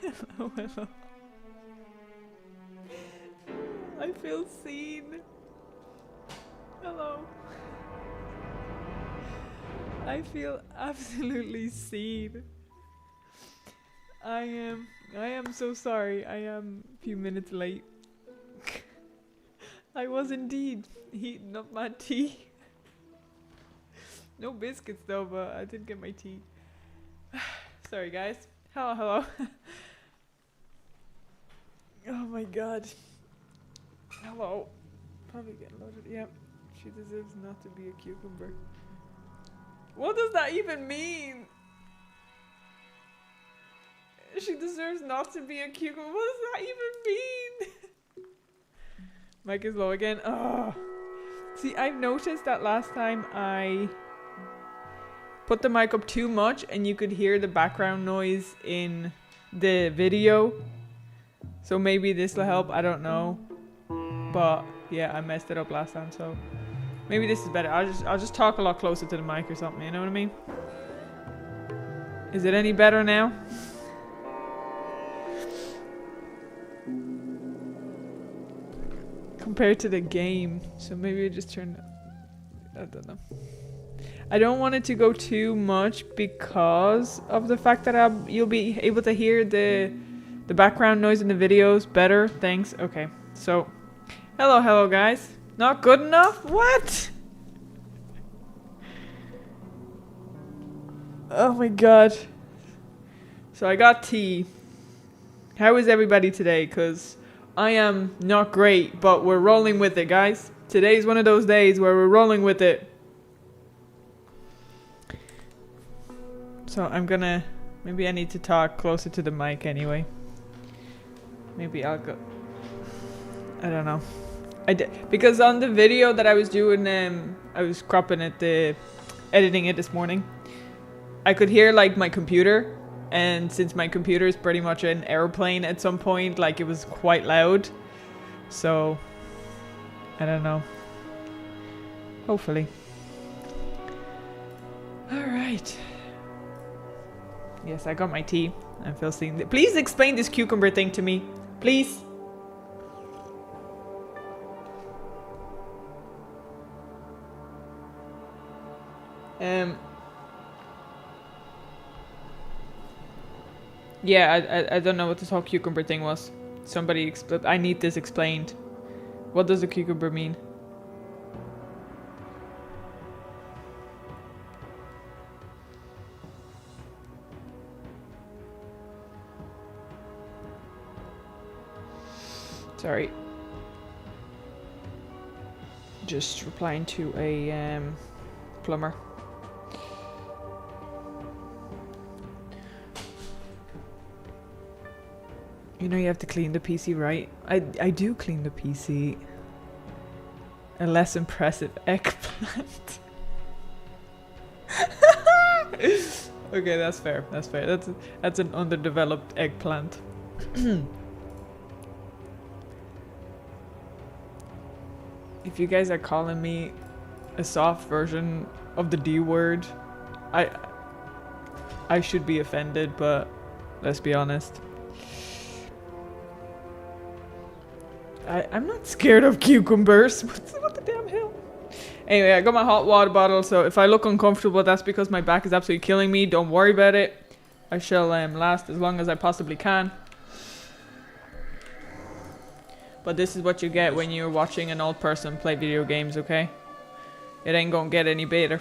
Hello, hello. I feel seen. Hello. I feel absolutely seen. I am so sorry. I am a few minutes late. I was indeed heating up my tea. No biscuits though, but I did get my tea. Sorry guys. Hello, hello. Oh my god. Hello. Probably getting loaded. Yep. She deserves not to be a cucumber. What does that even mean? She deserves not to be a cucumber. What does that even mean? Mic is low again. Oh. See, I've noticed that last time I put the mic up too much and you could hear the background noise in the video. So maybe this will help. I don't know. But yeah, I messed it up last time, so maybe this is better. I'll just talk a lot closer to the mic or something, you know what I mean? Is it any better now? Compared to the game. So maybe I just turn I don't know. I don't want it to go too much because of the fact that you'll be able to hear the background noise in the videos better. Thanks. Okay. So hello guys. Not good enough? What? Oh my god. So I got tea. How is everybody today? Because I am not great, but we're rolling with it, guys. Today's one of those days where we're rolling with it. So I'm gonna... Maybe I need to talk closer to the mic anyway. Maybe I'll go... I don't know. Because on the video that I was doing, I was cropping it, editing it this morning. I could hear like my computer, and since my computer is pretty much an airplane at some point, like it was quite loud. So I don't know. Hopefully. All right. Yes, I got my tea. I'm feeling. Please explain this cucumber thing to me, please. Yeah, I don't know what this whole cucumber thing was. Somebody I need this explained. What does a cucumber mean? Sorry. Just replying to a plumber. You know you have to clean the PC, right? I do clean the PC. A less impressive eggplant. Okay, that's fair. That's fair. That's an underdeveloped eggplant. If you guys are calling me a soft version of the D word, I should be offended, but let's be honest. I'm not scared of cucumbers. What the damn hell? Anyway, I got my hot water bottle, so if I look uncomfortable, that's because my back is absolutely killing me. Don't worry about it. I shall last as long as I possibly can. But this is what you get when you're watching an old person play video games, okay? It ain't gonna get any better.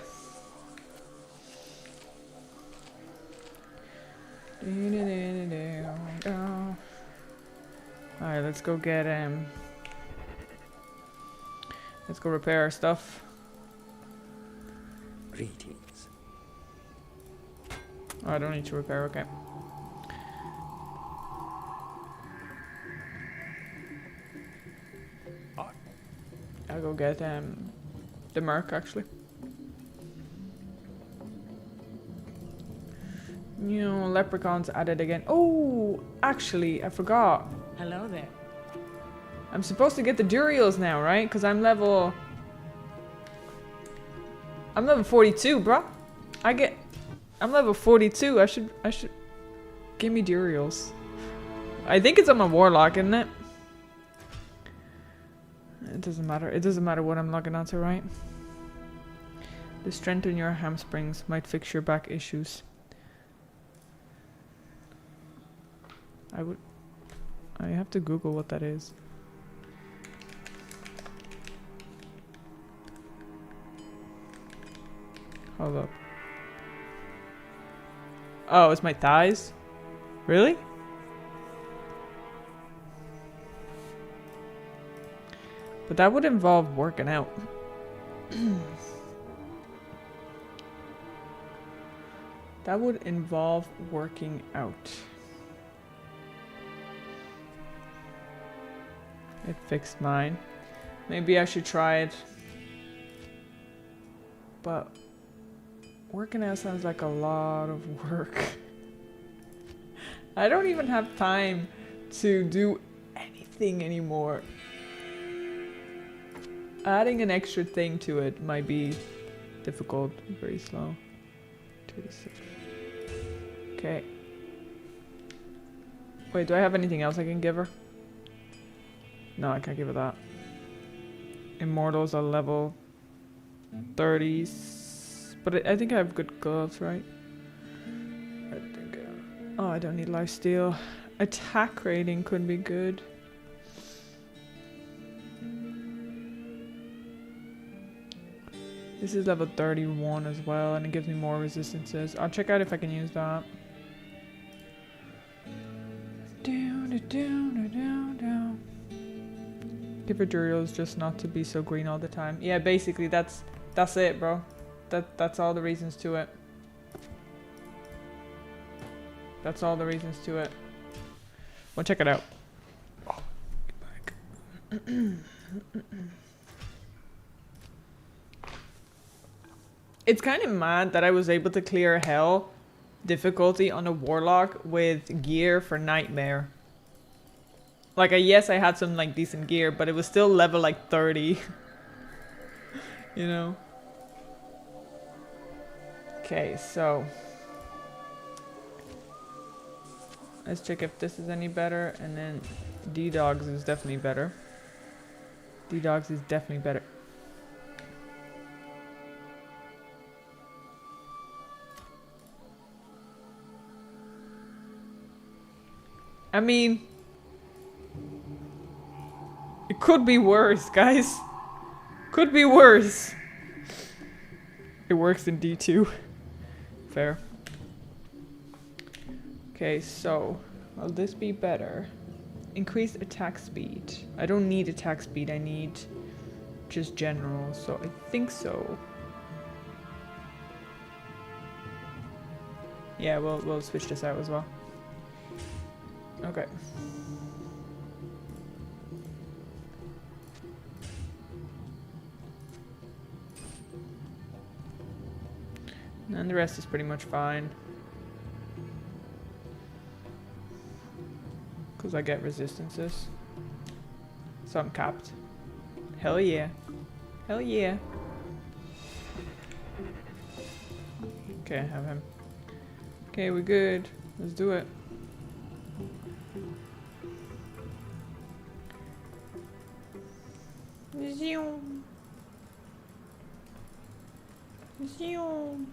Alright, let's go get let's go repair our stuff. Greetings. Oh, I don't need to repair, okay. I'll go get the Merc actually. New leprechauns added again. Oh, actually, I forgot. Hello there. I'm supposed to get the Duriels now, right? Because I'm level 42, bro. I'm level 42. I should give me Duriels. I think it's on my warlock, isn't it? It doesn't matter. It doesn't matter what I'm logging onto, right? The strength in your hamstrings might fix your back issues. I have to Google what that is. Hold up. Oh, it's my thighs? Really? But that would involve working out. That would involve working out. It fixed mine. Maybe I should try it. But working out sounds like a lot of work. I don't even have time to do anything anymore. Adding an extra thing to it might be difficult. Very slow. 2 to 6. Okay. Wait, do I have anything else I can give her? No, I can't give her that. Immortals are level 30s. But I think I have good gloves, right? I think oh, I don't need lifesteal. Attack rating could be good. This is level 31 as well, and it gives me more resistances. I'll check out if I can use that. Give her drills just not to be so green all the time. Yeah, basically that's it, bro. That's all the reasons to it. That's all the reasons to it. Well, check it out. Oh, get back. It's kind of mad that I was able to clear hell difficulty on a warlock with gear for nightmare. Like, yes, I had some like decent gear, but it was still level like 30. You know? Okay, so let's check if this is any better, and then D-Dogs is definitely better. D-Dogs is definitely better. I mean, it could be worse, guys. Could be worse. It works in D2. Fair. Okay, so will this be better? Increased attack speed. I don't need attack speed, I need just general, so I think so. Yeah, we'll switch this out as well. Okay. And the rest is pretty much fine. Because I get resistances. So I'm capped. Hell yeah. Hell yeah. Okay, I have him. Okay, we're good. Let's do it. Zoom. Zoom.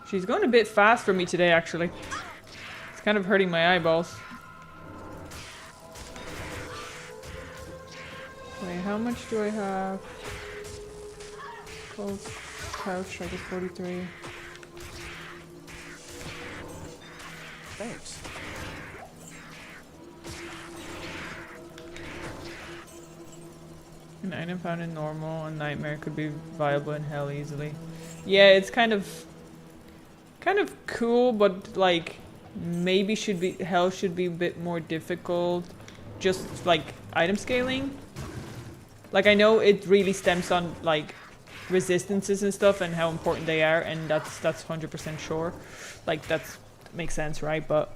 She's going a bit fast for me today, actually. It's kind of hurting my eyeballs. Wait, how much do I have? 12 pouch, I guess 43. Thanks. An item found in normal and nightmare could be viable in hell easily. Yeah, it's kind of cool, but like maybe hell should be a bit more difficult. Just like item scaling. Like I know it really stems on like resistances and stuff and how important they are, and that's 100% sure. Like that makes sense, right? But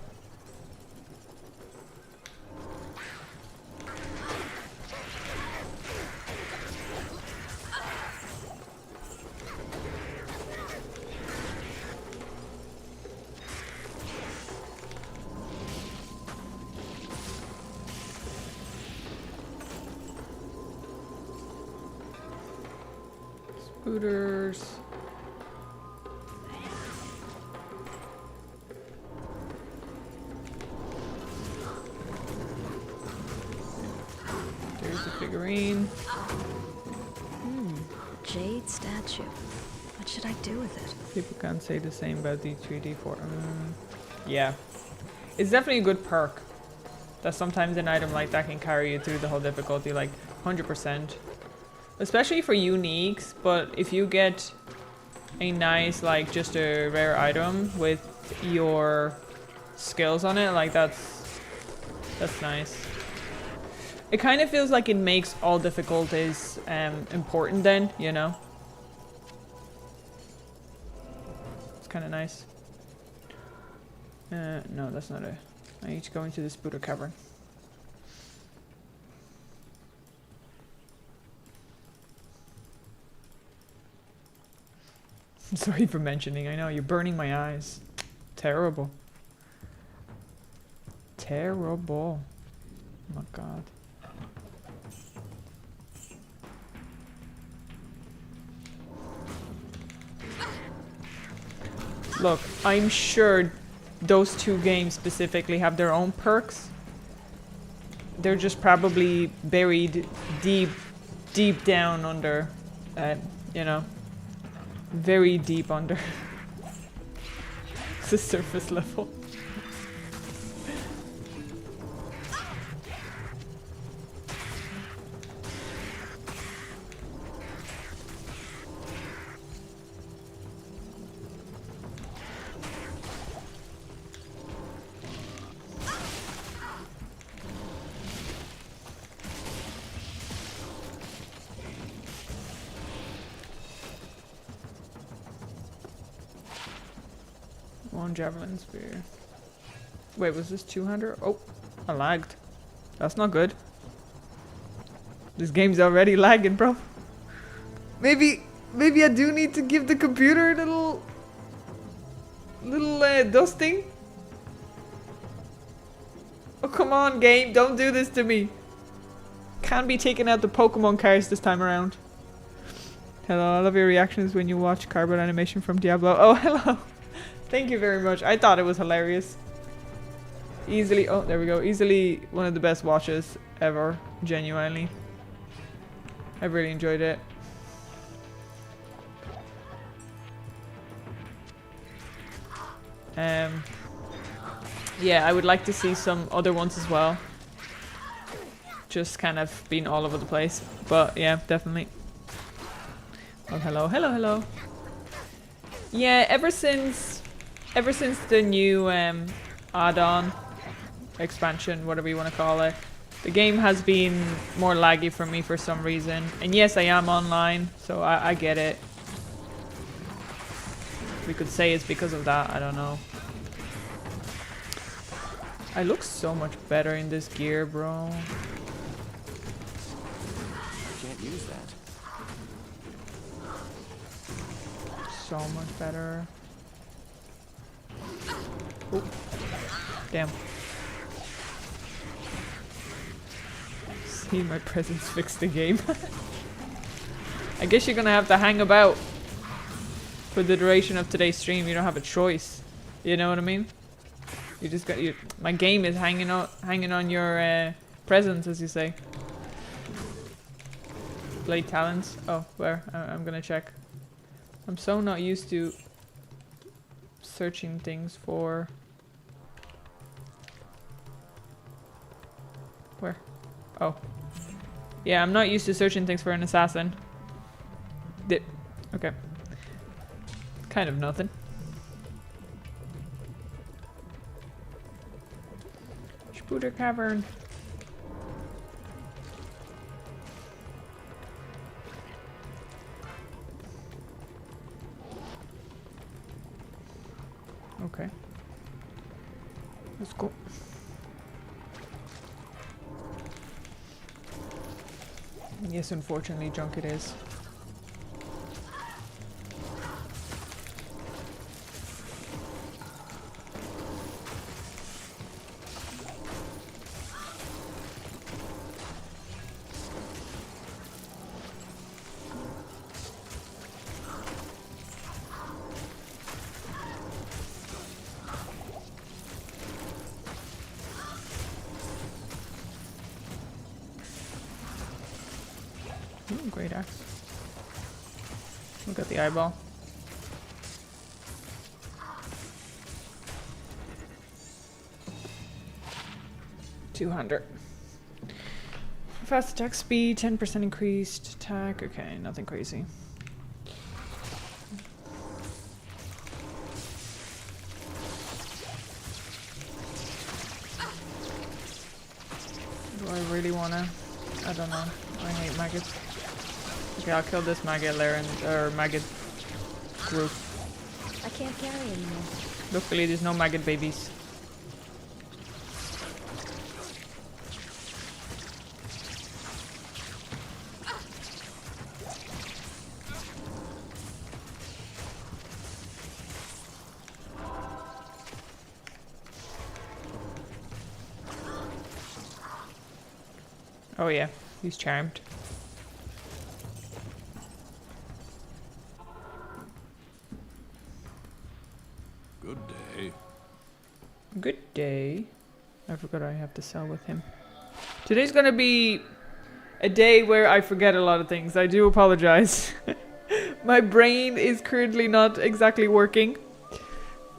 Spooters. There's the figurine. Jade statue. What should I do with it? People can't say the same about D3, D4. Yeah. It's definitely a good perk. That sometimes an item like that can carry you through the whole difficulty, like 100%. Especially for uniques, but if you get a nice, like, just a rare item with your skills on it, like, that's nice. It kind of feels like it makes all difficulties important then, you know? It's kind of nice. No, that's not it. I need to go into the Spooter Cavern. Sorry for mentioning, I know, you're burning my eyes. Terrible. Terrible. Oh my god. Look, I'm sure those two games specifically have their own perks. They're just probably buried deep down under, you know, very deep under the surface level. One javelin spear. Wait, was this 200? Oh, I lagged. That's not good. This game's already lagging, bro. Maybe I do need to give the computer a little dusting. Oh, come on, game. Don't do this to me. Can't be taking out the Pokemon cards this time around. Hello, I love your reactions when you watch cardboard animation from Diablo. Oh, hello. Thank you very much. I thought it was hilarious. Easily, oh, there we go. Easily one of the best watches ever. Genuinely. I really enjoyed it. Yeah, I would like to see some other ones as well. Just kind of being all over the place. But yeah, definitely. Oh, hello, hello, hello. Yeah, ever since the new add-on, expansion, whatever you want to call it, the game has been more laggy for me for some reason. And yes, I am online, so I get it. We could say it's because of that, I don't know. I look so much better in this gear, bro. Can't use that. So much better. Oh, damn. See, my presence fixed the game. I guess you're gonna have to hang about for the duration of today's stream. You don't have a choice. You know what I mean? You just got my game is hanging on your presence, as you say. Blade talents. Oh, where? I'm gonna check. I'm so not used to searching things for. Where? Oh. Yeah, I'm not used to searching things for an assassin. Okay. Kind of nothing. Spooter Cavern. Okay. Let's go. Yes, unfortunately, junk it is. Great axe. Look at the eyeball. $200. Fast attack speed, 10% increased attack. Okay, nothing crazy. Do I really wanna? I don't know. I hate maggots. Okay, I'll kill this maggot layer or maggot group. I can't carry anymore. Luckily, there's no maggot babies. Oh yeah, he's charmed. Good day. Good day. I forgot I have to sell with him. Today's gonna be a day where I forget a lot of things. I do apologize. My brain is currently not exactly working.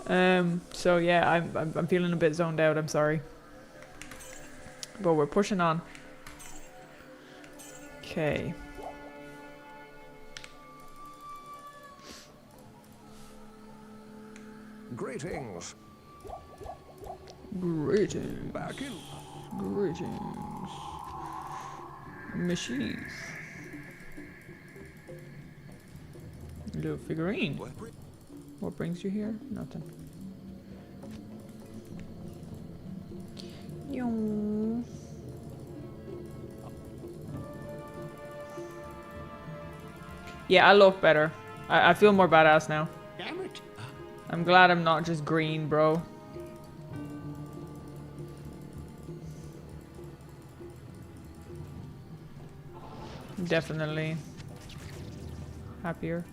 So yeah, I'm feeling a bit zoned out. I'm sorry. But we're pushing on. Okay. Greetings. Greetings. Back in. Greetings. Machines. Little figurine. What brings you here? Nothing. Yo. Yeah, I look better. I feel more badass now. Damn it. I'm glad I'm not just green, bro. Definitely happier.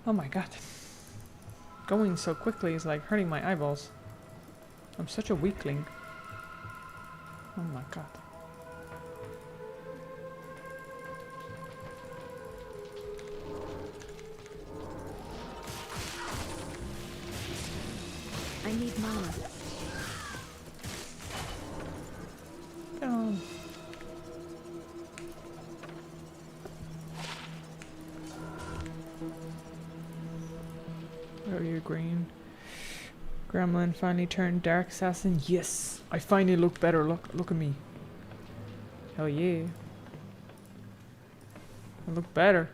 Oh my god. Going so quickly is like hurting my eyeballs. I'm such a weakling. Oh my god. I need mana. Oh. Oh, you're green. Gremlin finally turned dark assassin. Yes, I finally look better. Look at me. Hell yeah. I look better.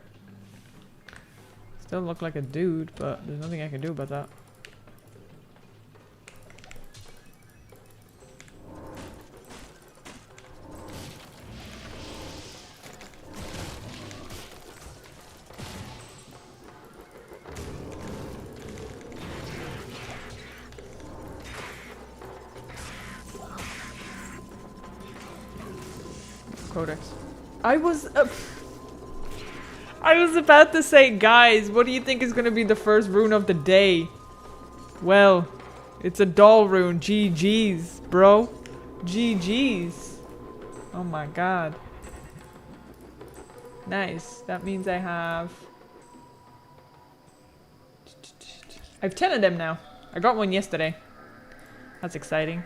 Still look like a dude, but there's nothing I can do about that. Codex. I was about to say, guys, what do you think is going to be the first rune of the day? Well, it's a doll rune. GG's, bro. GG's. Oh my god. Nice. That means I have 10 of them now. I got one yesterday. That's exciting.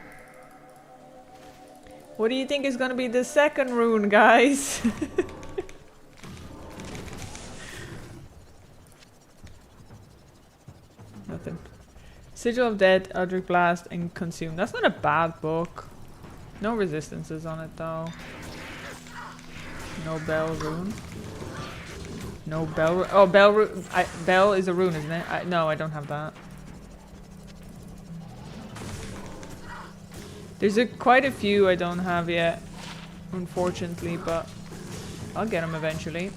What do you think is gonna be the second rune, guys? Nothing. Sigil of Death, Eldritch Blast, and Consume. That's not a bad book. No resistances on it though. No Bell rune. No Bell. Oh, Bell rune. Bell is a rune, isn't it? No, I don't have that. There's quite a few I don't have yet, unfortunately, but I'll get them eventually.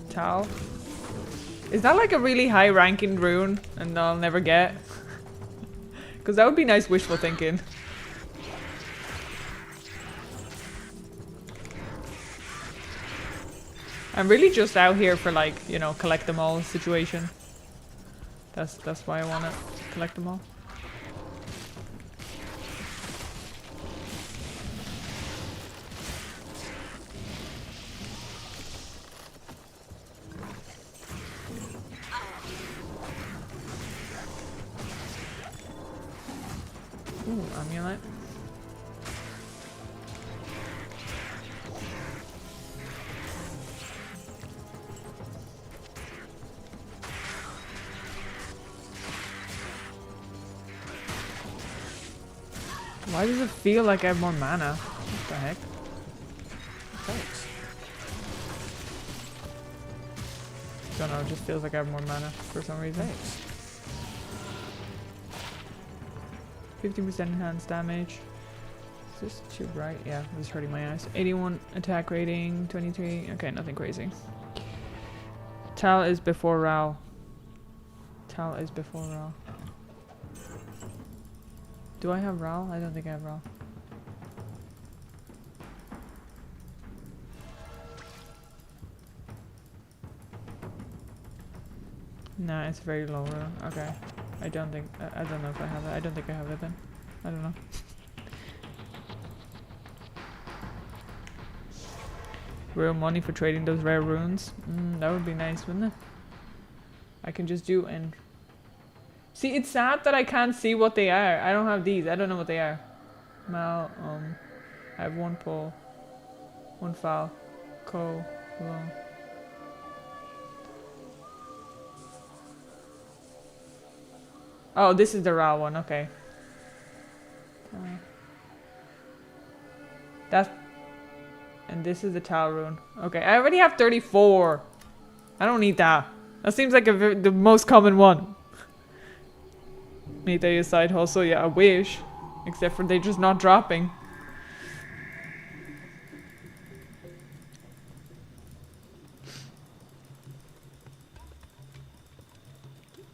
Tal. Is that like a really high ranking rune and I'll never get? Because that would be nice wishful thinking. I'm really just out here for like, you know, collect them all situation. That's why I want to collect them all. Ooh, amulet. Why does it feel like I have more mana? What the heck? Thanks. Don't know, it just feels like I have more mana for some reason. Thanks. 50% enhanced damage. Is this too bright? Yeah, this is hurting my eyes. 81 attack rating, 23. Okay, nothing crazy. Tal is before Ral. Tal is before Ral. Do I have Ral? I don't think I have Ral. Nah, it's very low. Okay. I don't think, I don't know if I have it. I don't think I have it then. I don't know. Real money for trading those rare runes. That would be nice, wouldn't it? I can just do and... See, it's sad that I can't see what they are. I don't have these. I don't know what they are. Mal, I have one pull. One foul. Co. Long. Oh, this is the raw one. Okay. That's... And this is the Tal rune. Okay, I already have 34. I don't need that. That seems like the most common one. Make that a side hustle. Yeah, I wish. Except for they're just not dropping.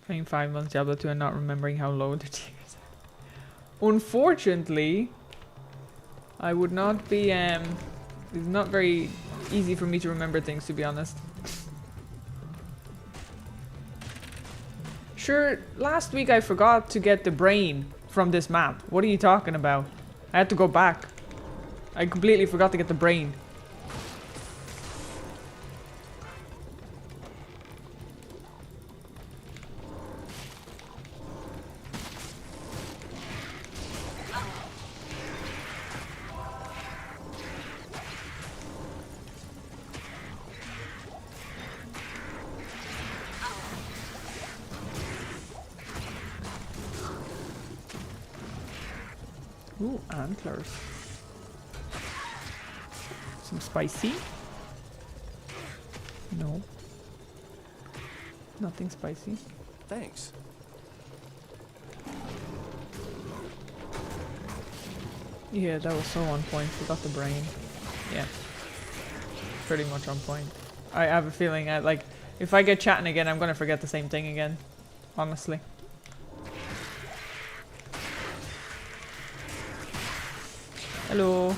Playing 5 months Diablo 2 and not remembering how low the tiers are. Unfortunately, I would not be, it's not very easy for me to remember things, to be honest. Sure, last week I forgot to get the brain from this map. What are you talking about? I had to go back. I completely forgot to get the brain. Ooh, antlers. Some spicy? No. Nothing spicy. Thanks. Yeah, that was so on point. Forgot the brain. Yeah. Pretty much on point. I have a feeling like if I get chatting again, I'm gonna forget the same thing again. Honestly. Hello.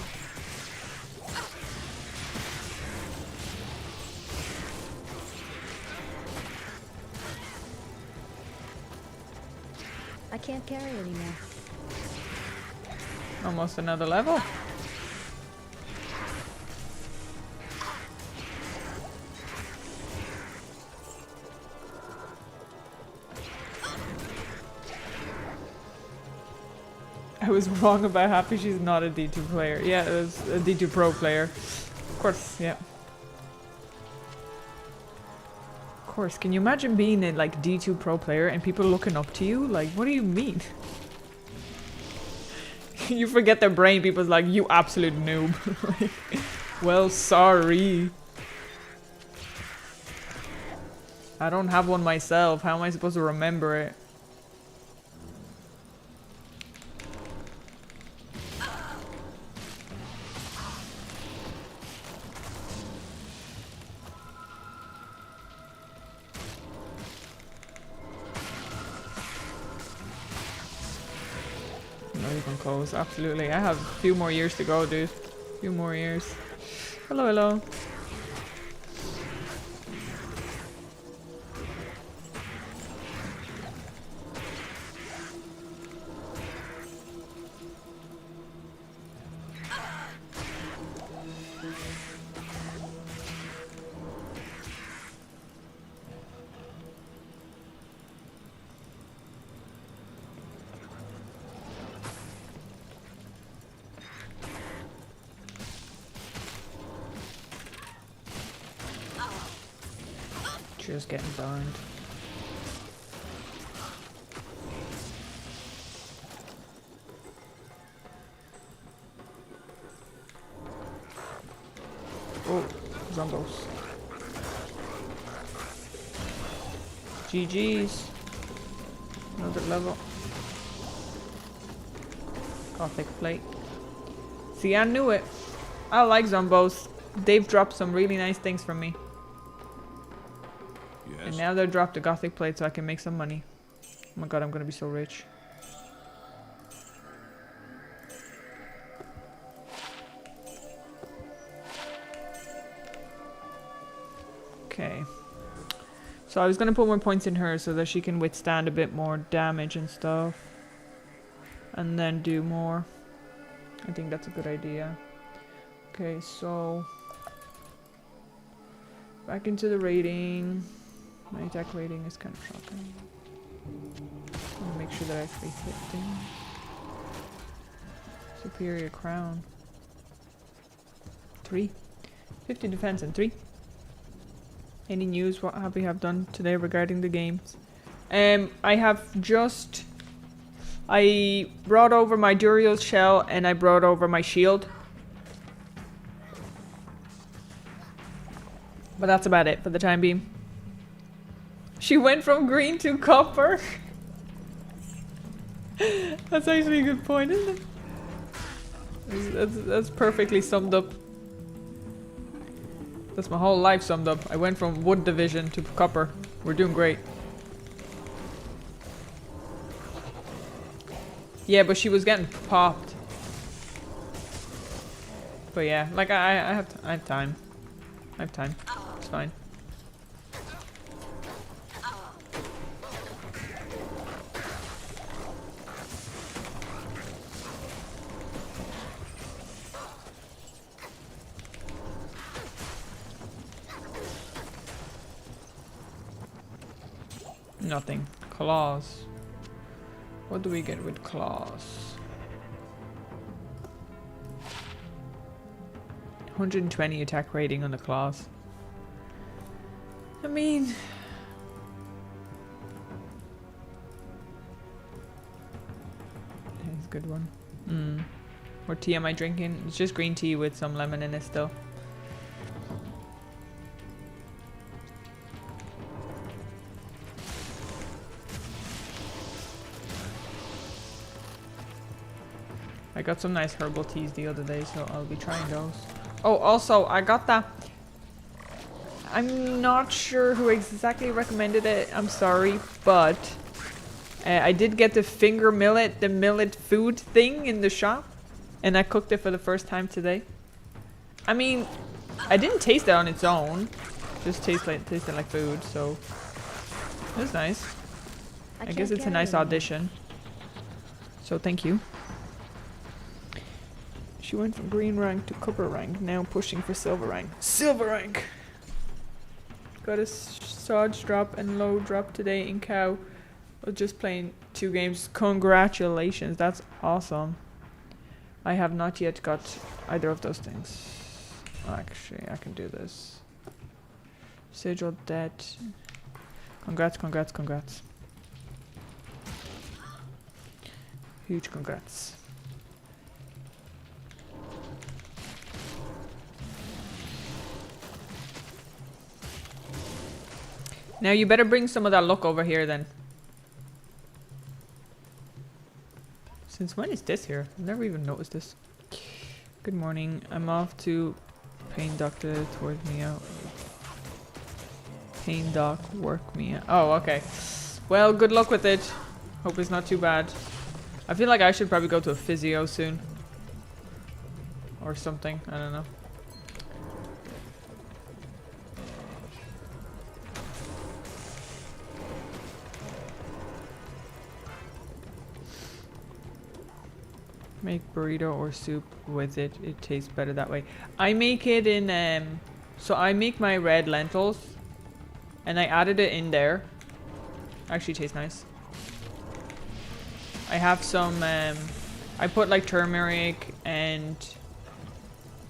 I can't carry anymore. Almost another level. I was wrong about Happy. She's not a D2 player. Yeah, it was a D2 Pro player. Of course, yeah. Of course. Can you imagine being a like D2 Pro player and people looking up to you? Like, what do you mean? You forget their brain. People's like, you absolute noob. Like, well, sorry. I don't have one myself. How am I supposed to remember it? Not even close, absolutely. I have a few more years to go, dude. A few more years. Hello, hello. Just getting burned. Oh, zombos. GG's. Another level. Gothic plate. See, I knew it. I like zombos. They've dropped some really nice things from me. Yes. And now they've dropped a Gothic plate so I can make some money. Oh my god, I'm gonna be so rich. Okay. So I was gonna put more points in her so that she can withstand a bit more damage and stuff. And then do more. I think that's a good idea. Okay, so back into the rating. My attack rating is kind of shocking. I want to make sure that I actually hit things. Superior crown. 3. 50 defense and 3. Any news what we have done today regarding the games? I have just... I brought over my Duriel's shell and I brought over my shield. But that's about it for the time being. She went from green to copper. That's actually a good point, isn't it? That's perfectly summed up. That's my whole life summed up. I went from wood division to copper. We're doing great. Yeah, but she was getting popped. But yeah, like I have time. I have time. It's fine. Nothing. Claws. What do we get with claws? 120 attack rating on the claws. I mean... That's a good one. What tea am I drinking? It's just green tea with some lemon in it still. I got some nice herbal teas the other day, so I'll be trying those. Oh, also, I got that. I'm not sure who exactly recommended it. I'm sorry, but I did get the finger millet, the millet food thing in the shop, and I cooked it for the first time today. I mean, I didn't taste it on its own. Just tasted like food, so it was nice. I guess it's a nice audition. So thank you. She went from green rank to copper rank, now pushing for silver rank. Silver rank! Got a Sarge drop and low drop today in cow. Was just playing 2 games. Congratulations, that's awesome. I have not yet got either of those things. Actually, I can do this. Sigil dead. Congrats, congrats, congrats. Huge congrats. Now you better bring some of that luck over here then. Since when is this here? I've never even noticed this. Good morning. I'm off to Pain Doctor to work me out. Pain Doc, work me out. Oh, okay. Well, good luck with it. Hope it's not too bad. I feel like I should probably go to a physio soon. Or something. I don't know. Make burrito or soup with it. It tastes better that way. I make it in so I make my red lentils and I added it in there. Actually tastes nice. I have some I put like turmeric and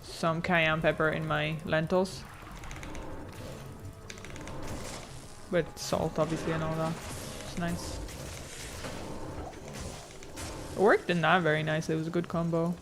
some cayenne pepper in my lentils. With salt, obviously, and all that. It's nice. It worked in that very nice. It was a good combo.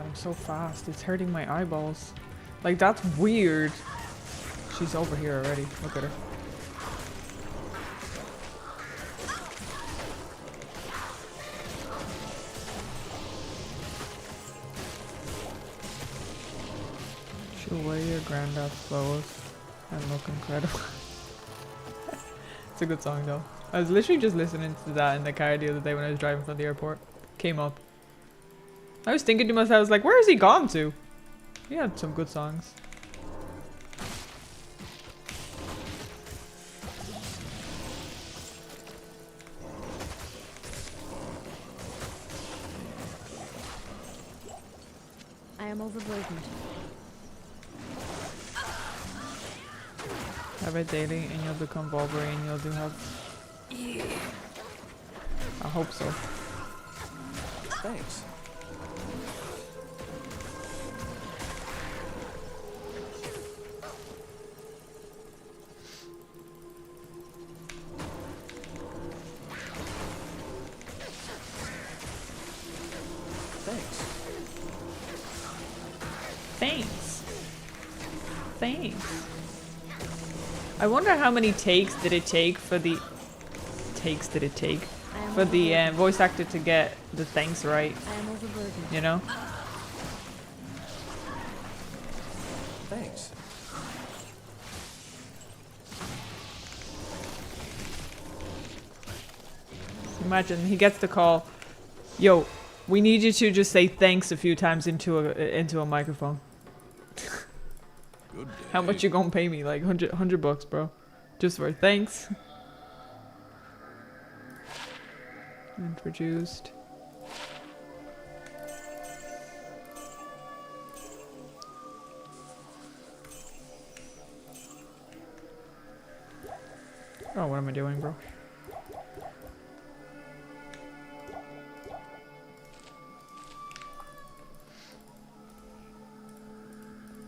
I'm so fast. It's hurting my eyeballs. Like, that's weird. She's over here already. Look at her. She'll wear your granddad's clothes and look incredible. It's a good song though. I was literally just listening to that in the car the other day when I was driving from the airport. Came up. I was thinking to myself, I was like, where has he gone to? He had some good songs. I am overburdened. Have it daily and you'll become Wolverine. You'll do have... Yeah. I hope so. Thanks. Thanks. Thanks. I wonder how many takes did it take for the... For the voice actor to get the thanks right. I am overburdened. You know? Thanks. Imagine he gets the call. Yo, we need you to just say thanks a few times into a microphone. Good day. How much you gonna pay me? Like $100, bro. Just for thanks. Introduced. Oh, what am I doing, bro?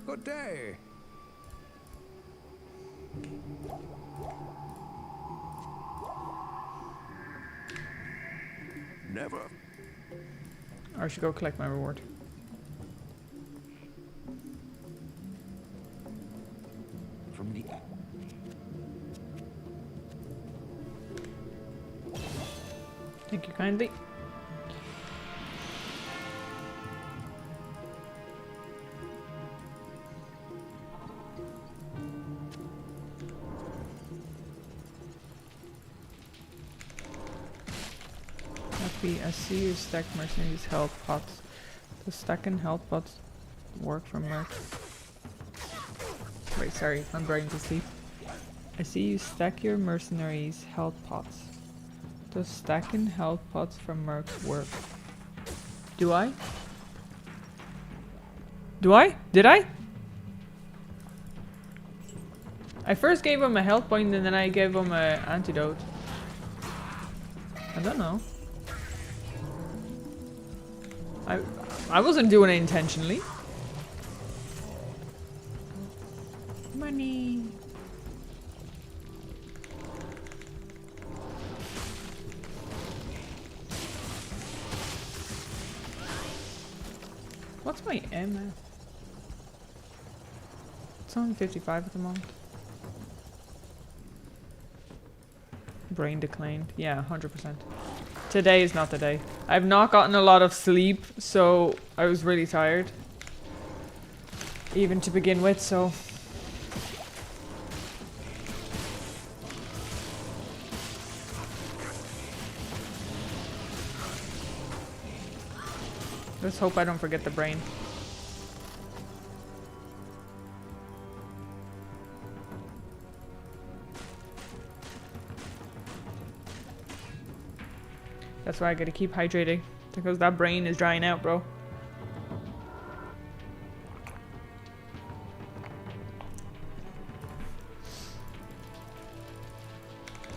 Good day. Never. Or I should go collect my reward. From the... Thank you kindly. I see you stack mercenaries health pots. Does stacking health pots work for Merc? Wait, sorry, my brain's asleep. I see you stack your mercenaries health pots. Does stacking health pots from Mercs work? Do I? Do I? Did I? I first gave him a health point and then I gave him an antidote. I don't know. I wasn't doing it intentionally. Money. What's my M at? It's only 55 at the moment. Brain declined. Yeah, 100%. Today is not the day. I've not gotten a lot of sleep, so I was really tired. Even to begin with, so... Let's hope I don't forget the brain. That's why I gotta keep hydrating. Because that brain is drying out, bro.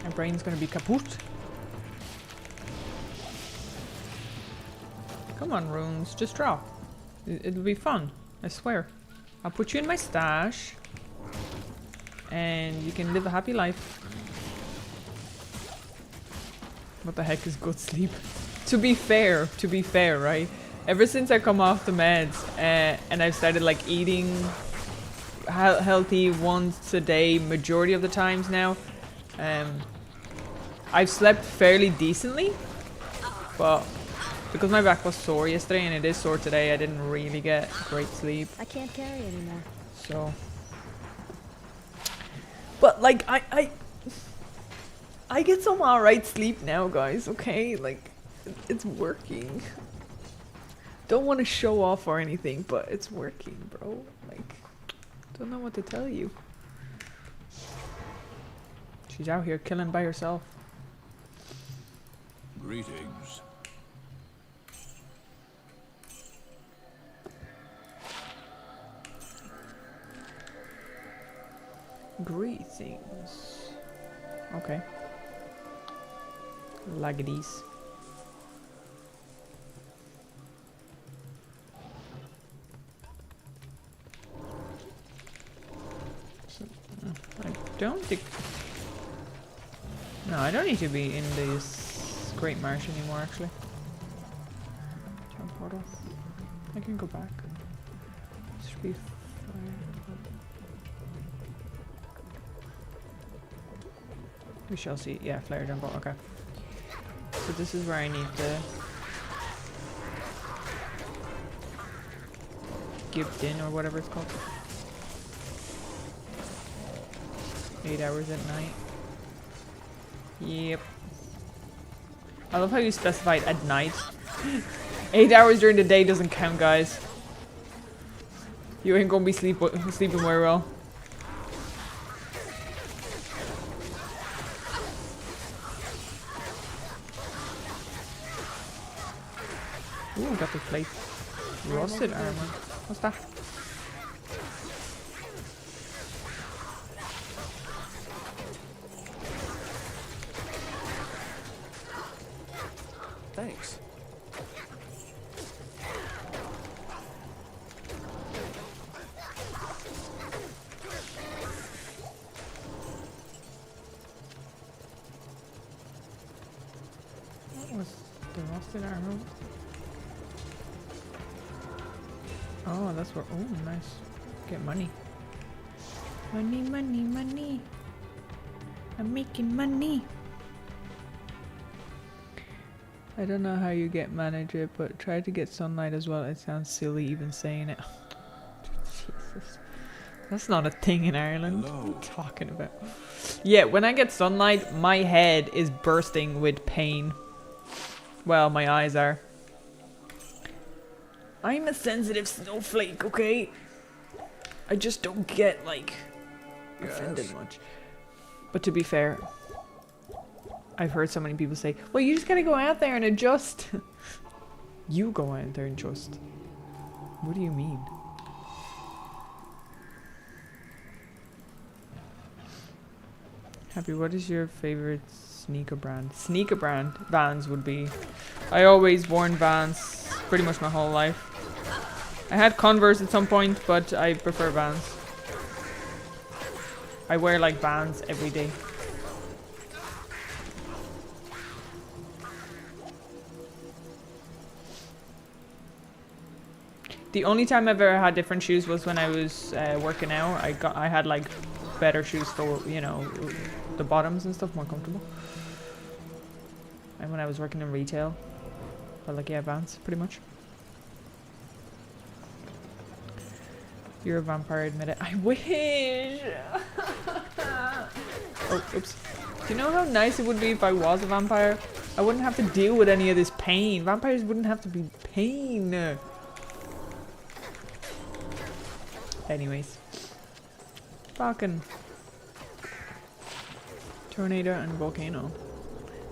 My brain's gonna be kaput. Come on, runes. Just draw. It'll be fun. I swear. I'll put you in my stash. And you can live a happy life. What the heck is good sleep? To be fair, right? Ever since I come off the meds and I've started like eating healthy once a day majority of the times now, I've slept fairly decently, but because my back was sore yesterday and it is sore today, I didn't really get great sleep. I can't carry anymore. So, but like I get some alright sleep now, guys. Okay, like it's working. Don't want to show off or anything, but it's working, bro. Like, don't know what to tell you. She's out here killing by herself. Greetings. Greetings. Okay. Lagadies. I don't think... No, I don't need to be in this Great Marsh anymore, actually. Jump portal. I can go back. Should be fine. We shall see. Yeah, flare jump portal. Okay. So this is where I need the... Gibden or whatever it's called. 8 hours at night. Yep. I love how you specified at night. 8 hours during the day doesn't count, guys. You ain't gonna be sleeping very well. Ooh, got the plate. Rusted armor. What's that? Thanks. What was the rusted armor? Oh, that's where. Oh, nice. Get money. Money, money, money. I'm making money. I don't know how you get manager, but try to get sunlight as well. It sounds silly even saying it. Jesus. That's not a thing in Ireland. Hello. What are you talking about? Yeah, when I get sunlight, my head is bursting with pain. Well, my eyes are. I'm a sensitive snowflake, okay? I just don't get, like, offended much. But to be fair, I've heard so many people say, well, you just gotta go out there and adjust. You go out there and adjust. What do you mean? Happy, what is your favorite sneaker brand? Sneaker brand? Vans would be. I always worn Vans pretty much my whole life. I had Converse at some point, but I prefer Vans. I wear like Vans every day. The only time I've ever had different shoes was when I was working out. I had like better shoes for, you know, the bottoms and stuff, more comfortable. And when I was working in retail, but like, yeah, Vans pretty much. You're a vampire, admit it. I wish. Oh, oops. Do you know how nice it would be if I was a vampire? I wouldn't have to deal with any of this pain. Vampires wouldn't have to be pain. Anyways. Fucking tornado and volcano.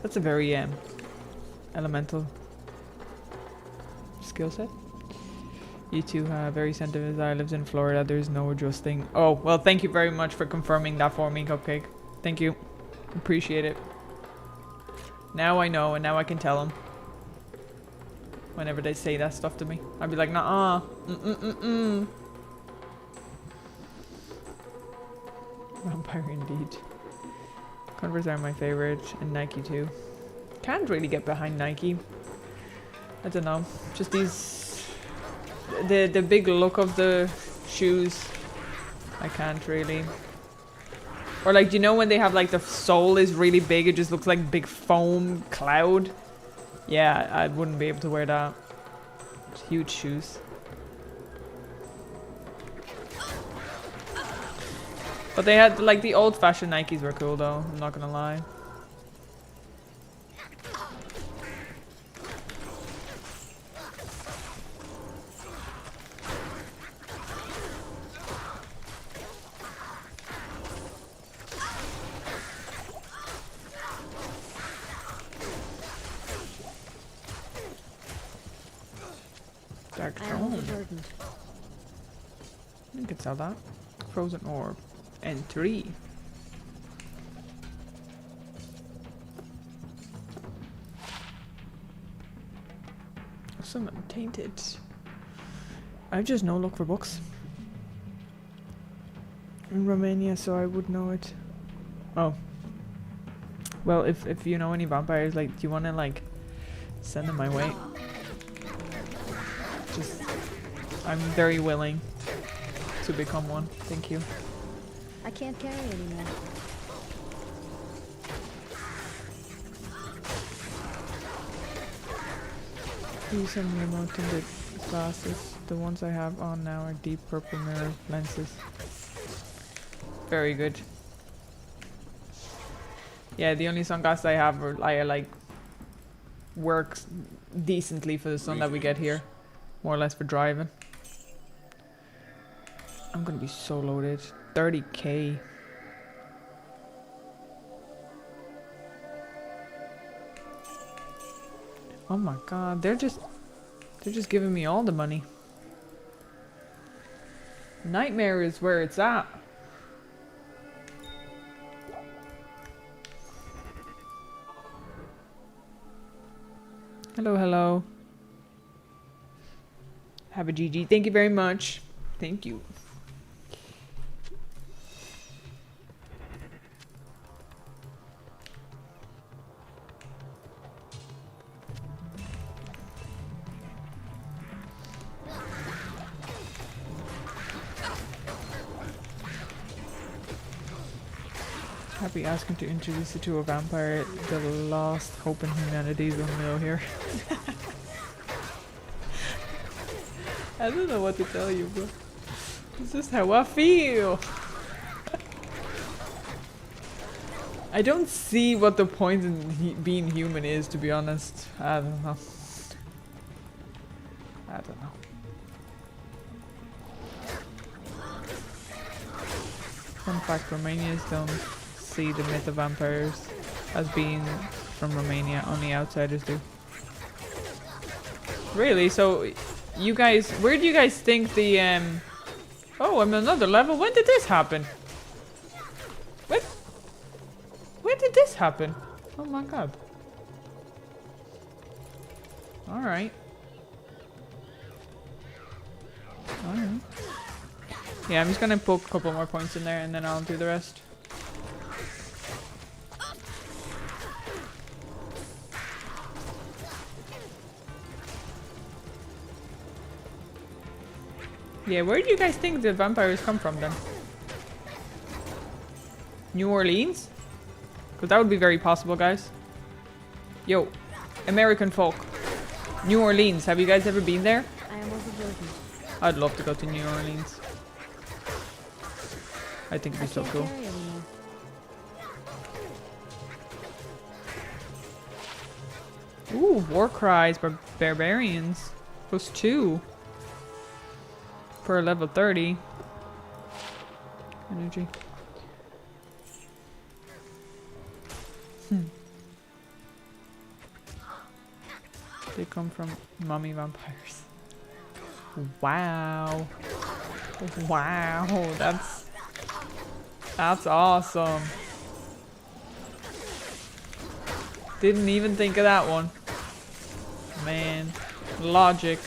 That's a very elemental skill set. You two have very sensitive. I lives in Florida. There's no adjusting. Oh, well, thank you very much for confirming that for me, Cupcake. Thank you. Appreciate it. Now I know, and now I can tell them. Whenever they say that stuff to me, I'd be like, nah, Vampire indeed. Converse are my favorite, and Nike too. Can't really get behind Nike. I don't know. Just these, the big look of the shoes. I can't really. Or like, do you know when they have like the sole is really big? It just looks like big foam cloud. Yeah, I wouldn't be able to wear that. It's huge shoes. But they had, like, the old-fashioned Nikes were cool though, I'm not gonna lie. Dark I am Throne. overburdened. You could sell that. Frozen Orb. And 3. Summon Tainted. I have just no luck for books. In Romania, so I would know it. Oh. Well, if you know any vampires, like, do you want to, like, send them my way? Just, I'm very willing to become one. Thank you. I can't carry anymore. Use some remote tinted glasses. The ones I have on now are deep purple mirror lenses. Very good. Yeah, the only sunglasses I have are like works decently for the sun that we get here. More or less for driving. I'm gonna be so loaded. 30k. Oh my god, they're just giving me all the money. Nightmare is where it's at. Hello, hello. Have a GG. Thank you very much. Thank you. Happy asking to introduce you to a vampire. The last hope in humanity is unreal here. I don't know what to tell you, bro. It's just how I feel. I don't see what the point in being human is, to be honest. I don't know. I don't know. Fun fact, Romanians don't see the myth of vampires as being from Romania, only outsiders do. Really? So you guys, where do you guys think the oh, I'm another level? When did this happen? When did this happen? Oh my god. Alright. Alright. Yeah, I'm just gonna poke a couple more points in there and then I'll do the rest. Yeah, where do you guys think the vampires come from then? New Orleans? Because that would be very possible, guys. Yo, American folk. New Orleans, have you guys ever been there? I am overburdened. I'd love to go to New Orleans. I think it'd be so cool. Carry anymore. Ooh, War Cries by Barbarians. +2. Per level 30. Energy. They come from mummy vampires. Wow. Wow, that's awesome. Didn't even think of that one. Man, logic.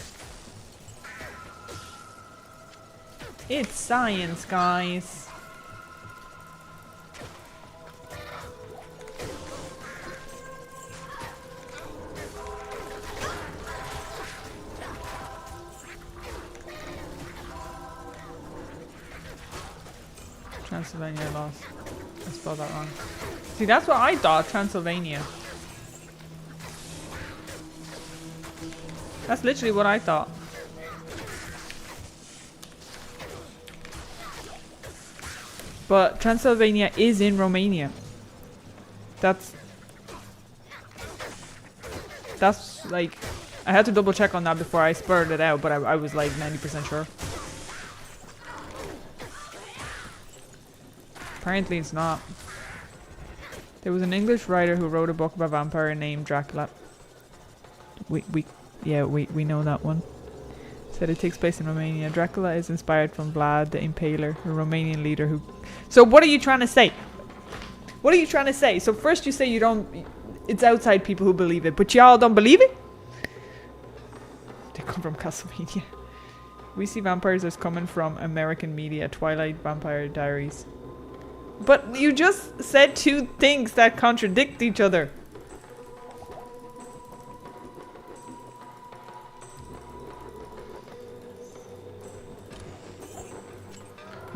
It's science, guys. Transylvania lost. I spelled that wrong. See, that's what I thought, Transylvania. That's literally what I thought. But Transylvania is in Romania. That's like, I had to double check on that before I spurred it out, but I was like 90% sure. Apparently it's not. There was an English writer who wrote a book about vampire named Dracula. We know that one. Said it takes place in Romania. Dracula is inspired from Vlad the Impaler, a Romanian leader who... So what are you trying to say? What are you trying to say? So first you say you don't... It's outside people who believe it, but y'all don't believe it? They come from Castlevania. We see vampires as coming from American media, Twilight, Vampire Diaries. But you just said two things that contradict each other.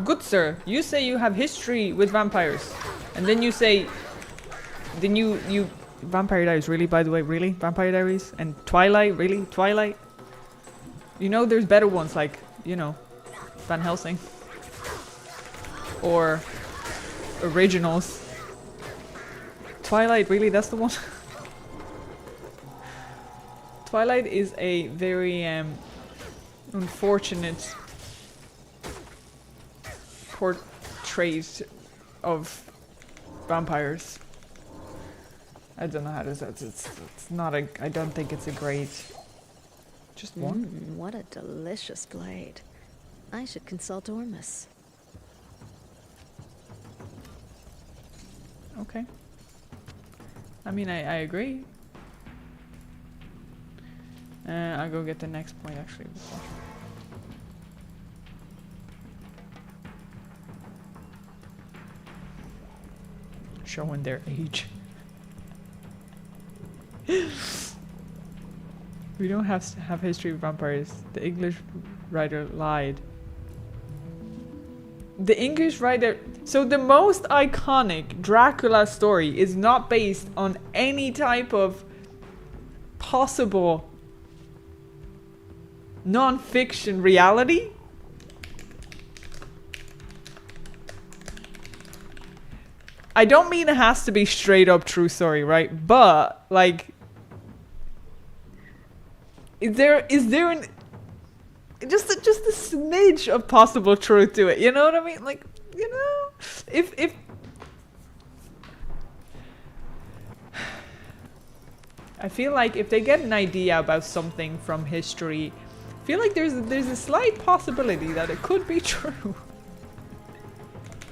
Good sir, you say you have history with vampires. And then you say... Then you... Vampire Diaries, really, by the way, really? Vampire Diaries? And Twilight, really? Twilight? You know there's better ones like, you know, Van Helsing. Or... Originals. Twilight, really? That's the one? Twilight is a very unfortunate portrait of vampires. I don't know how to say it. It's not a... I don't think it's a great... Just one? What a delicious blade. I should consult Ormus. Okay. I mean, I agree. I'll go get the next point actually. Showing their age. We don't have to have history of vampires. The English writer lied. The English writer... So the most iconic Dracula story is not based on any type of possible non-fiction reality? I don't mean it has to be straight up true story, right? But, like... Is there an... Just a smidge of possible truth to it, you know what I mean? Like, you know, if I feel like if they get an idea about something from history, I feel like there's a slight possibility that it could be true.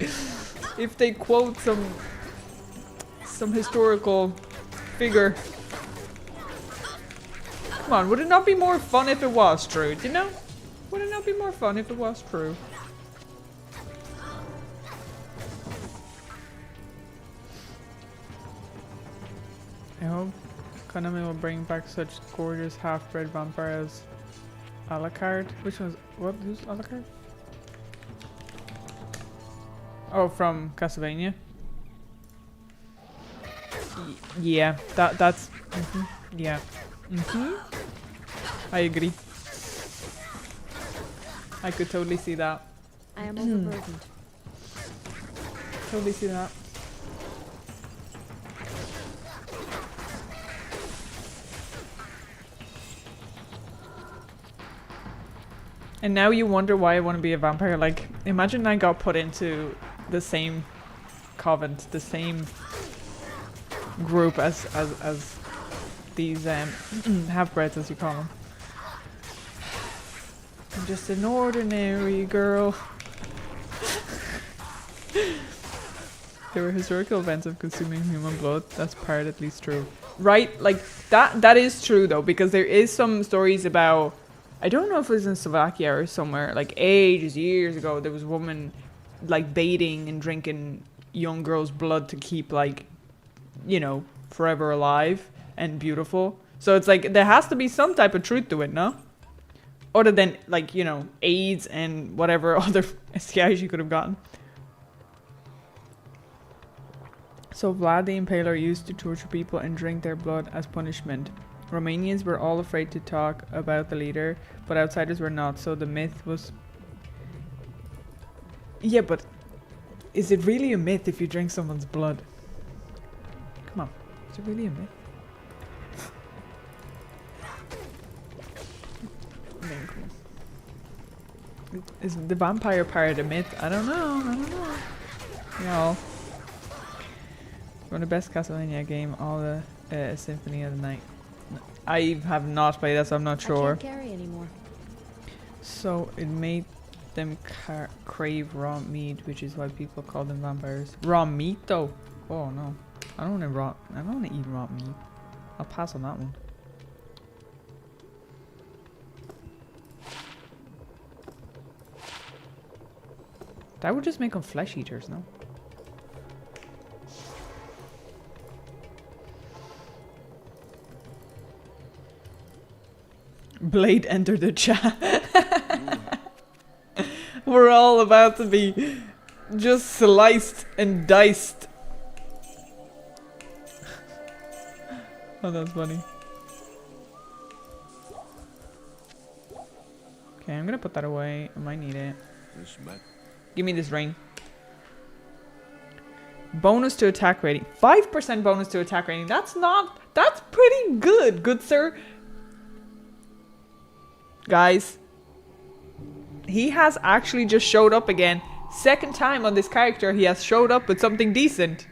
If they quote some historical figure. Come on, would it not be more fun if it was true, do you know? Would it not be more fun if it was true? I hope Konami will bring back such gorgeous half-bred vampires. Alucard? Which one's... What? Who's Alucard? Oh, from Castlevania? Yeah, that's... yeah. I agree. I could totally see that. I am overburdened. Totally see that. And now you wonder why I want to be a vampire. Like, imagine I got put into the same convent, the same group as these half-breeds, as you call them. I'm just an ordinary girl. There were historical events of consuming human blood. That's part at least true. Right? Like, that is true, though, because there is some stories about... I don't know if it was in Slovakia or somewhere. Like, ages, years ago, there was a woman, like, bathing and drinking young girls' blood to keep, like, you know, forever alive and beautiful. So it's like, there has to be some type of truth to it, no? Other than, like, you know, AIDS and whatever other STIs you could have gotten. So Vlad the Impaler used to torture people and drink their blood as punishment. Romanians were all afraid to talk about the leader, but outsiders were not, so the myth was... Yeah, but is it really a myth if you drink someone's blood? Come on, is it really a myth? Very cool. Is the vampire part a myth? I don't know. Y'all. From the best Castlevania game, all the Symphony of the Night. I have not played that, so I'm not sure. I can't carry anymore. So it made them crave raw meat, which is why people call them vampires. Raw meat, though. Oh no, I don't want to eat raw meat. I'll pass on that one. That would just make them flesh eaters, no? Blade entered the chat. We're all about to be just sliced and diced. Oh, that's funny. Okay, I'm gonna put that away. I might need it. Give me this ring. Bonus to attack rating. 5% bonus to attack rating. That's pretty good, good sir. Guys, he has actually just showed up again. Second time on this character he has showed up with something decent.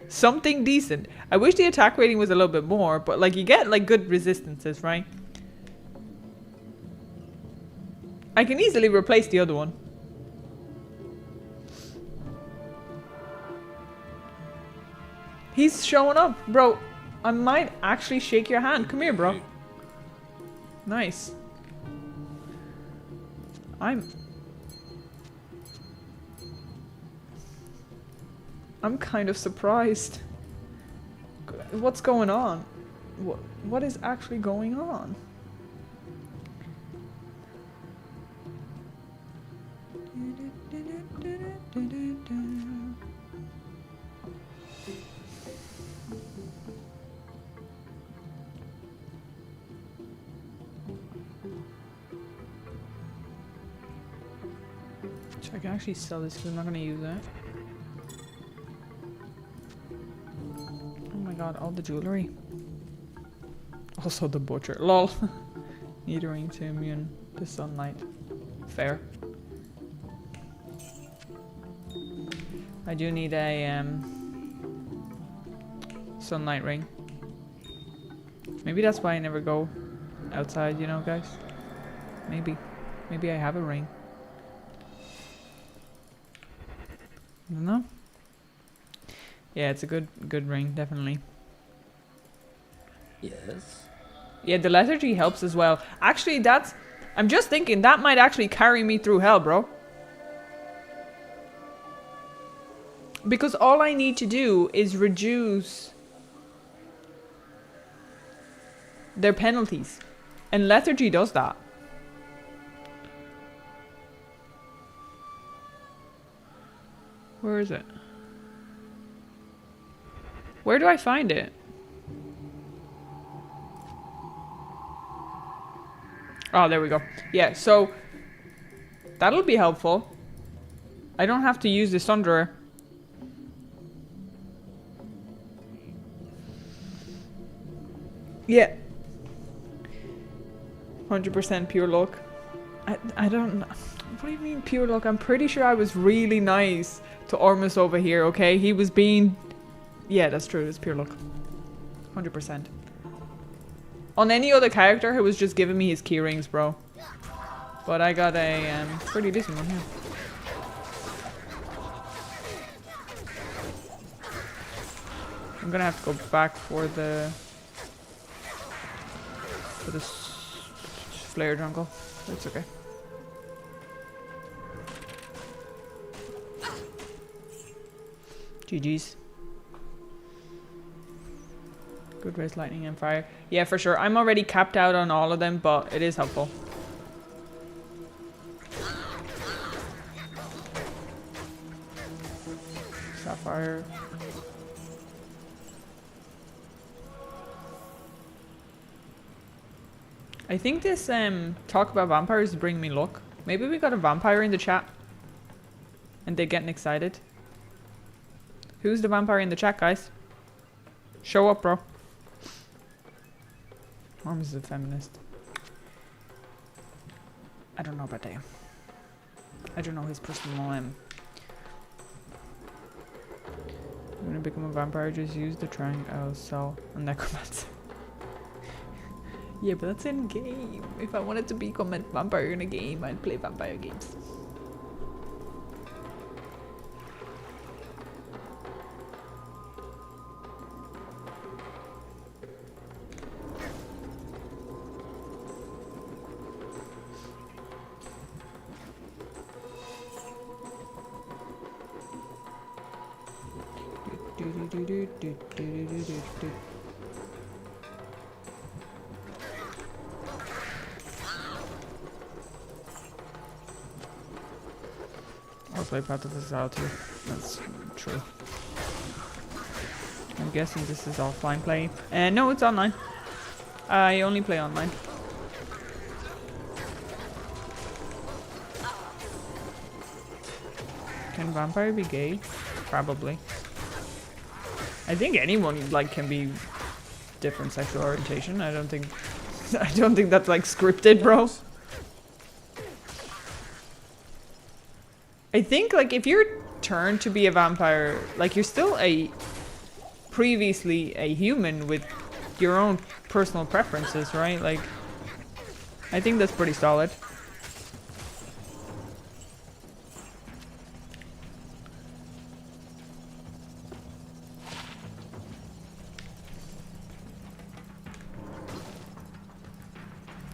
Something decent. I wish the attack rating was a little bit more, but like you get like good resistances, right? I can easily replace the other one. He's showing up, bro. I might actually shake your hand. Come here, bro. Nice. I'm kind of surprised. What's going on? What is actually going on? I can actually sell this because I'm not going to use that. Oh my god, all the jewelry. Also the butcher. Lol. Need a ring to immune to sunlight. Fair. I do need a sunlight ring. Maybe that's why I never go outside, you know, guys. Maybe. Maybe I have a ring. I don't know. Yeah, it's a good ring, definitely. Yes. Yeah, the lethargy helps as well. Actually, I'm just thinking that might actually carry me through hell, bro. Because all I need to do is reduce their penalties. And lethargy does that. Where is it? Where do I find it? Oh, there we go. Yeah, so that'll be helpful. I don't have to use the Sunderer. Yeah. 100% pure luck. I don't know. What do you mean pure luck? I'm pretty sure I was really nice to Ormus over here, okay? He was being... Yeah, that's true. It's pure luck. 100%. On any other character who was just giving me his key rings, bro. But I got a pretty decent one here. I'm gonna have to go back for the flare jungle. It's okay. GG's. Good race, lightning and fire. Yeah, for sure. I'm already capped out on all of them, but it is helpful. Sapphire. I think this talk about vampires is bringing me luck. Maybe we got a vampire in the chat and they're getting excited. Who's the vampire in the chat, guys? Show up, bro. Arms is a feminist. I don't know about that. I don't know his personal I'm gonna become a vampire, just use the triangle cell on necromancer. Yeah, but that's in game. If I wanted to become a vampire in a game, I'd play vampire games. I'll play Path of Exile. That's true. I'm guessing this is offline play. No, it's online. I only play online. Can vampire be gay? Probably. I think anyone like can be different sexual orientation. I don't think that's like scripted, bro. I think like if you're turned to be a vampire, like you're still previously a human with your own personal preferences, right? Like I think that's pretty solid.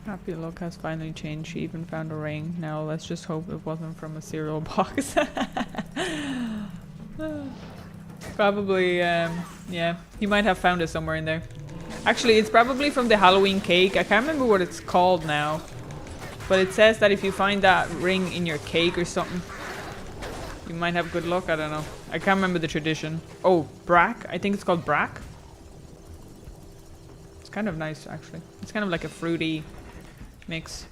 Happy luck has finally changed. She even found a ring. Now let's just hope it wasn't from a cereal box. Probably, yeah. He might have found it somewhere in there. Actually, it's probably from the Halloween cake. I can't remember what it's called now. But it says that if you find that ring in your cake or something, you might have good luck. I don't know. I can't remember the tradition. Oh, brack. I think it's called brack. It's kind of nice, actually. It's kind of like a fruity mix.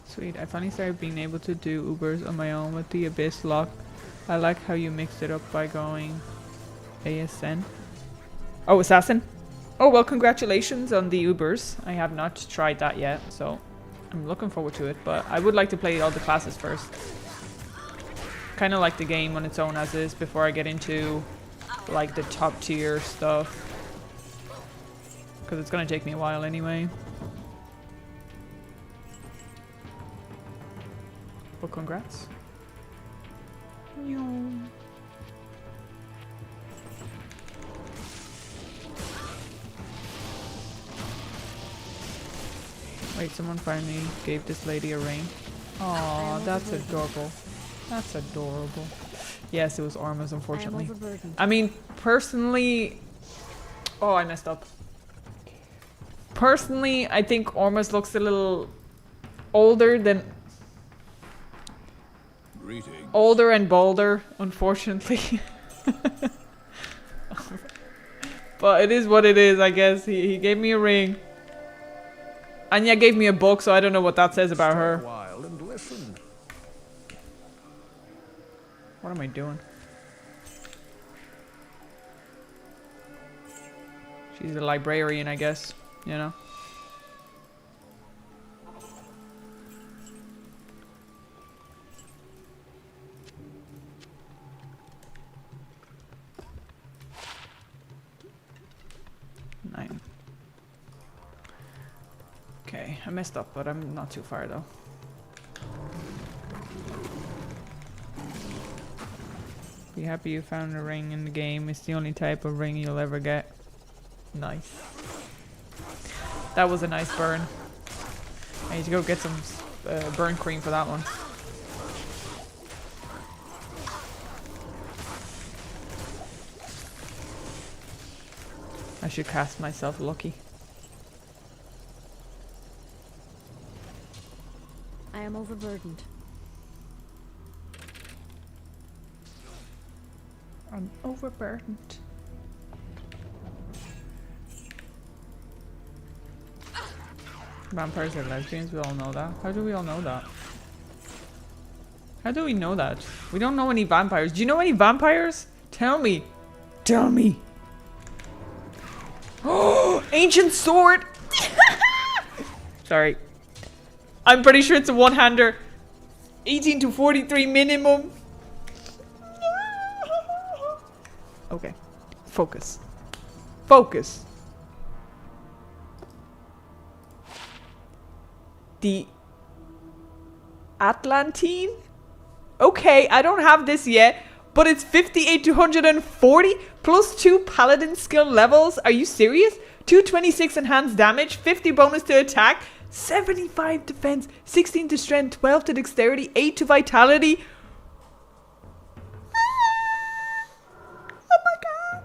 Sweet, I finally started being able to do Ubers on my own with the Abyss lock. I like how you mixed it up by going ASN. Oh, Assassin? Oh, well, congratulations on the Ubers. I have not tried that yet, so I'm looking forward to it, but I would like to play all the classes first. Kind of like the game on its own as is before I get into like the top tier stuff. Because it's going to take me a while anyway. But congrats. Wait, someone finally gave this lady a ring. Aw, that's adorable. That's adorable. Yes, it was Ormus, unfortunately. I mean, personally... Oh, I messed up. Personally, I think Ormus looks a little older than... Greetings. Older and bolder, unfortunately. But it is what it is, I guess. He gave me a ring. Anya gave me a book, so I don't know what that says about her. Stay a while and listen. What am I doing? She's a librarian, I guess. you know? Nine. Okay, I messed up, but I'm not too far though. Be happy you found a ring in the game. It's the only type of ring you'll ever get. Nice. That was a nice burn. I need to go get some burn cream for that one. I should cast myself lucky. I am overburdened. I'm overburdened. Vampires are lesbians, we all know that. How do we all know that? How do we know that? We don't know any vampires. Do you know any vampires? Tell me. Tell me. Oh, ancient sword! Sorry. I'm pretty sure it's a one-hander. 18 to 43 minimum. Okay. Focus. Focus. The Atlantine? Okay, I don't have this yet, but it's 58 to 140 plus 2 paladin skill levels. Are you serious? 226 enhanced damage, 50 bonus to attack, 75 defense, 16 to strength, 12 to dexterity, 8 to vitality. Oh my god.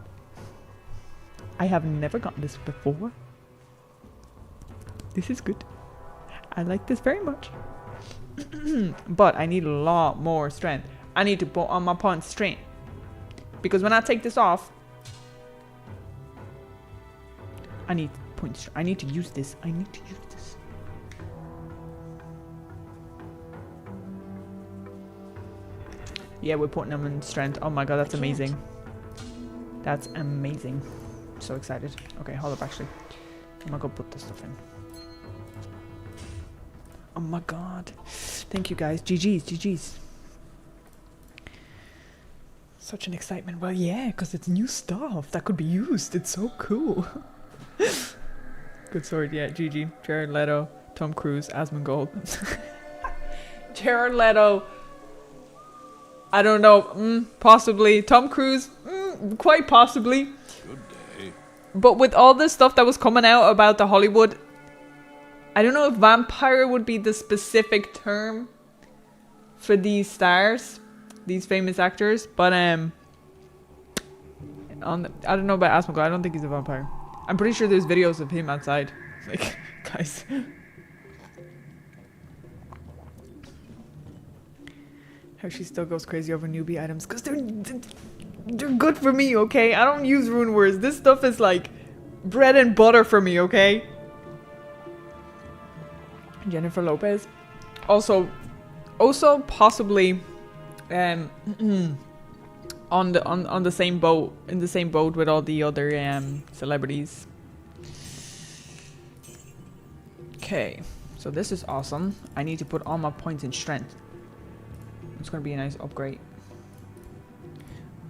I have never gotten this before. This is good. I like this very much. But I need a lot more strength. I need to put on my point strength. Because when I take this off, I need point strength. I need to use this. I need to use this. Yeah, we're putting them in strength. Oh my god, that's amazing. That's amazing. So excited. Okay, hold up actually. I'm gonna go put this stuff in. Oh my god. Thank you guys. GG's, GG's. Such an excitement. Well, yeah, because it's new stuff that could be used. It's so cool. Good sword, yeah. GG. Jared Leto, Tom Cruise, Asmongold. Jared Leto. I don't know. Possibly. Tom Cruise. Quite possibly. Good day. But with all this stuff that was coming out about the Hollywood, I don't know if vampire would be the specific term for these stars, these famous actors, but I don't know about Asmongold. I don't think he's a vampire. I'm pretty sure there's videos of him outside. Like, guys. How she still goes crazy over newbie items because they're good for me, okay? I don't use rune words. This stuff is like bread and butter for me, okay? Jennifer Lopez. Also possibly on the same boat, in the same boat with all the other celebrities. Okay, so this is awesome. I need to put all my points in strength. It's gonna be a nice upgrade.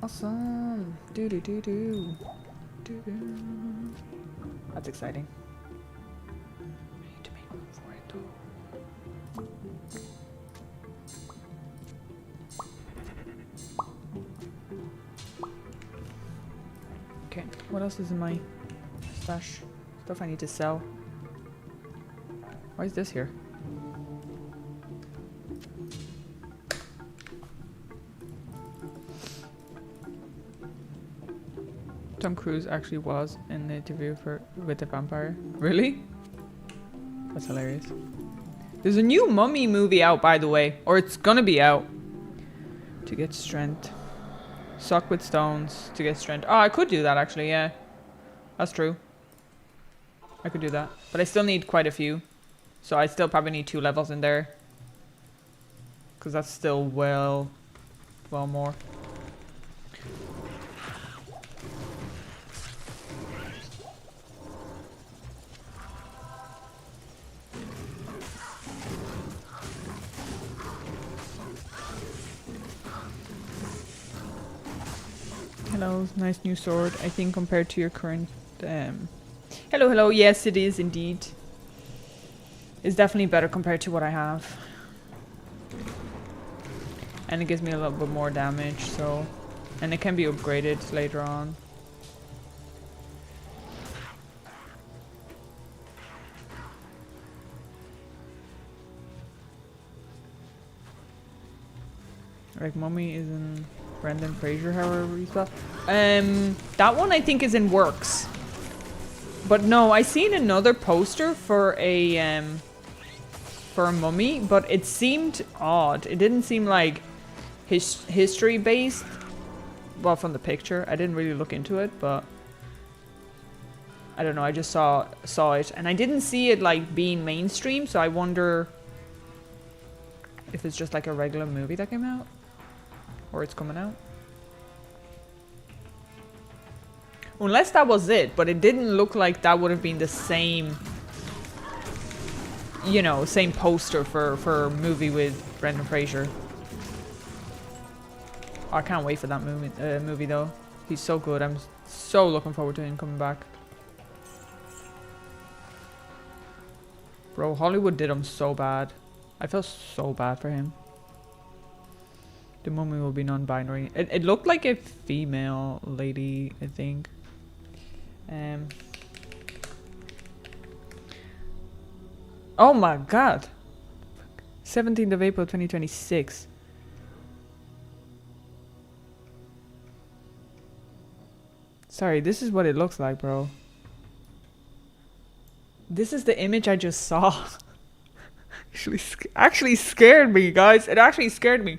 Awesome. Do do do do. Do do. That's exciting. I need to make room for it though. Okay, what else is in my stash? Stuff I need to sell. Why is this here? Tom Cruise actually was in the interview with the vampire. Really? That's hilarious. There's a new Mummy movie out, by the way. Or it's gonna be out. To get strength. Suck with stones to get strength. Oh, I could do that actually, yeah. That's true. I could do that. But I still need quite a few. So I still probably need 2 levels in there. Because that's still well more. Hello, nice new sword. I think compared to your current... Hello, hello. Yes, it is indeed. It's definitely better compared to what I have. And it gives me a little bit more damage, so... And it can be upgraded later on. Like, Mummy is in Brendan Fraser, however you spell. That one I think is in works. But no, I seen another poster for a Mummy, but it seemed odd. It didn't seem like history based. Well, from the picture, I didn't really look into it, but I don't know. I just saw it, and I didn't see it like being mainstream. So I wonder if it's just like a regular movie that came out. Or it's coming out. Unless that was it, but it didn't look like that would have been the same, you know, same poster for a movie with Brendan Fraser. I can't wait for that movie though. He's so good. I'm so looking forward to him coming back. Bro, Hollywood did him so bad. I felt so bad for him. The Mummy will be non-binary. It looked like a female lady, I think. Oh my god. 17th of April 2026. Sorry, this is what it looks like, bro. This is the image I just saw. Actually scared me, guys. It actually scared me.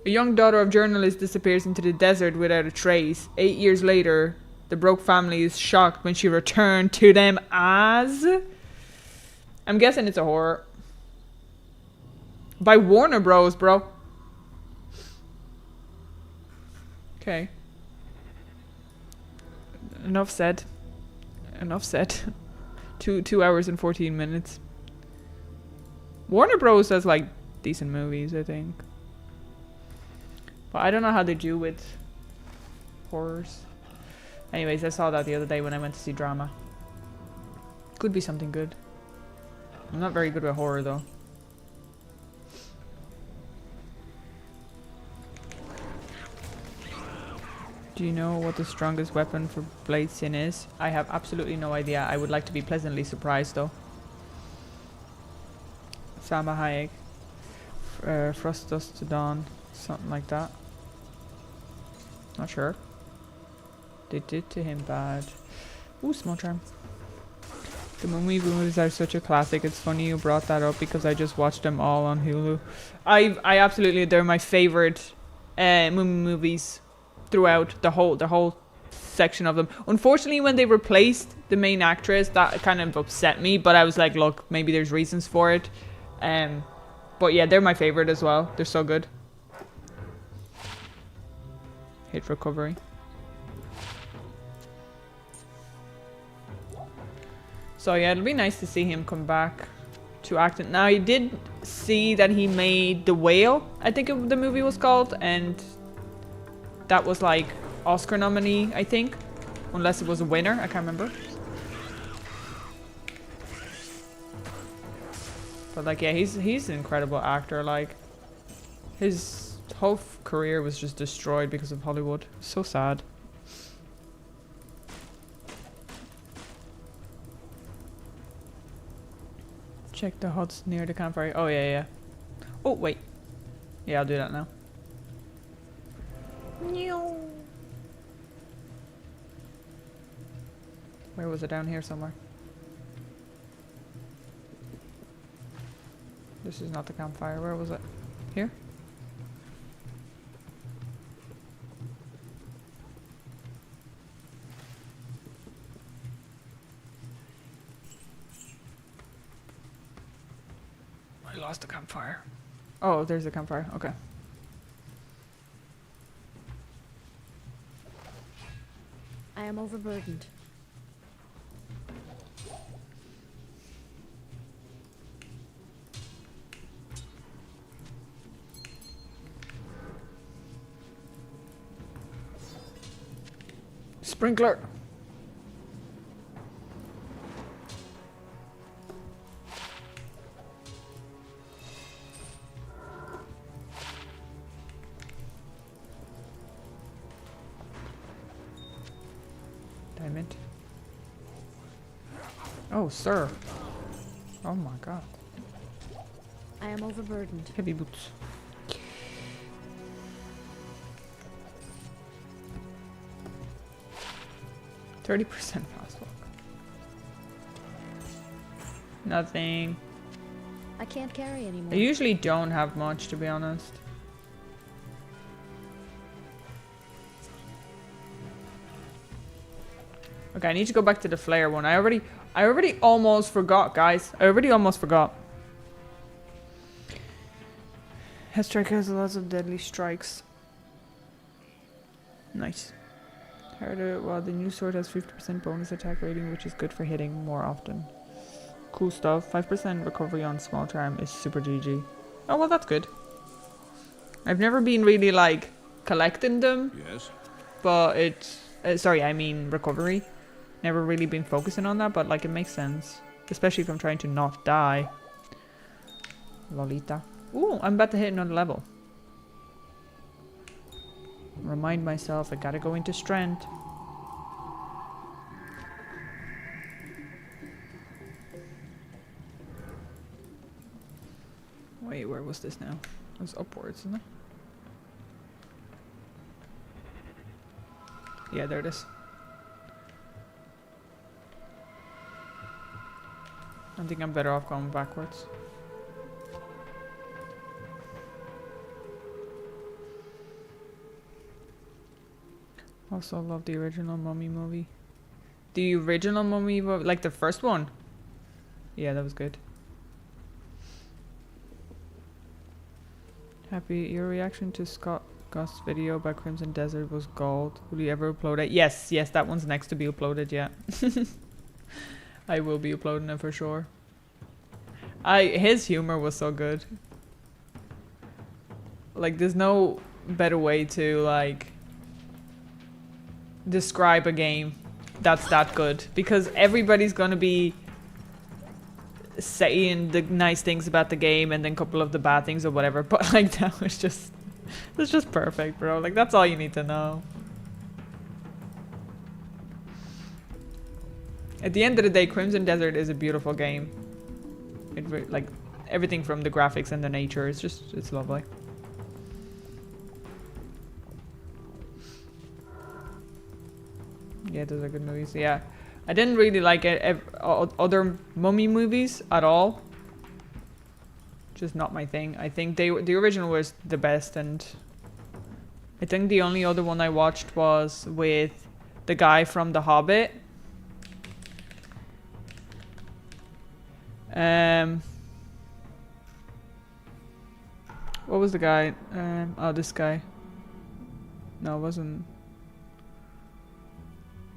A young daughter of journalist disappears into the desert without a trace. 8 years later, the Broke family is shocked when she returned to them as... I'm guessing it's a horror. By Warner Bros, bro. Okay. Enough said. Enough said. 2 hours and 14 minutes. Warner Bros does like decent movies, I think. But I don't know how they do with horrors. Anyways, I saw that the other day when I went to see drama. Could be something good. I'm not very good with horror though. Do you know what the strongest weapon for Blade Sin is? I have absolutely no idea. I would like to be pleasantly surprised though. Salma Hayek. Frost Dust to Dawn. Something like that. Not sure. They did to him bad. Ooh, small charm. The Mummy movies are such a classic. It's funny you brought that up because I just watched them all on Hulu. I absolutely, they're my favorite Mummy movies throughout the whole section of them. Unfortunately, when they replaced the main actress, that kind of upset me. But I was like, look, maybe there's reasons for it. But yeah, they're my favorite as well. They're so good. Hit recovery. So yeah, it'll be nice to see him come back to acting. Now, I did see that he made The Whale, I think the movie was called, and that was like Oscar nominee, I think. Unless it was a winner, I can't remember. But like, yeah, he's an incredible actor. Like, his whole career was just destroyed because of Hollywood. So sad. Check the huts near the campfire. Oh yeah, yeah. Oh wait. Yeah, I'll do that now. Where was it? Down here somewhere. This is not the campfire. Where was it? Here? I lost the campfire. Oh, there's the campfire. Okay. I am overburdened. Sprinkler. Diamond. Oh, sir. Oh my god. I am overburdened. Heavy boots. %30% fast walk. Nothing. I can't carry anymore. I usually don't have much, to be honest. Okay, I need to go back to the flare one. I already almost forgot, guys. I already almost forgot. Head strike has lots of deadly strikes. Nice. Harder, well, the new sword has 50% bonus attack rating, which is good for hitting more often. Cool stuff. 5% recovery on small charm is super GG. Oh, well, that's good. I've never been really, like, collecting them. Yes. But it's... sorry, I mean recovery. Never really been focusing on that, but, like, it makes sense. Especially if I'm trying to not die. Lolita. Ooh, I'm about to hit another level. Remind myself I gotta go into strength. Wait, where was this now? It was upwards, isn't it? Yeah, there it is. I think I'm better off going backwards. Also love the original Mummy movie. The original Mummy movie, like the first one? Yeah, that was good. Happy, your reaction to Scott Gust's video about Crimson Desert was gold. Will you ever upload it? Yes, yes, that one's next to be uploaded, yeah. I will be uploading it for sure. His humor was so good. Like, there's no better way to, like, describe a game that's that good, because everybody's gonna be saying the nice things about the game and then a couple of the bad things or whatever, but like that was just, it's just perfect, bro. Like, that's all you need to know. At the end of the day, Crimson Desert is a beautiful game. Like, everything from the graphics and the nature, it's lovely. Yeah, those are good movies. Yeah, I didn't really like other Mummy movies at all. Just not my thing. I think the original was the best, and I think the only other one I watched was with the guy from The Hobbit. What was the guy? Oh, this guy. No, it wasn't.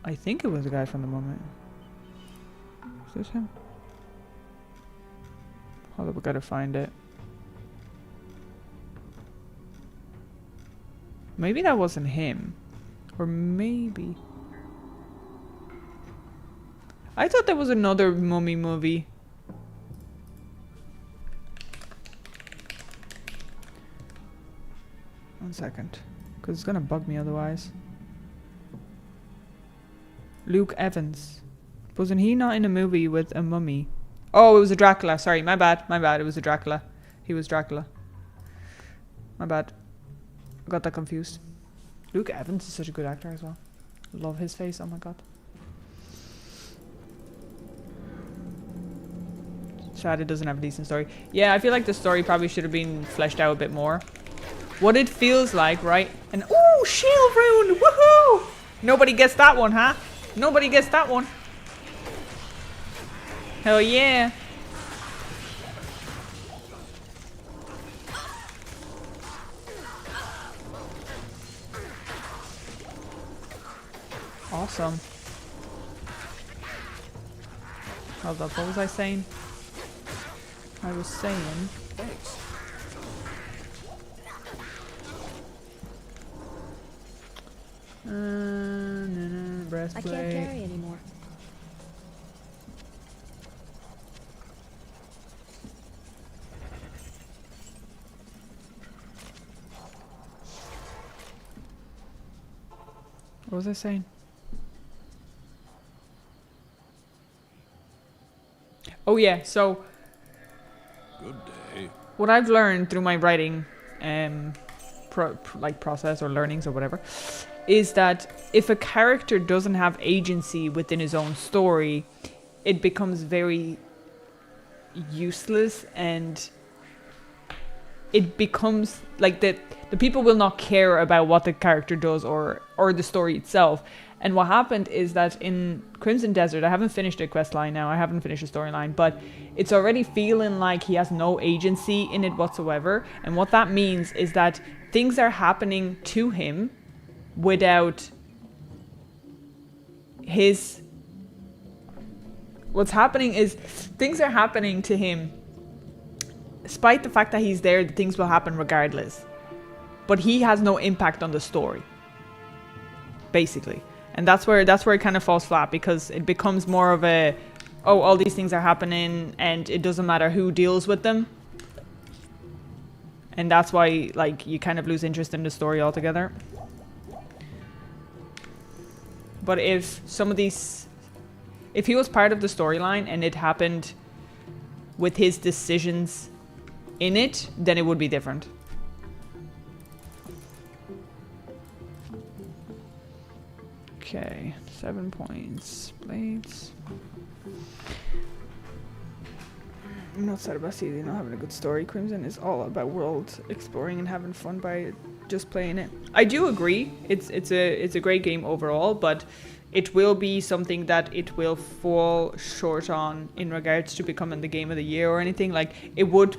I think it was the guy from The Mummy. Is this him? Hold up, we gotta find it. Maybe that wasn't him. Or maybe... I thought there was another Mummy movie. One second. Because it's gonna bug me otherwise. Luke Evans. Wasn't he not in a movie with a mummy? Oh, it was a Dracula. Sorry, my bad. My bad. It was a Dracula. He was Dracula. My bad. I got that confused. Luke Evans is such a good actor as well. Love his face. Oh my god. Sad it doesn't have a decent story. Yeah, I feel like the story probably should have been fleshed out a bit more. What it feels like, right? And ooh, shield rune! Woohoo! Nobody gets that one, huh? Nobody gets that one. Hell yeah. Awesome. Hold up, what was I saying? I was saying... Thanks. I can't breastplate. carry anymore. What was I saying? Oh yeah, so Good day. what I've learned through my writing process or learnings or whatever is that if a character doesn't have agency within his own story, it becomes very useless, and it becomes like the people will not care about what the character does or the story itself. And what happened is that in Crimson Desert, I haven't finished the quest line now, I haven't finished the storyline, but it's already feeling like he has no agency in it whatsoever. And what that means is that things are happening to him without his... What's happening is things are happening to him despite the fact that he's there. Things will happen regardless, but he has no impact on the story, basically. And that's where it kind of falls flat, because it becomes more of a, oh, all these things are happening and it doesn't matter who deals with them. And that's why, like, you kind of lose interest in the story altogether. But if some of these, if he was part of the storyline and it happened with his decisions in it, then it would be different. Okay, 7 points. Blades. I'm not sad about CD not having a good story. Crimson is all about world exploring and having fun by just playing it. I do agree. It's a great game overall, but it will be something that it will fall short on in regards to becoming the game of the year or anything. Like, it would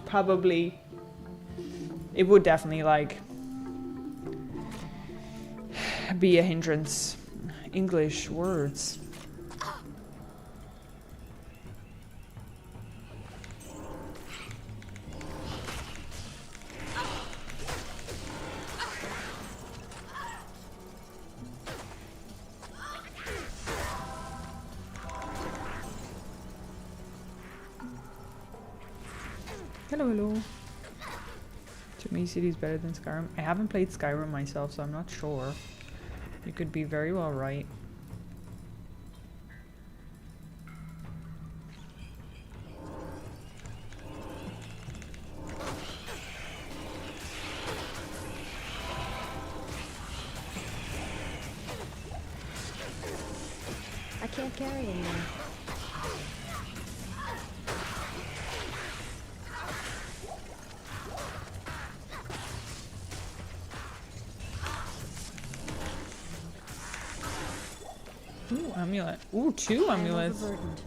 definitely like be a hindrance. English words. Hello, hello. To me, City's better than Skyrim. I haven't played Skyrim myself, so I'm not sure. You could be very well right. I can't carry anymore. Ooh, amulet. Ooh, 2 amulets. Overburdened.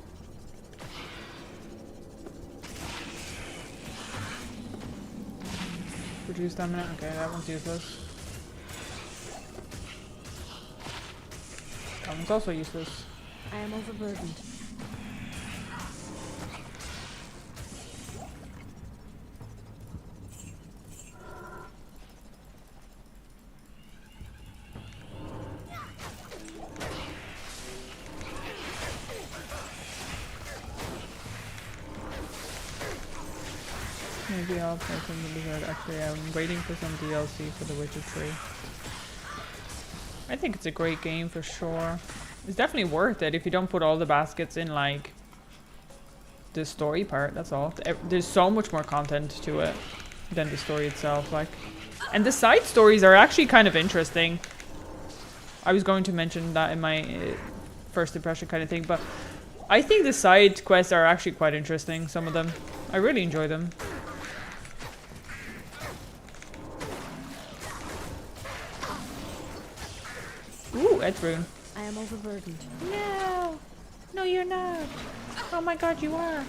Reduce stamina. Okay, that one's useless. That one's also useless. I am overburdened. Maybe I'll play some of the Actually, I'm waiting for some DLC for The Witcher 3. I think it's a great game for sure. It's definitely worth it if you don't put all the baskets in, like, the story part, that's all. There's so much more content to it than the story itself, like. And the side stories are actually kind of interesting. I was going to mention that in my first impression kind of thing, but I think the side quests are actually quite interesting, some of them. I really enjoy them. Ooh, Edrune. I am overburdened. No! No, you're not. Oh my god, you are.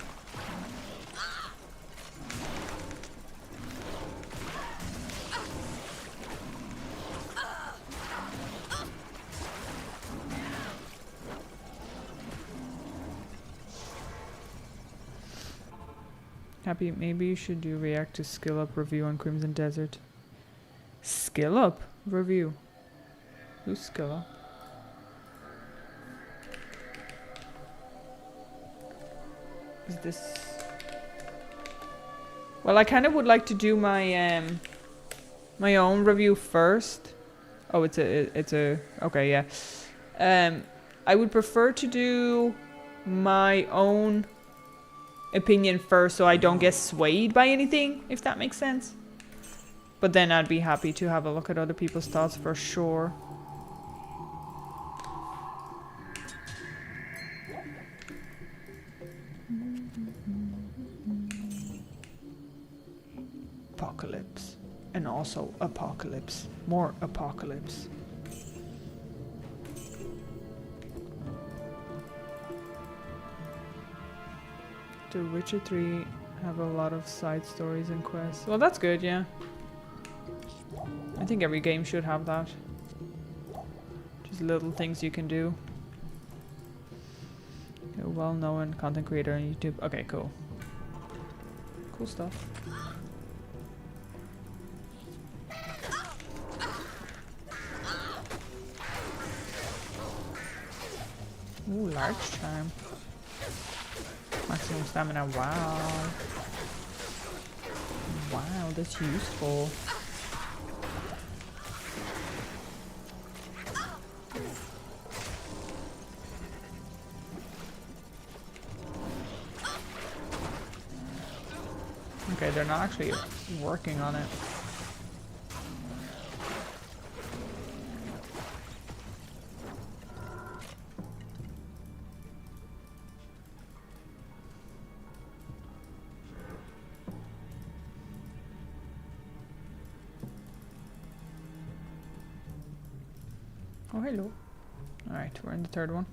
Happy, maybe you should do react to skill up review on Crimson Desert. Skill up review? Who's skill up? this? Well, I kind of would like to do my my own review first. Oh, it's a okay, yeah. I would prefer to do my own opinion first, so I don't get swayed by anything, if that makes sense. But then I'd be happy to have a look at other people's thoughts for sure. Apocalypse. And also apocalypse. More apocalypse. The Witcher 3 have a lot of side stories and quests. Well, that's good, yeah. I think every game should have that. Just little things you can do. A well-known content creator on YouTube. Okay, cool. Cool stuff. Ooh, large charm. Maximum stamina, wow. Wow, that's useful. Okay, they're not actually working on it. Oh, hello. Alright, we're in the third one.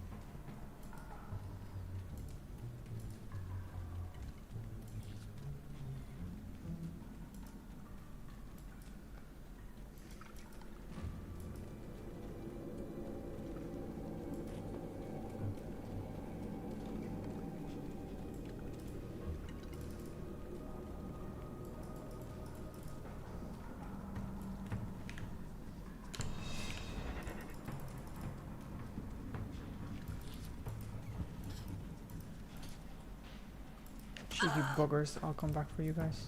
Cheeky buggers. I'll come back for you guys.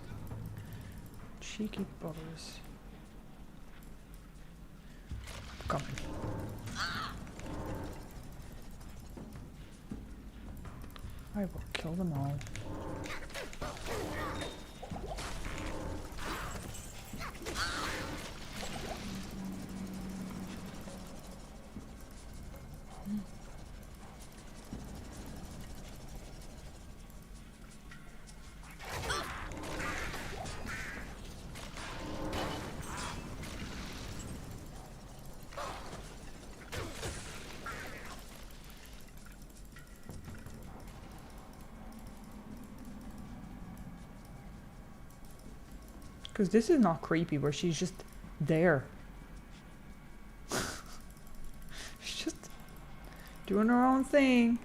Cheeky buggers. Coming. I will kill them all. Because this is not creepy where she's just there. She's just doing her own thing.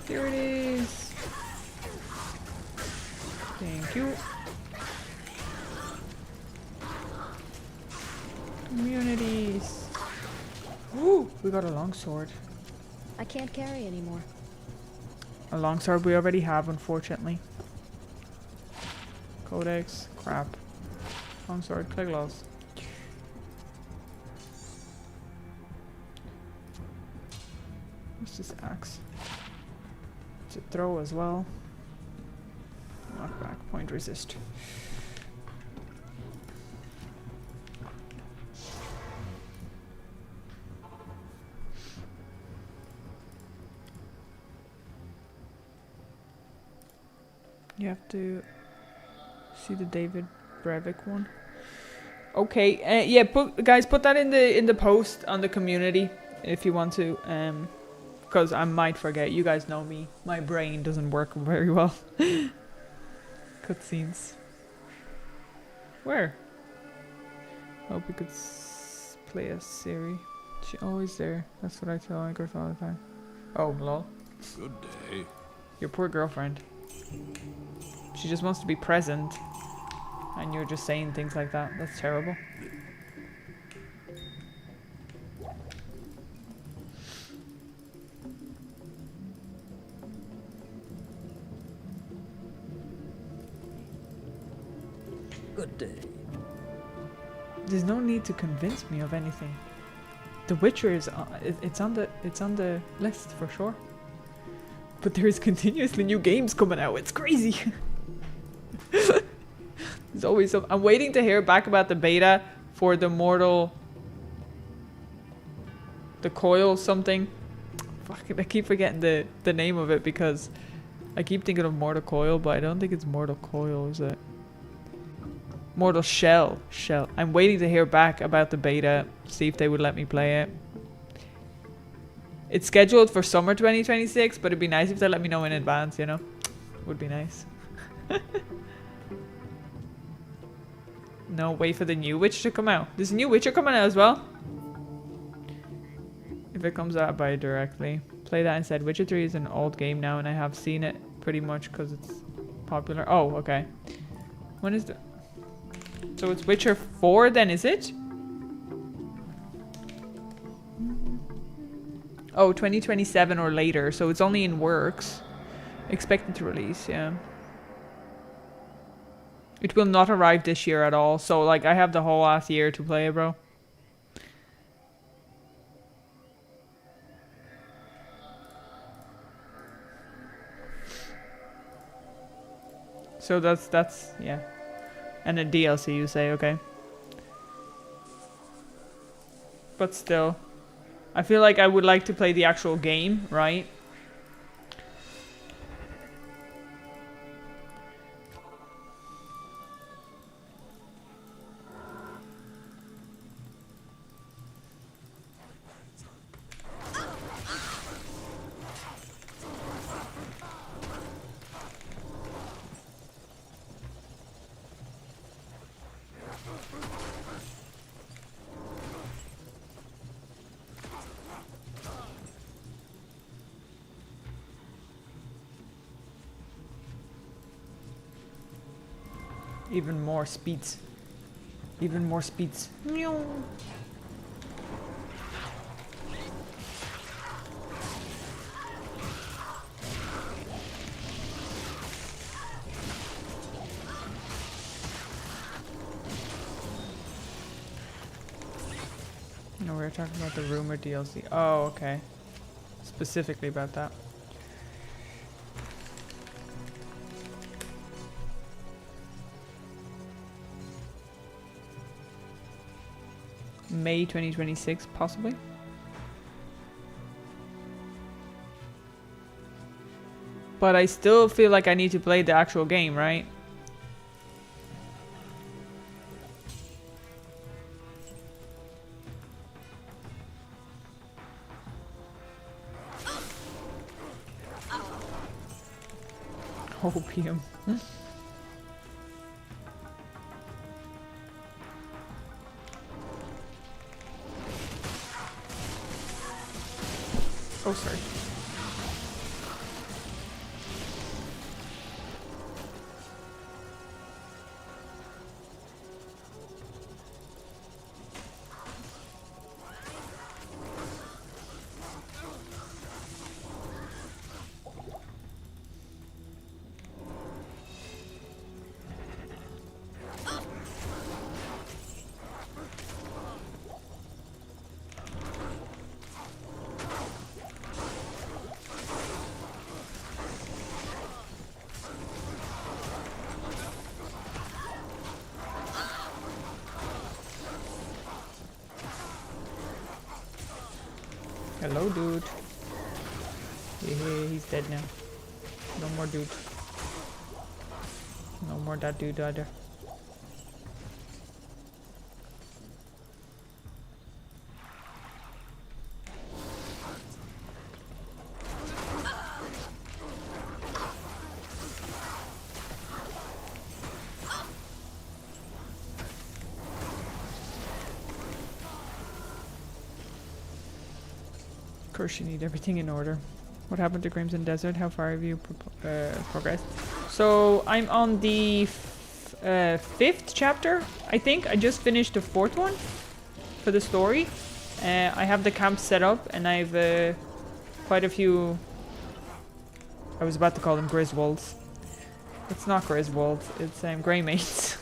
Here it is. Thank you. Communities. Ooh, we got a longsword. I can't carry anymore. A longsword we already have, unfortunately. Codex, crap. Longsword, clay gloves. What's this axe? To throw as well. Knockback, point resist. You have to see the David Brevik one. Okay, yeah, guys, put that in the post on the community if you want to. Because I might forget. You guys know me. My brain doesn't work very well. Cutscenes. Where? Hope we could play as Siri. She always there. That's what I tell my girlfriend all the time. Oh, lol. Good day. Your poor girlfriend. She just wants to be present. And you're just saying things like that. That's terrible. Good day. There's no need to convince me of anything. The Witcher is it's on the list for sure. But there's continuously new games coming out. It's crazy. There's always some. I'm waiting to hear back about the beta for the Coil something. Fuck, I keep forgetting the name of it because I keep thinking of Mortal Coil, but I don't think it's Mortal Coil, is it? Mortal Shell. I'm waiting to hear back about the beta, see if they would let me play it. It's scheduled for summer 2026, but it'd be nice if they let me know in advance, you know? Would be nice. No, wait for the new Witcher to come out. There's a new Witcher coming out as well. If it comes out, I'll buy it directly. Play that instead. Witcher 3 is an old game now, and I have seen it pretty much because it's popular. Oh, okay. When is the... So it's Witcher 4 then, is it? Oh, 2027 or later, so it's only in works. Expected to release, yeah. It will not arrive this year at all, so like I have the whole last year to play it, bro. So that's yeah. And a DLC, you say, okay. But still, I feel like I would like to play the actual game, right? Even more speeds. Even more speeds. No, we were talking about the rumored DLC. Oh, okay. Specifically about that. May 2026, possibly. But I still feel like I need to play the actual game, right? Opium. Oh, sorry. Hello, dude. Yeah, he's dead now. No more dude. No more that dude either. course, you need everything in order. What happened to Crimson Desert? How far have you progressed? So I'm on the 5th chapter, I think. I just finished the 4th one for the story. I have the camp set up, and I've quite a few... I was about to call them Griswolds. It's not Griswolds, it's Greymates.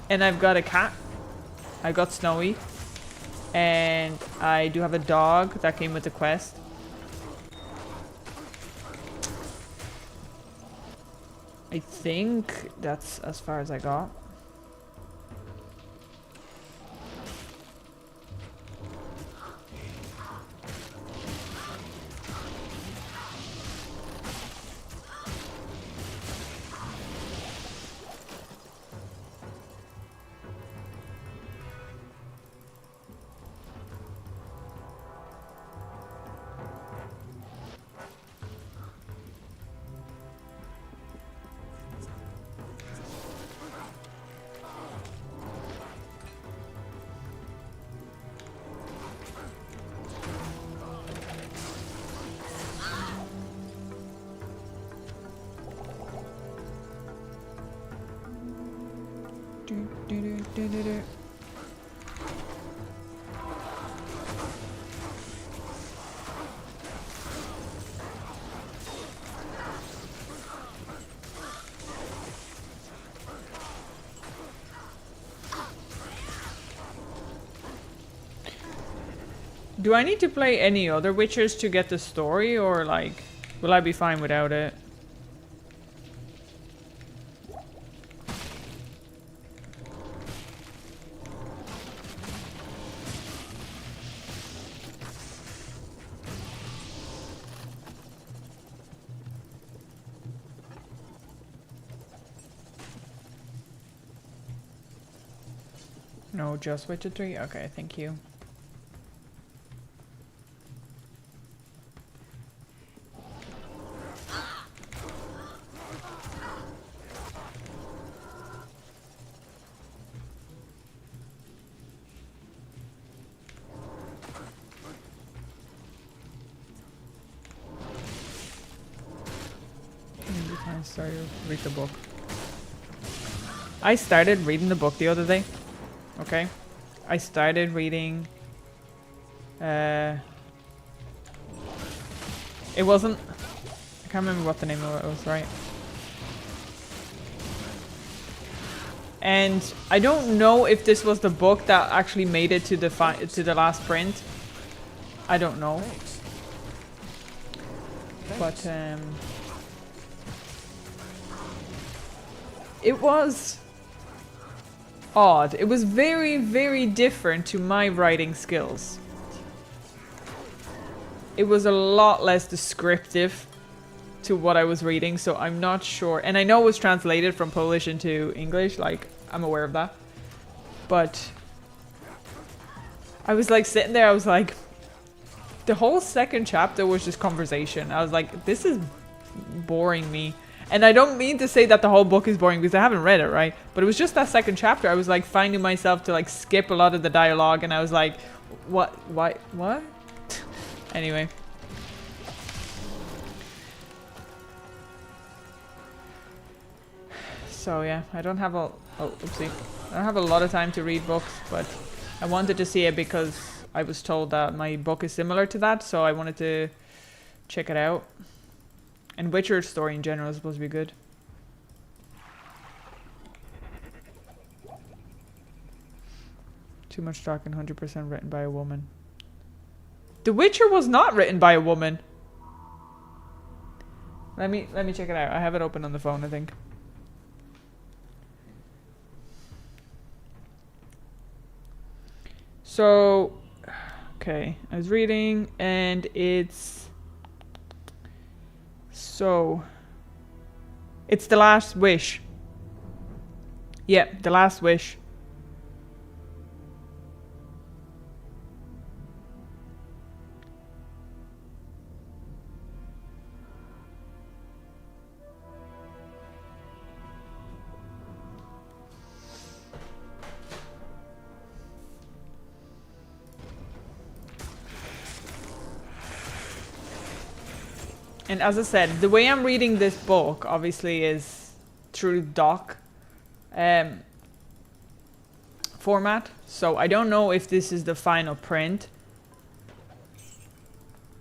And I've got a cat. I got Snowy. And I do have a dog that came with the quest. I think that's as far as I got. Do I need to play any other Witchers to get the story, or like, will I be fine without it? No, just Witcher 3? Okay, thank you. Sorry, read the book. I started reading the book the other day. Okay. I started reading... It wasn't... I can't remember what the name of it was, right? And I don't know if this was the book that actually made it to the last print. I don't know. But, it was odd. It was very, very different to my writing skills. It was a lot less descriptive to what I was reading, so I'm not sure. And I know it was translated from Polish into English, like, I'm aware of that. But I was like sitting there, I was like, the whole second chapter was just conversation. I was like, this is boring me. And I don't mean to say that the whole book is boring because I haven't read it, right? But it was just that second chapter. I was like finding myself to like skip a lot of the dialogue, and I was like, what? Why? What? Anyway. So yeah, I don't have a... Oh, oopsie. I don't have a lot of time to read books, but I wanted to see it because I was told that my book is similar to that, so I wanted to check it out. And Witcher's story in general is supposed to be good. Too much talking, 100% written by a woman. The Witcher was not written by a woman. Let me check it out. I have it open on the phone, I think. So, okay, I was reading, and it's... So, it's The Last Wish. Yeah, The Last Wish. And as I said, the way I'm reading this book obviously is through doc format. So I don't know if this is the final print.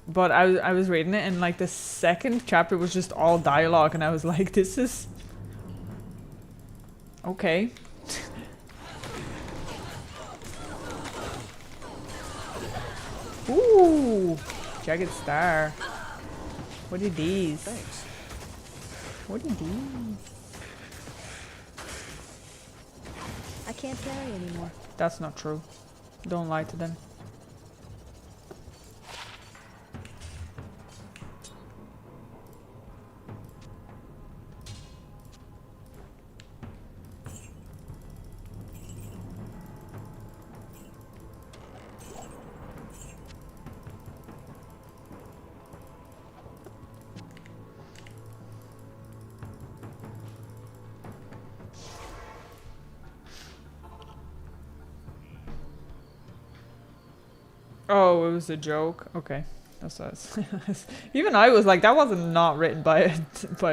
But I was reading it and like the second chapter was just all dialogue and I was like, this is... Okay. Ooh! Jagged Star. What are these? Thanks. What are these? I can't carry anymore. That's not true. Don't lie to them. Oh, it was a joke. Okay, that's us. Even I was like, that wasn't not written by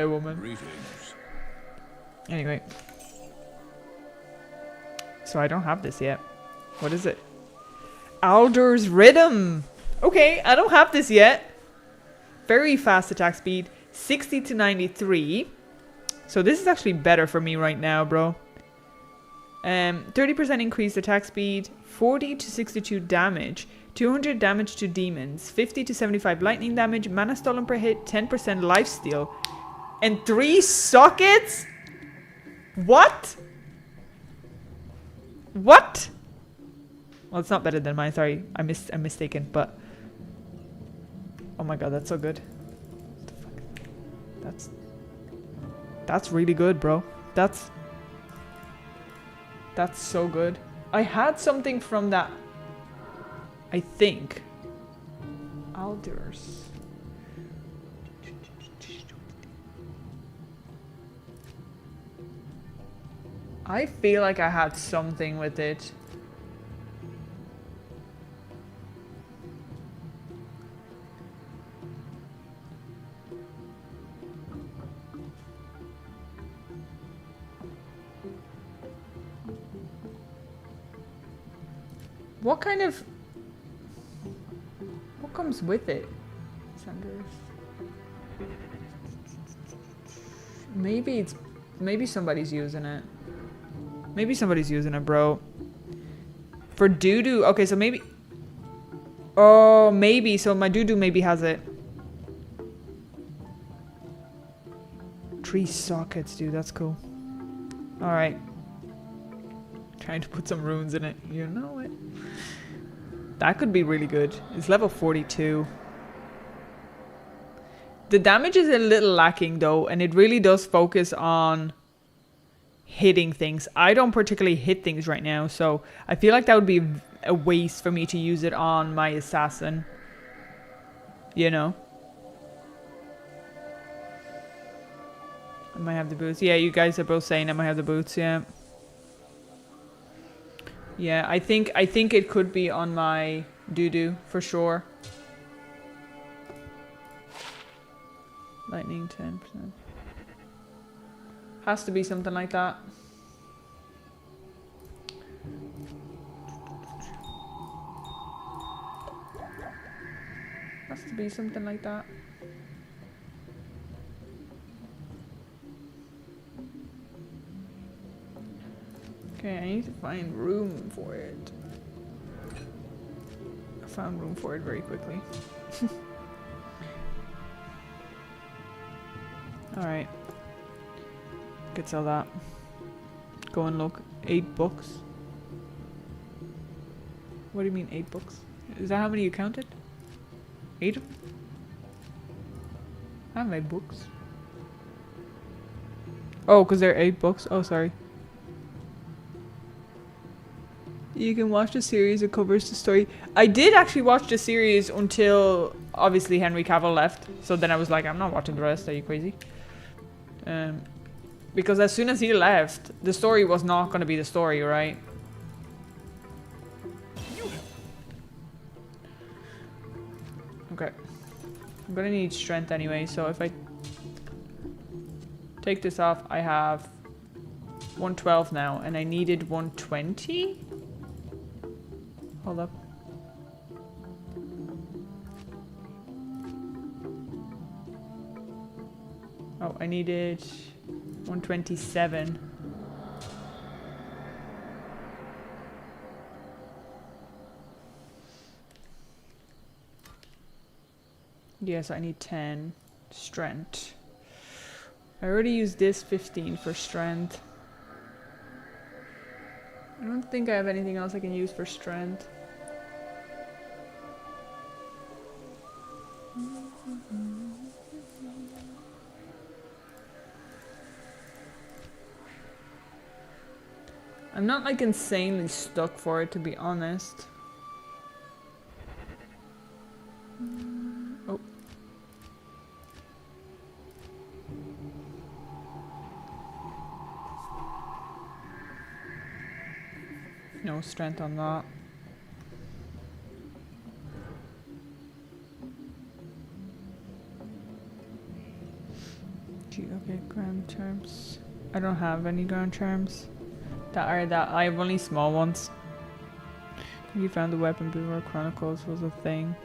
a woman. Greetings. Anyway, so I don't have this yet. What is it? Aldur's Rhythm. Okay, I don't have this yet. Very fast attack speed, 60 to 93. So this is actually better for me right now, bro. 30% increased attack speed, 40 to 62 damage. 200 damage to demons, 50 to 75 lightning damage, mana stolen per hit, 10% lifesteal, and 3 sockets? What? What? Well, it's not better than mine. Sorry, I'm mistaken. But oh my god, that's so good. That's really good, bro. That's so good. I had something from that. I think. Alders. I feel like I had something with it. What kind of... What comes with it? Senders. Maybe somebody's using it. Maybe somebody's using it, bro. For doo-doo. Okay, so maybe... Oh, maybe. So my doo-doo maybe has it. 3 sockets, dude. That's cool. Alright. Trying to put some runes in it. You know it. That could be really good. It's level 42. The damage is a little lacking though, and it really does focus on hitting things. I don't particularly hit things right now, so I feel like that would be a waste for me to use it on my assassin. You know? I might have the boots. Yeah, you guys are both saying I might have the boots, yeah. Yeah, I think it could be on my doo-doo for sure. Lightning 10%. Has to be something like that. Has to be something like that. Okay, I need to find room for it. I found room for it very quickly. Alright. Could sell that. Go and look. 8 books. What do you mean 8 books? Is that how many you counted? 8 of them? I have 8 books. Oh, because there are 8 books? Oh, sorry. You can watch the series, it covers the story. I did actually watch the series until, obviously, Henry Cavill left. So then I was like, I'm not watching the rest, are you crazy? Because as soon as he left, the story was not going to be the story, right? Okay. I'm gonna need strength anyway, so if I take this off, I have 112 now, and I needed 120? Hold up. Oh, I needed 127. Yes, I need 10 strength. I already used this 15 for strength. I don't think I have anything else I can use for strength. I'm not like insanely stuck for it, to be honest. Oh. No strength on that. Gee, okay, ground charms. I don't have any ground charms. I have only small ones. You found the weapon before Chronicles was a thing.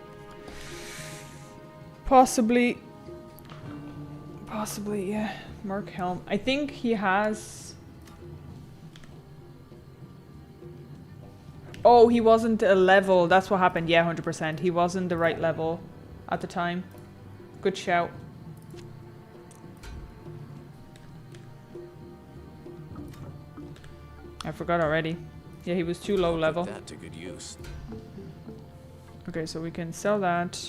Possibly, yeah. Merc Helm. I think he has. Oh, he wasn't a level. That's what happened. Yeah, 100%. He wasn't the right level at the time. Good shout. I forgot already. Yeah, he was too low level. Put that to good use. Okay, so we can sell that.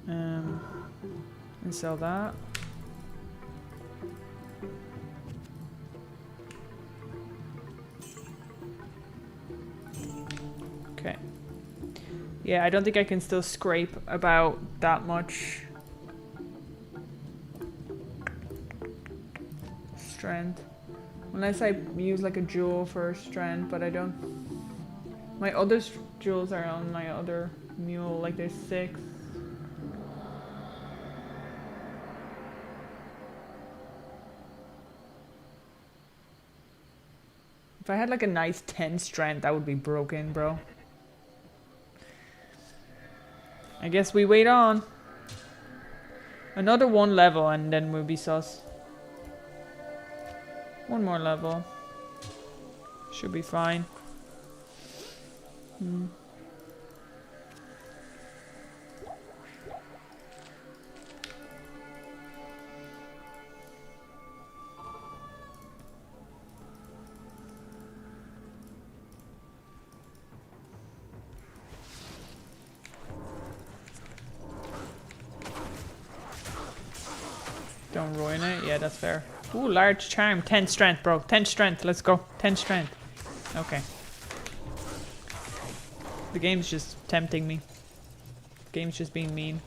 And sell that. Okay. Yeah, I don't think I can still scrape about that much. Strength. Unless I use like a jewel for strength, but I don't. My other jewels are on my other mule, like there's 6. If I had like a nice 10 strength, that would be broken, bro. I guess we wait on. Another 1 level and then we'll be sus. 1 more level. Should be fine. Don't ruin it. Yeah, that's fair. Ooh, large charm. 10 strength, bro. 10 strength. Let's go. 10 strength. Okay. The game's just tempting me. The game's just being mean.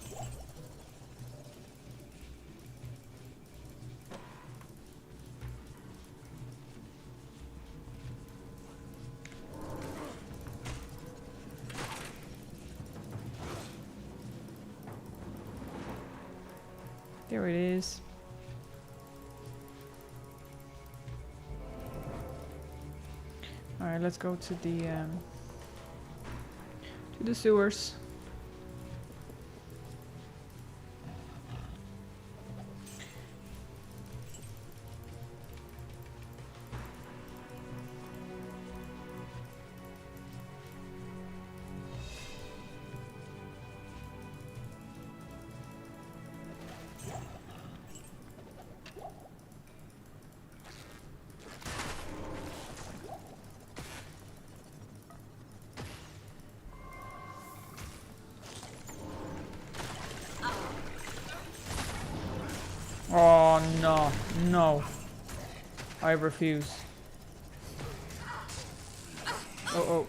There it is. Alright, let's go to the sewers. Oh no, no. I refuse. Oh.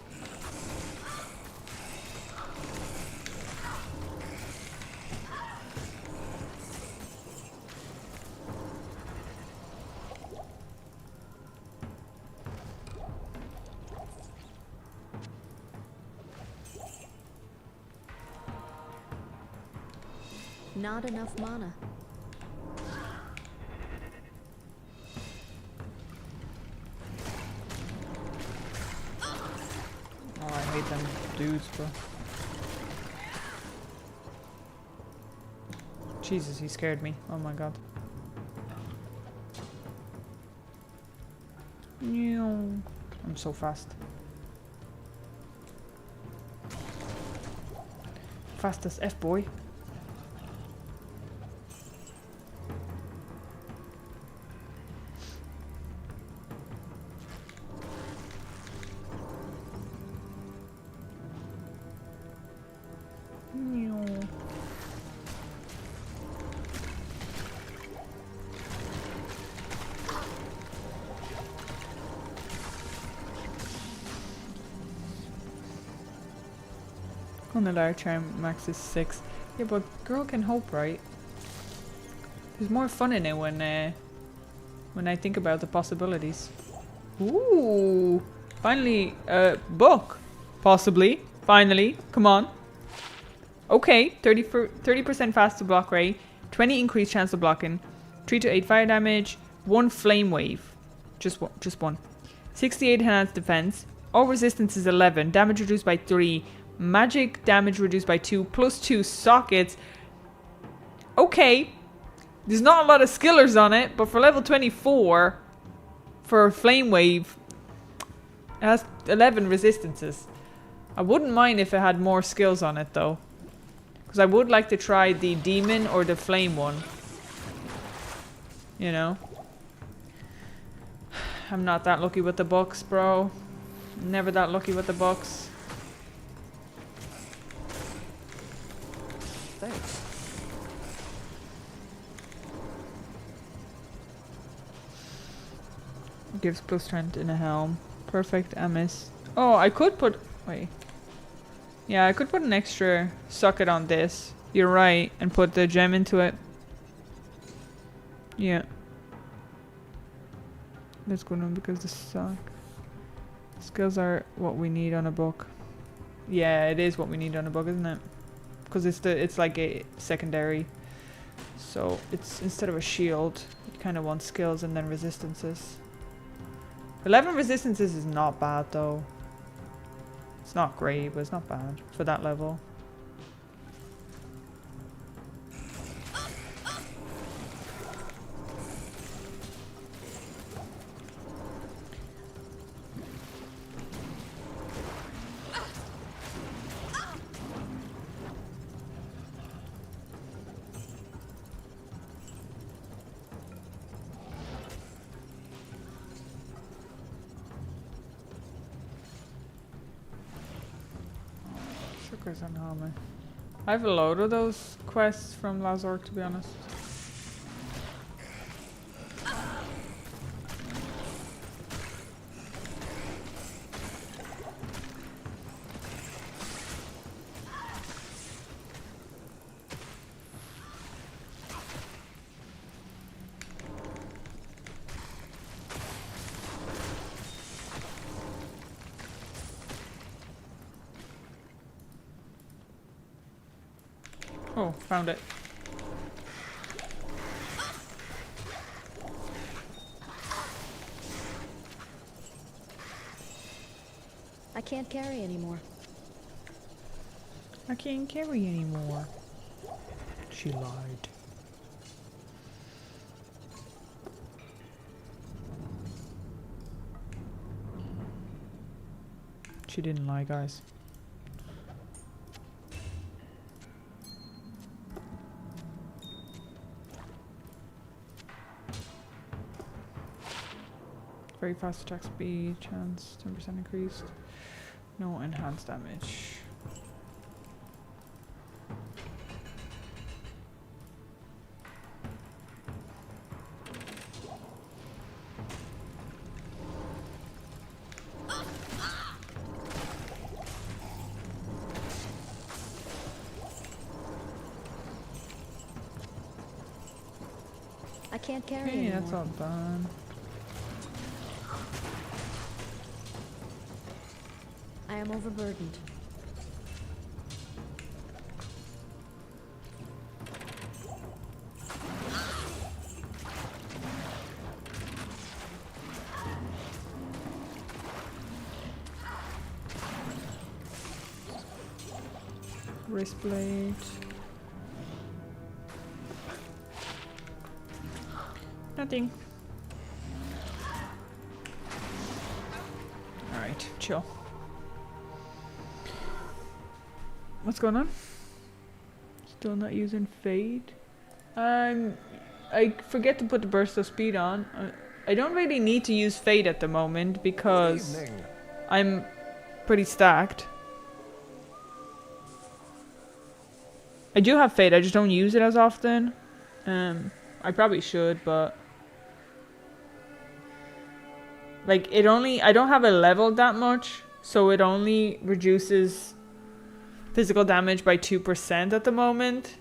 Not enough mana. Oh, I hate them dudes, bro. Jesus, he scared me. Oh my god. I'm so fast. Fast as F, boy. On the large charm, max is 6. Yeah, but girl can hope, right? There's more fun in it when I think about the possibilities. Ooh! Finally, book! Possibly. Finally. Come on. Okay, 30% faster block rate, 20 increased chance of blocking, 3 to 8 fire damage, 1 flame wave. Just one. 68 enhanced defense. All resistance is 11, damage reduced by 3. Magic damage reduced by 2, plus 2 sockets. Okay. There's not a lot of skillers on it, but for level 24, for Flame Wave, it has 11 resistances. I wouldn't mind if it had more skills on it, though. Because I would like to try the Demon or the Flame one. You know? I'm not that lucky with the books, bro. Never that lucky with the books. Thanks. Gives plus strength in a helm. Perfect MS. Oh, I could put... Wait. Yeah, I could put an extra socket on this. You're right. And put the gem into it. Yeah. That's good one because the sock. Skills are what we need on a book. Yeah, it is what we need on a book, isn't it? Because it's like a secondary, so it's instead of a shield, you kind of want skills and then resistances. 11 resistances is not bad though. It's not great, but it's not bad for that level. Sugars and Helmet. I have a load of those quests from Lazork, to be honest. Oh, found it. I can't carry anymore. I can't carry anymore. She lied. She didn't lie, guys. Very fast attack speed, chance 10% increased. No enhanced damage. I can't carry Okay, anymore. that's all done. I am overburdened. Wrist blade. Nothing. Alright, chill. What's going on? Still not using Fade? I forget to put the burst of speed on. I don't really need to use Fade at the moment because I'm pretty stacked. I do have Fade, I just don't use it as often. I probably should, but like I don't have it leveled that much, so it only reduces physical damage by 2% at the moment.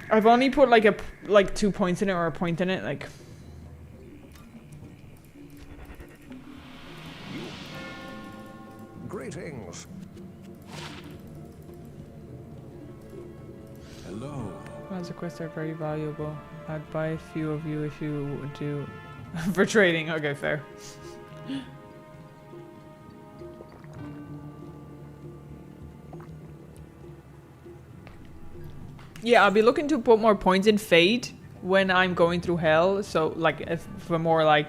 I've only put like 2 points in it or a point in it, like. Greetings. Hello. As quests are very valuable. I'd buy a few of you if you would do for trading. Okay, fair. Yeah, I'll be looking to put more points in Fate when I'm going through hell. So, like, if for more, like,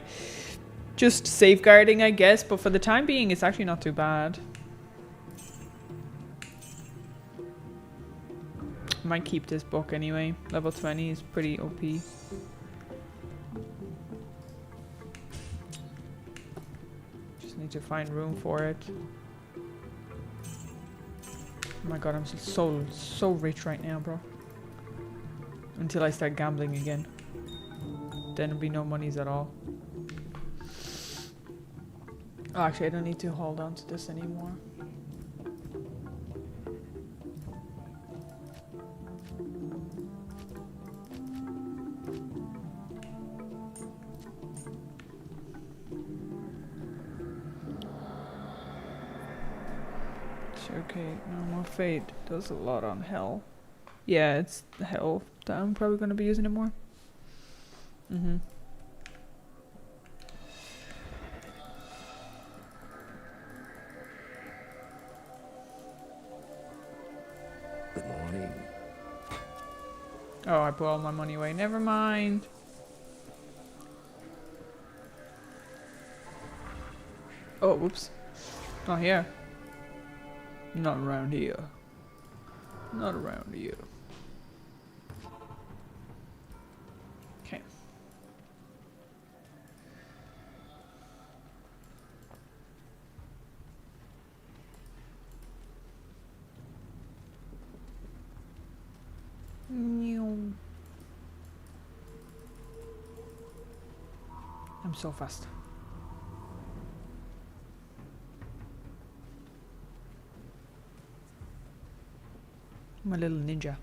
just safeguarding, I guess. But for the time being, it's actually not too bad. Might keep this book anyway. Level 20 is pretty OP. Just need to find room for it. Oh my god, I'm so rich right now, bro. Until I start gambling again. Then there'll be no monies at all. Oh, actually, I don't need to hold on to this anymore. Okay, no more Fate. Does a lot on hell. Yeah, it's hell that I'm probably gonna be using it more. Good morning. Oh, I put all my money away. Never mind. Oh, whoops. Not here. Not around here. Not around here. Okay. I'm so fast. My little ninja.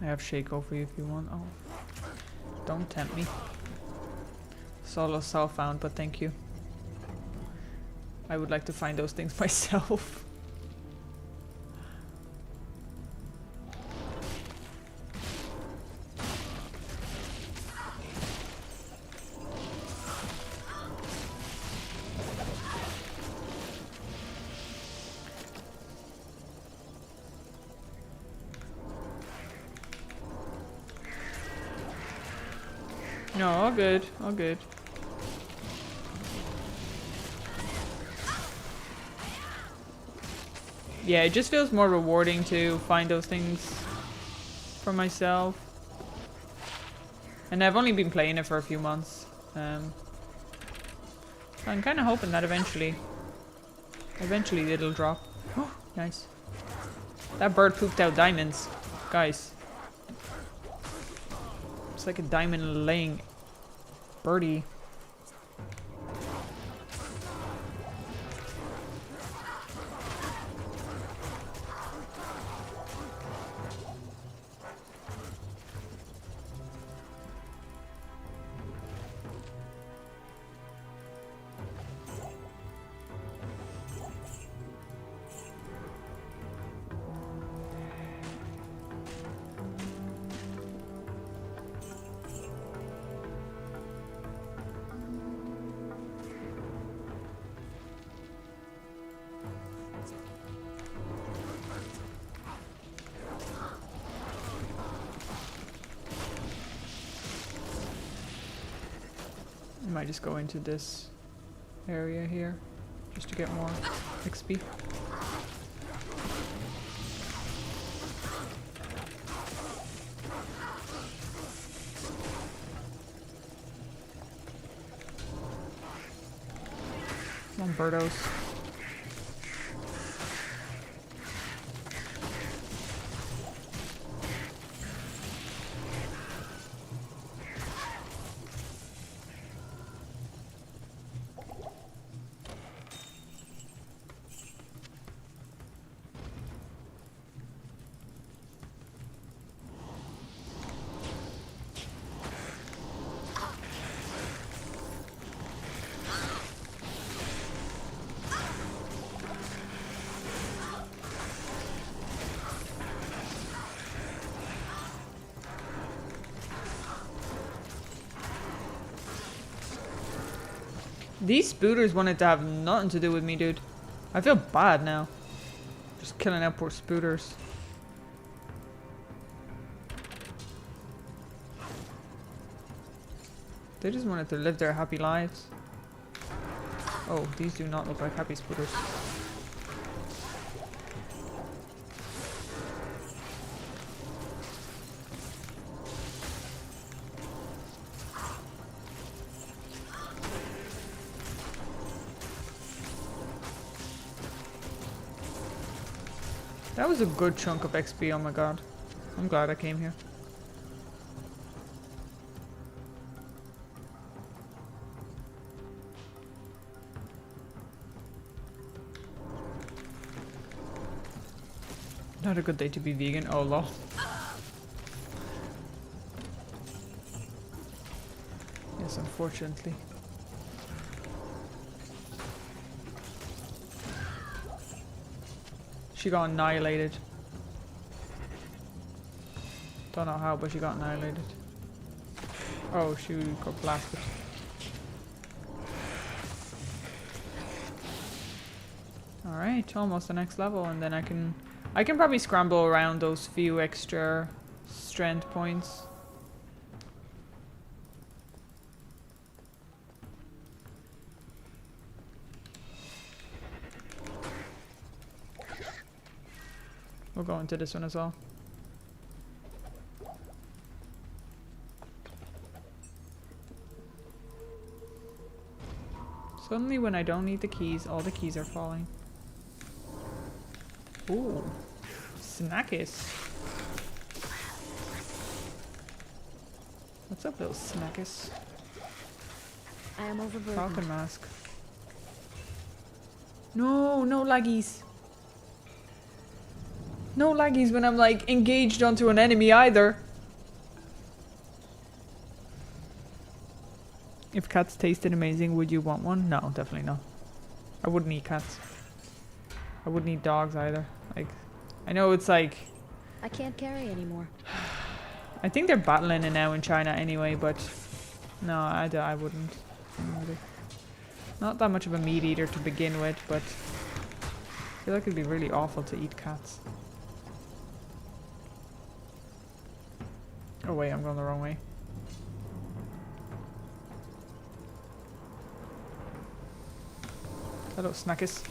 I have Shaco for you if you want. Oh, don't tempt me. Solo self-found, but thank you. I would like to find those things myself. No, all good, all good. Yeah, it just feels more rewarding to find those things for myself. And I've only been playing it for a few months. I'm kind of hoping that eventually it'll drop. Oh, nice. That bird pooped out diamonds, guys. It's like a diamond laying birdie. I might just go into this area here just to get more XP. Come on, birdos. These spooters wanted to have nothing to do with me, dude. I feel bad now. Just killing out poor spooters. They just wanted to live their happy lives. Oh, these do not look like happy spooters. That was a good chunk of XP, oh my god. I'm glad I came here. Not a good day to be vegan. Oh lol. Yes, unfortunately. She got annihilated. Don't know how, but she got annihilated. Oh, she got blasted. Alright, almost the next level, and then I can probably scramble around those few extra strength points. We'll go into this one as well. Suddenly when I don't need the keys, all the keys are falling. Ooh. Snackis. What's up, little snackis? I am overburdened. Falcon mask. No, no laggies. No laggies when I'm like engaged onto an enemy either. If cats tasted amazing, would you want one? No, definitely not. I wouldn't eat cats. I wouldn't eat dogs either. Like, I know it's like... I can't carry anymore. I think they're battling it now in China anyway, but... No, I wouldn't. Really. Not that much of a meat eater to begin with, but... I feel like it'd be really awful to eat cats. Oh wait, I'm going the wrong way. Hello, Snackis.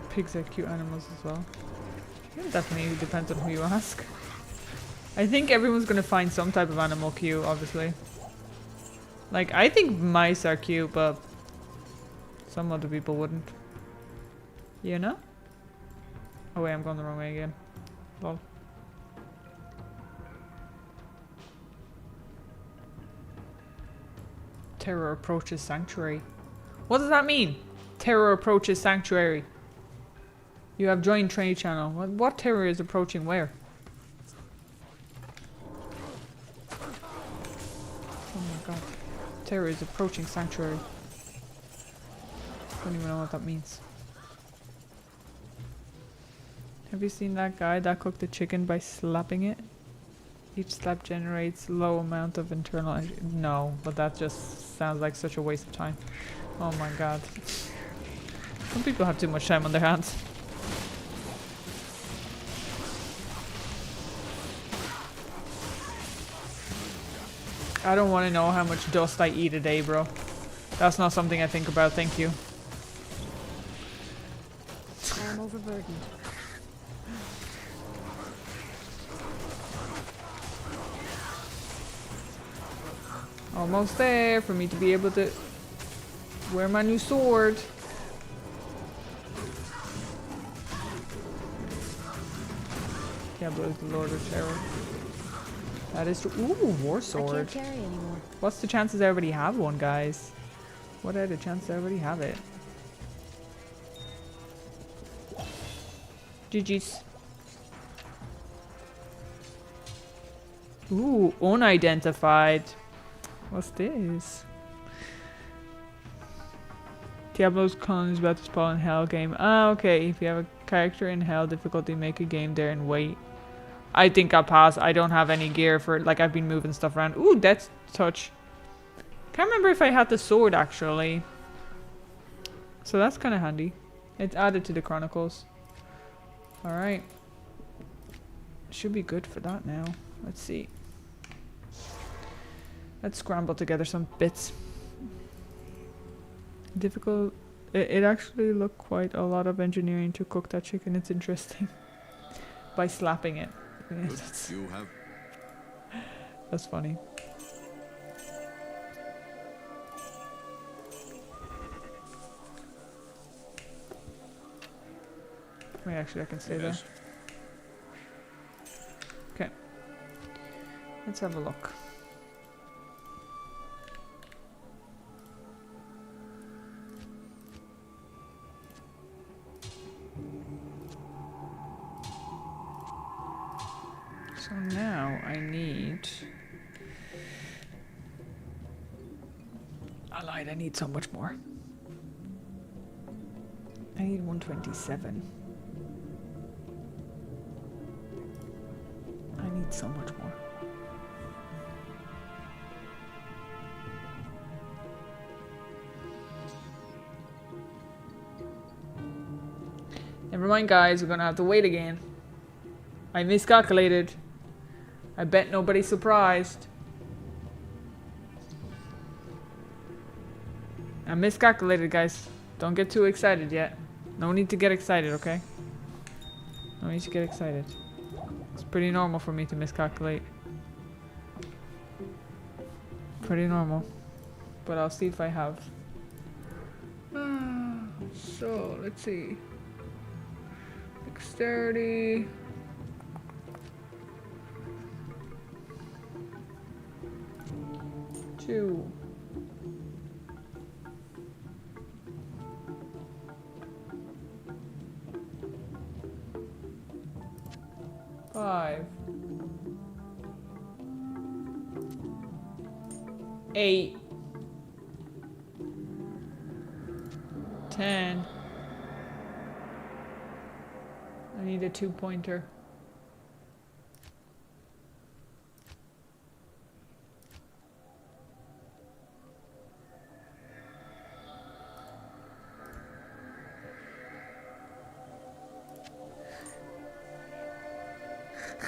Pigs are cute animals as well. It definitely depends on who you ask. I think everyone's gonna find some type of animal cute, obviously. Like, I think mice are cute, but some other people wouldn't. You know? Oh wait, I'm going the wrong way again. Lol. Terror approaches sanctuary. What does that mean? Terror approaches sanctuary. You have joined Trainee Channel. What terror is approaching where? Oh my god. Terror is approaching sanctuary. Don't even know what that means. Have you seen that guy that cooked the chicken by slapping it? Each slap generates low amount of internal energy. No, but that just sounds like such a waste of time. Oh my god. Some people have too much time on their hands. I don't want to know how much dust I eat a day, bro. That's not something I think about, thank you. I am overburdened. Almost there for me to be able to wear my new sword. Diablo is the Lord of Terror. That is true. Ooh, War I Sword. can't carry anymore. What's the chances I already have one, guys? What are the chances I already have it? GG's. Ooh, unidentified. What's this? Diablo's con is about to spawn in Hell game. Ah, okay. If you have a character in Hell difficulty, make a game there and wait. I think I'll pass. I don't have any gear for it. Like, I've been moving stuff around. Ooh, Death Touch. Can't remember if I had the sword, actually. So that's kind of handy. It's added to the Chronicles. Alright. Should be good for that now. Let's see. Let's scramble together some bits. Difficult. It actually looked quite a lot of engineering to cook that chicken. It's interesting. By slapping it. Yeah, that's funny. Wait, actually I can stay there. Okay. Let's have a look. So now I need... I lied, I need so much more. I need 127. I need so much more. Never mind, guys, we're gonna have to wait again. I miscalculated. I bet nobody's surprised. I miscalculated, guys. Don't get too excited yet. No need to get excited, okay? No need to get excited. It's pretty normal for me to miscalculate. Pretty normal. But I'll see if I have. So, let's see. Dexterity. Two. Five. 8. 10. I need a 2-pointer.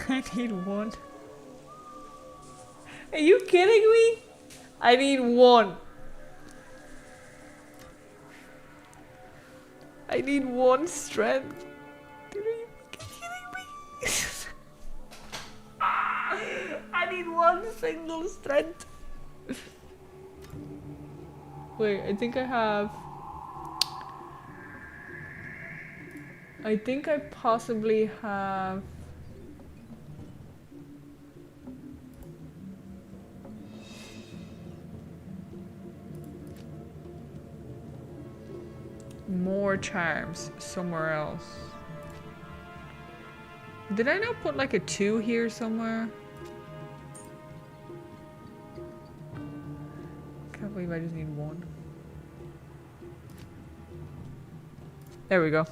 I need 1. Are you kidding me? I need 1. I need 1 strength. Are you kidding me? I need 1 single strength. Wait, I think I have... I think I possibly have... more charms somewhere else. Did I not put like a 2 here somewhere? Can't believe I just need 1. There we go.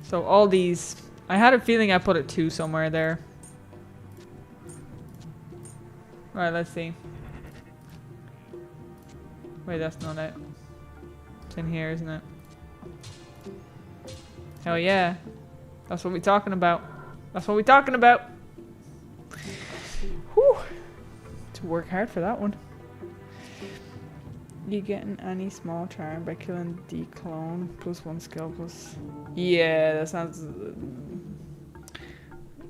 So all these, I had a feeling I put a 2 somewhere there. Right, let's see. Wait, that's not it. It's in here, isn't it? Hell yeah. That's what we're talking about. That's what we're talking about. Whew. To work hard for that one. You getting any small charm by killing the clone +1 skill plus. Yeah, that sounds.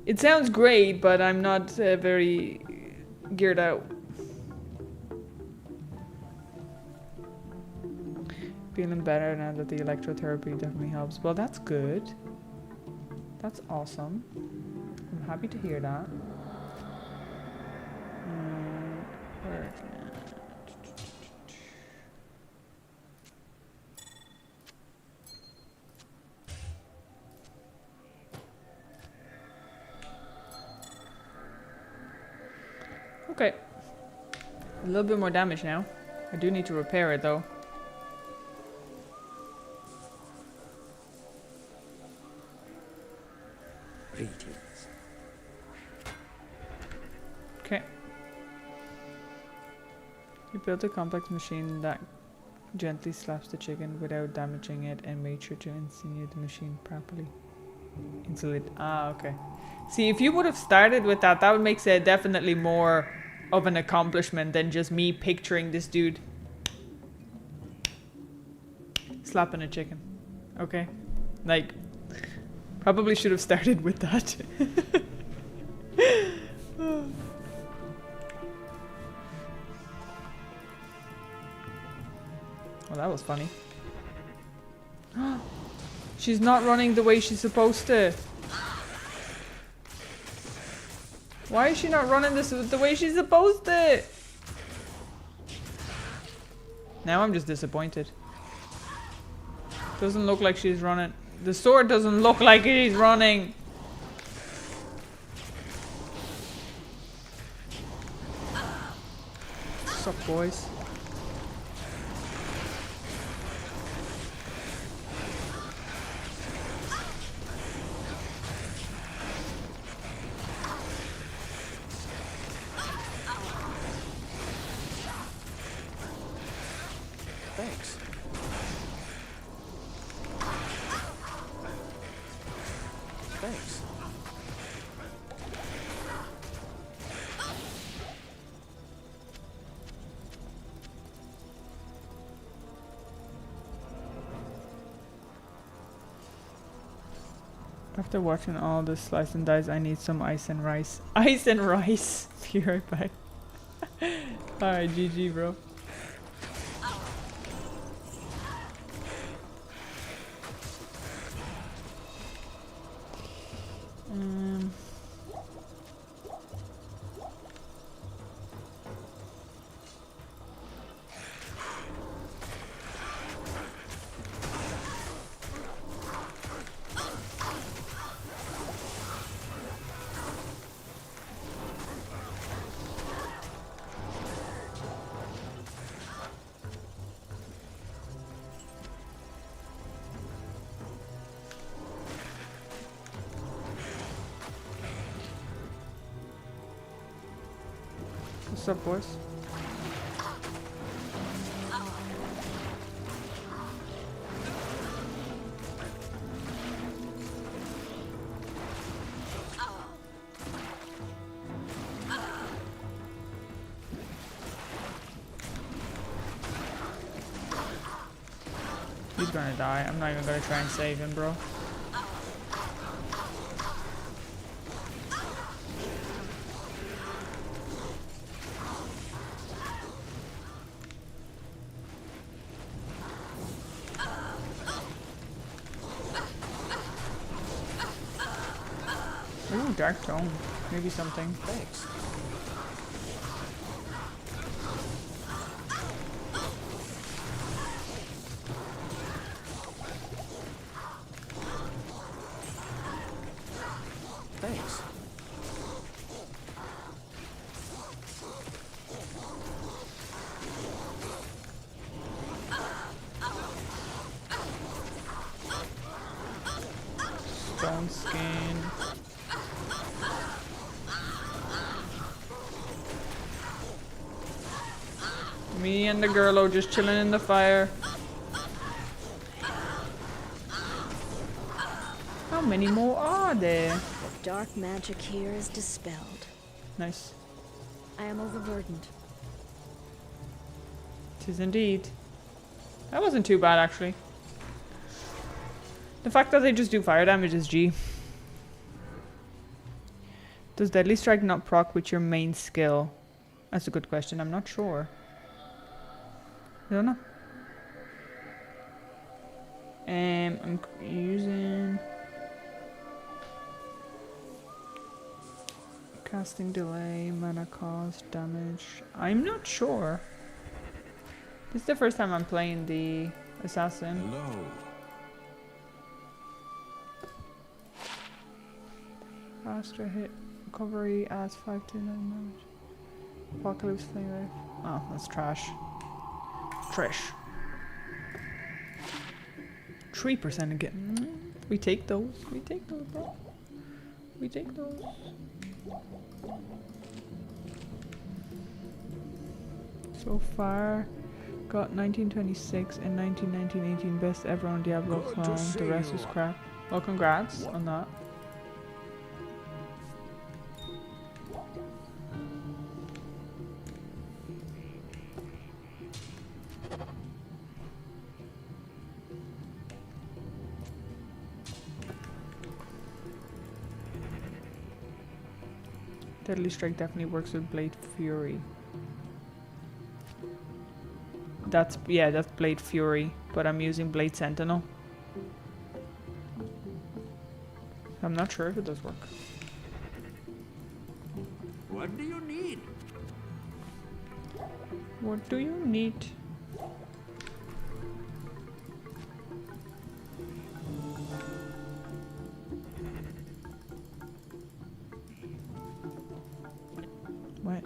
It sounds great, but I'm not very geared out. Feeling better now that the electrotherapy definitely helps. Well, that's good. That's awesome. I'm happy to hear that. Where? Okay. A little bit more damage now. I do need to repair it though. Greetings. Okay. You built a complex machine that gently slaps the chicken without damaging it and made sure to insulate the machine properly. Insulate. Ah, okay. See, if you would have started with that, that would make it definitely more of an accomplishment than just me picturing this dude slapping a chicken. Okay? Like, probably should have started with that. Well, that was funny. She's not running the way she's supposed to. Why is she not running this the way she's supposed to? Now I'm just disappointed. Doesn't look like she's running. The sword doesn't look like she's running. What's up, boys? Thanks. Thanks. After watching all this slice and dice, I need some ice and rice. Ice and rice! Be right back. Alright, GG, bro. What's up, boys? He's gonna die. I'm not even gonna try and save him, bro. Ooh, dark tone. Maybe something. Thanks. skin. Me and the girl just chilling in the fire. How many more are there? The dark magic here is dispelled. Nice. I am overburdened. 'Tis indeed. That wasn't too bad, actually. The fact that they just do fire damage is G. Does Deadly Strike not proc with your main skill? That's a good question. I'm not sure. I don't know. I'm using casting delay, mana cost, damage. I'm not sure. This is the first time I'm playing the assassin. Hello. Faster hit recovery adds 5 to 9 damage. Apocalypse flame life. Oh, that's trash. Trash. 3% again. We take those. We take those, bro. We take those. So far, got 1926 and 1918 best ever on Diablo Good to clone. see The rest you. is crap. Well, congrats on that. Deadly Strike definitely works with Blade Fury. That's Blade Fury, but I'm using Blade Sentinel. I'm not sure if it does work. What do you need? What do you need? What?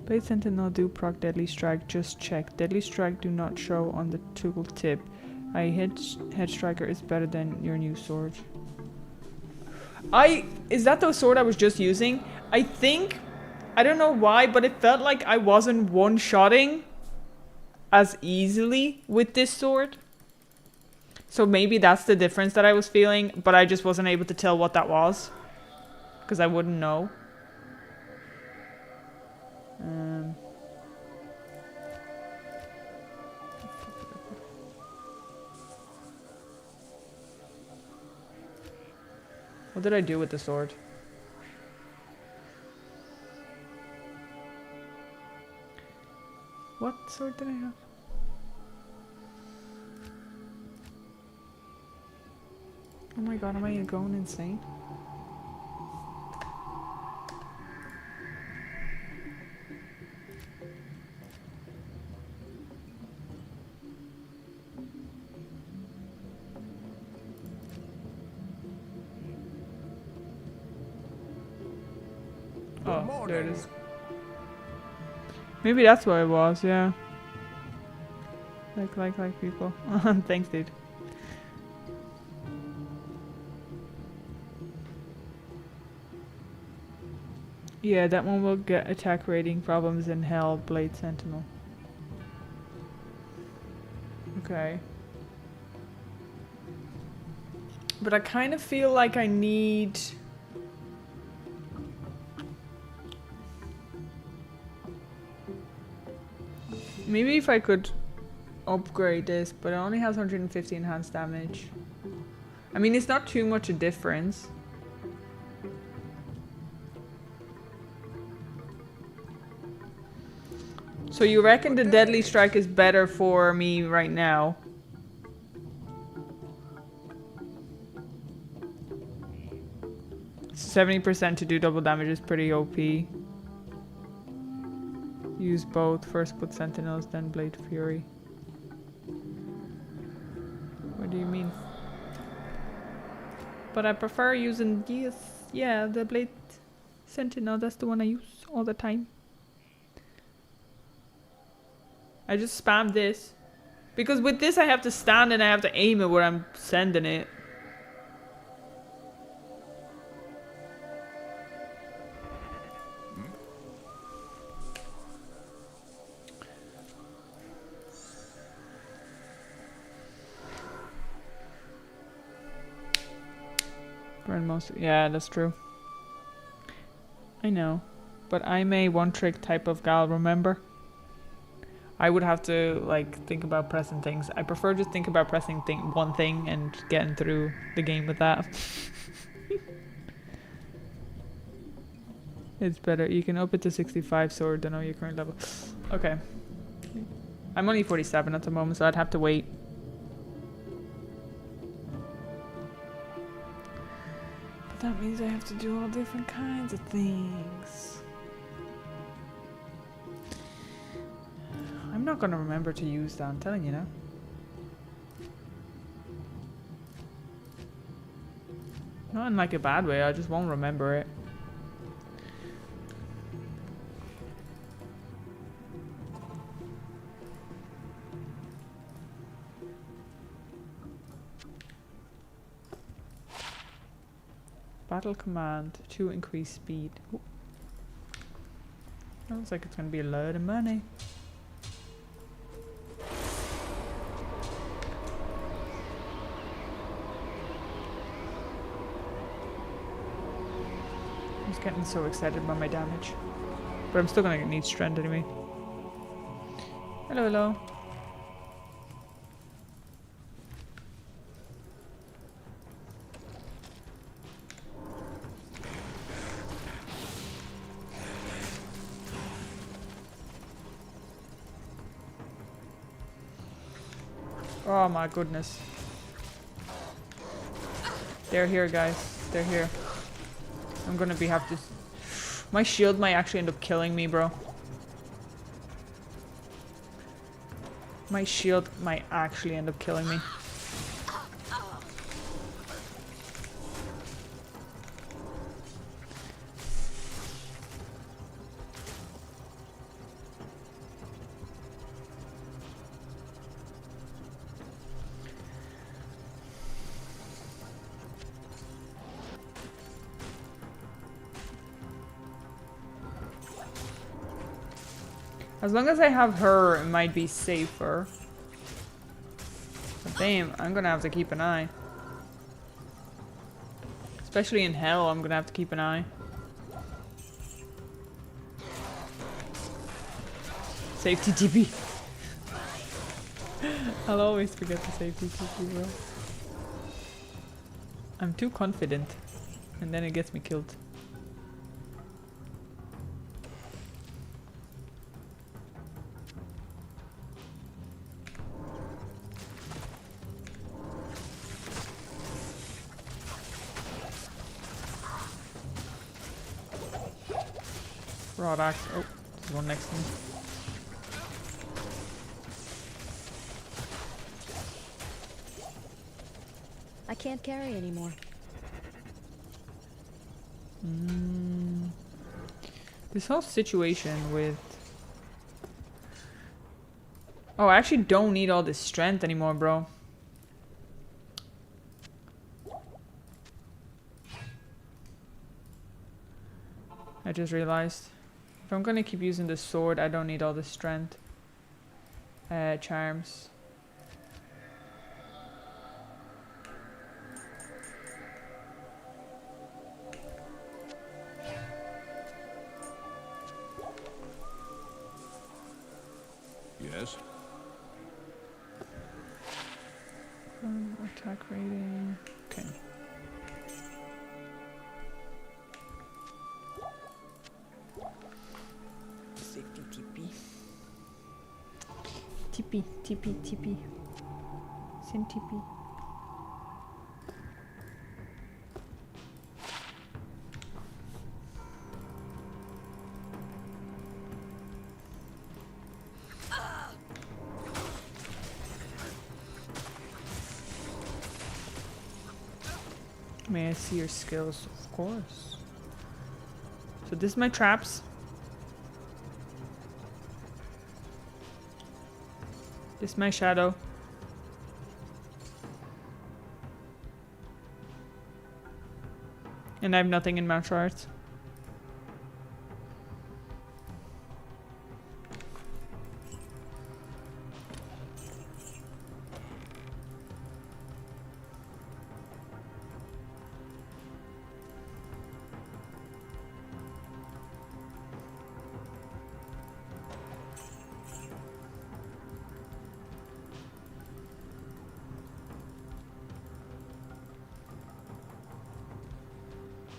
Blade Sentinel do proc Deadly Strike, just check. Deadly Strike do not show on the tooltip. Head Striker is better than your new sword. Is that the sword I was just using? I think, I don't know why, but it felt like I wasn't one-shotting as easily with this sword. So maybe that's the difference that I was feeling, but I just wasn't able to tell what that was. Because I wouldn't know. What did I do with the sword? What sword did I have? Oh my god, am I going insane? Oh, there it is. Maybe that's what it was, yeah. Like people. Thanks, dude. Yeah, that one will get attack rating problems in Hell, Blade Sentinel. Okay. But I kind of feel like I need... Maybe if I could upgrade this, but it only has 150 enhanced damage. I mean, it's not too much a difference. So you reckon the Deadly Strike is better for me right now? %70 to do double damage is pretty OP. Use both. First put Sentinels, then Blade Fury. What do you mean? But I prefer using the Blade Sentinel. That's the one I use all the time. I just spam this. Because with this I have to stand and I have to aim it where I'm sending it. Burn most. Yeah, that's true. I know. But I'm a one-trick type of gal, remember? I would have to, like, think about pressing things. I prefer just think about pressing one thing and getting through the game with that. It's better. You can up it to 65 sword than your current level. Okay. I'm only 47 at the moment, so I'd have to wait. But that means I have to do all different kinds of things. I'm not gonna remember to use that, I'm telling you now. Not in like a bad way, I just won't remember it. Battle command to increase speed. Ooh. Looks like it's gonna be a lot of money. I'm just getting so excited by my damage. But I'm still gonna need strength anyway. Hello, hello. Oh my goodness. They're here, guys. They're here. I'm gonna have to... My shield might actually end up killing me, bro. My shield might actually end up killing me. As long as I have her, it might be safer. But damn, I'm gonna have to keep an eye. Especially in hell, I'm gonna have to keep an eye. Safety TP. I'll always forget the safety TP, bro. I'm too confident. And then it gets me killed. Rod axe. Oh, there's one next to me. I can't carry anymore. This whole situation with... Oh, I actually don't need all this strength anymore, bro. I just realized. If I'm gonna keep using the sword, I don't need all the strength. Charms. Yes? Attack rating. Okay. Safety TP. TP. Send TP. May I see your skills? Of course. So this is my traps. This is my shadow. And I have nothing in martial arts.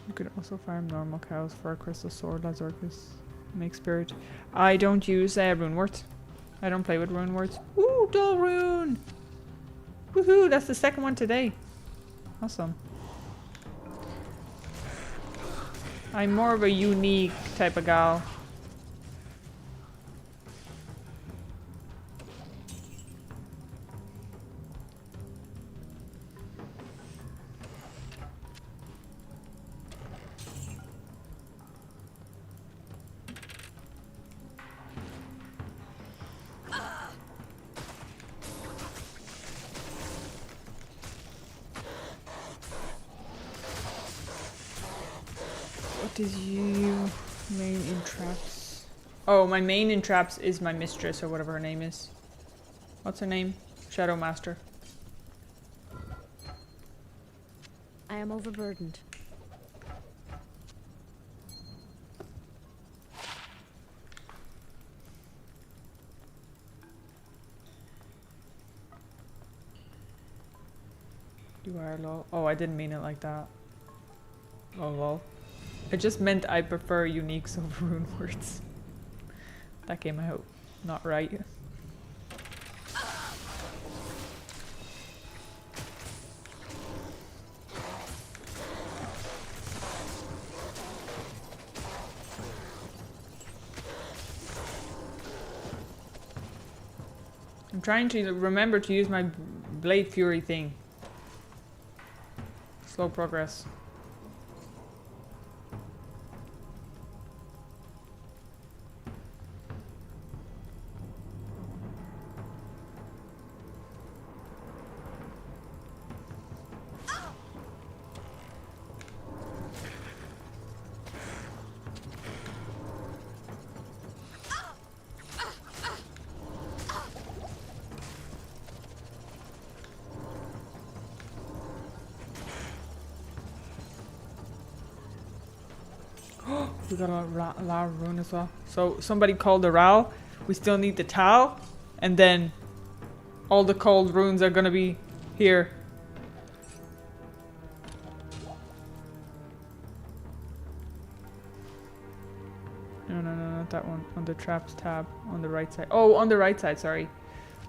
You could also farm normal cows for a crystal sword, Lazorcus. Make spirit. I don't use rune words. I don't play with rune words. Ooh, dull rune! Woohoo! That's the second one today. Awesome. I'm more of a unique type of gal. What is you main in traps? Oh, my main in traps is my mistress or whatever her name is. What's her name? Shadow Master. I am overburdened. You are lol. Oh, I didn't mean it like that. Oh lol. I just meant I prefer uniques over rune words. That came out not right. I'm trying to remember to use my Blade Fury thing. Slow progress. We got a lot of rune as well. So somebody called the Ral. We still need the Tal. And then all the cold runes are gonna be here. No, not that one. On the traps tab. On the right side. Oh, on the right side, sorry.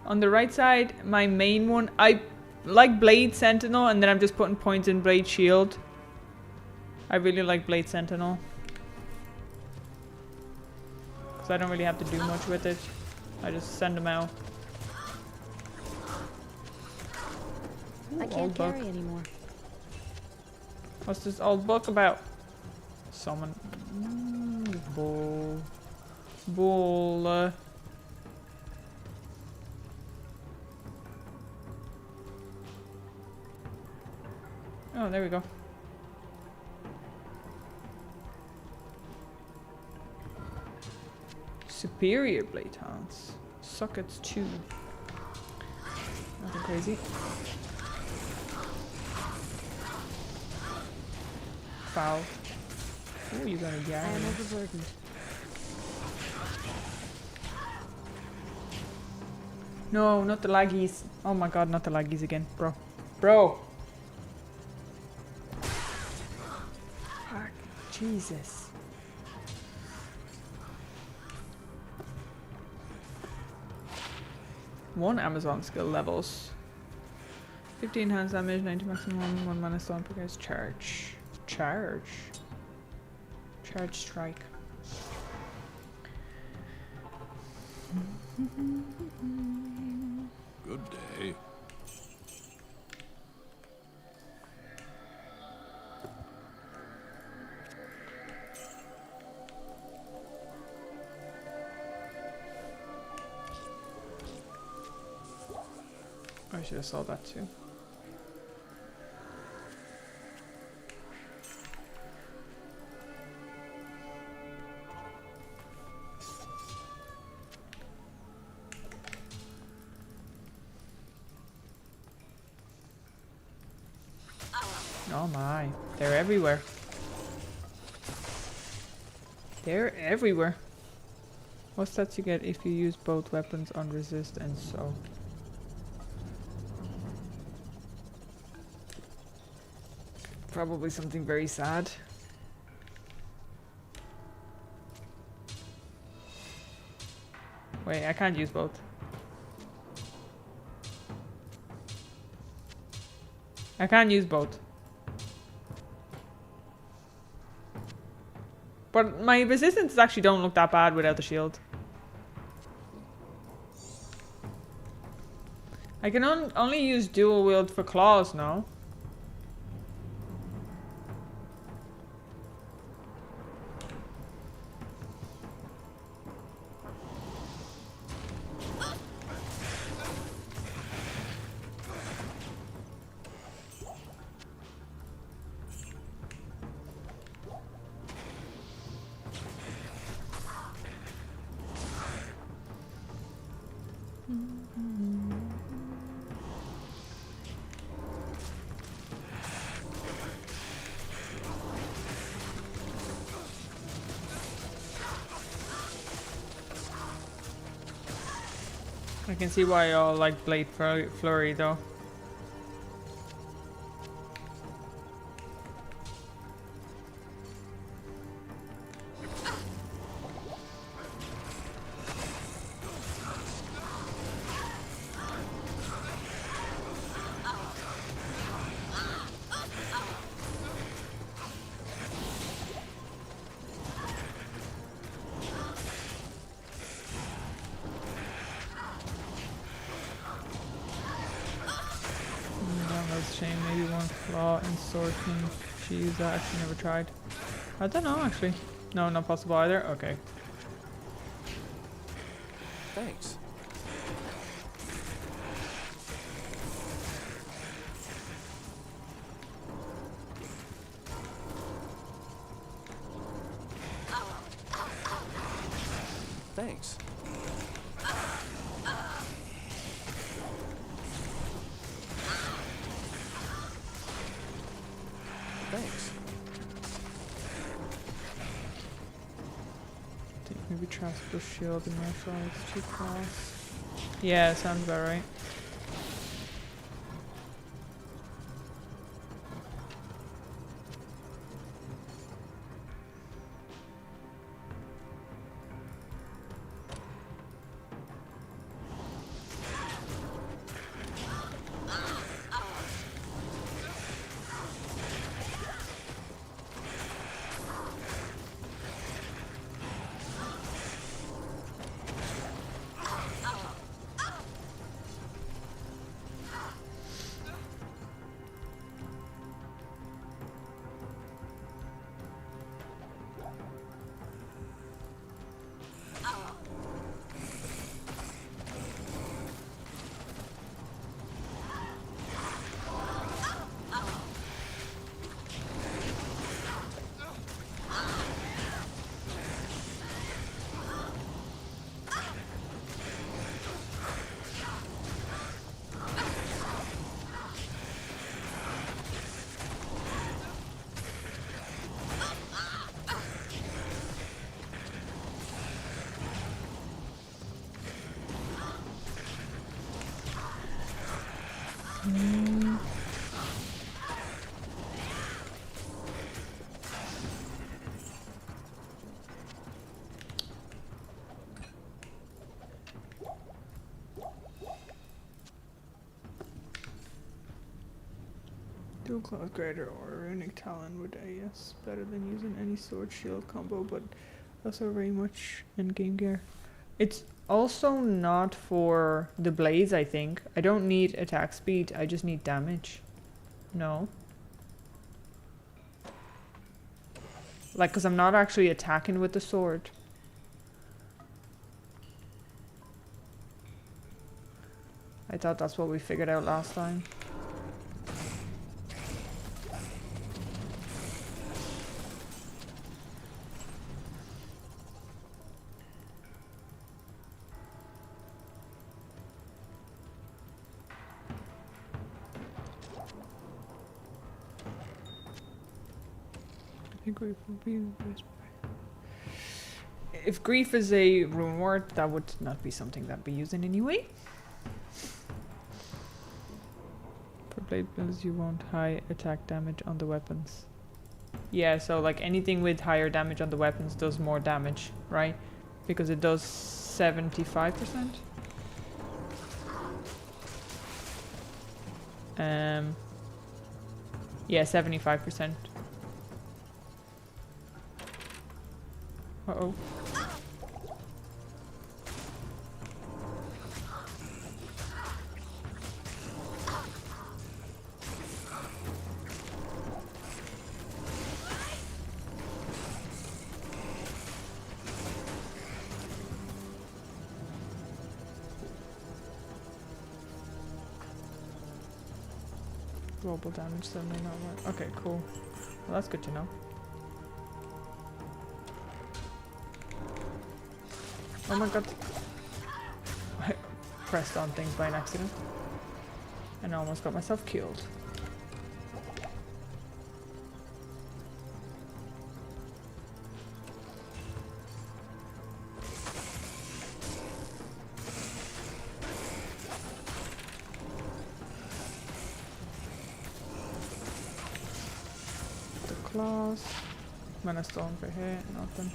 On the right side, my main one. I like Blade Sentinel, and then I'm just putting points in Blade Shield. I really like Blade Sentinel. So I don't really have to do much with it. I just send them out. Ooh, I can't carry anymore. What's this old book about? Summon. Bull. Bull. Oh, there we go. Superior blade talents. Sockets 2. Nothing crazy. Foul. Oh, you got a guy. I am overburdened. No, not the laggies. Oh my god, not the laggies again, bro. Bro. Fuck. Jesus. One Amazon skill levels. 15 hands damage, 90 maximum, 1 mana stone per guy's charge. Charge strike. Good day. I should have saw that too. Oh my, they're everywhere. They're everywhere. What stats you get if you use both weapons on resist and so? Probably something very sad. Wait, I can't use both. I can't use both. But my resistance actually don't look that bad without the shield. I can only use dual wield for claws now. I can see why y'all like Blade Flurry though. That's a shame. Maybe one claw and sword can she use that? Actually, never tried. I don't know actually. No, not possible either. Okay. Thanks. Thanks. Thanks. I think maybe transfer shield and martial arts 2 claws. Yeah, sounds about right. Dual Claw Greater or Runic Talon with AS. Better than using any sword shield combo, but also very much in game gear. It's also not for the blades, I think. I don't need attack speed, I just need damage. No. Like, because I'm not actually attacking with the sword. I thought that's what we figured out last time. I think grief would be the best. If grief is a rune word, that would not be something that'd be using anyway. For blade builds, you want high attack damage on the weapons. Yeah, so like anything with higher damage on the weapons does more damage, right? Because it does 75%. Yeah, 75%. Uh-oh. Global damage suddenly not work. Okay, cool. Well, that's good to know. Oh my god. I pressed on things by an accident. And I almost got myself killed. Claws. Mana Stone for here, nothing.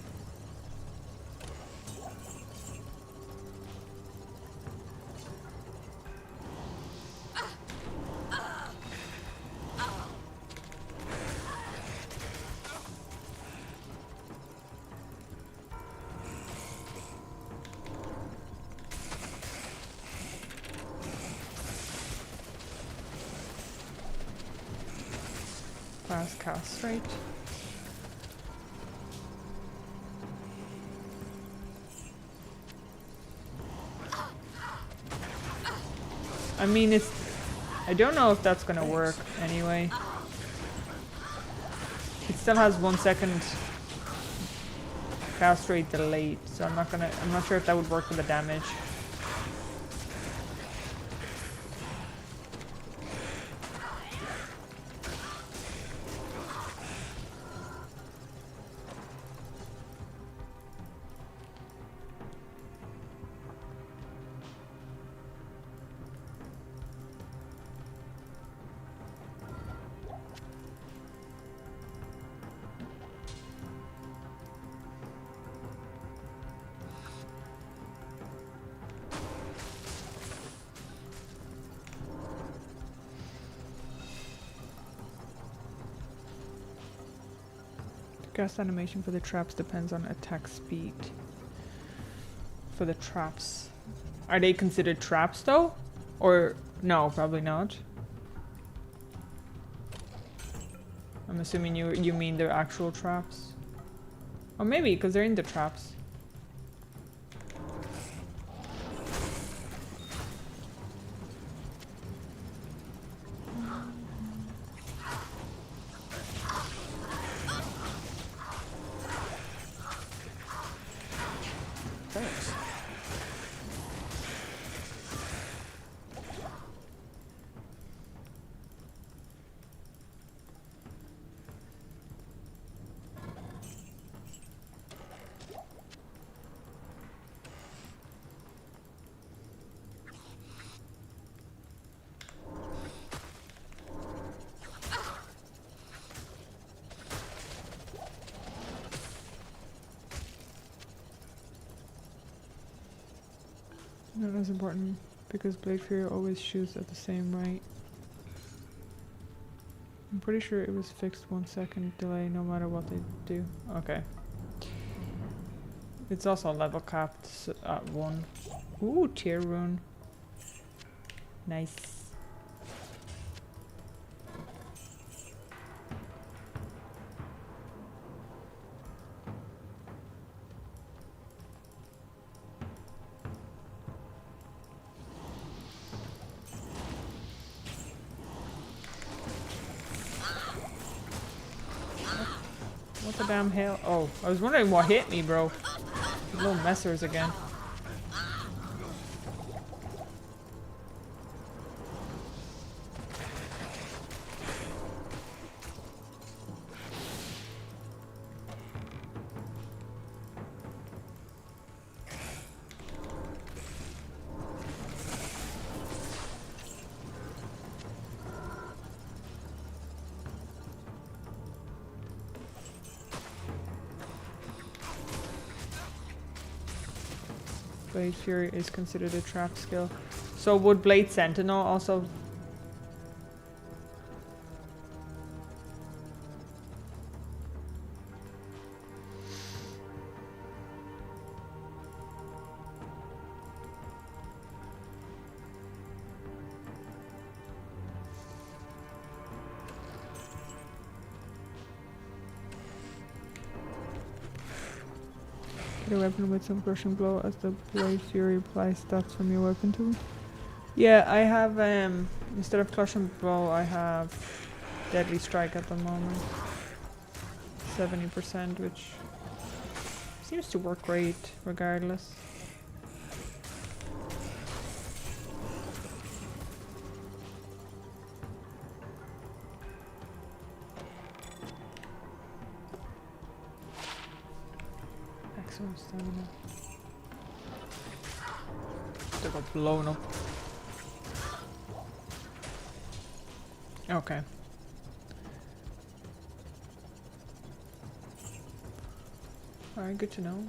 Fast cast straight. I mean, it's... I don't know if that's gonna work anyway. It still has 1 second cast rate delayed, so I'm not sure if that would work for the damage. Cast animation for the traps depends on attack speed. For the traps. Are they considered traps though? Or no, probably not. I'm assuming you mean they're actual traps. Or maybe, because they're in the traps. Thanks. Not as important because Blade Fury always shoots at the same rate. I'm pretty sure it was fixed 1 second delay no matter what they do. Okay. It's also level capped at 1. Ooh, tier rune. Nice. What the damn hell? Oh, I was wondering what hit me, bro. Little messers again. Blade Fury is considered a trap skill. So would Blade Sentinel also... Get a weapon with some crushing blow as the Blade Fury applies stats from your weapon to it. Yeah, I have, instead of crushing blow, I have Deadly Strike at the moment. 70%, which seems to work great regardless. Maximum stamina. They got blown up. Okay. Alright, good to know.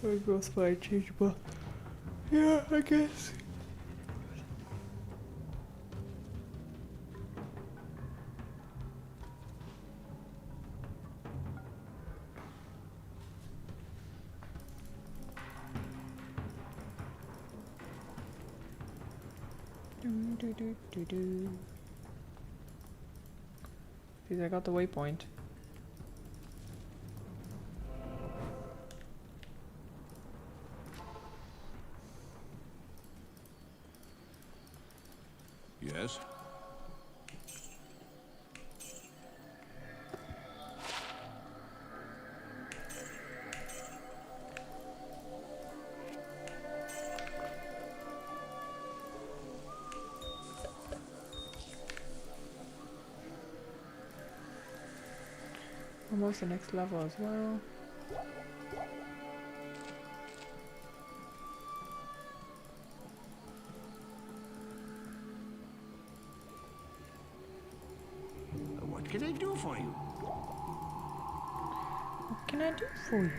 Or growth fire changeable. Yeah, I guess. Because I got the waypoint. Yes? Almost the next level as well. What can I do for you? What can I do for you?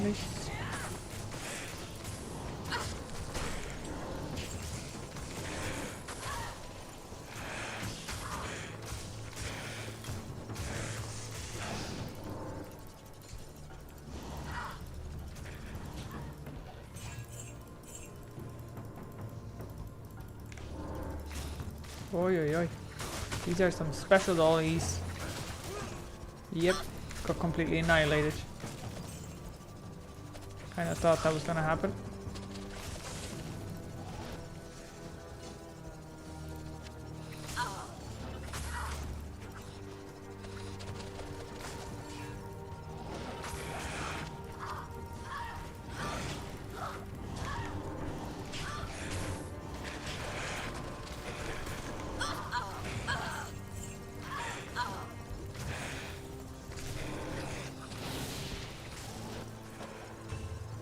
Nice. Oi, oi, oi. These are some special dollies. Yep, got completely annihilated. Kind of thought that was gonna happen.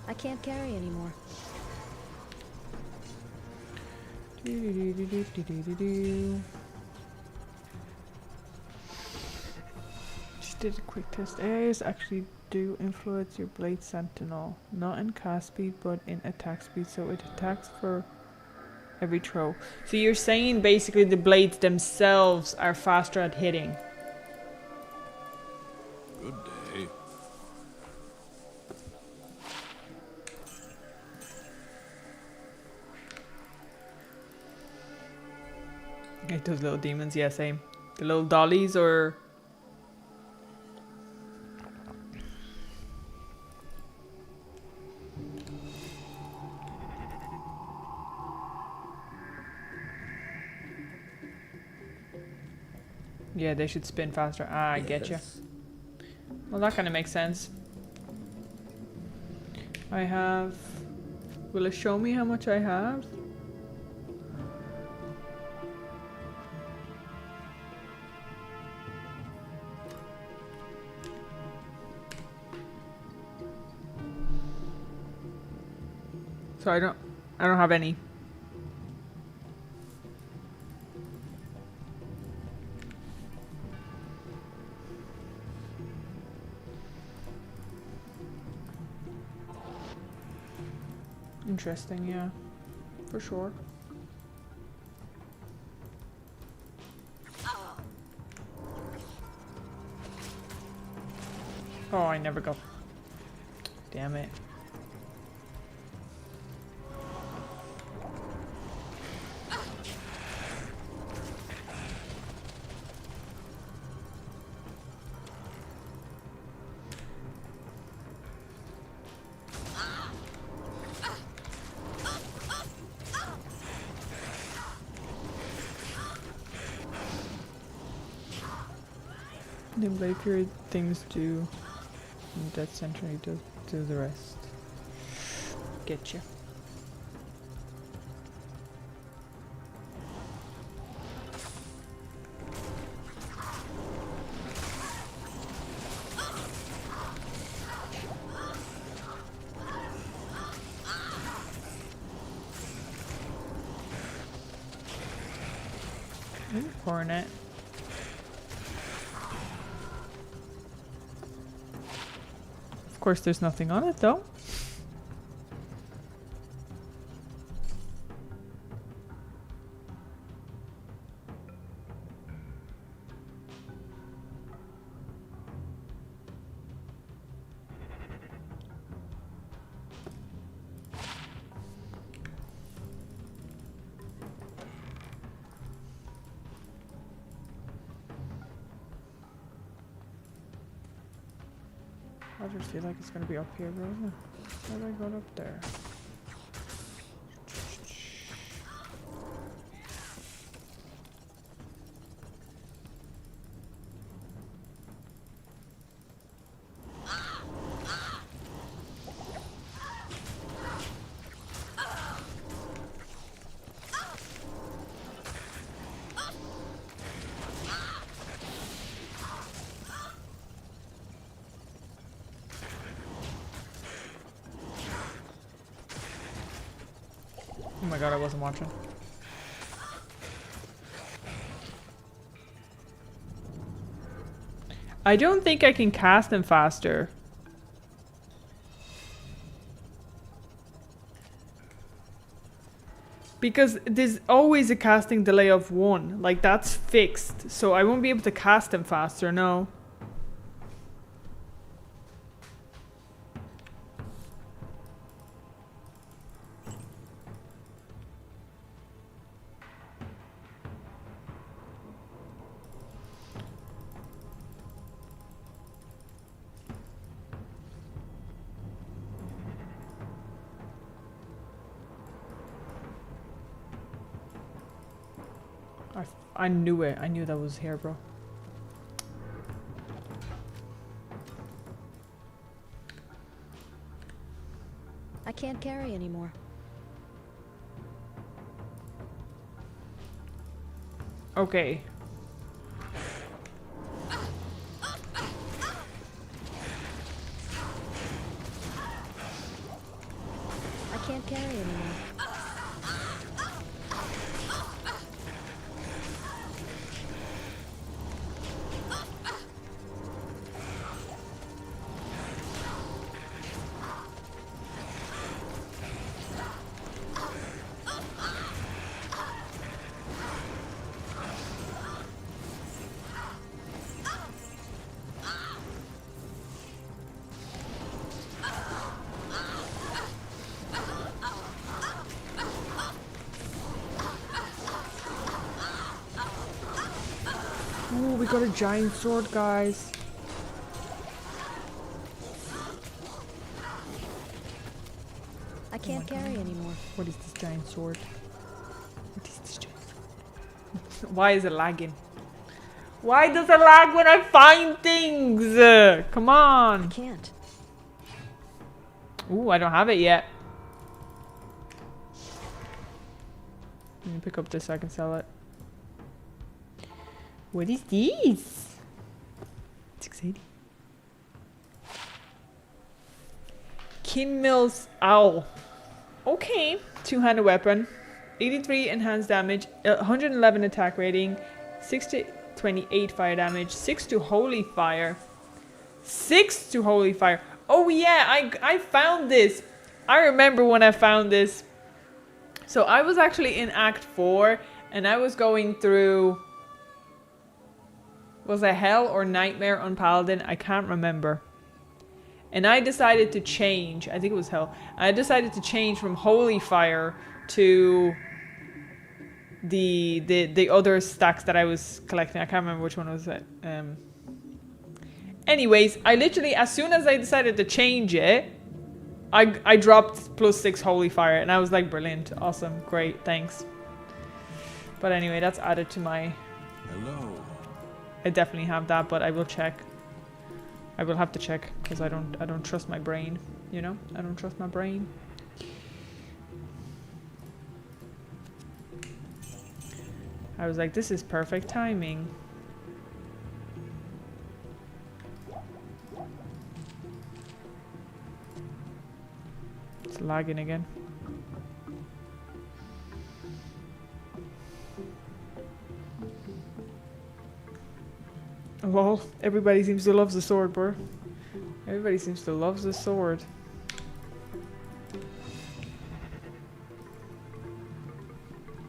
I can't carry anymore. Just did a quick test. AIs actually do influence your blade sentinel, not in cast speed but in attack speed, so it attacks for every throw. So you're saying basically the blades themselves are faster at hitting. Good day. Like those little demons, yeah, same. The little dollies or... Yeah, they should spin faster. Ah, I get you. Yes. Well, that kind of makes sense. I have... Will it show me how much I have? So I don't have any. Interesting, yeah. For sure. Oh, I never got... Damn it. The blade period things do, and Death Century do the rest. Getcha. Ooh, Coronet. Of course, there's nothing on it though. I just feel like it's gonna be up here, bro. How do I go up there? Oh my god, I wasn't watching. I don't think I can cast them faster. Because there's always a casting delay of 1. Like, that's fixed. So I won't be able to cast them faster, no. I knew it. I knew that was here, bro. I can't carry anymore. Okay. I can't carry anymore. Ooh, we got a giant sword, guys. I can't carry anymore. What is this giant sword? What is this giant sword? Why is it lagging? Why does it lag when I find things? Come I on. can't. Ooh, I don't have it yet. Let me pick up this so I can sell it. What is this? It's exciting. Kim Mills Owl. Okay. Two-handed weapon. 83 enhanced damage. 111 attack rating. 6 to 28 fire damage. 6 to holy fire. 6 to holy fire. Oh yeah, I found this. I remember when I found this. So I was actually in Act 4 and I was going through... Was it Hell or Nightmare on Paladin? I can't remember. And I decided to change. I think it was Hell. I decided to change from Holy Fire to the other stacks that I was collecting. I can't remember which one was it. Anyways, I literally, as soon as I decided to change it, I dropped +6 Holy Fire. And I was like, brilliant. Awesome. Great. Thanks. But anyway, that's added to my... Hello. I definitely have that, but I will check. I will have to check because I don't trust my brain. You know, I don't trust my brain. I was like, this is perfect timing. It's lagging again. Lol, everybody seems to love the sword, bro. Everybody seems to love the sword.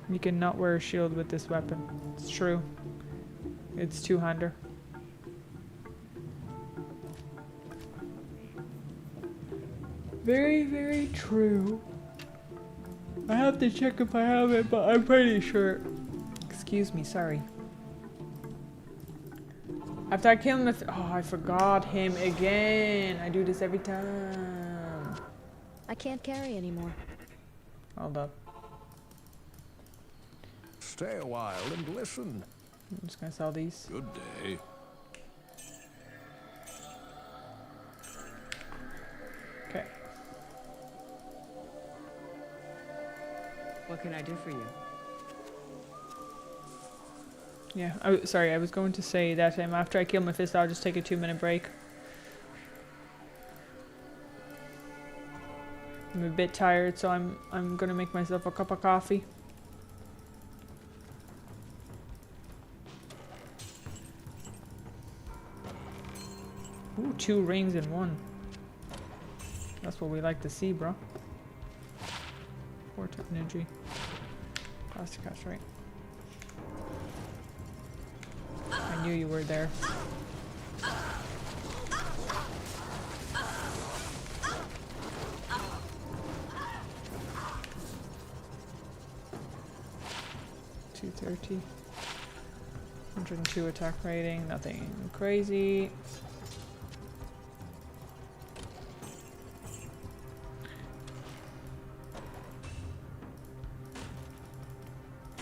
You cannot wear a shield with this weapon. It's true. It's two-hander. Very, very true. I have to check if I have it, but I'm pretty sure. Excuse me, sorry. After I kill him, oh, I forgot him again. I do this every time. I can't carry anymore. Hold up. Stay a while and listen. I'm just gonna sell these. Good day. Okay. What can I do for you? Yeah, sorry, I was going to say that after I kill Mephisto, I'll just take a 2-minute break. I'm a bit tired, so I'm gonna make myself a cup of coffee. Ooh, 2 rings in 1. That's what we like to see, bro. 4 energy. Plastic cash, right? I knew you were there. $230. 102 attack rating. Nothing crazy.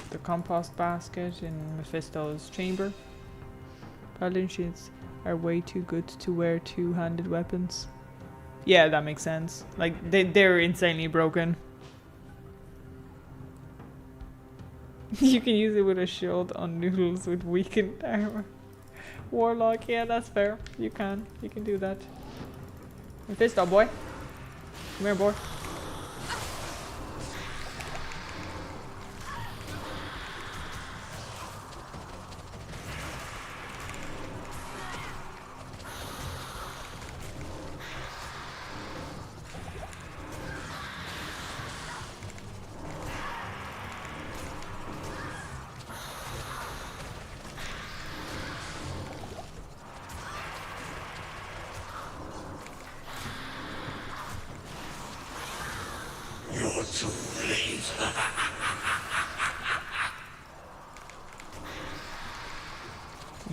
The compost basket in Mephisto's chamber. Paladins are way too good to wear two-handed weapons. Yeah, that makes sense. Like, they're insanely broken. You can use it with a shield on noodles with weakened armor. Warlock, yeah, that's fair. You can do that. Mephisto, boy. Come here, boy.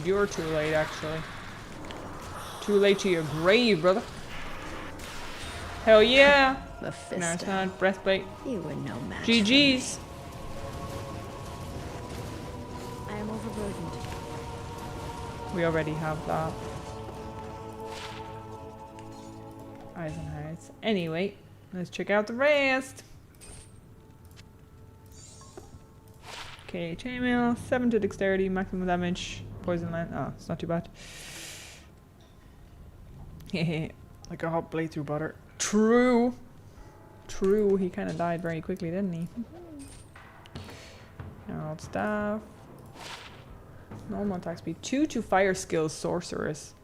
You're too late, actually. Too late to your grave, brother. Hell yeah! Mephisto, Narsad, breastplate. you were no match. GG's. I am overburdened. We already have that. Eyes and hearts. Anyway, let's check out the rest. Okay, chainmail, 7 to dexterity, maximum damage, poison line. Oh, it's not too bad. Hehe, like a hot blade through butter. True. True, he kind of died very quickly, didn't he? Emerald staff. Normal attack speed. 2 to fire skills, sorceress.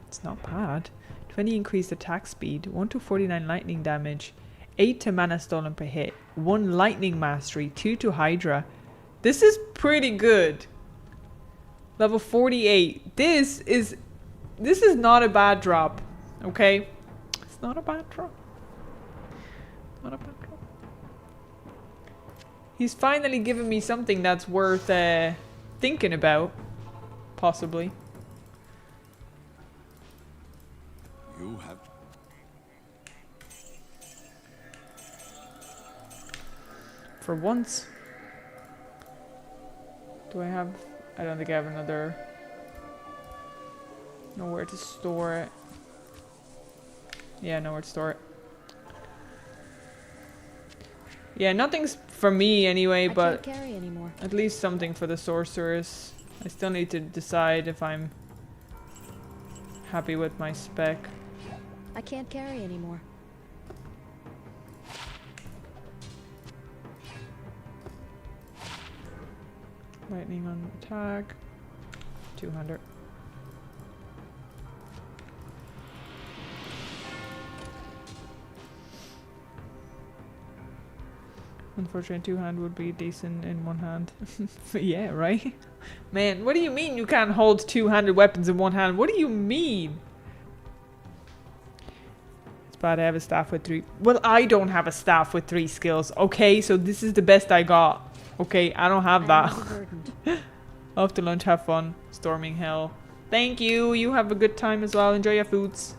It's not bad. 20 increased attack speed. 1 to 49 lightning damage. 8 to mana stolen per hit. 1 lightning mastery. 2 to hydra. This is pretty good. Level 48. This is not a bad drop. Okay? It's not a bad drop. Not a bad drop. He's finally given me something that's worth thinking about. Possibly. You have For once. Do I have... I don't think I have another... Nowhere to store it. Yeah, nowhere to store it. Yeah, nothing's for me anyway, I but can't carry anymore. at least something for the sorceress. I still need to decide if I'm happy with my spec. I can't carry anymore. Lightning on attack. 200. Unfortunately, 2-hand would be decent in 1 hand. Yeah, right? Man, what do you mean you can't hold 2-handed weapons in 1 hand? What do you mean? It's bad I have a staff with 3. Well, I don't have a staff with 3 skills. Okay, so this is the best I got. Okay, I don't have I am that. overburdened. Off to lunch, have fun. Storming hell. Thank you. You have a good time as well. Enjoy your foods.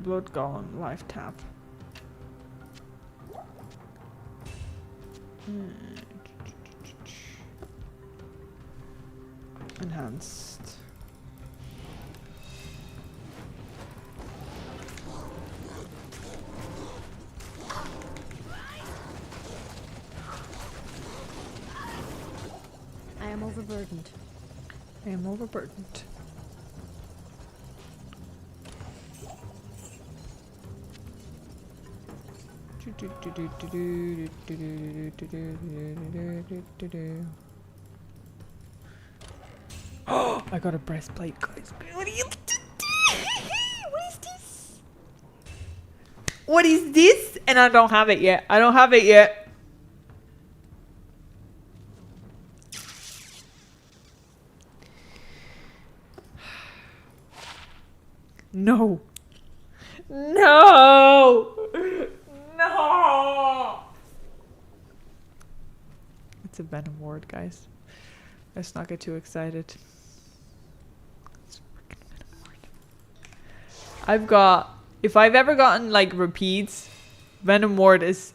Blood Golem, life tap. Enhanced. I am overburdened. I am overburdened. Oh, I got a breastplate, guys. What is this? What is this? And I don't have it yet. I don't have it yet. No. No. No. It's a Venom ward, guys. Let's not get too excited. It's a freaking Venom ward. I've got... If I've ever gotten, like, repeats, Venom Ward is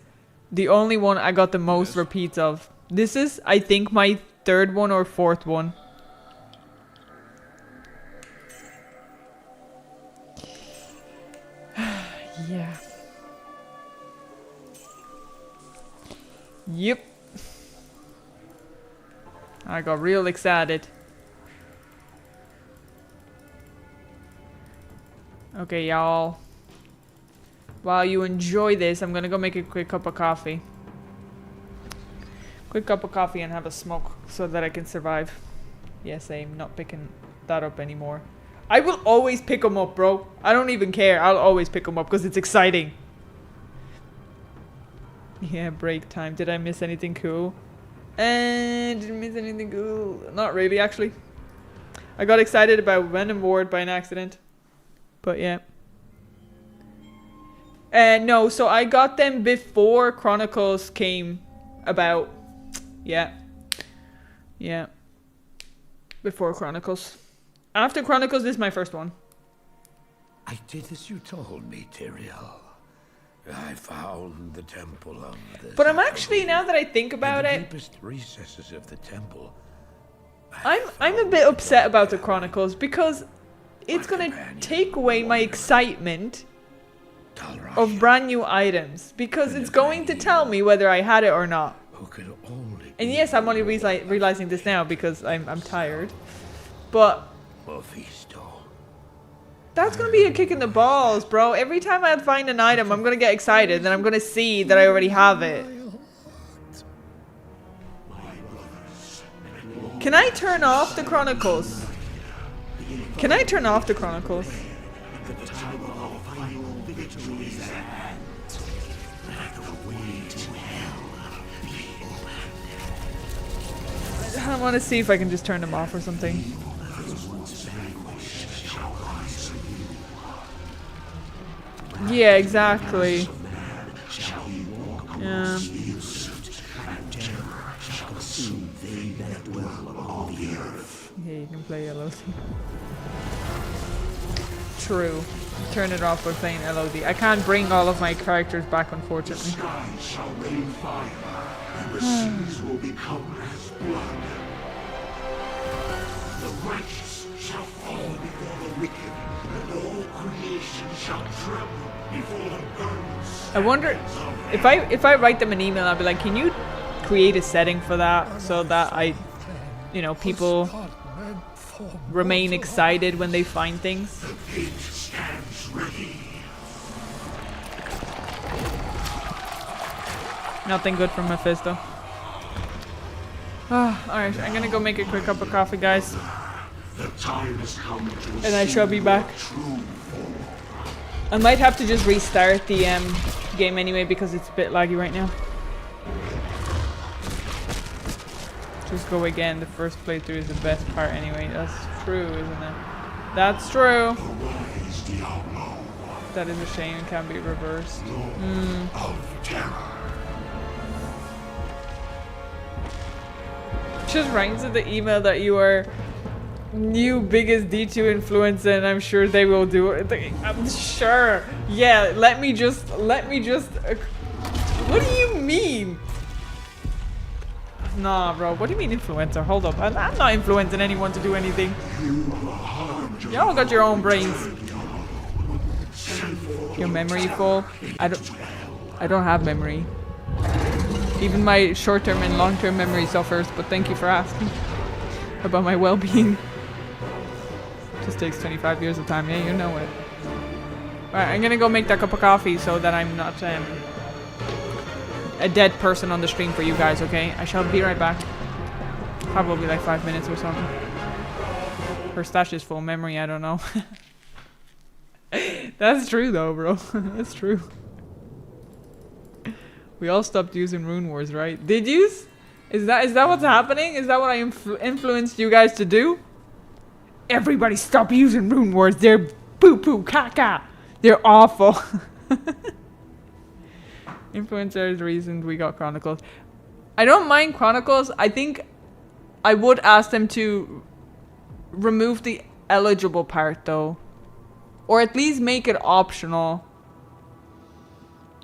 the only one I got the most repeats of. This is, I think, my third one or fourth one. Yeah. Yep. I got real excited. Okay, y'all. While you enjoy this, I'm gonna go make a quick cup of coffee. Quick cup of coffee and have a smoke so that I can survive. Yes, I'm not picking that up anymore. I will always pick them up, bro. I don't even care. I'll always pick them up because it's exciting. Yeah, break time. Did I miss anything cool? Didn't miss anything cool. Not really, actually. I got excited about Venom Ward by an accident. But yeah. No, so I got them before Chronicles came about. Yeah. Yeah. Before Chronicles. After Chronicles, this is my first one. I did as you told me, Tyrael. I found the temple of the... But I'm actually, now that I think about in the it, deepest recesses of the temple. I'm a bit upset about the Chronicles because it's gonna take away my excitement of brand new items because it's going to tell me whether I had it or not. Who could only And yes, I'm only realizing this now because I'm tired. But Mephisto. that's gonna be a kick in the balls, bro. Every time I find an item, I'm gonna get excited, and I'm gonna see that I already have it. Can I turn off the Chronicles? Can I turn off the Chronicles? I want to see if I can just turn them off or something. Yeah, exactly. Yeah. Yeah, you can play LOD. True. Turn it off by playing LOD. I can't bring all of my characters back, unfortunately. I wonder if I write them an email, I'll be like, can you create a setting for that so that people remain excited when they find things. Nothing good from Mephisto. Alright, I'm gonna go make a quick cup of coffee, guys. And I shall be back. I might have to just restart the game anyway because it's a bit laggy right now. Just go again. The first playthrough is the best part anyway. That's true, isn't it? That's true. That is a shame. It can't be reversed. Just writes in the email that you are new biggest D2 influencer, and I'm sure they will do it. I'm sure. Yeah, let me just. What do you mean? Nah, bro. What do you mean influencer? Hold up. I'm not influencing anyone to do anything. Y'all got your own brains. Your memory full? I don't have memory. Even my short-term and long-term memory suffers, but thank you for asking about my well-being. Just takes 25 years of time. Yeah, you know it. Alright, I'm gonna go make that cup of coffee so that I'm not a dead person on the stream for you guys, okay? I shall be right back. Probably like 5 minutes or something. Her stash is full memory, I don't know. That's true though, bro. That's true. We all stopped using Rune Wars, right? Did you? Is that what's happening? Is that what I influenced you guys to do? Everybody stop using Rune Wars. They're poo-poo, caca. They're awful. Influencers reasoned we got Chronicles. I don't mind Chronicles. I think I would ask them to remove the eligible part though. Or at least make it optional.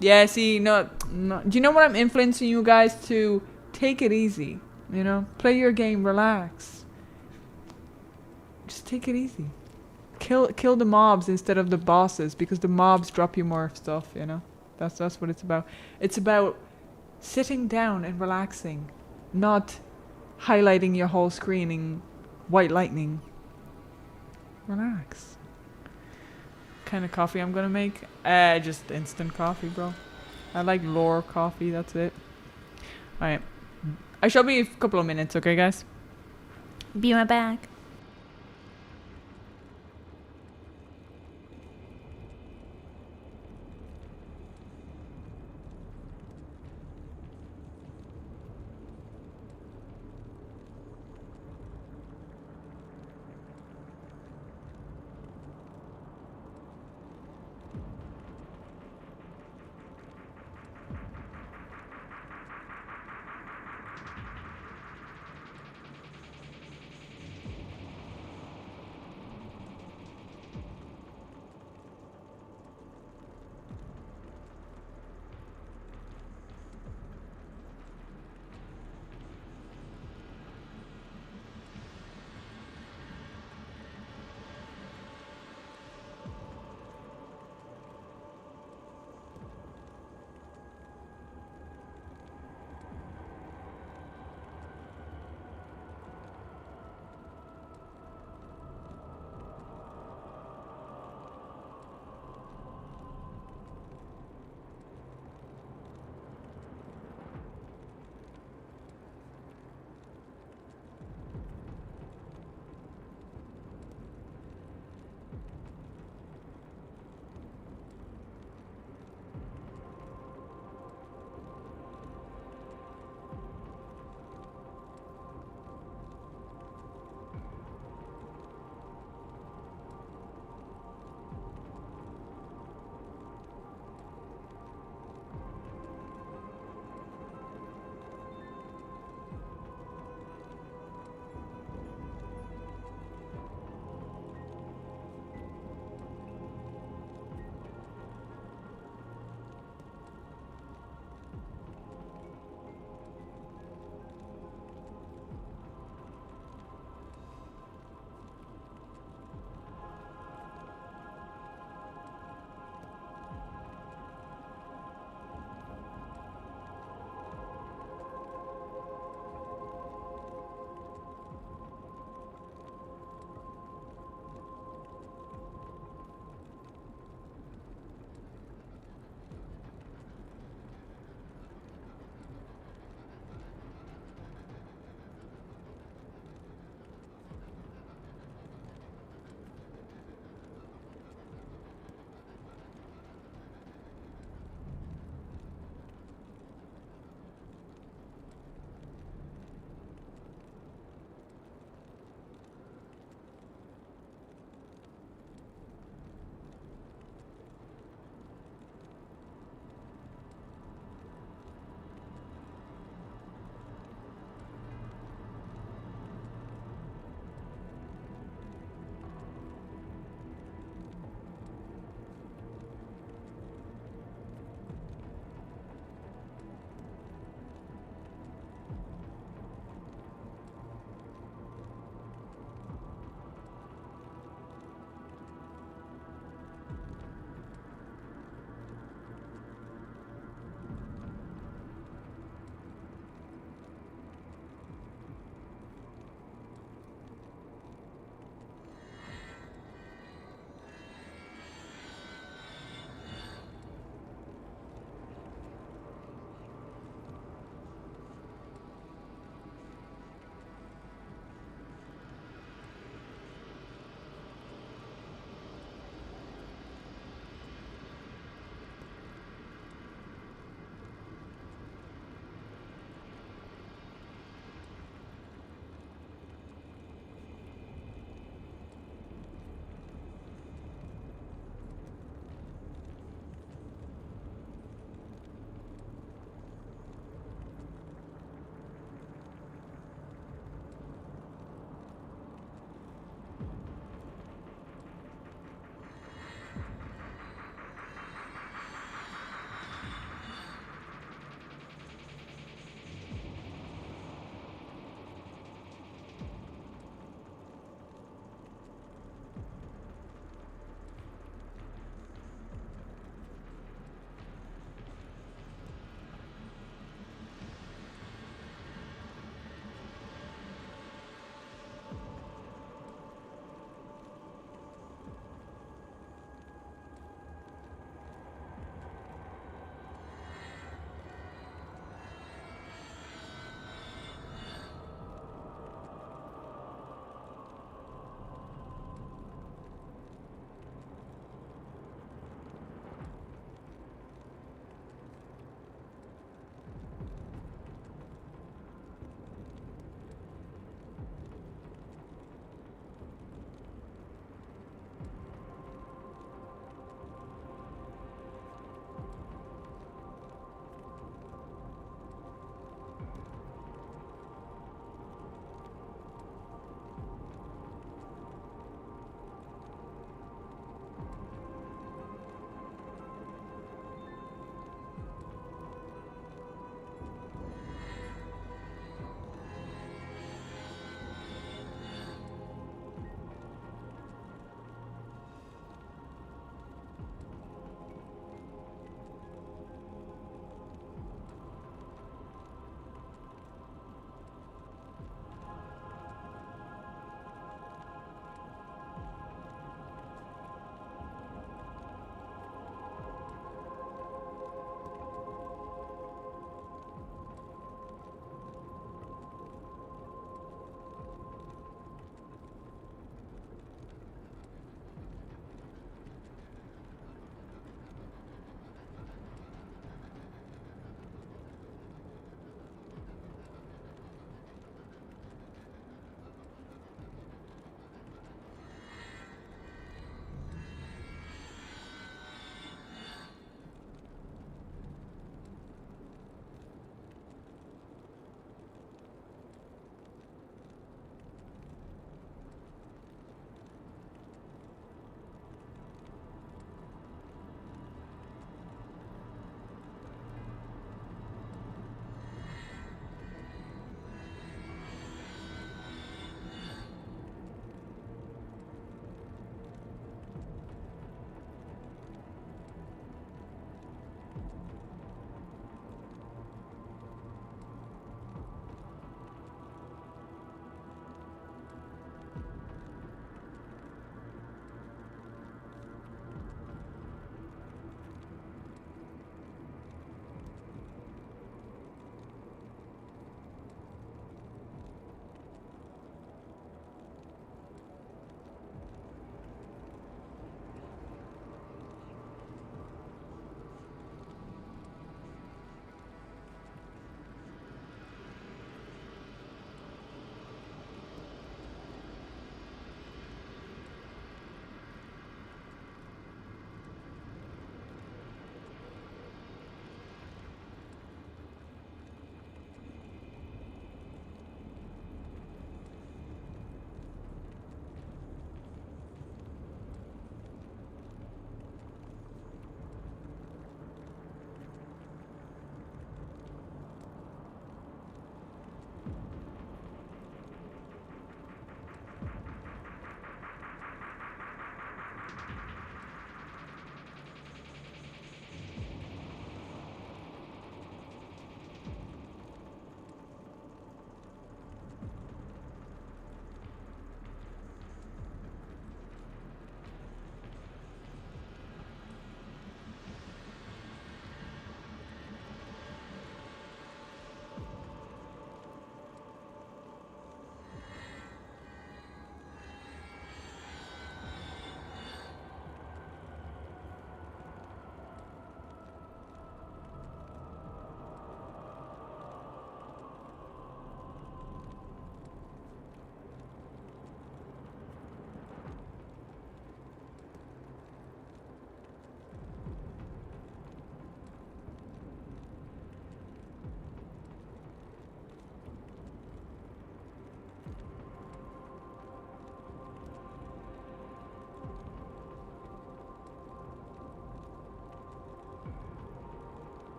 Yeah, see, no, do you know what I'm influencing you guys to? Take it easy, you know? Play your game, relax. Just take it easy. Kill the mobs instead of the bosses, because the mobs drop you more stuff, you know? That's what it's about. It's about sitting down and relaxing, not highlighting your whole screen in white lightning. Relax. Kind of coffee I'm gonna make? Just instant coffee, bro. I like lore coffee, that's it. Alright. I shall be a couple of minutes, okay guys? Be right back.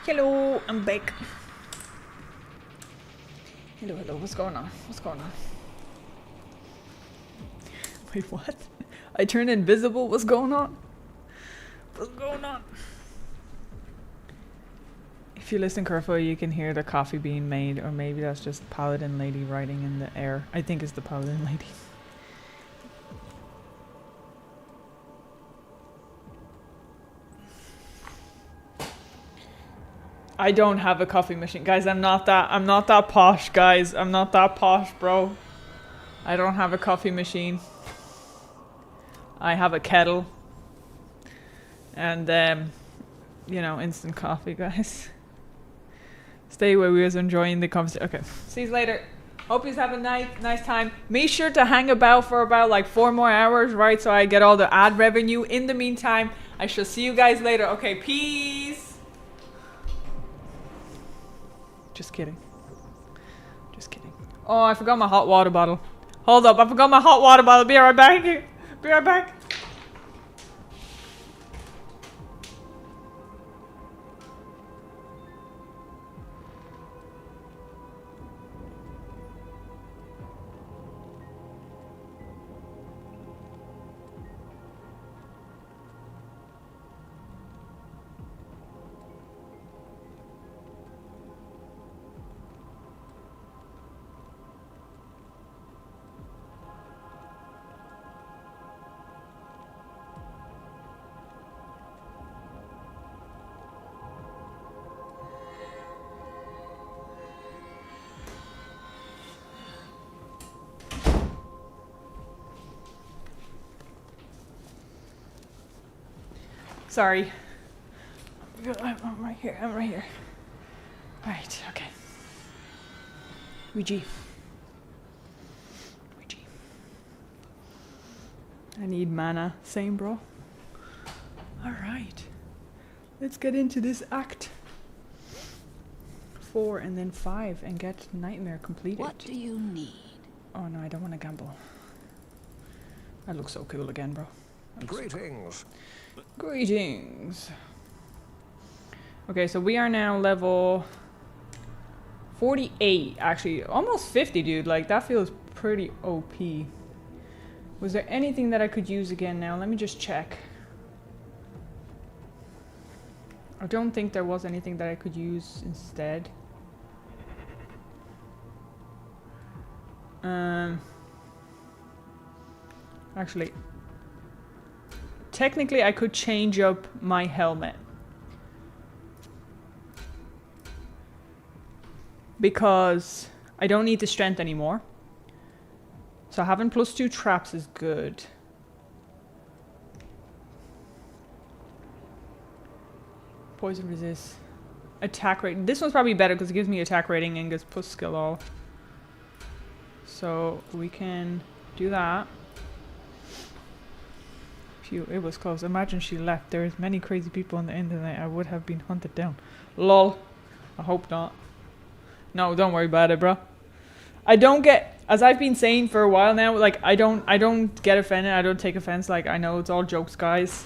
Hello, I'm back. Hello, hello, what's going on? What's going on? Wait, what? I turned invisible? What's going on? What's going on? If you listen carefully, you can hear the coffee being made, or maybe that's just Paladin Lady riding in the air. I think it's the Paladin Lady. I don't have a coffee machine. Guys, I'm not that posh, guys. I'm not that posh, bro. I don't have a coffee machine. I have a kettle. And, you know, instant coffee, guys. Stay where we was enjoying the conversation. Okay, see you later. Hope you have a nice time. Make sure to hang about for about like 4 more hours, right? So I get all the ad revenue. In the meantime, I shall see you guys later. Okay, peace. Just kidding. Just kidding. Oh, I forgot my hot water bottle. Hold up, I forgot my hot water bottle. Be right back. Be right back. Sorry. I'm right here. I'm right here. Right, okay. Ouija. Ouija. I need mana. Same, bro. Alright. Let's get into this act 4 and then 5 and get Nightmare completed. What do you need? Oh no, I don't want to gamble. I look so cool again, bro. Greetings. Greetings. Okay, so we are now level 48, actually. Almost 50, dude. Like, that feels pretty OP. Was there anything that I could use again now? Let me just check. I don't think there was anything that I could use instead. Actually, technically I could change up my helmet. Because I don't need the strength anymore. So having +2 traps is good. Poison resist. Attack rating. This one's probably better because it gives me attack rating and gets plus skill all. So we can do that. Phew, it was close. Imagine she left. There's many crazy people on the internet. I would have been hunted down. Lol. I hope not. No, don't worry about it, bro. I don't get, as I've been saying for a while now, like I don't get offended. I don't take offense. Like, I know it's all jokes, guys.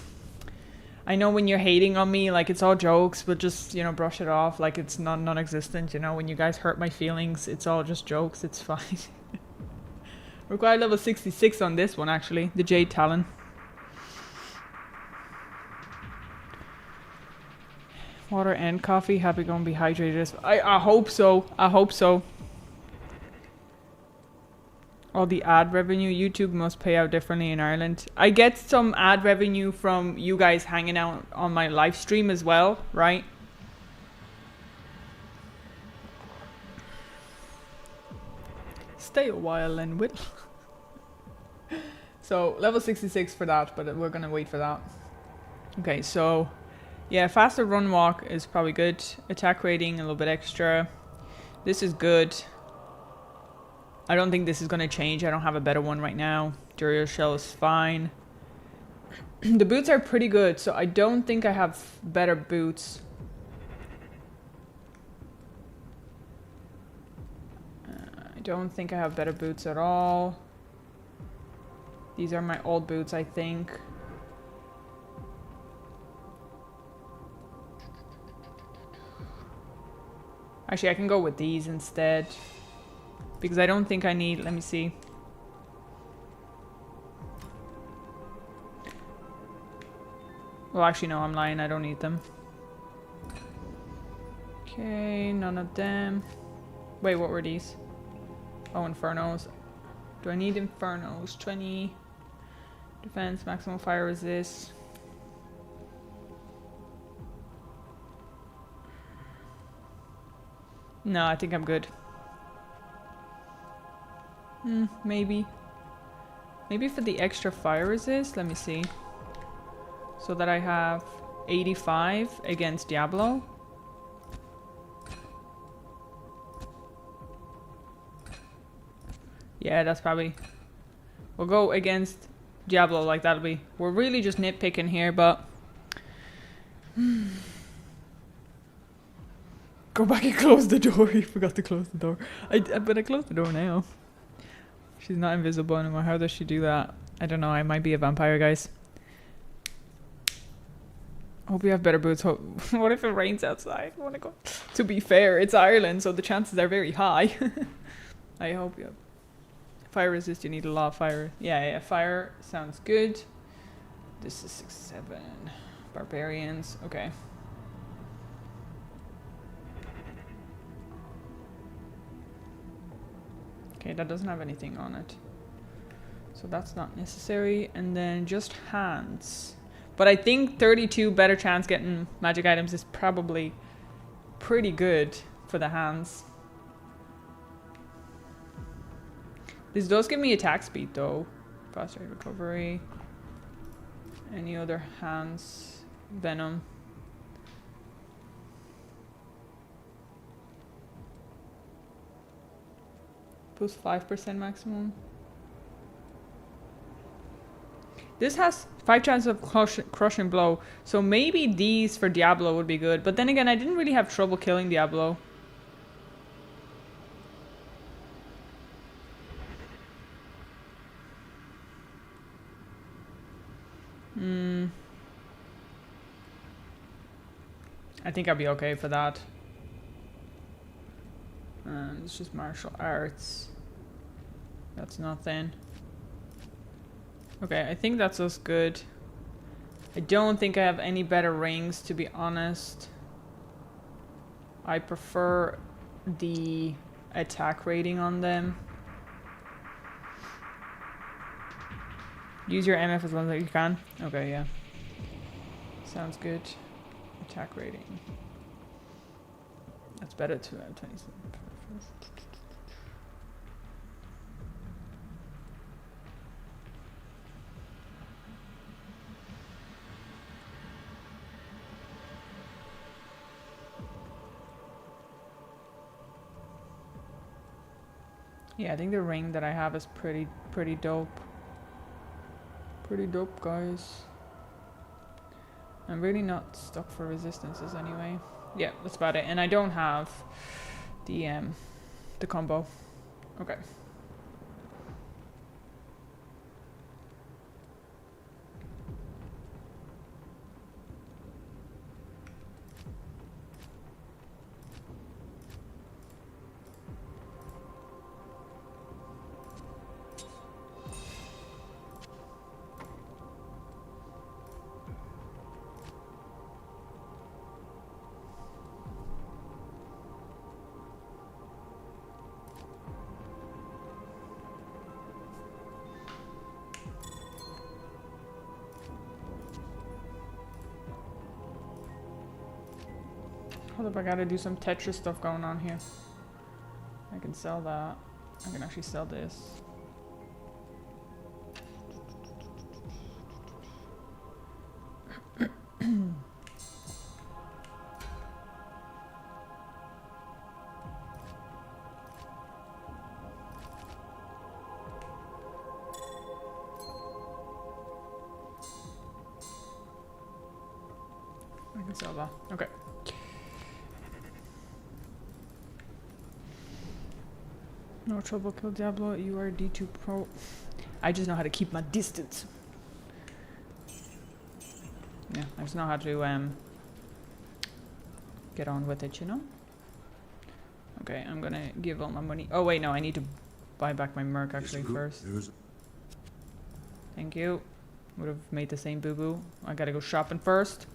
I know when you're hating on me, like, it's all jokes, but just, you know, brush it off like it's non-existent. You know, when you guys hurt my feelings, it's all just jokes. It's fine. Required level 66 on this one, actually. The Jade Talon. Water and coffee. Happy gonna be hydrated. I hope so. I hope so. All the ad revenue. YouTube must pay out differently in Ireland. I get some ad revenue from you guys hanging out on my live stream as well, right? Stay a while and whittle. So level 66 for that, but we're gonna wait for that. Okay, so yeah, faster run walk is probably good. Attack rating a little bit extra. This is good. I don't think this is gonna change. I don't have a better one right now. Duriel shell is fine. The boots are pretty good, so I don't think I have better boots. I don't think I have better boots at all. These are my old boots, I think. Actually, I can go with these instead. Because I don't think I need... Let me see. Well, actually, no, I'm lying. I don't need them. Okay, none of them. Wait, what were these? Oh, Infernos. Do I need Infernos? 20 defense, maximum fire resist. No, I think I'm good. Maybe. Maybe for the extra fire resist, let me see. So that I have 85 against Diablo. Yeah, that's probably... We'll go against Diablo, like that'll be... We're really just nitpicking here, but... Go back and close the door. You forgot to close the door. But I closed the door now. She's not invisible anymore. How does she do that? I don't know. I might be a vampire, guys. Hope you have better boots. What if it rains outside? I want to go. To be fair, it's Ireland, so the chances are very high. I hope you have fire resist. You need a lot of fire. Yeah, fire sounds good. This is 6-7. Barbarians. Okay. Okay, that doesn't have anything on it. So that's not necessary. And then just hands. But I think 32 better chance getting magic items is probably pretty good for the hands. This does give me attack speed though. Fast rate recovery. Any other hands? Venom. Plus 5% maximum. This has 5 chance of crushing blow. So maybe these for Diablo would be good. But then again, I didn't really have trouble killing Diablo. I think I'll be okay for that. It's just martial arts. That's nothing. Okay, I think that's us good. I don't think I have any better rings, to be honest. I prefer the attack rating on them. Use your MF as long as you can. Okay, yeah. Sounds good. Attack rating. That's better to 27. Yeah, I think the ring that I have is pretty dope. Pretty dope, guys. I'm really not stuck for resistances anyway. Yeah, that's about it. And I don't have the combo. Okay. Hold up, I gotta do some Tetris stuff going on here. I can sell that. I can actually sell this. I can sell that. Okay. No trouble, kill Diablo. You are D2 Pro. I just know how to keep my distance. Yeah, I just know how to get on with it, you know? Okay, I'm gonna give all my money. Oh wait, no, I need to buy back my merc actually first. Thank you. Would have made the same boo-boo. I gotta go shopping first.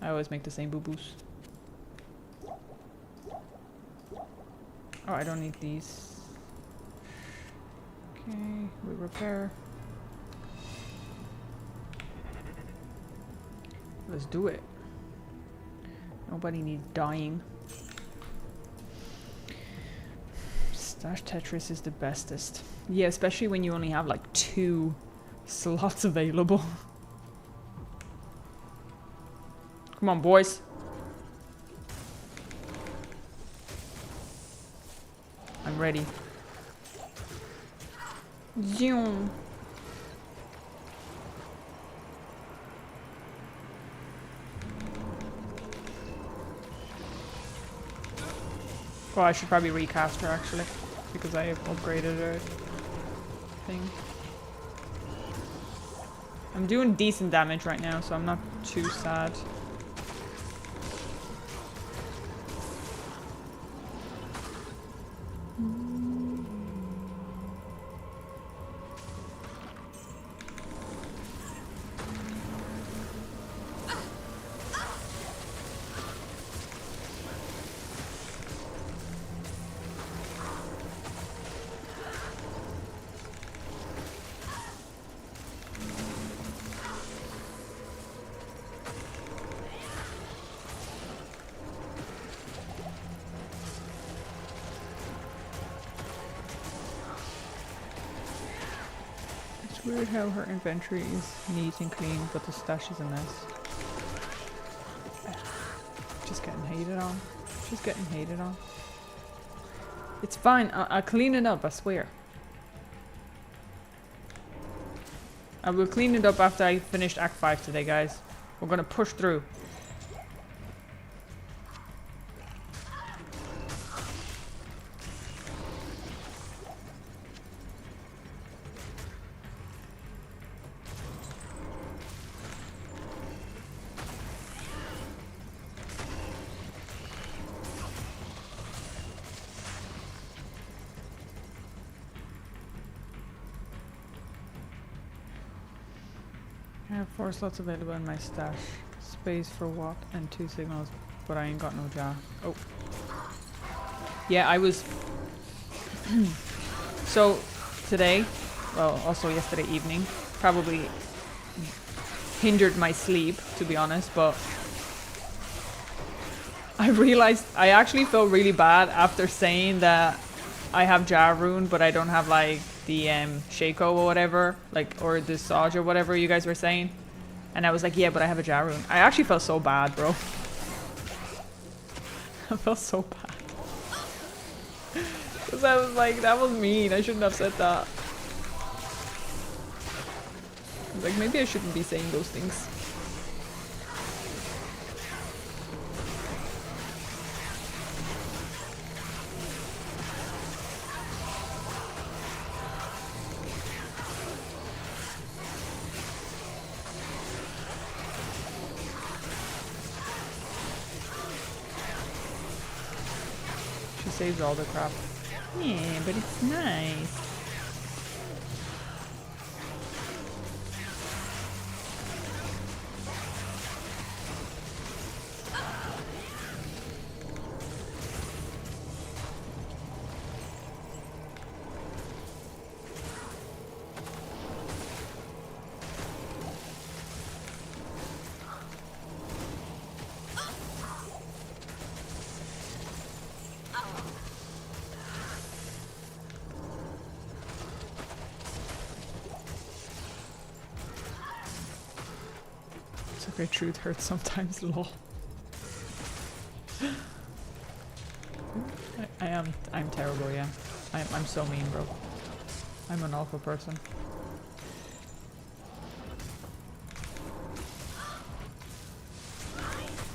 I always make the same boo-boos. Oh, I don't need these. Okay, we repair. Let's do it. Nobody needs dying. Stash Tetris is the bestest. Yeah, especially when you only have like 2 slots available. Come on, boys. I'm ready. Zoom. Well, I should probably recast her actually, because I have upgraded her thing. I'm doing decent damage right now, so I'm not too sad. Weird how her inventory is neat and clean, but the stash is a mess. Just getting hated on. Just getting hated on. It's fine. I'll clean it up, I swear. I will clean it up after I finished Act 5 today, guys. We're gonna push through. I have 4 slots available in my stash. Space for what? And 2 signals, but I ain't got no jar. Oh. Yeah, I was... So, today, well, also yesterday evening, probably hindered my sleep, to be honest, but I realized I actually felt really bad after saying that I have Jar Rune, but I don't have, like, the Shaco or whatever, like, or the Saj or whatever you guys were saying. And I was like, yeah, but I have a Jar Rune. I actually felt so bad, bro. I felt so bad. Because I was like, that was mean. I shouldn't have said that. Like, maybe I shouldn't be saying those things. Saves all the crap. Yeah, but it's nice. Okay, truth hurts sometimes, lol. I'm terrible, yeah. I'm so mean, bro. I'm an awful person.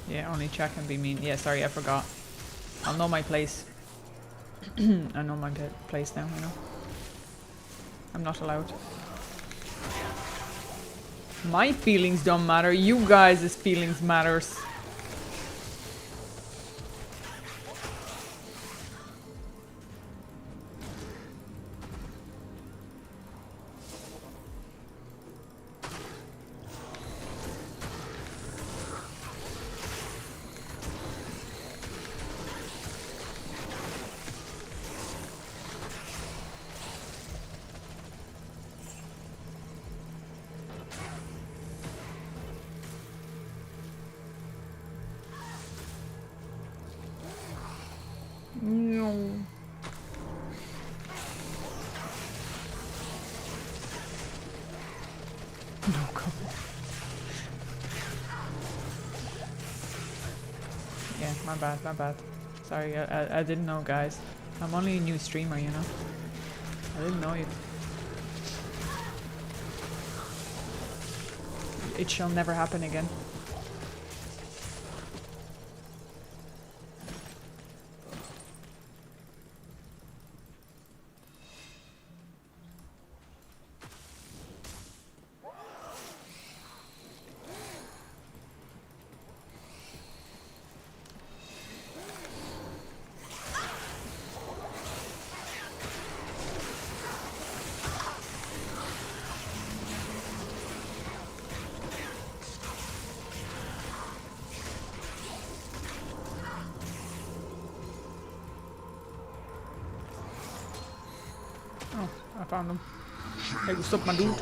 Yeah, only Jack can be mean. Yeah, sorry, I forgot. I'll know my place. I know my place now, you know. I'm not allowed. My feelings don't matter, you guys' feelings matters. No comment. Yeah, my bad, my bad. Sorry, I didn't know, guys. I'm only a new streamer, you know. I didn't know you. It shall never happen again. I found him. Hey, what's up, my dude?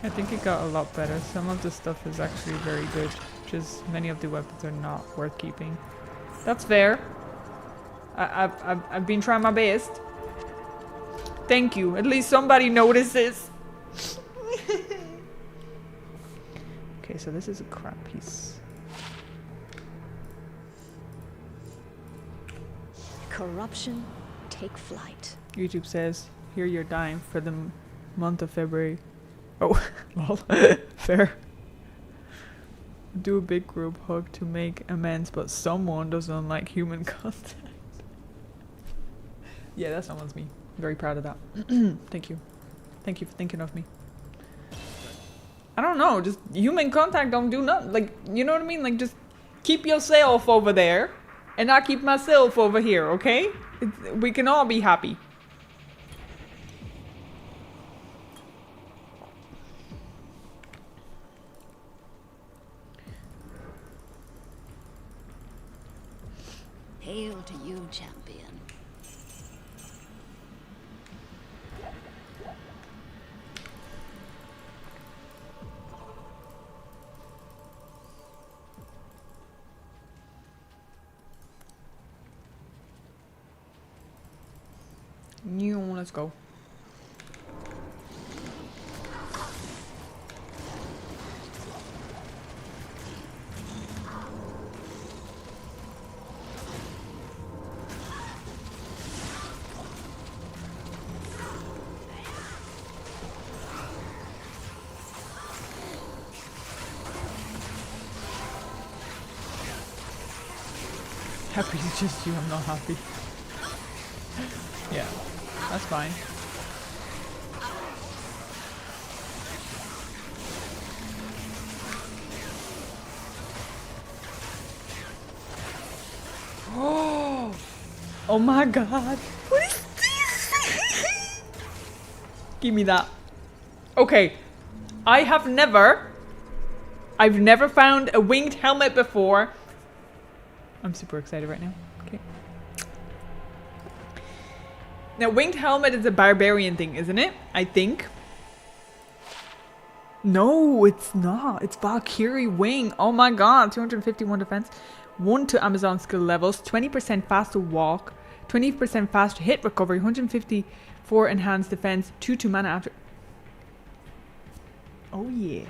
I think it got a lot better. Some of the stuff is actually very good. Just many of the weapons are not worth keeping. That's fair. I've been trying my best. Thank you. At least somebody notices. Okay, so this is a crap piece. Corruption, take flight. YouTube says, here you're dying for the month of February. Oh, lol. Fair. Do a big group hug to make amends, but someone doesn't like human contact. Yeah, that someone's me. Very proud of that. Thank you. Thank you for thinking of me. I don't know, just human contact don't do nothing. Like, you know what I mean? Like, just keep yourself over there and I keep myself over here, okay? We can all be happy. Hail to you, champion. Let's go. Happy is just you, I'm not happy. Yeah, that's fine. Oh my god. What is this? Give me that. Okay. I've never found a winged helmet before. I'm super excited right now. Okay. Now, winged helmet is a barbarian thing, isn't it? I think. No, it's not. It's Valkyrie wing. Oh my god. 251 defense. 1 to Amazon skill levels. 20% faster walk. 20% faster hit recovery. 154 enhanced defense. 2 to mana after. Oh yeah.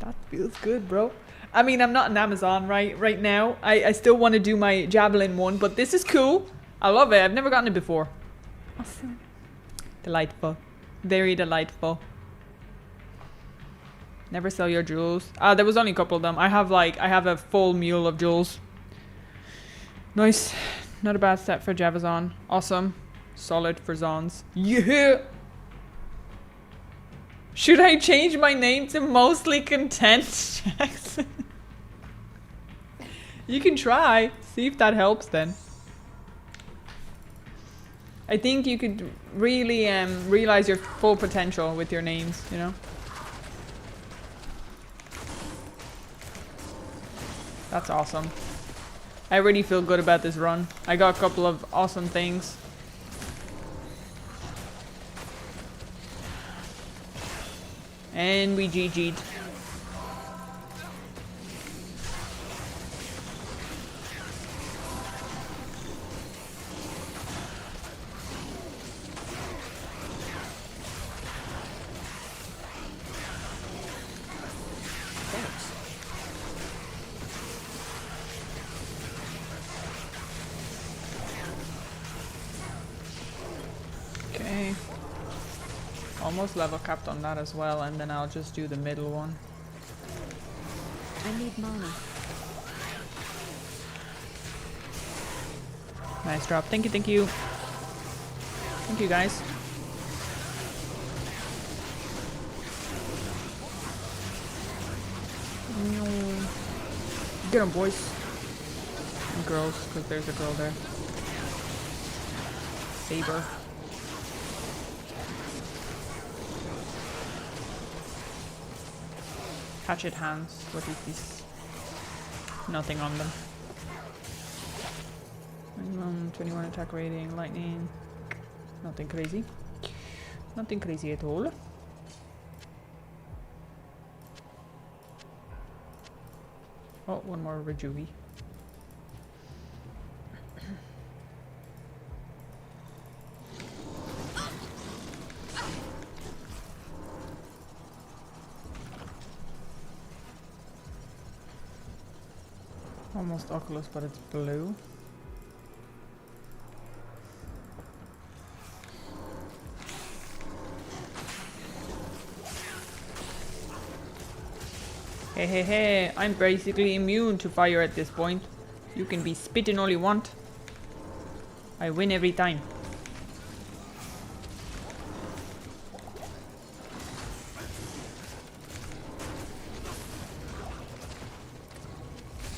That feels good, bro. I mean, I'm not an Amazon right now. I still want to do my Javelin one, but this is cool. I love it. I've never gotten it before. Awesome. Delightful. Very delightful. Never sell your jewels. There was only a couple of them. I have a full mule of jewels. Nice. Not a bad set for Javazon. Awesome. Solid for Zons. Yeah! Should I change my name to Mostly Content, Jackson? You can try. See if that helps then. I think you could really realize your full potential with your names, you know? That's awesome. I really feel good about this run. I got a couple of awesome things. And we GG'd. Thanks. Okay. Almost level capped on that as well, and then I'll just do the middle one. I need mana. Nice drop. Thank you, thank you. Thank you, guys. Get 'em, boys. And girls, because there's a girl there. Saber. Hatchet hands. What is this? Nothing on them. 21 attack rating, lightning. Nothing crazy. Nothing crazy at all. Oh, one more Rejuvi. Almost Oculus, but it's blue. Hey, hey, hey, I'm basically immune to fire at this point. You can be spitting all you want. I win every time.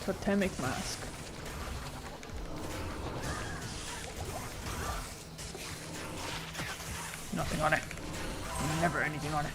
Totemic mask. Nothing on it. Never anything on it.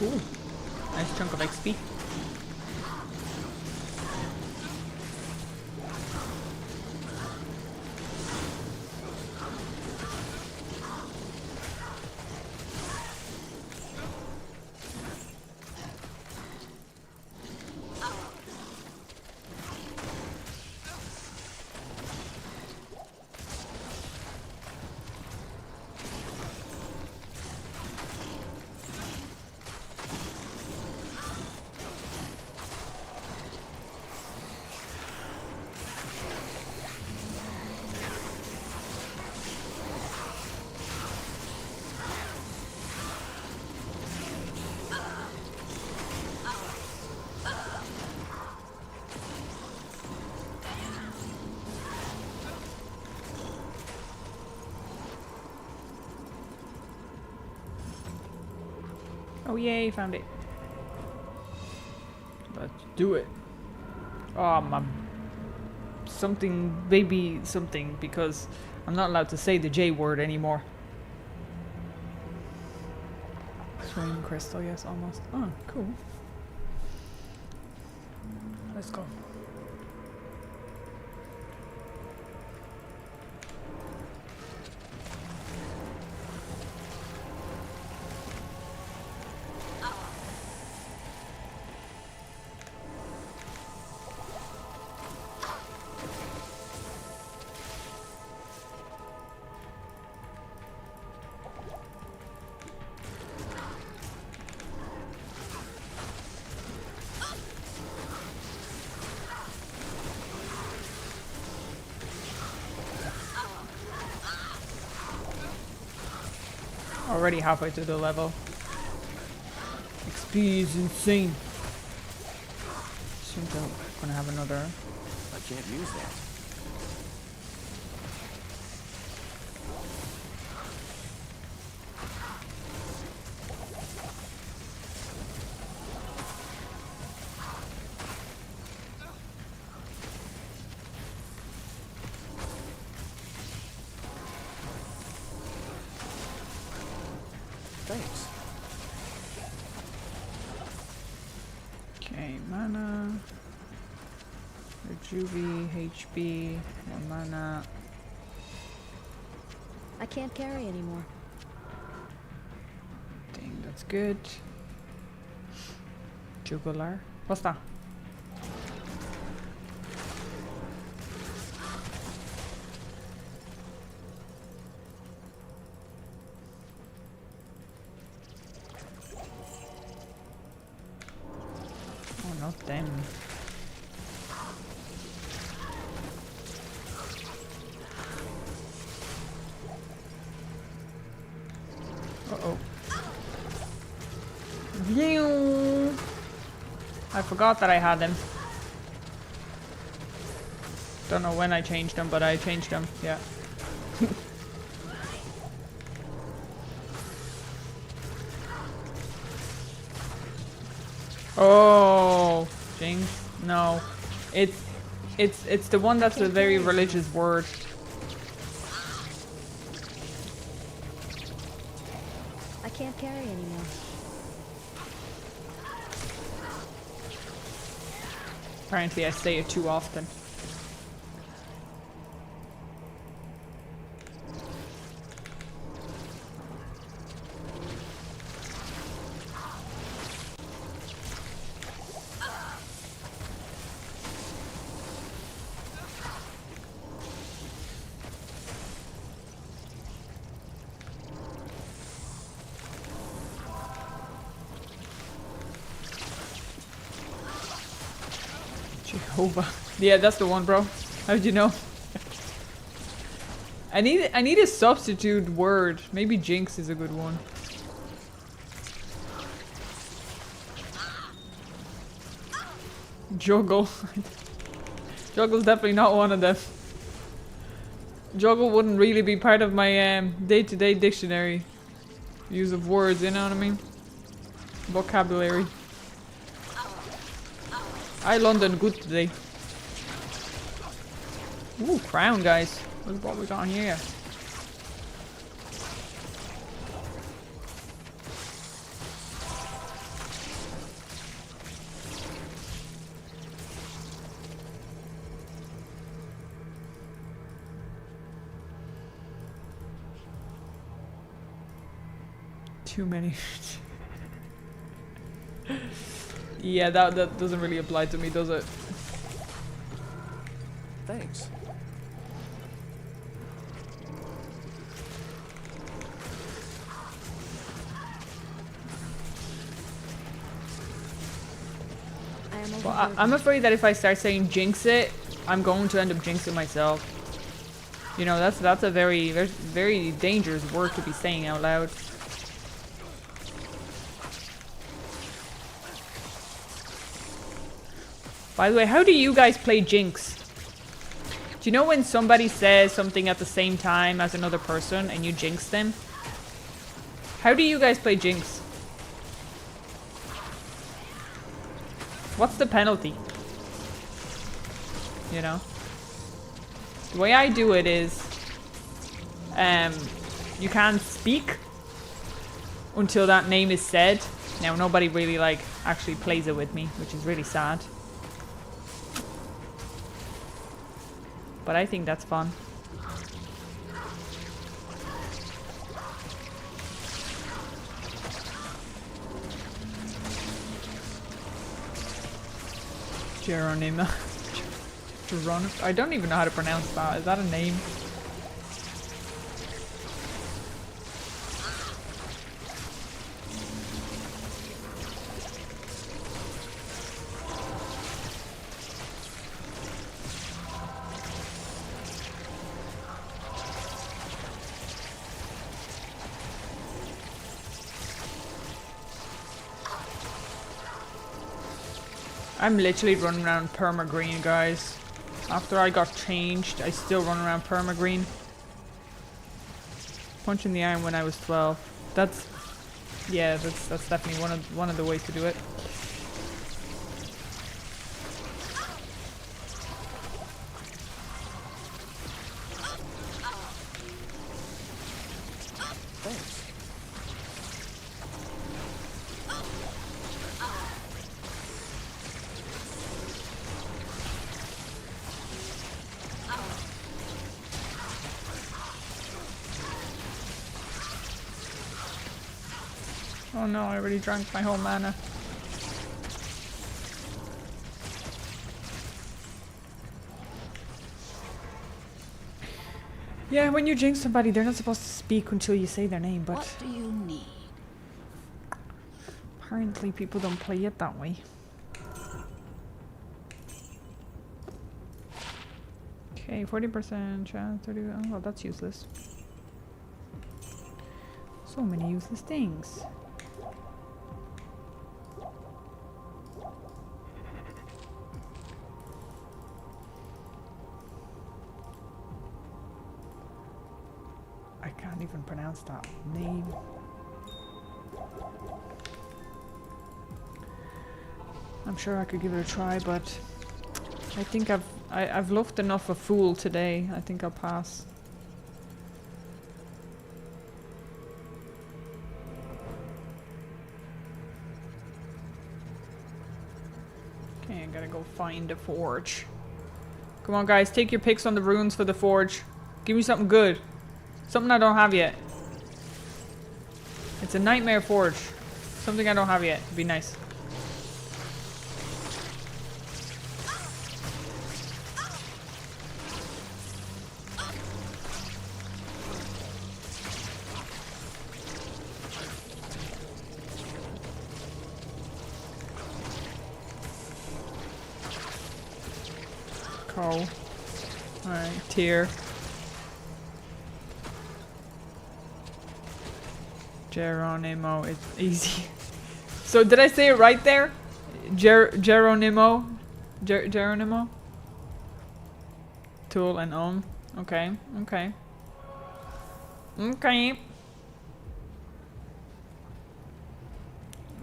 Ooh, nice chunk of XP. Oh yay, found it. Let's do it. Oh, my something, baby something, because I'm not allowed to say the J word anymore. Swing crystal, yes, almost. Oh, cool. Let's go. Already halfway through the level. XP is insane. think they're gonna have another. I can't use that. Thanks. Okay, mana. Rejuve, HB, more mana. I can't carry anymore. Dang, that's good. Jugular. What's that? Oh, not them. Uh-oh. View. I forgot that I had them. Don't know when I changed them, but I changed them. Yeah. Oh, Jinx. No. It's the one that's a very religious word. I can't carry anymore. Apparently I say it too often. Jehovah. Yeah, that's the one, bro. How'd you know? I need a substitute word. Maybe Jinx is a good one. Juggle. Juggle's definitely not one of them. Juggle wouldn't really be part of my day-to-day dictionary. Use of words, you know what I mean? Vocabulary. I London good today. Ooh, crown, guys. Look what we got here. Too many. Yeah, that doesn't really apply to me, does it? Thanks. Well, I'm afraid that if I start saying jinx it, I'm going to end up jinxing myself. You know, that's a very dangerous word to be saying out loud. By the way, how do you guys play Jinx? Do you know when somebody says something at the same time as another person and you jinx them? How do you guys play Jinx? What's the penalty? You know? The way I do it is... you can't speak until that name is said. Now, nobody really, like, actually plays it with me, which is really sad. But I think that's fun. Geronima. Geronima. I don't even know how to pronounce that. Is that a name? I'm literally running around perma green, guys. After I got changed, I still run around perma green. Punch in the arm when I was 12. That's definitely one of the ways to do it. Oh no, I already drank my whole mana. Yeah, when you jinx somebody, they're not supposed to speak until you say their name, but... What do you need? Apparently people don't play it that way. Okay, 40% chance, 30... Oh, well, that's useless. So many useless things. I can't even pronounce that name. I'm sure I could give it a try, but I think I've loved enough a fool today. I think I'll pass. Okay, I gotta go find a forge. Come on, guys, take your picks on the runes for the forge. Give me something good. Something I don't have yet. It's a nightmare forge. Something I don't have yet. It'd be nice. Cool. Alright, tier. Geronimo is easy. So did I say it right there? Geronimo? Geronimo? Tool and Okay, okay. Okay.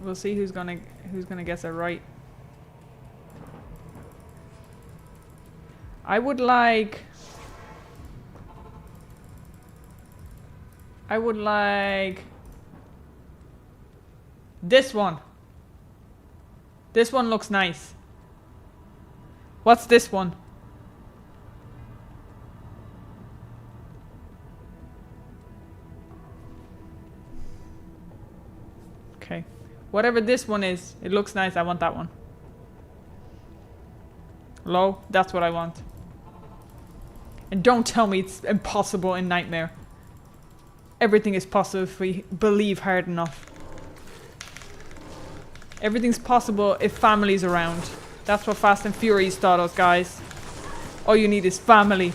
We'll see who's gonna guess it right. I would like this one. This one looks nice. What's this one? Okay. Whatever this one is, it looks nice. I want that one. Low, that's what I want. And don't tell me it's impossible in Nightmare. Everything is possible if we believe hard enough. Everything's possible if family's around. That's what Fast and Furious taught us, guys. All you need is family.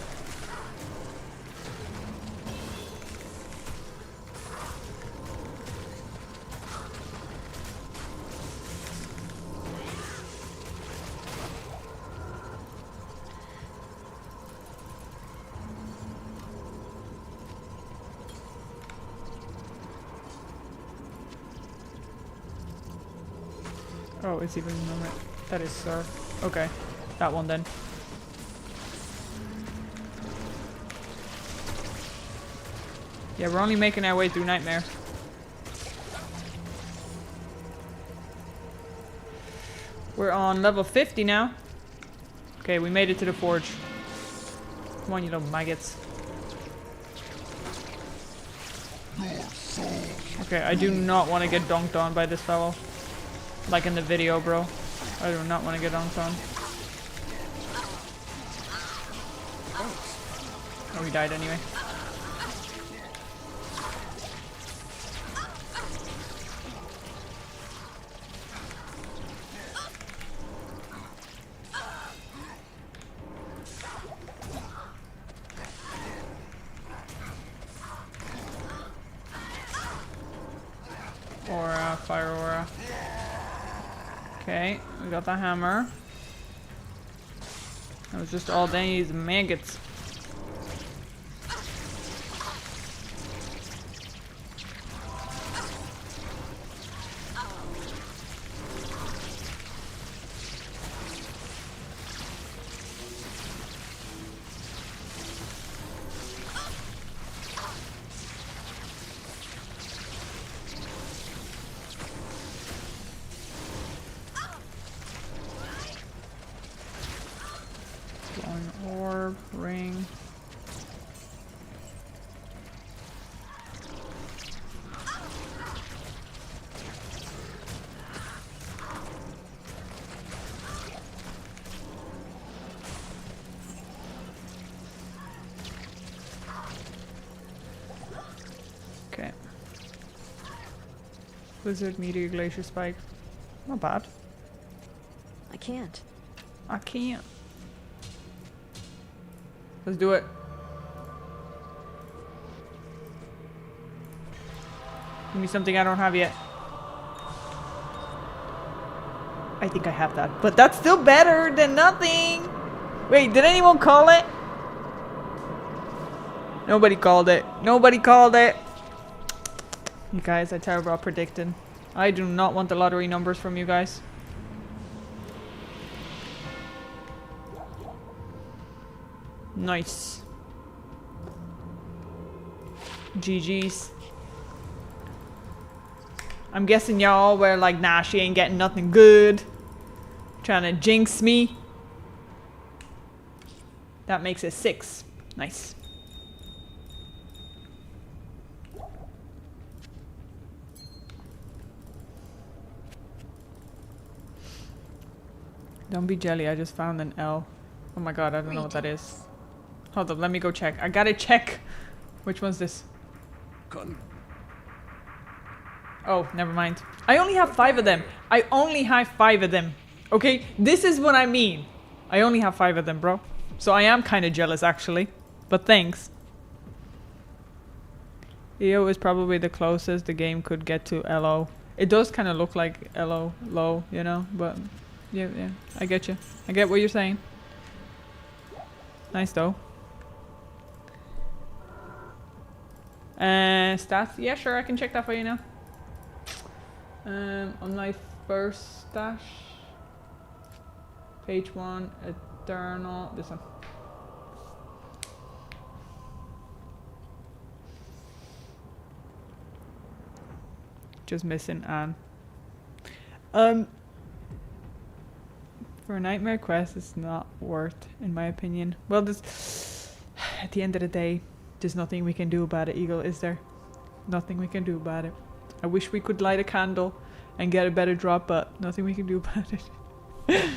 Oh, it's even numbered. That is Sir. Okay, that one then. Yeah, we're only making our way through Nightmare. We're on level 50 now. Okay, we made it to the forge. Come on, you little maggots. Okay, I do not want to get dunked on by this fellow. Like in the video, bro. I do not want to get dunked on. Oh, he died anyway. Aura, fire aura. Okay. we got the hammer. That was just all these maggots. Orb, ring. Okay. Blizzard, meteor, glacier spike. Not bad. I can't. I can't. Let's do it. Give me something I don't have yet. I think I have that. But that's still better than nothing. Wait, did anyone call it? Nobody called it. Nobody called it. You guys are terrible at predicting. I do not want the lottery numbers from you guys. Nice. GG's. I'm guessing y'all were like, nah, she ain't getting nothing good. Trying to jinx me. That makes it 6. Nice. Don't be jelly, I just found an L. Oh my god, I don't know what that is. Hold up, let me go check. I gotta check. Which one's this? Oh, never mind. I only have 5 of them. I only have 5 of them. Okay, this is what I mean. I only have 5 of them, bro. So I am kind of jealous, actually. But thanks. EO is probably the closest the game could get to LO. It does kind of look like LO, low, you know? But yeah, I get you. I get what you're saying. Nice, though. Stats? Yeah, sure, I can check that for you now. On my first stash. Page 1, Eternal, this one. Just missing Anne. For a nightmare quest, it's not worth, in my opinion. Well, this, at the end of the day, there's nothing we can do about it, Eagle, is there? Nothing we can do about it. I wish we could light a candle and get a better drop, but nothing we can do about it.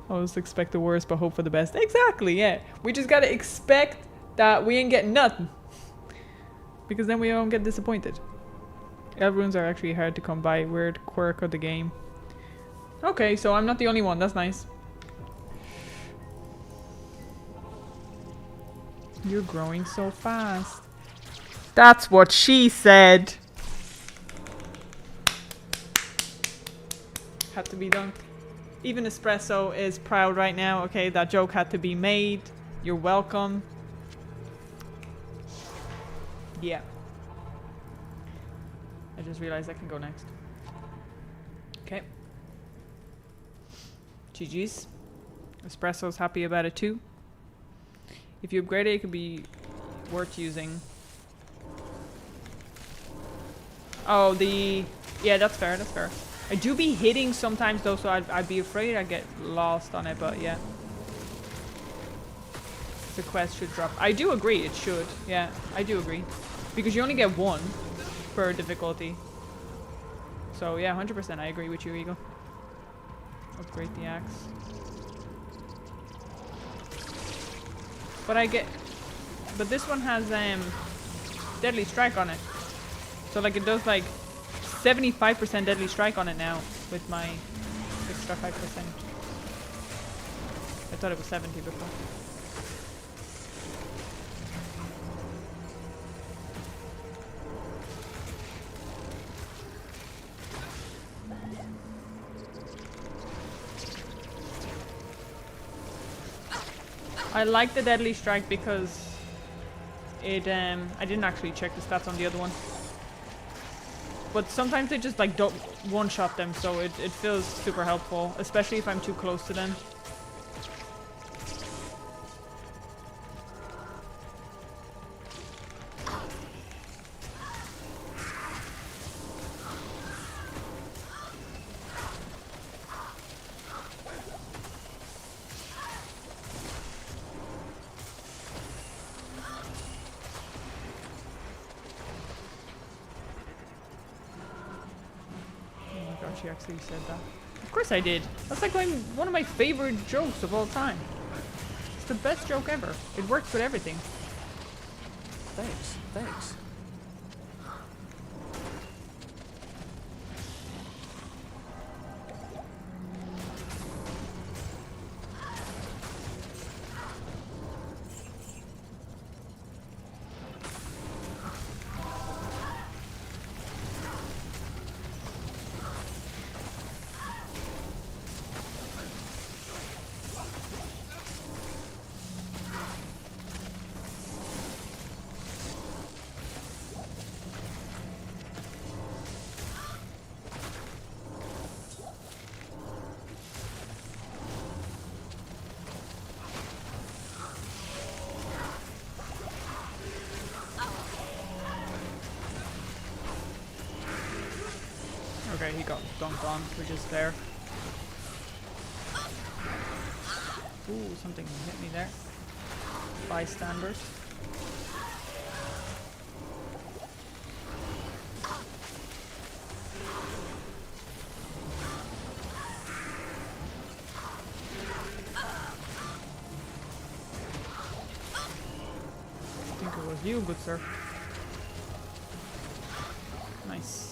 Always expect the worst, but hope for the best. Exactly, yeah. We just gotta expect that we ain't getting nothing. Because then we don't get disappointed. Elrunes are actually hard to come by. Weird quirk of the game. Okay, so I'm not the only one. That's nice. You're growing so fast. That's what she said. Had to be done. Even Espresso is proud right now. Okay, that joke had to be made. You're welcome. Yeah. I just realized I can go next. Okay. GG's. Espresso's happy about it too. If you upgrade it, it could be worth using. Oh, the... Yeah, that's fair, that's fair. I do be hitting sometimes though, so I'd be afraid I'd get lost on it, but yeah. The quest should drop. I do agree, it should. Yeah, I do agree. Because you only get 1 per difficulty. So yeah, 100% I agree with you, Eagle. Upgrade the axe. But this one has deadly strike on it. So like it does like 75% deadly strike on it now with my extra 5%. I thought it was 70 before. I like the Deadly Strike because it, I didn't actually check the stats on the other one. But sometimes they just like don't one-shot them, so it feels super helpful, especially if I'm too close to them. She actually said that. Of course I did. That's like one of my favorite jokes of all time. It's the best joke ever. It works with everything. Thanks, thanks. Okay, he got dunked on, which is fair. Ooh, something hit me there. Bystanders. I think it was you, good sir. Nice.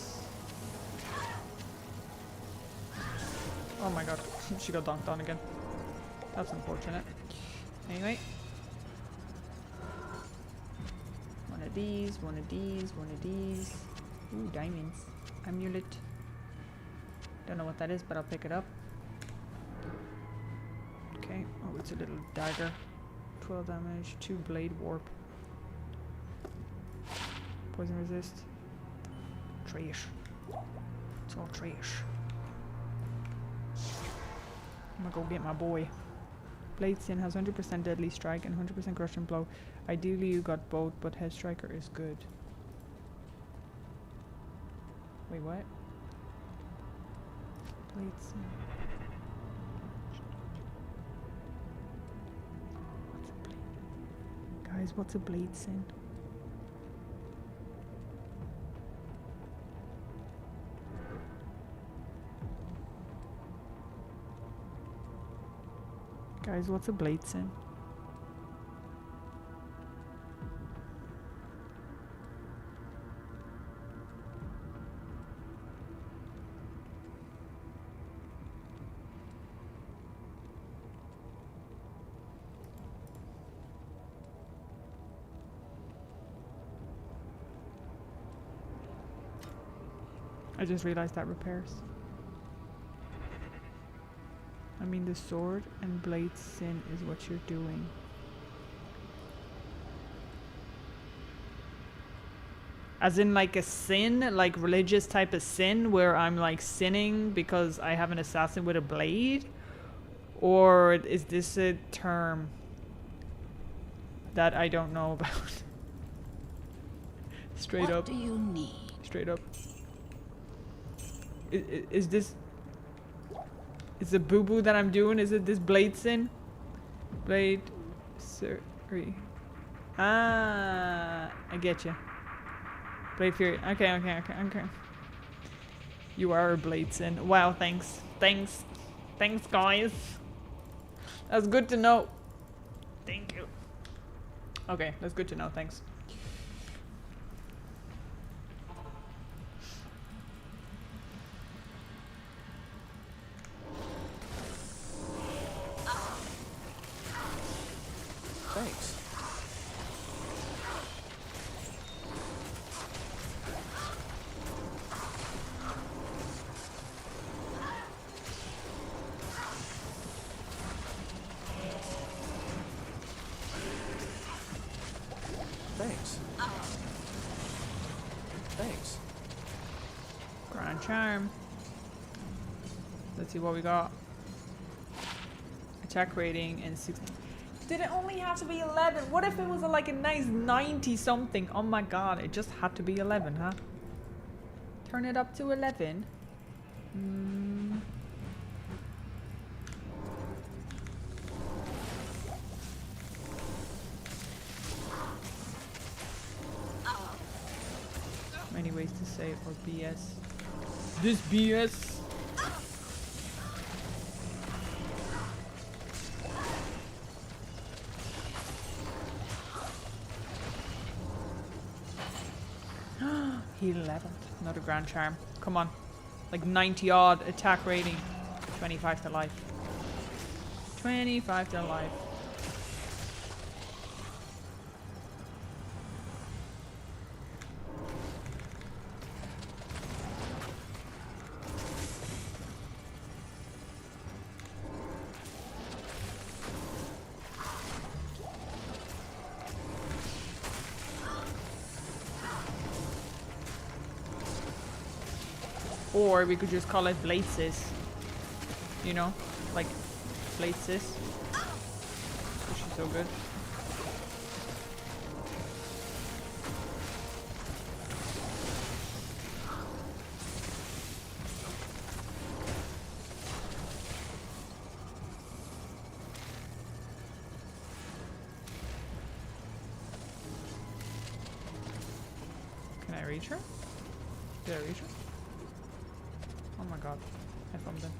Oh my god, she got dunked on again. That's unfortunate. Anyway. One of these, one of these, one of these. Ooh, diamonds. Amulet. Don't know what that is, but I'll pick it up. Okay. Oh, it's a little dagger. 12 damage, 2 blade warp. Poison resist. Trash. It's all trash. I'm gonna go get my boy. Blade Sin has 100% Deadly Strike and 100% Crushing Blow. Ideally you got both, but Head Striker is good. Wait, what? Blade Sin. What's a blade? Guys, what's a Blade Sin? Guys, what's a Blade Sin? I just realized that repairs. I mean, the sword and blade sin is what you're doing. As in like a sin, like religious type of sin where I'm like sinning because I have an assassin with a blade? Or is this a term that I don't know about? Straight up. What do you need? Straight up. Is this... Is the boo-boo that I'm doing, is it this blade sin? Blade... Sorry. Ah, I get you. Blade Fury. Okay. You are a blade sin. Wow, thanks. Thanks, guys. That's good to know. Thank you. Okay, that's good to know. Thanks. Thanks. charm. Let's see what we got. Attack rating and 60. Did it only have to be 11? What if it was like a nice 90 something? Oh my god, it just had to be 11, huh? Turn it up to 11. Many ways to say it, or BS. This BS. Heal 11. Another grand charm. Come on. Like 90 odd attack rating. 25 to life. 25 to life. Or we could just call it Bladesis. You know? Like Bladesis. Which is so good. Can I reach her? Did I reach her? Oh my god, I found them.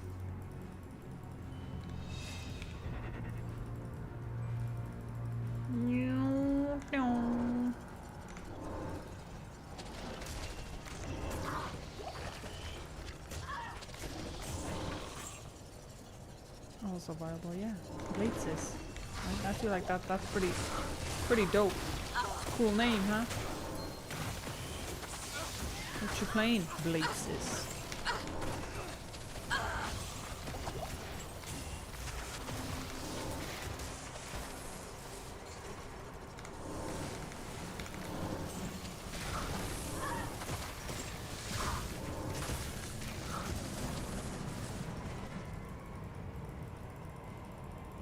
Also viable, yeah. Bladesis. I feel like that's pretty dope. Cool name, huh? What you playing? Bladesis.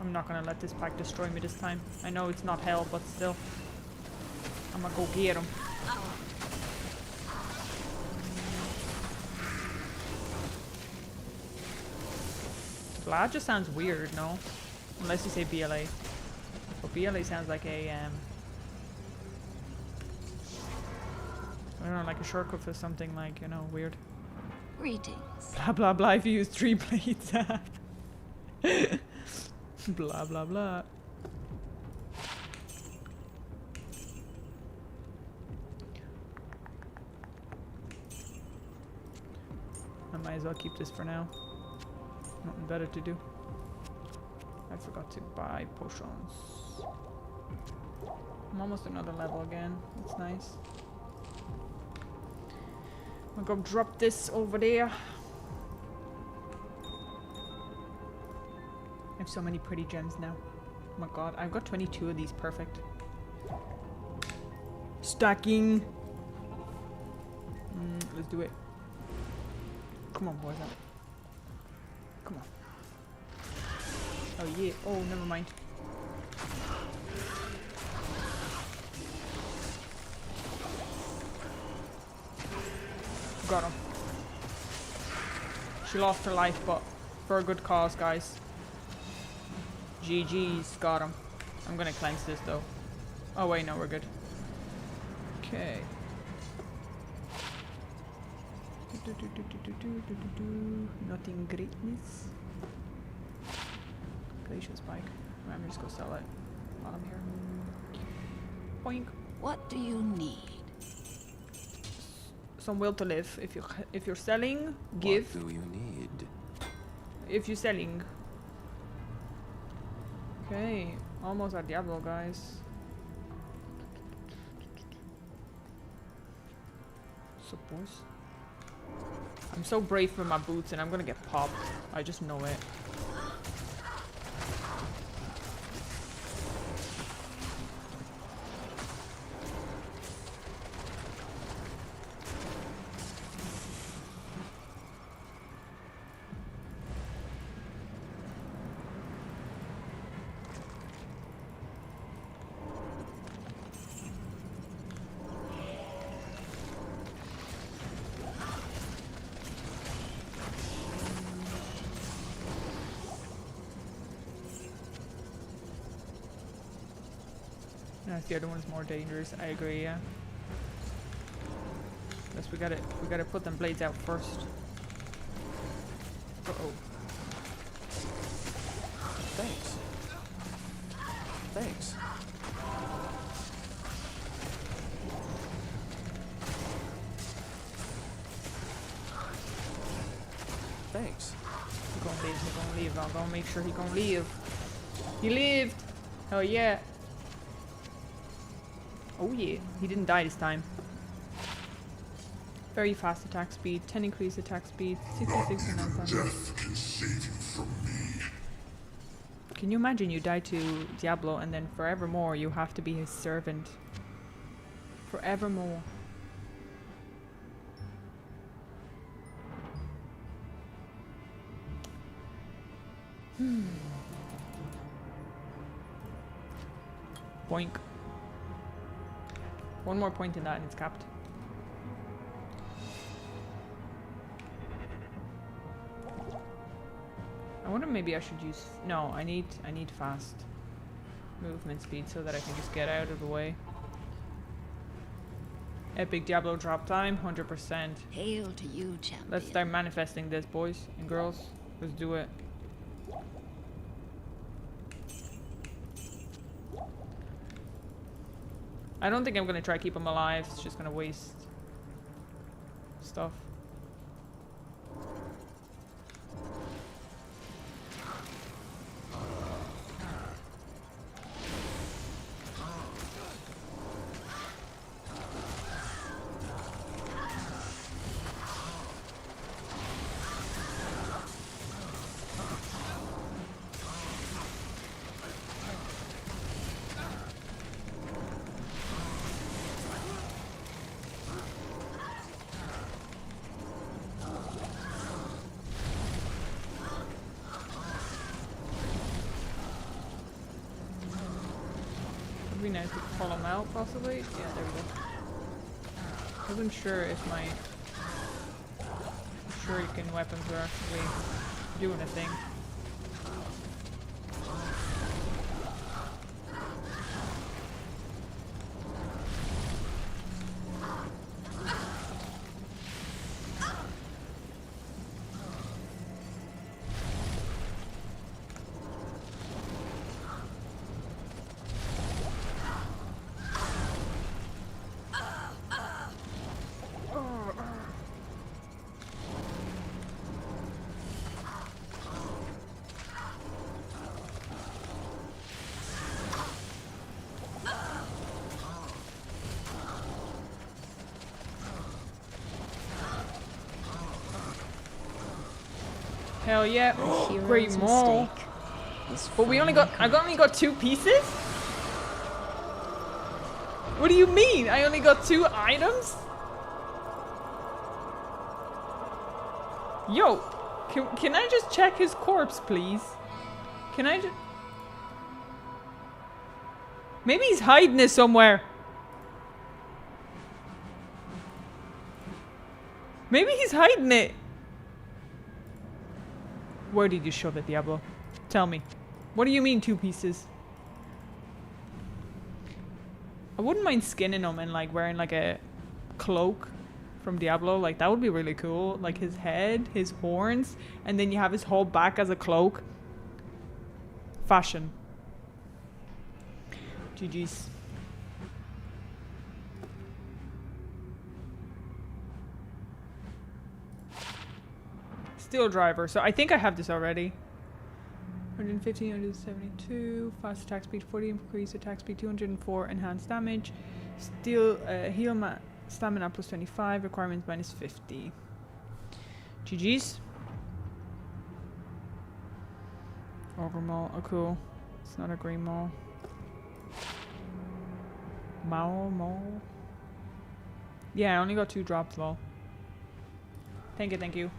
I'm not gonna let this pack destroy me this time. I know it's not hell, but still. I'm gonna go get him. Blah just sounds weird, no? Unless you say BLA. But BLA sounds like a, I don't know, like a shortcut for something like, you know, weird. Greetings. Blah blah blah if you use 3 blades. Blah blah blah. I might as well keep this for now. Nothing better to do. I forgot to buy potions. I'm almost another level again. That's nice. I'm gonna go drop this over there. I have so many pretty gems now. Oh my god, I've got 22 of these. Perfect. Stacking. Let's do it. Come on, boys. Come on. Oh yeah. Oh, never mind. Got him. She lost her life, but for a good cause, guys. GG's, got him. I'm gonna cleanse this though. Oh wait, no, we're good. Okay. Nothing greatness. Glacial spike. I'm just gonna sell it while I'm here. Boink. What do you need? Some will to live. If you're selling, give. What do you need? If you're selling. Okay, almost at Diablo, guys. Suppose. I'm so brave with my boots and I'm gonna get popped. I just know it. Yes, the other one's more dangerous. I agree, yeah. Yes, we gotta put them blades out first. Uh-oh. Thanks. Thanks. Thanks. He gonna leave, he gonna leave. I'm gonna make sure he gonna leave. He lived! Oh yeah. Oh yeah. He didn't die this time. Very fast attack speed, 10 increased attack speed, 66 and 9 Death can save you from me. Can you imagine you die to Diablo and then forevermore you have to be his servant? Forevermore. Boink. One more point in that and it's capped. I wonder maybe I should use... No, I need fast movement speed so that I can just get out of the way. Epic Diablo drop time, 100%. Hail to you, champion. Let's start manifesting this, boys and girls. Let's do it. I don't think I'm gonna try to keep him alive. It's just gonna waste stuff. Would be nice to pull him out, possibly. Yeah, there we go. Wasn't sure if my shuriken weapons were actually doing a thing. Hell yeah. Hero's Great maul. mistake is But we only got, I finally only got 2 pieces? What do you mean? I only got 2 items? Yo, can I just check his corpse, please? Can I just... Maybe he's hiding it somewhere. Maybe he's hiding it. Where did you shove it, Diablo? Tell me. What do you mean 2 pieces? I wouldn't mind skinning him and like wearing like a cloak from Diablo. Like that would be really cool. Like his head, his horns, and then you have his whole back as a cloak. Fashion. GG's. Steel driver. So I think I have this already. 115, 172, fast attack speed 40, increased attack speed 204, enhanced damage. Steel heal stamina plus 25, requirements minus 50. GG's. Ogre Maul. Oh, cool. It's not a green maul. Maul. Yeah, I only got 2 drops, lol. Thank you.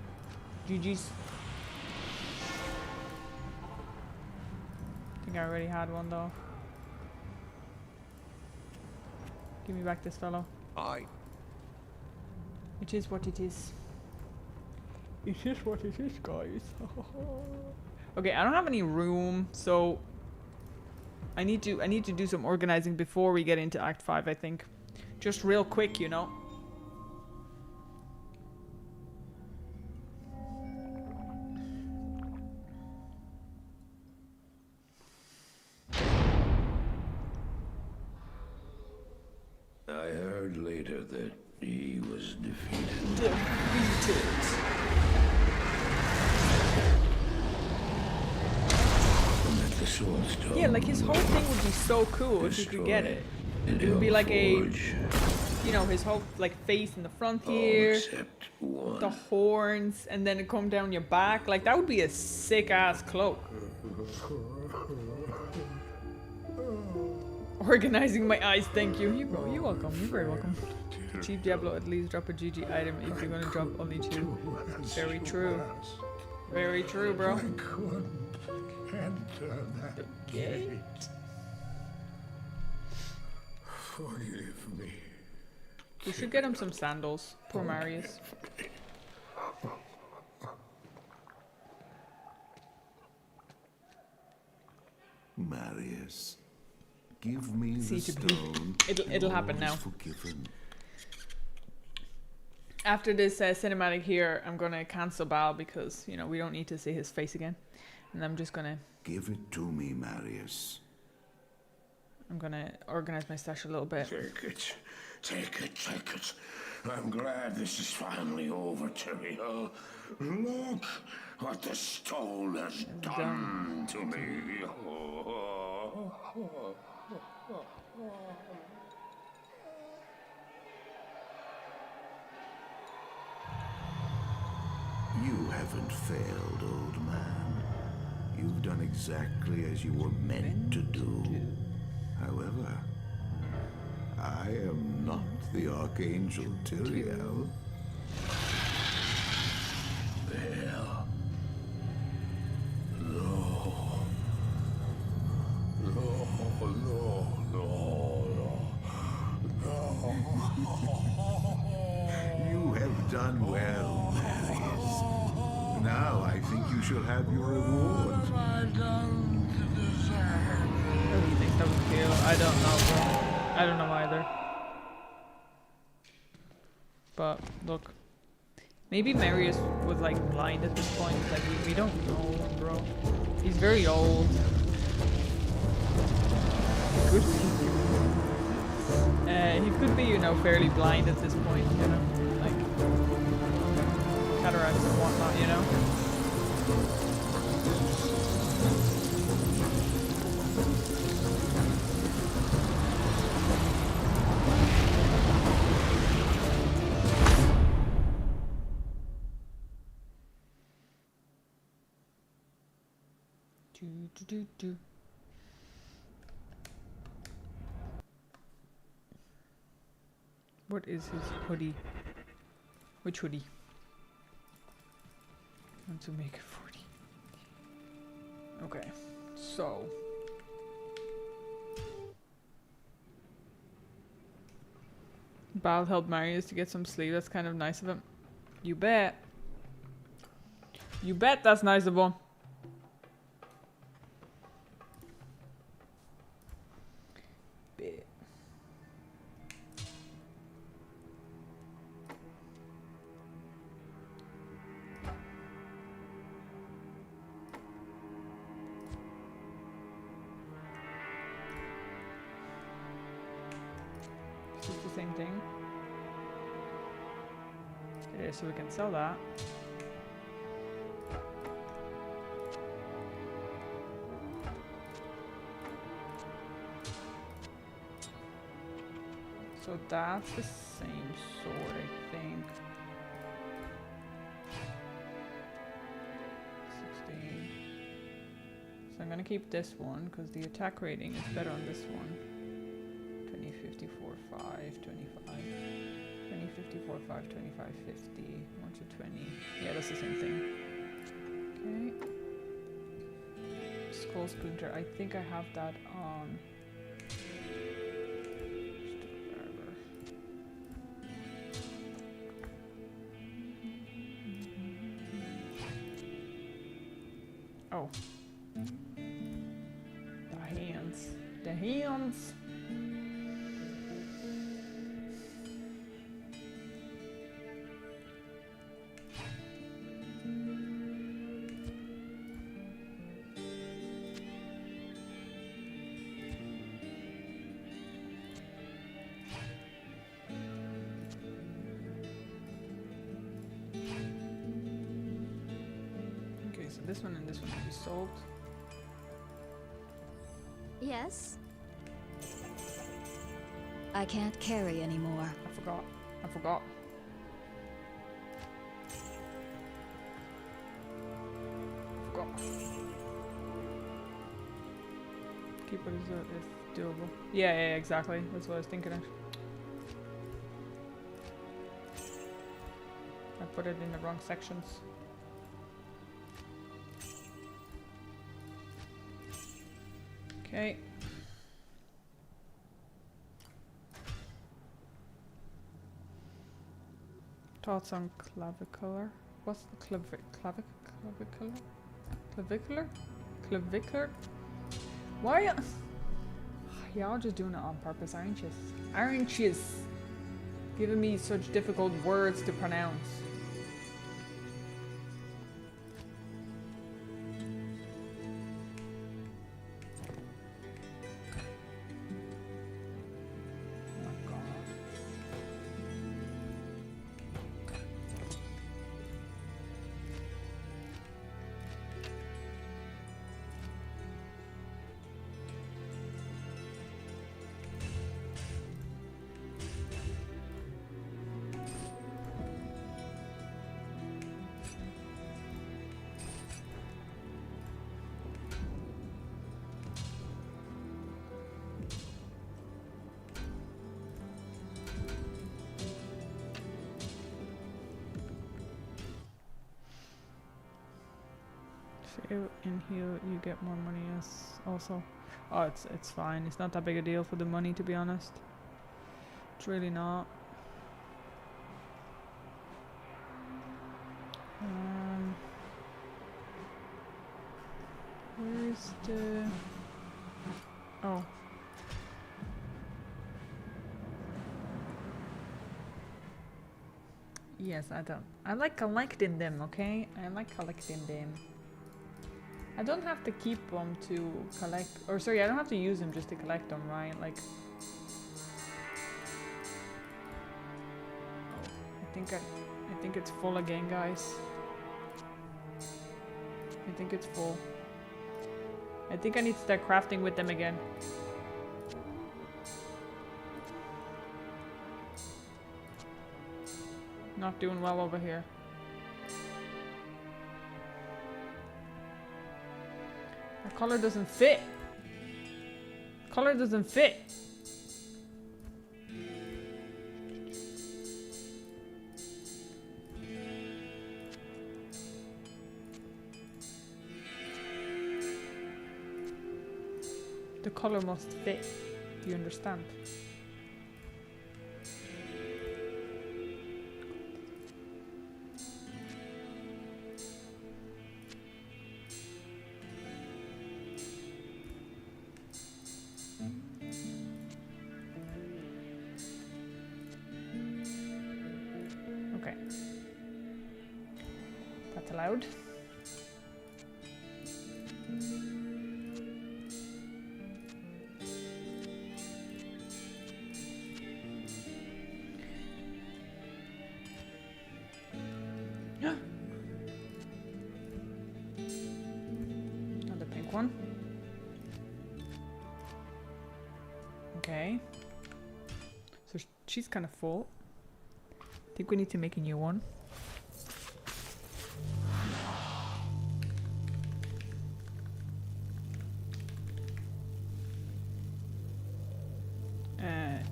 GG's. I think I already had one though. Give me back this fellow. It is what it is. It is what it is, guys. Okay, I don't have any room, so I need to do some organizing before we get into Act 5, I think. Just real quick, you know. I heard later that he was defeated. Defeated. And that the Soul Stone Yeah, like his whole thing would be so cool if you could get it. It would be like a, you know, his whole like face in the front here, except one. the horns, and then it come down your back. Like that would be a sick ass cloak. Organizing my eyes, thank you. You're welcome. You're very welcome. Cheap Diablo, at least drop a GG item if you're gonna drop only 2. Very true. Very true, bro. I couldn't enter that gate. Forgive me. We should get him some sandals. Poor Marius. Marius, give me See the to be. stone. It'll happen now. Forgiven. After this cinematic here, I'm gonna cancel Bal because, you know, we don't need to see his face again. And I'm just gonna... Give it to me, Marius. I'm gonna organize my stash a little bit. Take it. Take it, take it. I'm glad this is finally over, Tyrael. Look what the stone has done to me. You haven't failed, old man. You've done exactly as you were meant to do. However, I am not the Archangel Tyrael. Well, no. No, no, no, no. You have done well, Marius. Now I think you shall have your reward. What have I done to deserve? What do you think that would feel? I don't know, bro. I don't know either. But, look. Maybe Marius was, like, blind at this point. Like, we don't know, bro. He's very old. Could be. He could be, you know, fairly blind at this point, you know? Like, cataracts and whatnot, you know? Do. What is his hoodie? Which hoodie? I want to make it 40. Okay, so. Bal helped Marius to get some sleep. That's kind of nice of him. You bet. You bet that's nice of him. It's the same thing. Okay, so we can sell that. So that's the same sword, I think. 16. So I'm gonna keep this one because the attack rating is better on this one. 20, 54, 5, 25. 20, 54, 5, 25, 50. 1 to 20. Yeah, that's the same thing. Okay. Skull Splinter. I think I have that on. Oh. The hands. hands. The hands. Okay, so this one and this one will be sold. Yes? I can't carry anymore. I forgot. I forgot. Keep what is doable. Yeah, yeah, exactly. That's what I was thinking of. I put it in the wrong sections. Okay. Thoughts on clavicular? What's the clavicular? Clavicular? Clavicular? Why? Y'all just doing it on purpose, aren't you? Aren't you? Giving me such difficult words to pronounce. Oh God. In here you get more money as also. Oh, it's fine. It's not that big a deal for the money, to be honest. It's really not. Where's the? Oh. Yes, I don't. I like collecting them, okay? I like collecting them. I don't have to keep them to collect, or sorry, I don't have to use them just to collect them, right? Like, I think it's full again, guys. I think it's full. I think I need to start crafting with them again. Not doing well over here. The color doesn't fit. Color doesn't fit. The color must fit. Do you understand? Okay. That's allowed. Another pink one. Okay. So she's kind of full. I think we need to make a new one.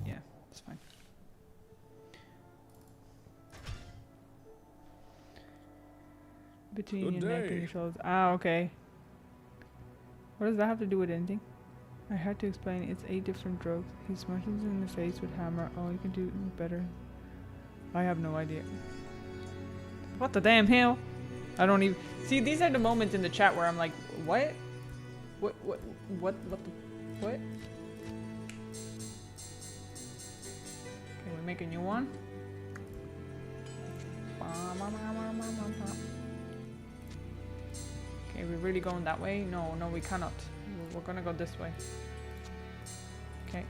Yeah, it's fine. Between Good your neck and day. your shoulders. Ah, okay. What does that have to do with anything? I had to explain it's 8 different drugs. He smashes in the face with hammer. Oh, you can do it better. I have no idea. What the damn hell? I don't even see. These are the moments in the chat where I'm like, what the, quit. Okay, we make a new one. Okay, we're really going that way? No, no, we cannot. We're gonna go this way. Okay.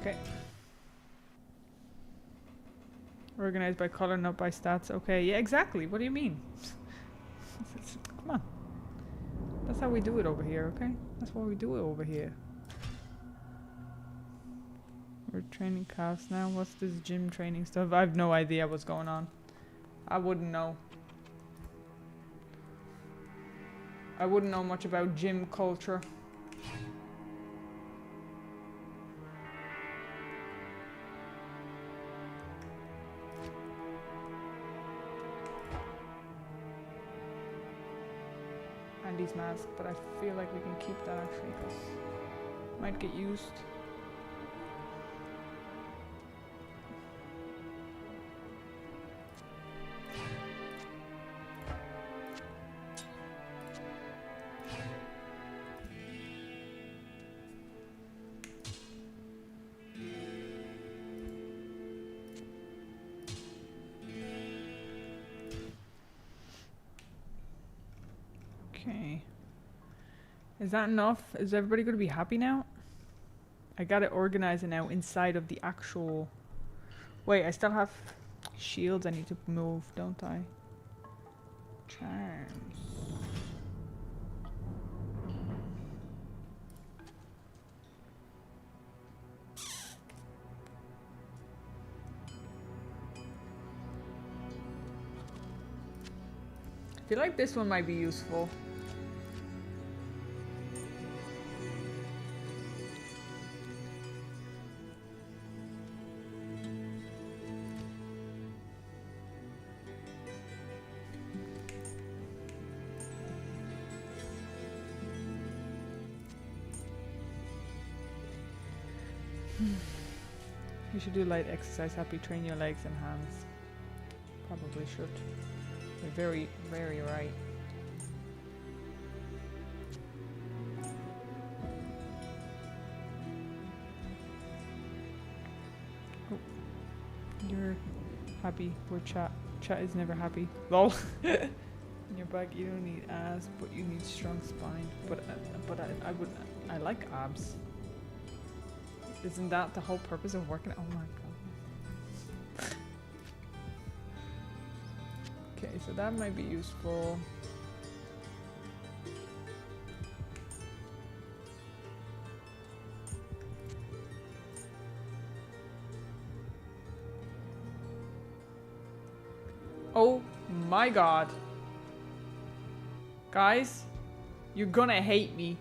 Okay. Organized by color, not by stats. Okay, yeah, exactly. What do you mean? Come on. That's how we do it over here, okay? That's why we do it over here. We're training calves now. What's this gym training stuff? I have no idea what's going on. I wouldn't know. I wouldn't know much about gym culture. Andy's mask, but I feel like we can keep that actually because it might get used. Okay. Is that enough? Is everybody going to be happy now? I got it organized now inside of the actual... Wait, I still have shields I need to move, don't I? Charms. I feel like this one might be useful. You should do light exercise. Happy, train your legs and hands. Probably should. You're very, very right. Oh. You're happy. We're chat. Chat is never happy. Lol. In your back, you don't need ass, but you need strong spine. But I like abs. Isn't that the whole purpose of working? Oh my god. Okay, so that might be useful. Oh my god. Guys, you're gonna hate me.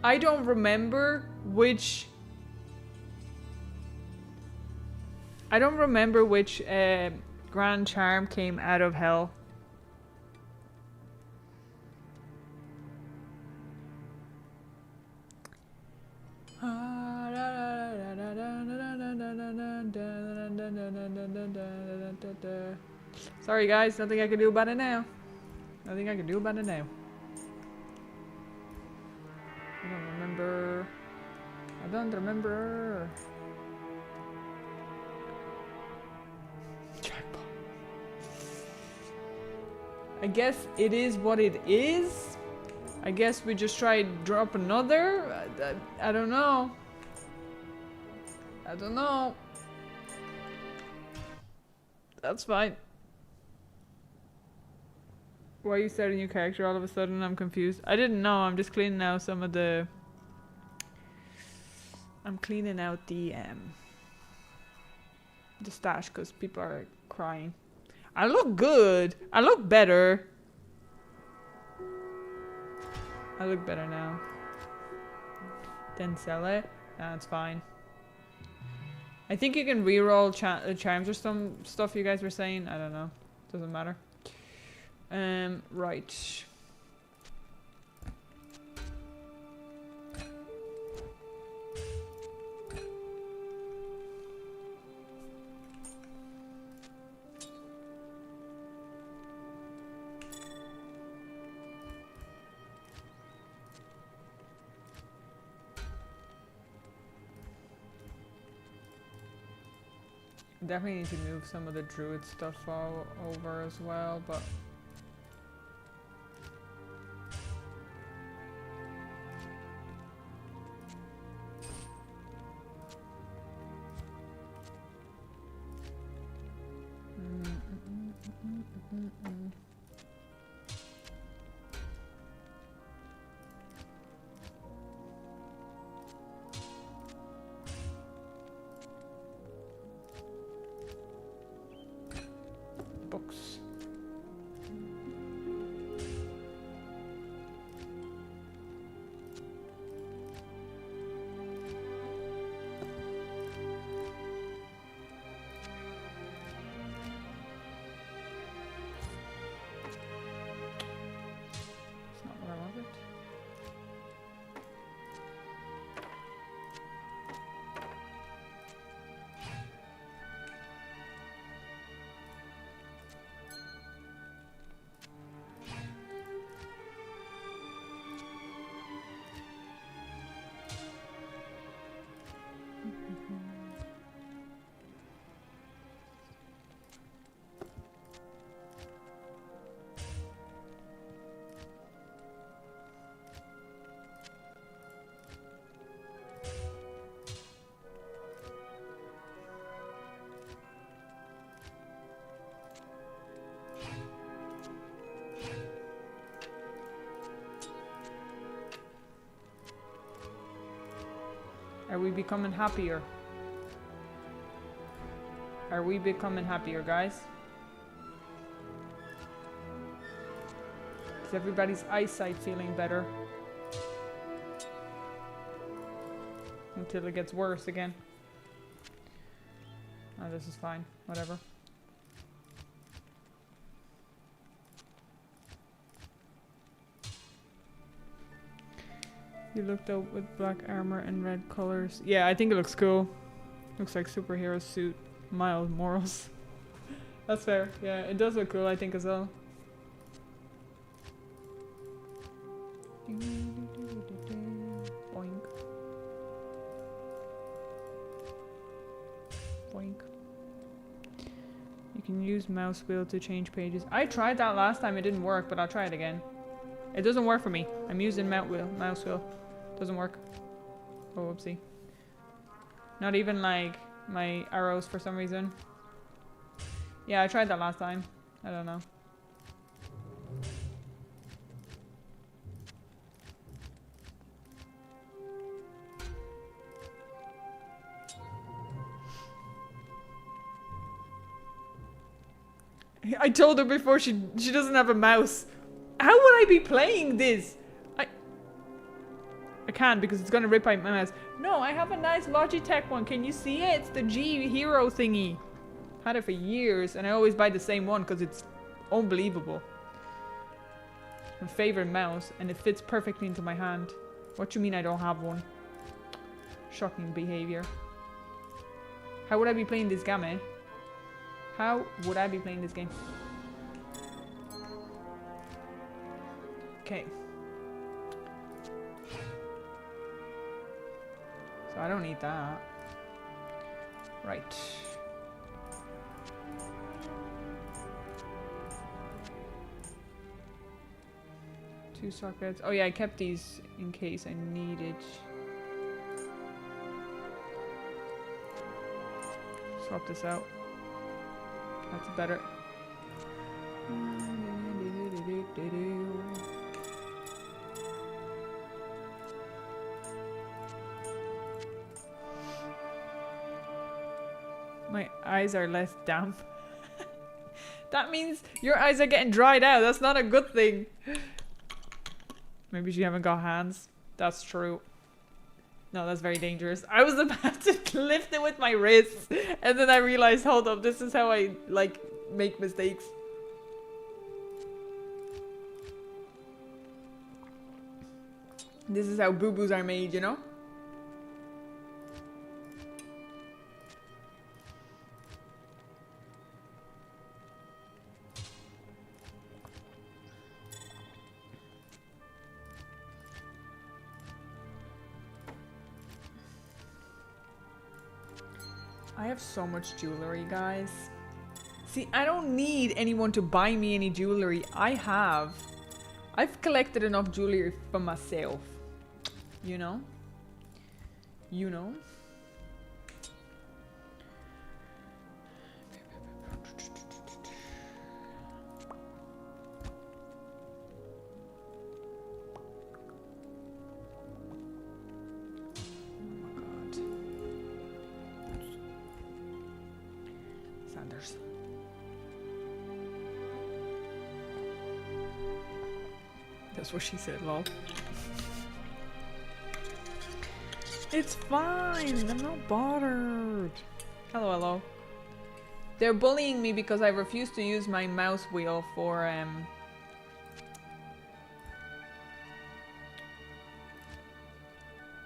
I don't remember which Grand Charm came out of hell. Sorry guys, nothing I can do about it now. Nothing I can do about it now. I don't remember. I don't remember. Jackpot. I guess it is what it is. I guess we just try to drop another. I don't know. I don't know. That's fine. Why you start a new character all of a sudden? I'm confused. I didn't know. I'm just cleaning out some of the... I'm cleaning out the stash because people are crying. I look good. I look better. I look better now. Then sell it. That's fine. I think you can reroll charms or some stuff you guys were saying. I don't know. Doesn't matter. Right. Definitely need to move some of the druid stuff all over as well, but books. It's not what I wanted. Are we becoming happier? Are we becoming happier, guys? Is everybody's eyesight feeling better? Until it gets worse again. Oh, this is fine. Whatever. You looked out with black armor and red colors. Yeah, I think it looks cool. Looks like superhero suit. Mild morals. That's fair. Yeah, it does look cool, I think, as well. Boink. Boink. You can use mouse wheel to change pages. I tried that last time, it didn't work, but I'll try it again. It doesn't work for me. I'm using mouse wheel. Doesn't work. Oh, whoopsie. Not even like my arrows for some reason. Yeah, I tried that last time. I don't know. I told her before she doesn't have a mouse. How would I be playing this? I can't because it's gonna rip out my mouse. No, I have a nice Logitech one. Can you see it? It's the G Hero thingy. Had it for years and I always buy the same one because it's unbelievable. My favorite mouse and it fits perfectly into my hand. What do you mean I don't have one? Shocking behavior. How would I be playing this game, eh? How would I be playing this game? Okay. So I don't need that. Right. Two sockets. Oh yeah, I kept these in case I needed. Swap this out. That's better. My eyes are less damp. That means your eyes are getting dried out. That's not a good thing. Maybe you haven't got hands. That's true. No, that's very dangerous. I was about to lift it with my wrists. And then I realized, hold up, this is how I, like, make mistakes. This is how boo-boos are made, you know? I have so much jewelry, guys. See, I don't need anyone to buy me any jewelry. I've collected enough jewelry for myself. You know? You know? Sanders. That's what she said, lol. It's fine, I'm not bothered. Hello, hello. They're bullying me because I refuse to use my mouse wheel for,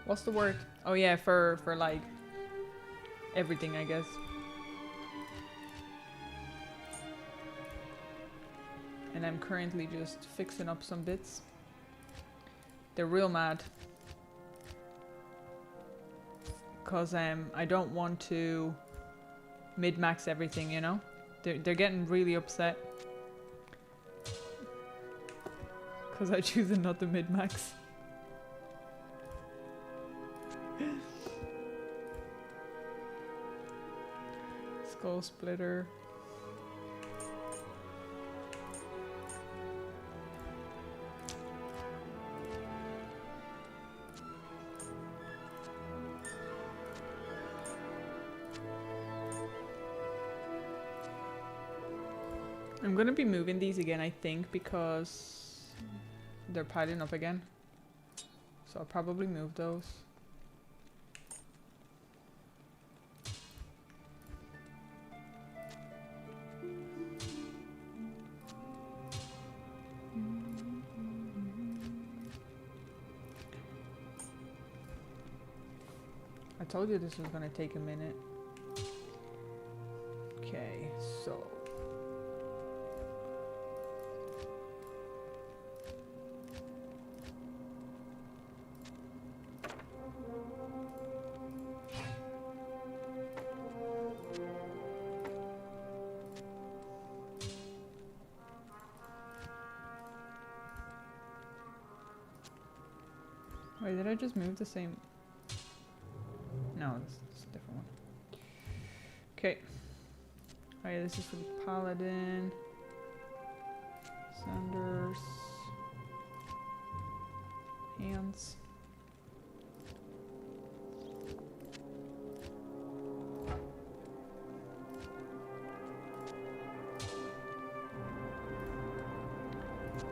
what's the word? Oh yeah, for like, everything, I guess. And I'm currently just fixing up some bits. They're real mad. Because I don't want to mid-max everything, you know? They're getting really upset. Because I choose not to mid-max. Skull splitter. I'm gonna be moving these again, I think, because they're piling up again. So I'll probably move those. I told you this was gonna take a minute. Okay, so wait, did I just move the same? No, this is a different one. Okay. Oh yeah, this is for the Paladin. Sanders. Hands.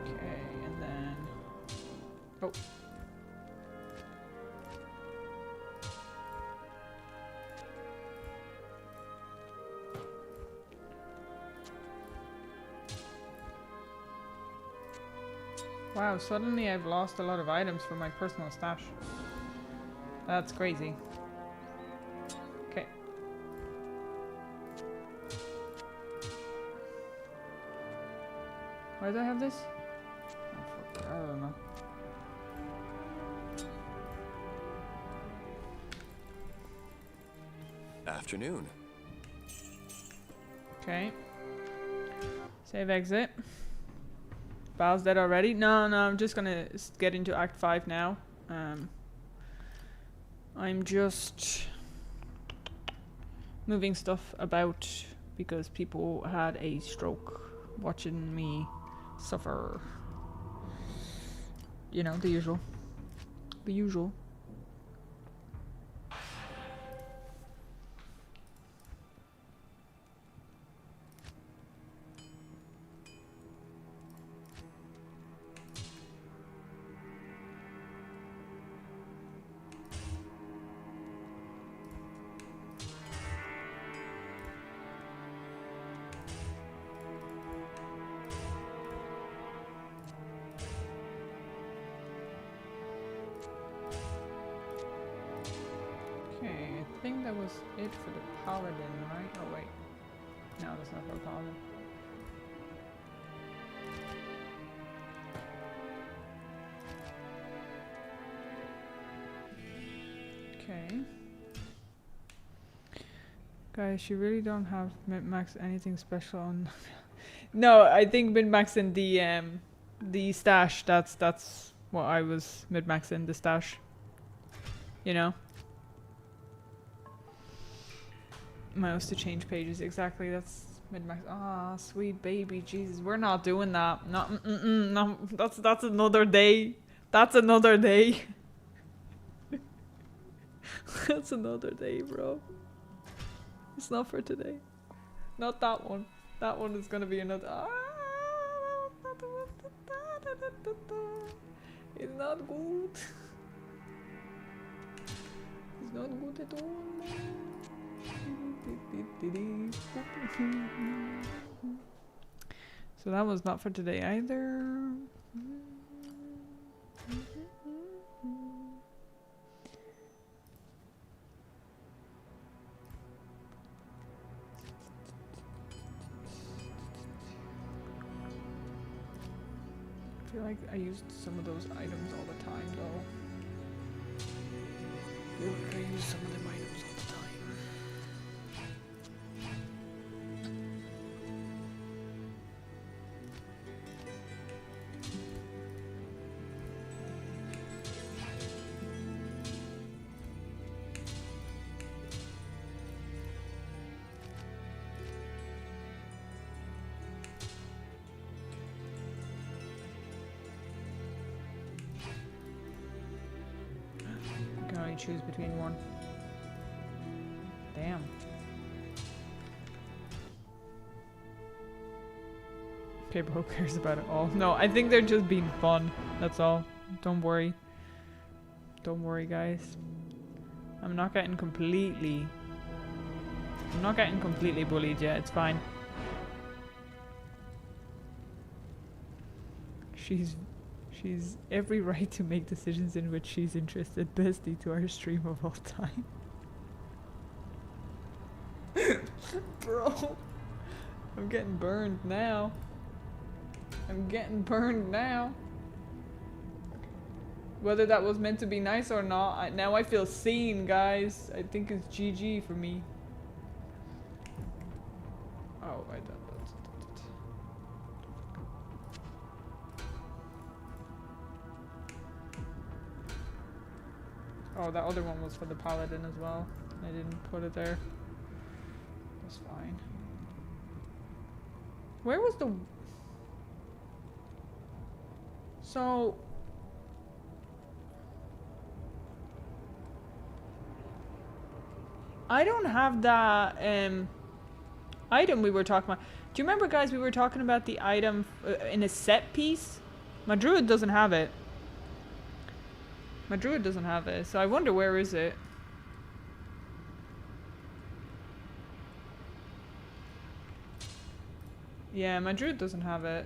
Okay, and then... Oh. Wow, suddenly I've lost a lot of items from my personal stash. That's crazy. Okay. Why do I have this? Oh, fuck, I don't know. Afternoon. Okay. Save exit. Bal's dead already? No, I'm just gonna get into Act 5 now. I'm just moving stuff about because people had a stroke watching me suffer. You know, the usual. The usual. Okay, I think that was it for the Paladin, right? Oh wait. No, that's not for the Paladin. Okay. Guys, she really don't have min-max anything special on. No, I think min-maxing the stash. That's what I was min-maxing, the stash. You know. Mouse to change pages, exactly. That's min-max. Ah, sweet baby, Jesus, we're not doing that. No, no. That's another day. That's another day. That's another day, bro. It's not for today. Not that one. That one is gonna be another. It's not good. It's not good at all. So that was not for today either. I feel like I used some of those items all the time though. I feel like I used some of them items all the time. Choose between one. Damn. Okay, but who cares about it all? No, I think they're just being fun. That's all. Don't worry. Don't worry, guys. I'm not getting completely bullied yet. It's fine. She's every right to make decisions in which she's interested. Bestie to our stream of all time. Bro. I'm getting burned now. I'm getting burned now. Whether that was meant to be nice or not, now I feel seen, guys. I think it's GG for me. Oh, I don't. Oh, that other one was for the paladin as well. I didn't put it there. That's fine. Where was the... So... I don't have that item we were talking about. Do you remember, guys, we were talking about the item in a set piece? My druid doesn't have it. My druid doesn't have it, so I wonder where is it? Yeah, my druid doesn't have it.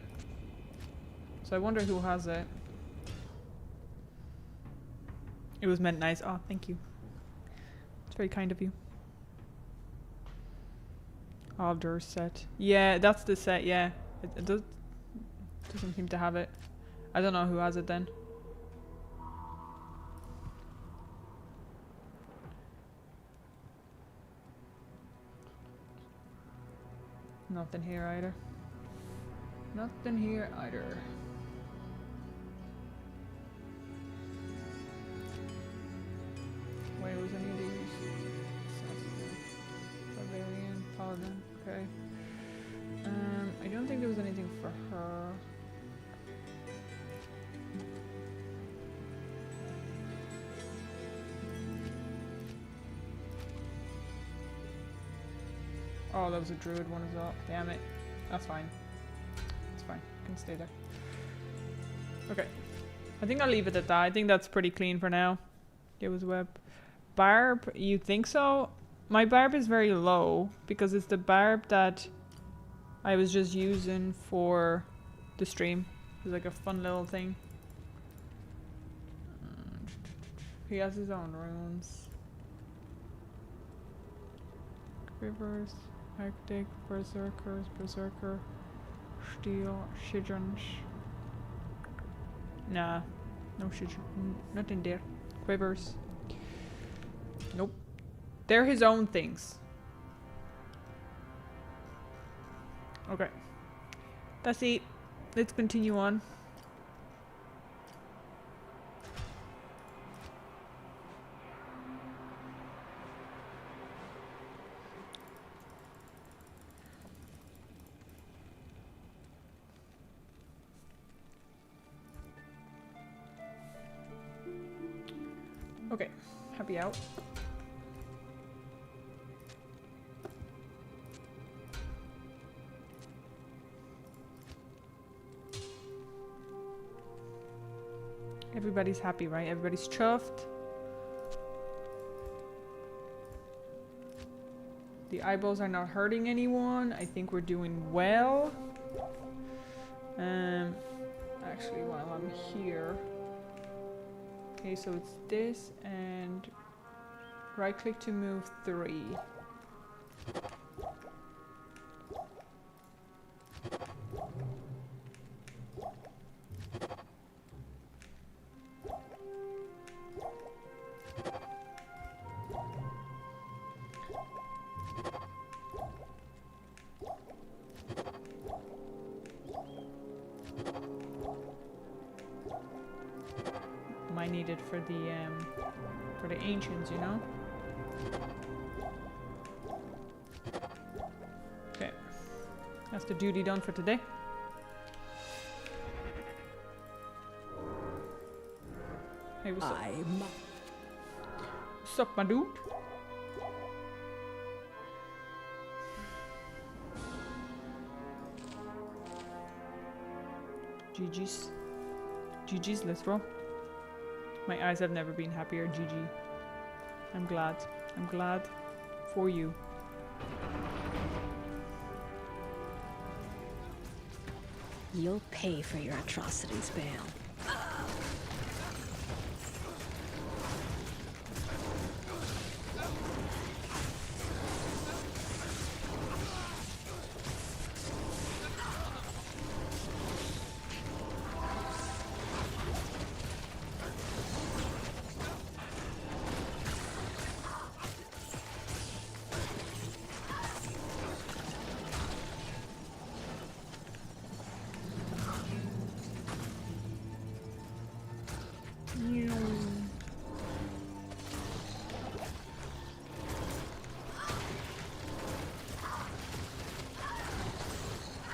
So I wonder who has it. It was meant nice. Oh, thank you. It's very kind of you. Alder's set. Yeah, that's the set, yeah. It doesn't seem to have it. I don't know who has it then. Nothing here either. Nothing here either. Wait, was any of these? Barbarian, Paladin, okay. I don't think there was anything for her. Oh, that was a druid one as well. Damn it. That's fine. It's fine. I can stay there. Okay. I think I'll leave it at that. I think that's pretty clean for now. It was web. Barb, you think so? My barb is very low because it's the barb that I was just using for the stream. It's like a fun little thing. He has his own runes. Rivers. Arctic, Berserkers, Berserker, Steel, Shidrons. Nah, no Shidron, nothing there. Quivers. Nope. They're his own things. Okay. That's it. Let's continue on. Okay, happy out. Everybody's happy, right? Everybody's chuffed. The eyeballs are not hurting anyone. I think we're doing well. Actually, while I'm here. Okay, so it's this and right click to move 3. I need it for the ancients, you know? Okay. That's the duty done for today. Hey, what's up? What's up, my dude? GG's. GG's, let's roll. My eyes have never been happier, GG. I'm glad. I'm glad for you. You'll pay for your atrocities, Bale.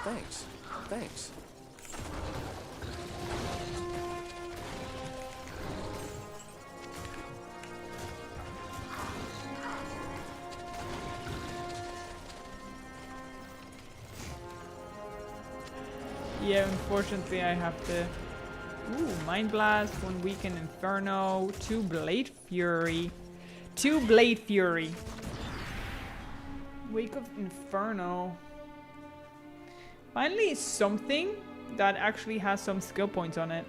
Thanks. Thanks. Yeah, unfortunately I have to... Ooh, Mind Blast, 1 Weaken Inferno, 2 Blade Fury. 2 Blade Fury. Wake of Inferno. Finally something that actually has some skill points on it.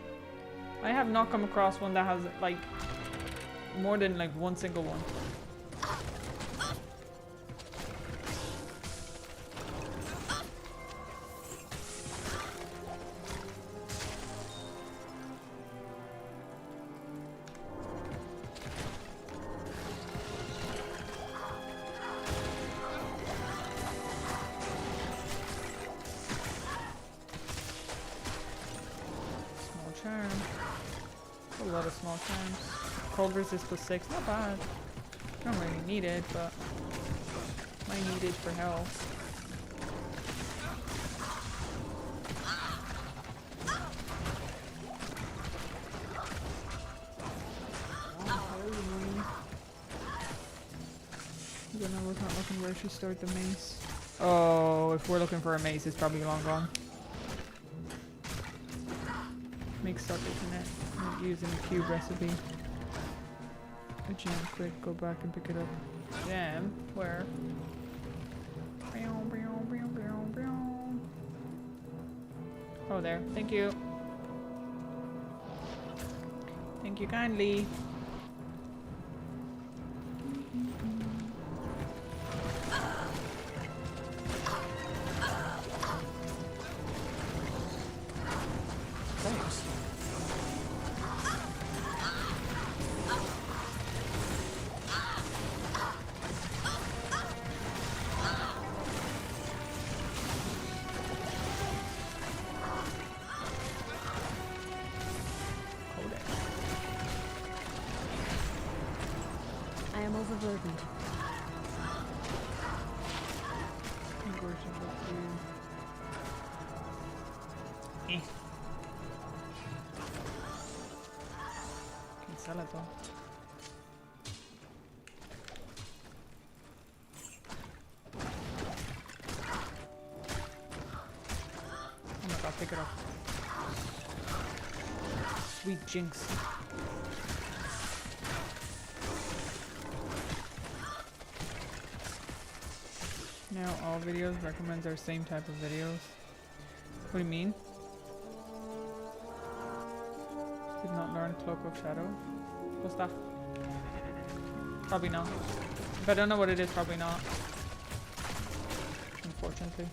I have not come across one that has like more than like one single one. Charm. A lot of small charms. Cold resist +6, not bad. Don't really need it, but might need it for health. I was not looking where she stored the mace. Oh, if we're looking for a mace, it's probably long gone. Make stuff, isn't it? Not using the cube recipe. A gem quick, go back and pick it up. Gem? Where? Oh, there. Thank you. Thank you kindly. Thanks. overburdened. I think we should look through. Can sell it though. Oh my god, pick it up. Sweet Jinx. Now all videos recommends our same type of videos. What do you mean? Did not learn Cloak of Shadow. What's that? Probably not. If I don't know what it is, probably not. Unfortunately.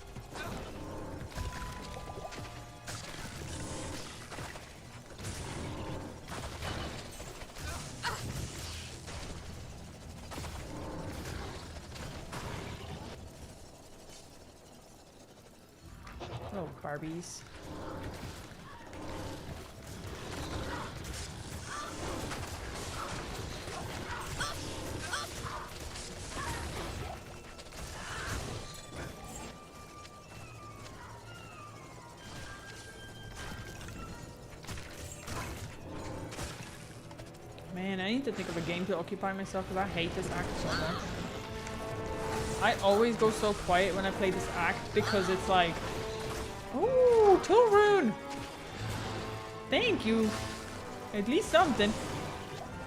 Oh, Barbies. Man, I need to think of a game to occupy myself because I hate this act so much. I always go so quiet when I play this act because it's like, ooh, Tool Rune! Thank you! At least something.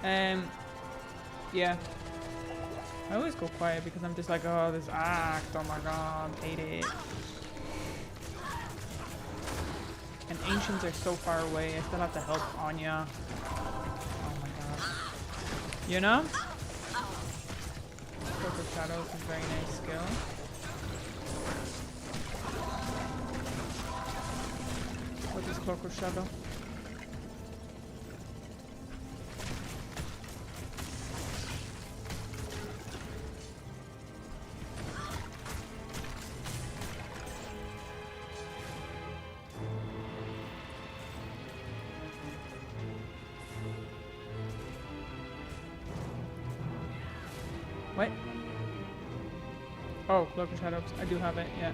Yeah. I always go quiet because I'm just like, oh, this act, oh my god, hate it. And Ancients are so far away, I still have to help Anya. Oh my god. You know? Cloak of Shadows is a very nice skill. What is Cloak of Shadow? What? Oh, Cloak of Shadows. I do have it, yeah.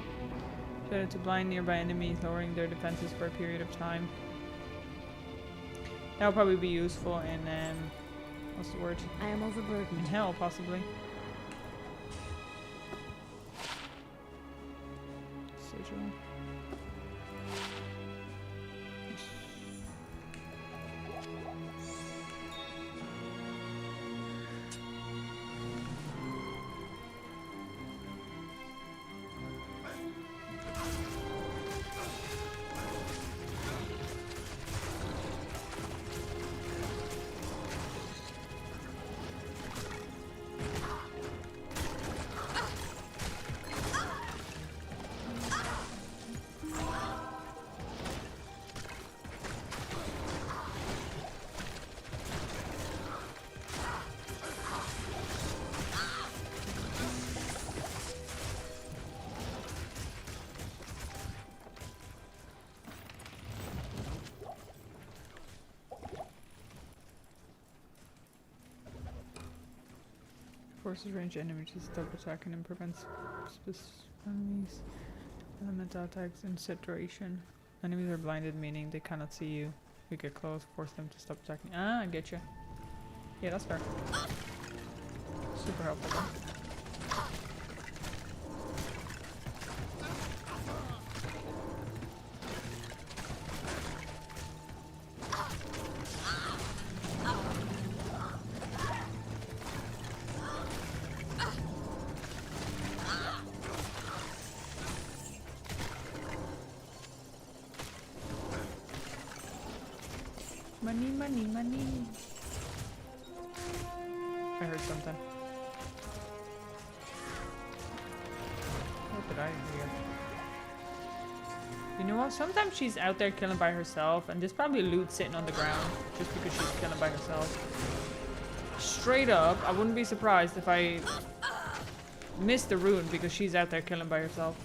Set it to blind nearby enemies, lowering their defenses for a period of time. That'll probably be useful in, what's the word? I am In overburdened. hell, possibly. Sigil. Forces range enemies to stop attacking and prevents enemies elemental attacks in set duration. Enemies are blinded, meaning they cannot see you. You get close, force them to stop attacking. Ah, I get you. Yeah, that's fair. Super helpful though. Money, money, money. I heard something. What did I hear? You know what? Sometimes she's out there killing by herself, and there's probably loot sitting on the ground just because she's killing by herself. Straight up, I wouldn't be surprised if I missed the rune because she's out there killing by herself.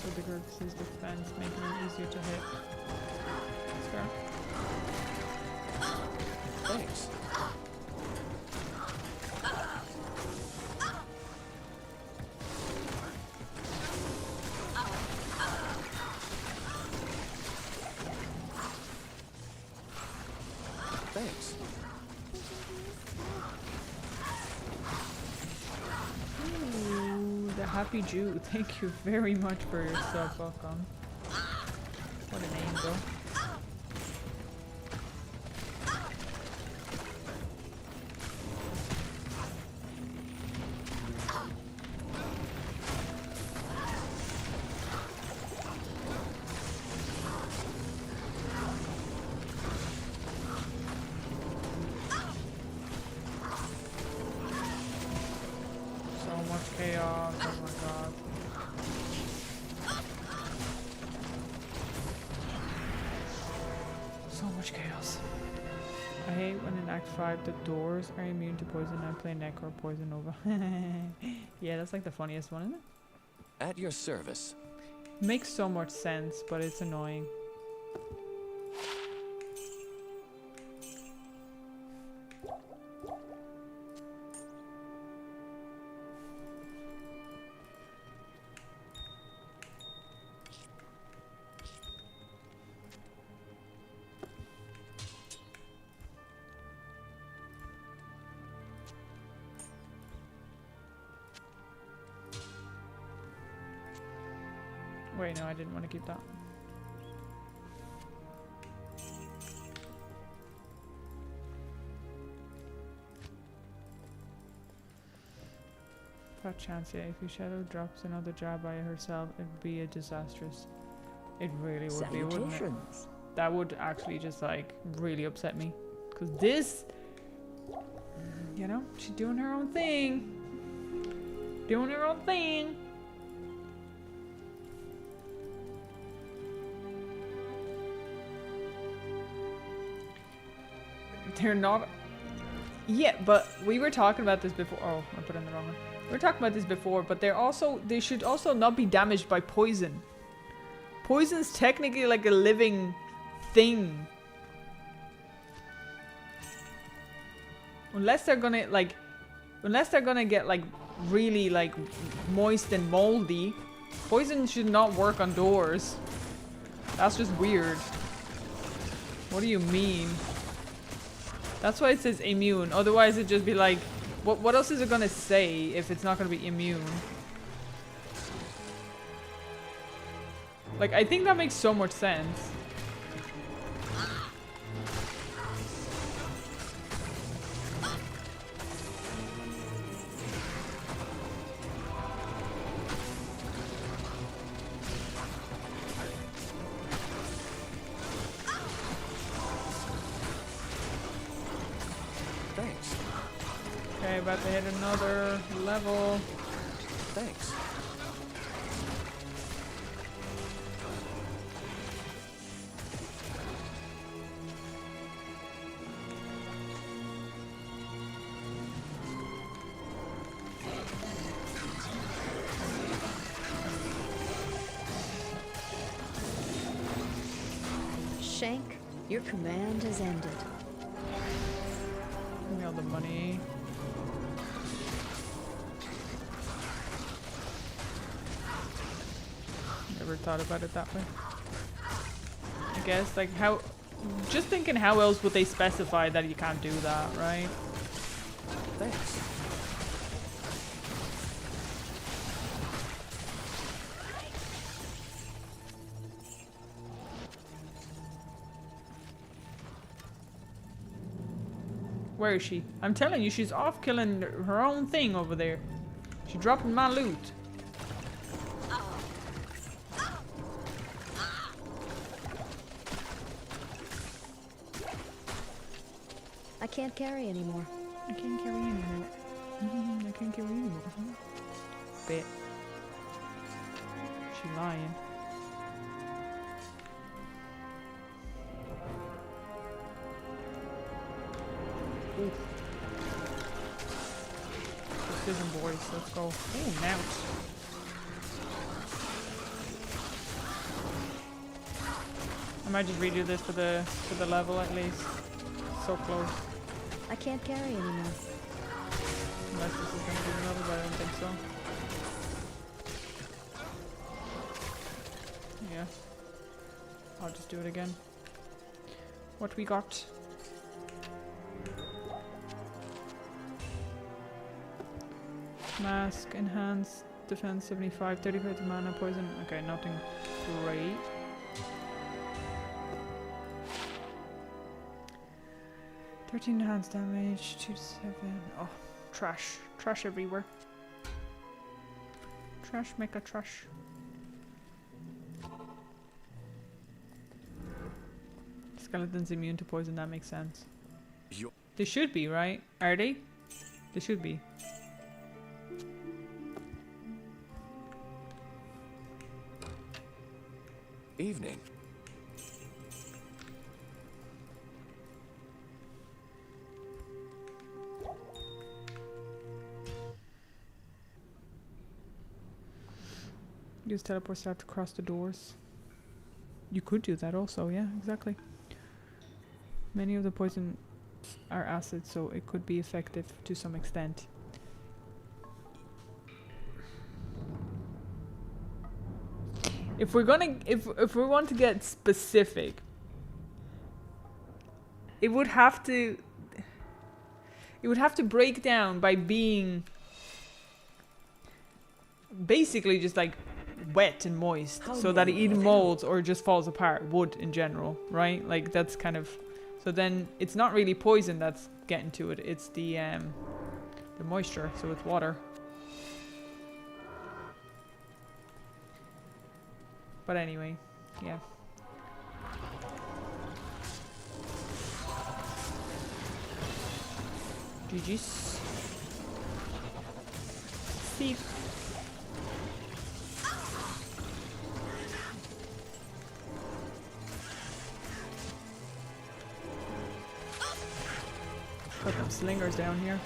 also decreases defense, making it easier to hit. That's fair. Thanks. Thanks. Ooh, the Happy Jew. Thank you very much for your sub, welcome. What a name, though. Chaos, oh my god. So much chaos. I hate when in Act 5 the doors are immune to poison and I play Necro Poison Nova. Yeah, that's like the funniest one, isn't it? At your service. Makes so much sense, but it's annoying. Wait, no, I didn't want to keep that. Fat chance, yeah. If your shadow drops another jab by herself, it'd be a disastrous. It really would be, wouldn't it? That would actually just like really upset me. Cause this, you know, she's doing her own thing. Doing her own thing. They're not. Yeah, but we were talking about this before. Oh, I put in the wrong one. We were talking about this before, but they should also not be damaged by poison. Poison's technically like a living thing. Unless they're gonna get like really like moist and moldy, poison should not work on doors. That's just weird. What do you mean? That's why it says immune. Otherwise it'd just be like, what else is it gonna say if it's not gonna be immune? Like, I think that makes so much sense. Thanks. Okay, about to hit another level. Thanks. Shank, your command has ended. Give me all the money. Never thought about it that way. I guess, like, how... Just thinking, how else would they specify that you can't do that, right? Thanks. Where is she? I'm telling you, she's off killing her own thing over there. She's dropping my loot. I can't carry anymore. I can't carry anymore. I can't carry anymore. Bet. She lying. Oof. Precision boys, let's go. Ooh, ouch. I might just redo this for the level at least. So close. I can't carry anymore. Unless this is gonna be the level, but I don't think so. Yeah. I'll just do it again. What we got? Mask, enhanced defense 75, 35 mana, poison. Okay, nothing great. $13 enhanced damage, 2 to 7. Oh, trash. Trash everywhere. Trash, mecha trash. Skeleton's immune to poison, that makes sense. They should be, right? Are they? They should be. Evening. Use teleport staff to cross the doors. You could do that also, yeah, exactly. Many of the poisons are acid, so it could be effective to some extent. If we're gonna, if we want to get specific, it would have to break down by being basically just like wet and moist, so that it either molds or just falls apart. Wood in general, right? Like that's kind of, so then it's not really poison that's getting to it, it's the moisture, so it's water. But anyway, yeah. GG's. Steve. Put them slingers down here.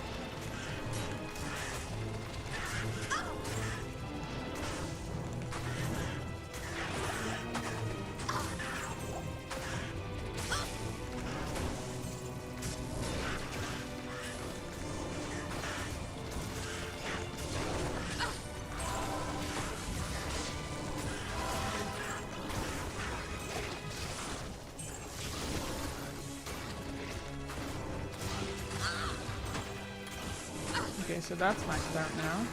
Okay, so that's maxed out now.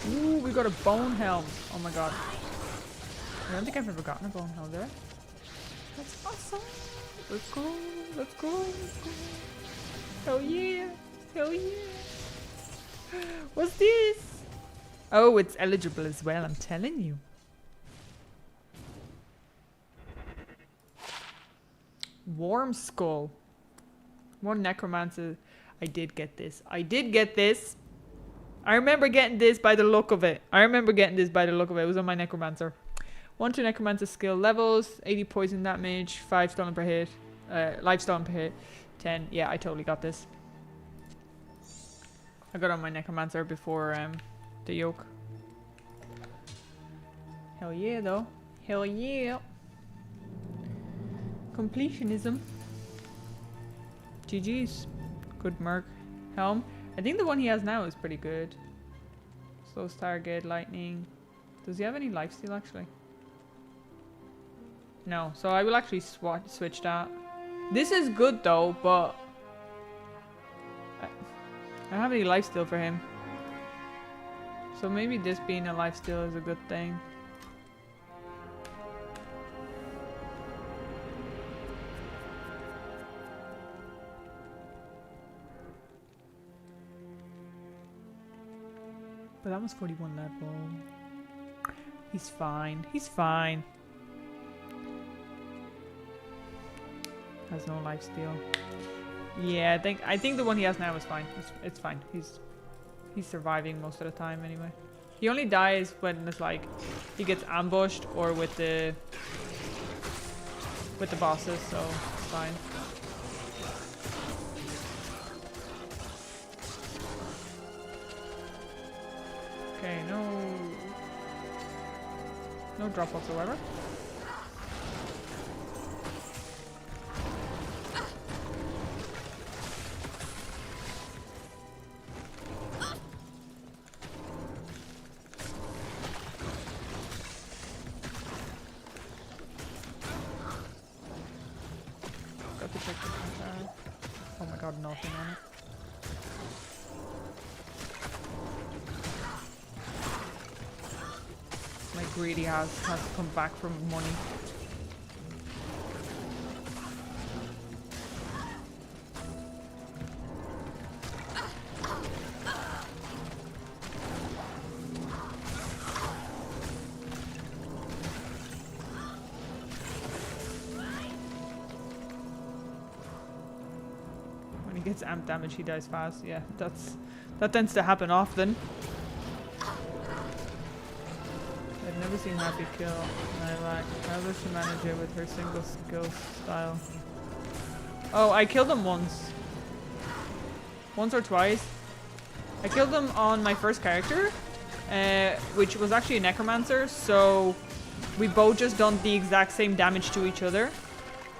Ooh, we got a bone helm. Oh my god. I don't think I've ever gotten a bone helm there. That's awesome. Let's go. Let's go. Let's go. Hell yeah. Hell yeah. What's this? Oh, it's eligible as well, I'm telling you. Worm skull. One necromancer. I did get this. I did get this. I remember getting this by the look of it. It was on my necromancer. 1 to necromancer skill levels, 80 poison damage, 5 stolen per hit, life stolen per hit, 10. Yeah, I totally got this. I got on my necromancer before the yoke. Hell yeah, though. Hell yeah. Completionism. GG's. Good merc. Helm. I think the one he has now is pretty good. Slows target, lightning. Does he have any lifesteal actually? No, so I will actually switch that. This is good though, but I don't have any lifesteal for him. So maybe this being a lifesteal is a good thing. But that was 41 level. He's fine. He's fine. Has no lifesteal. Yeah, I think the one he has now is fine. It's fine. He's surviving most of the time anyway. He only dies when it's like he gets ambushed or with the bosses, so it's fine. Okay, no drop whatsoever. Got to check the contract. Oh my god, nothing on it. My greedy has to come back from money. When he gets amp damage, he dies fast. Yeah, that tends to happen often. I've never seen Happy kill Lilac. How does she manage it with her single skill style? Oh, I killed him once. Once or twice. I killed him on my first character, which was actually a Necromancer, so we both just done the exact same damage to each other.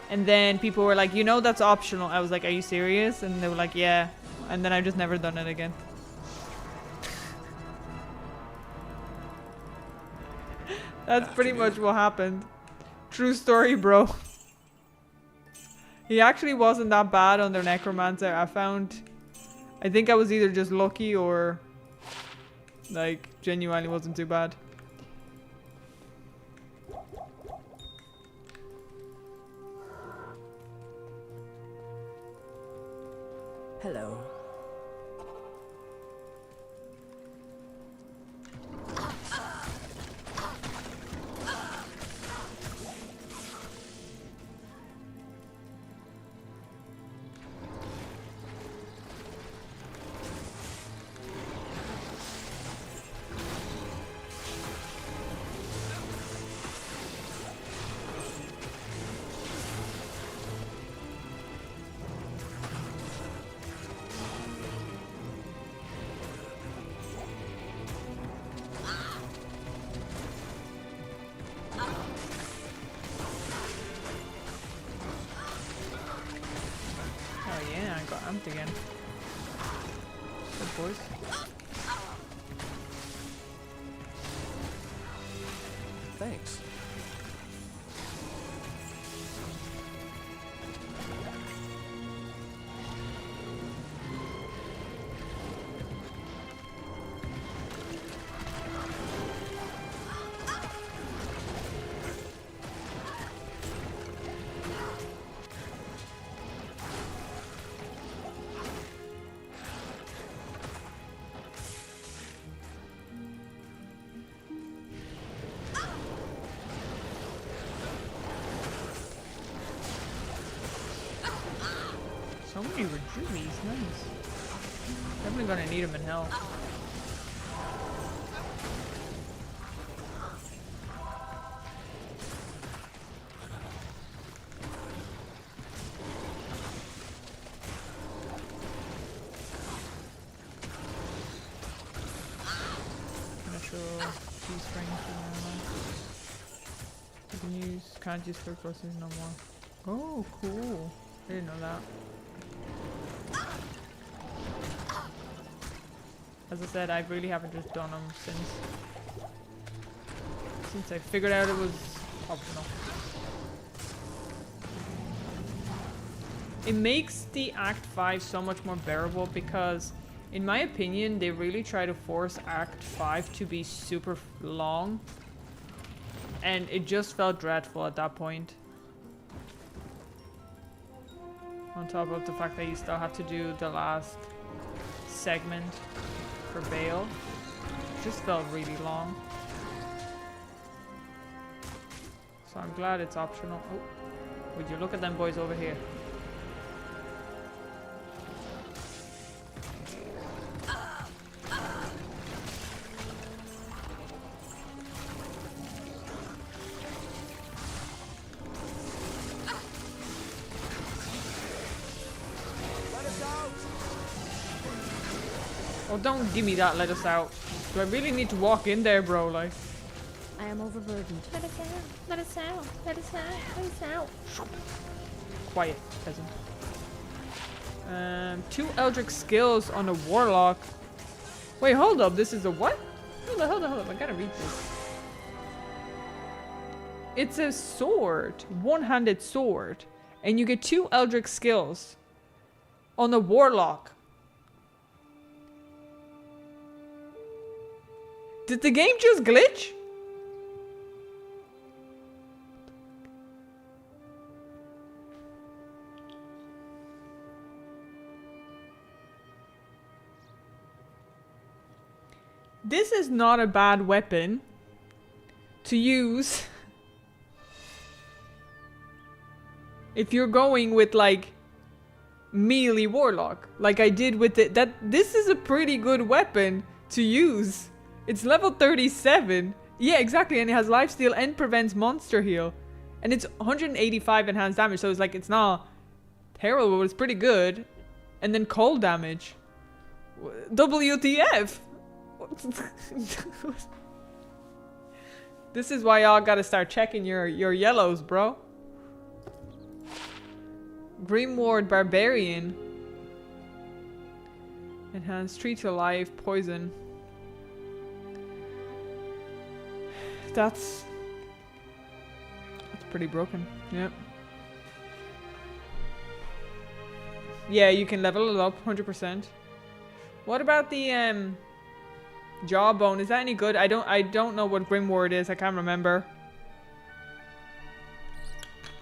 And then people were like, you know that's optional. I was like, are you serious? And they were like, yeah. And then I've just never done it again. That's pretty much what happened. True story, bro. He actually wasn't that bad on their Necromancer. I think I was either just lucky or like genuinely wasn't too bad. Hello. Again. Good boys. Thanks. So many rejuvies, nice. Definitely gonna need them in hell. Natural key strength you can use, can't use for processing no more. Oh, cool. I didn't know that. As I said, I really haven't just done them since I figured out it was optional. It makes the Act 5 so much more bearable because, in my opinion, they really try to force Act 5 to be super long. And it just felt dreadful at that point. On top of the fact that you still have to do the last segment for Bale. It just felt really long. So I'm glad it's optional. Oh, would you look at them boys over here? Oh, don't give me that. Let us out. Do I really need to walk in there, bro? Like. I am overburdened. Let us out. Let us out. Let us out. Let us out. Quiet, peasant. 2 Eldritch skills on a warlock. Wait, hold up. This is a what? Hold up. I gotta read this. It's a sword. One-handed sword. And you get 2 Eldritch skills on a warlock. Did the game just glitch? This is not a bad weapon to use if you're going with like melee warlock, like I did with it. This is a pretty good weapon to use. It's level 37. Yeah, exactly, and it has lifesteal and prevents monster heal, and it's 185 enhanced damage. So it's like it's not terrible, but it's pretty good. And then cold damage. WTF? This is why y'all gotta start checking your yellows, bro. Grimward Barbarian. Enhanced 3 to life, poison. That's pretty broken. Yep. Yeah, you can level it up 100%. What about the jawbone? Is that any good? I don't know what Grimward is. I can't remember.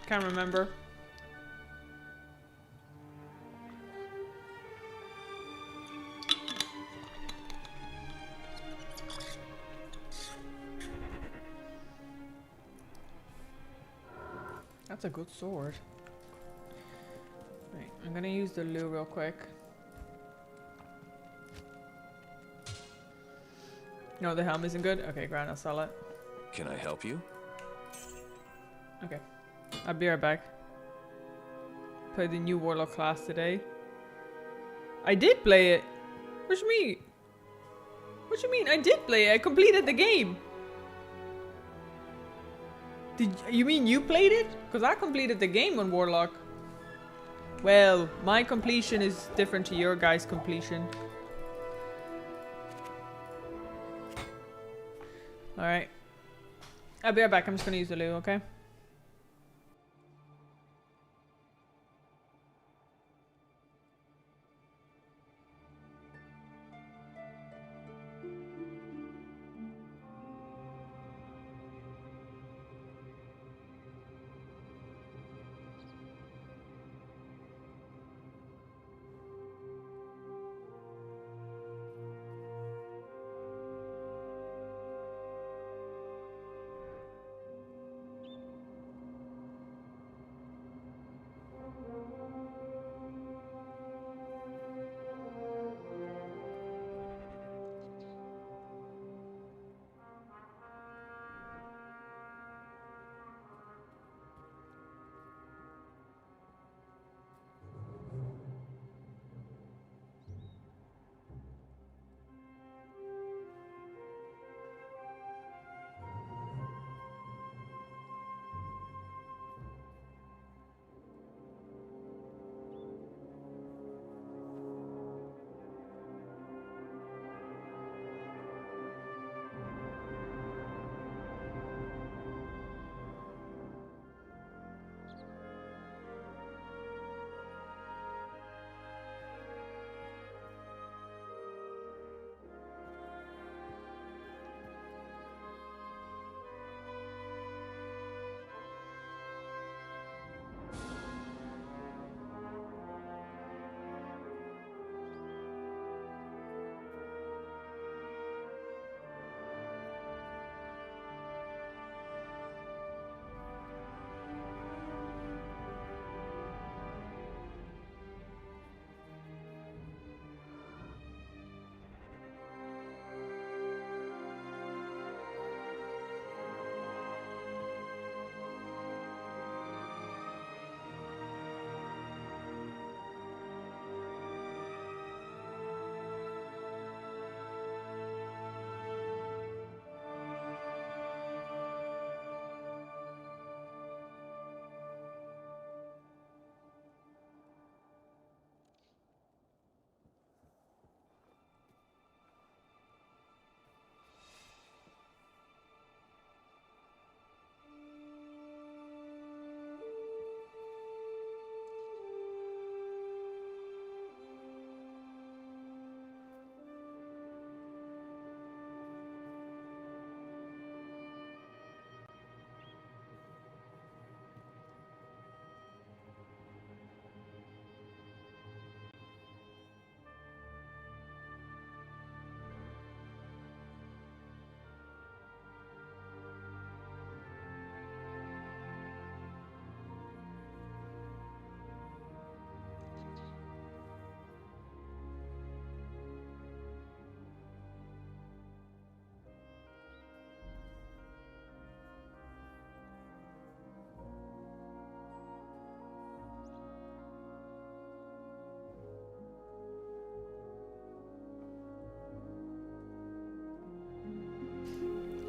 Can't remember. That's a good sword. Right, I'm gonna use the lure real quick. No, the helm isn't good? Okay, grand, I'll sell it. Can I help you? Okay. I'll be right back. Play the new Warlock class today. I did play it! What you mean? What you mean? I did play it. I completed the game. Did you mean you played it? Because I completed the game on Warlock. Well, my completion is different to your guys' completion. Alright. I'll be right back. I'm just going to use the loo, okay?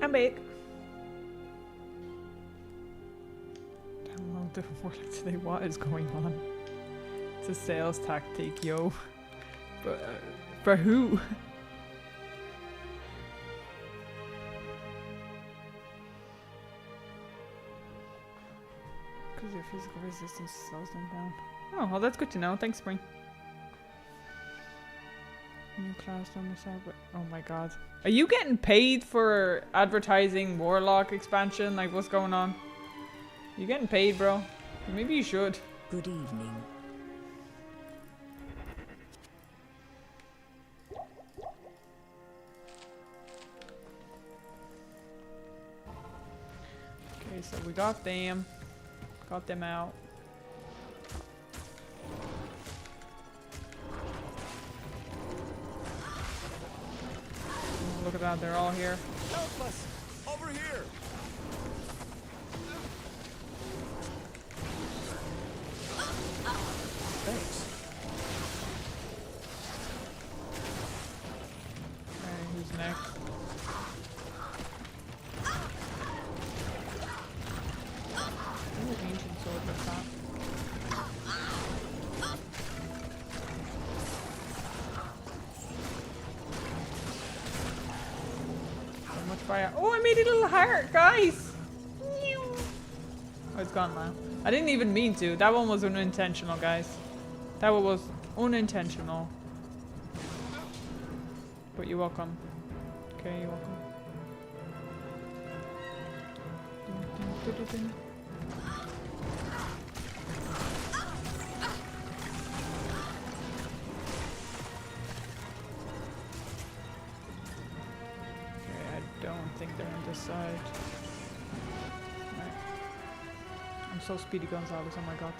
I'm back. Download the world today. What is going on? It's a sales tactic, yo. But for who? Because your physical resistance slows them down. Oh, well, that's good to know. Thanks, Spring. New class on the side, but oh my god. Are you getting paid for advertising Warlock expansion? Like, what's going on? You getting paid, bro? Maybe you should. Good evening. Okay, so we got them. Got them out. Look at that, they're all here. Help us! Over here! Thanks. Okay, who's next? Ooh, ancient sword, what's that? So much fire. Oh, I made a little heart, guys! Oh, it's gone now. I didn't even mean to. That one was unintentional, guys. That one was unintentional. But you're welcome. Okay, you're welcome. Dun, dun, dun, dun, dun. Okay, I don't think they're on this side. Right. I'm so Speedy Gonzalez, oh my god.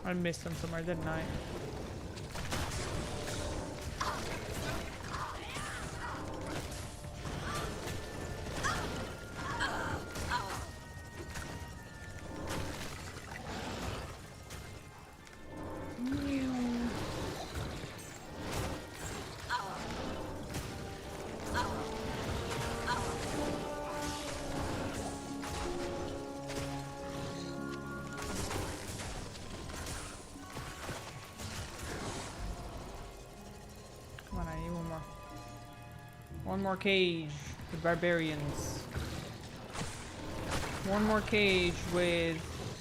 I missed him somewhere, didn't I? Come on, I need one more. One more cage with barbarians. One more cage with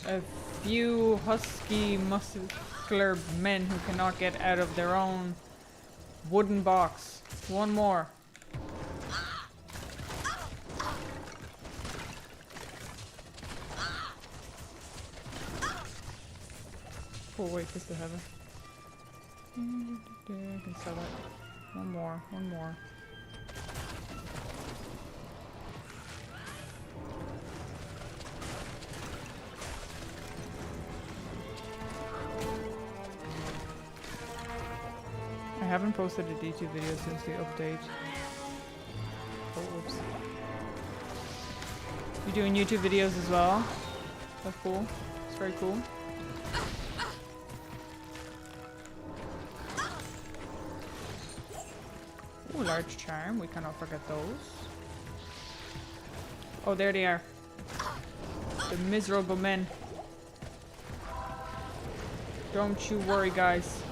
a few husky, muscular men who cannot get out of their own wooden box. One more. Oh wait, this is heaven. I can sell it. One more, one more. I haven't posted a D2 video since the update. Oh, whoops. You doing YouTube videos as well? That's cool. It's very cool. Ooh, large charm. We cannot forget those. Oh, there they are. The miserable men. Don't you worry, guys.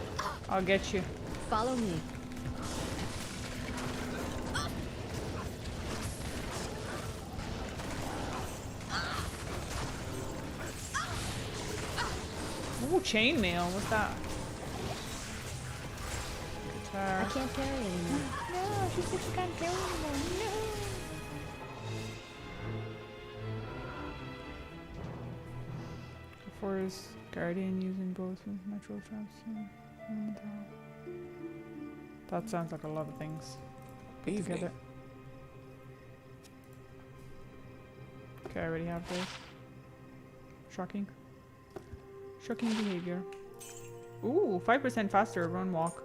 I'll get you. Follow me. Ooh, chainmail. What's that? I Guitar. can't carry anymore. No, she said she can't carry anymore. No. Forest guardian using both with natural traps. And, that sounds like a lot of things put Evening. together. Okay, I already have this. Shocking. Shocking behavior. Ooh, 5% faster run walk.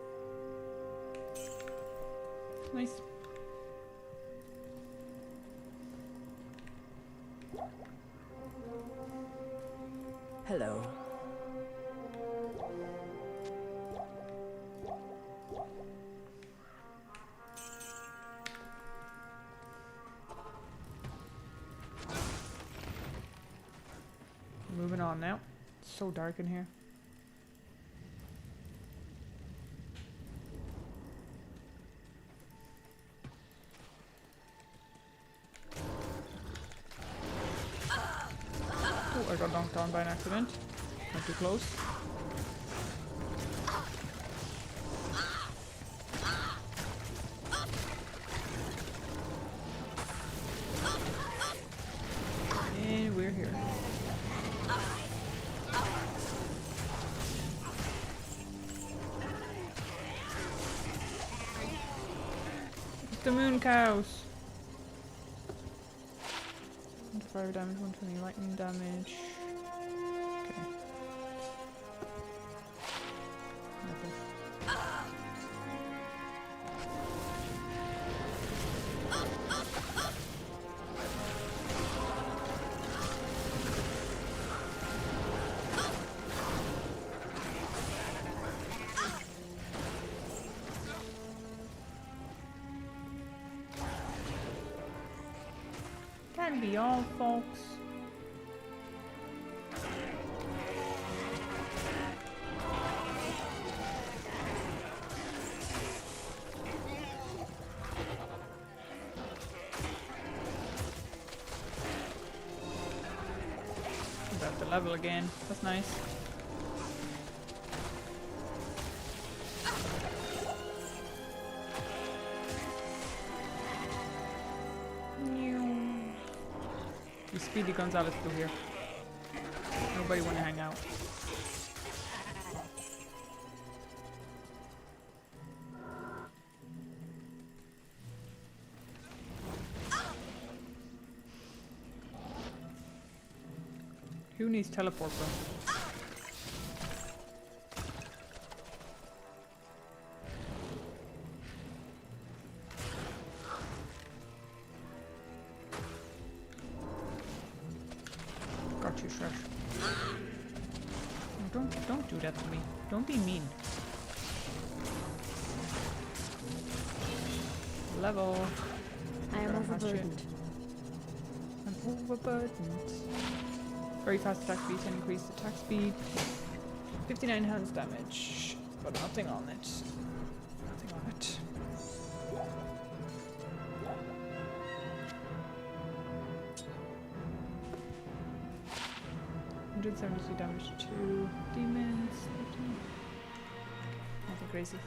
Nice. Hello. Moving on now. It's so dark in here. Oh, I got knocked down by an accident. Not too close. And we're here. It's the moon cows. 1 fire damage, 120 lightning damage. Okay. Nothing. Can be all, folks. Got the level again. That's nice. The Speedy Gonzalez through here. Nobody want to hang out. Who needs teleport, bro? Got you, Shush. No, don't do that to me. Don't be mean. Level. I am Grab my shit. overburdened. I'm overburdened. Very fast attack speed and increased attack speed. 59 hands damage, but nothing on it. Nothing on it. $172 damage to demons. Nothing crazy.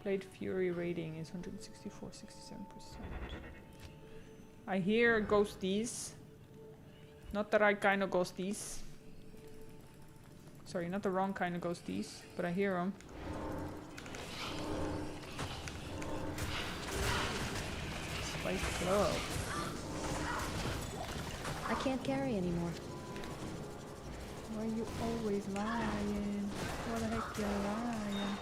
Blade Fury rating is 164, 67%. I hear ghosties. Not the right kind of ghosties. Sorry, not the wrong kind of ghosties, but I hear them. Spice Club. I can't carry anymore. Why are you always lying? What the heck you lying?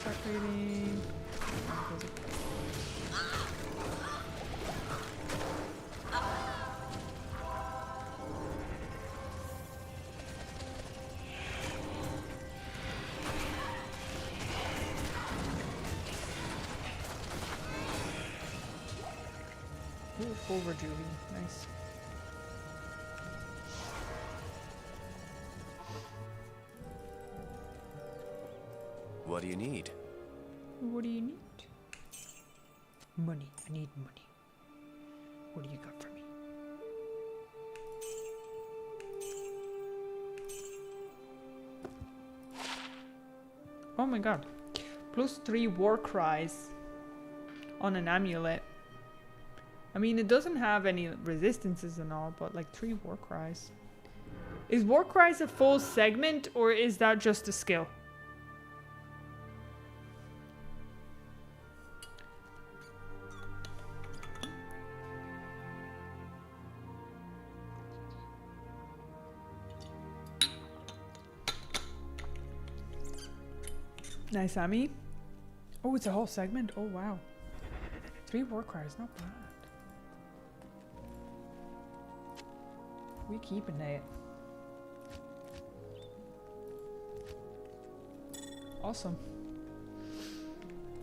Attack rating. Ooh, over Julie. Nice. What do you need? What do you need? Money. I need money. What do you got for me? Oh my god. +3 war cries on an amulet. I mean, it doesn't have any resistances and all, but like 3 war cries. Is war cries a full segment or is that just a skill? Nice, Sammy. Oh, it's a whole segment. Oh, wow. 3 war cries, not bad. We keeping it. Awesome.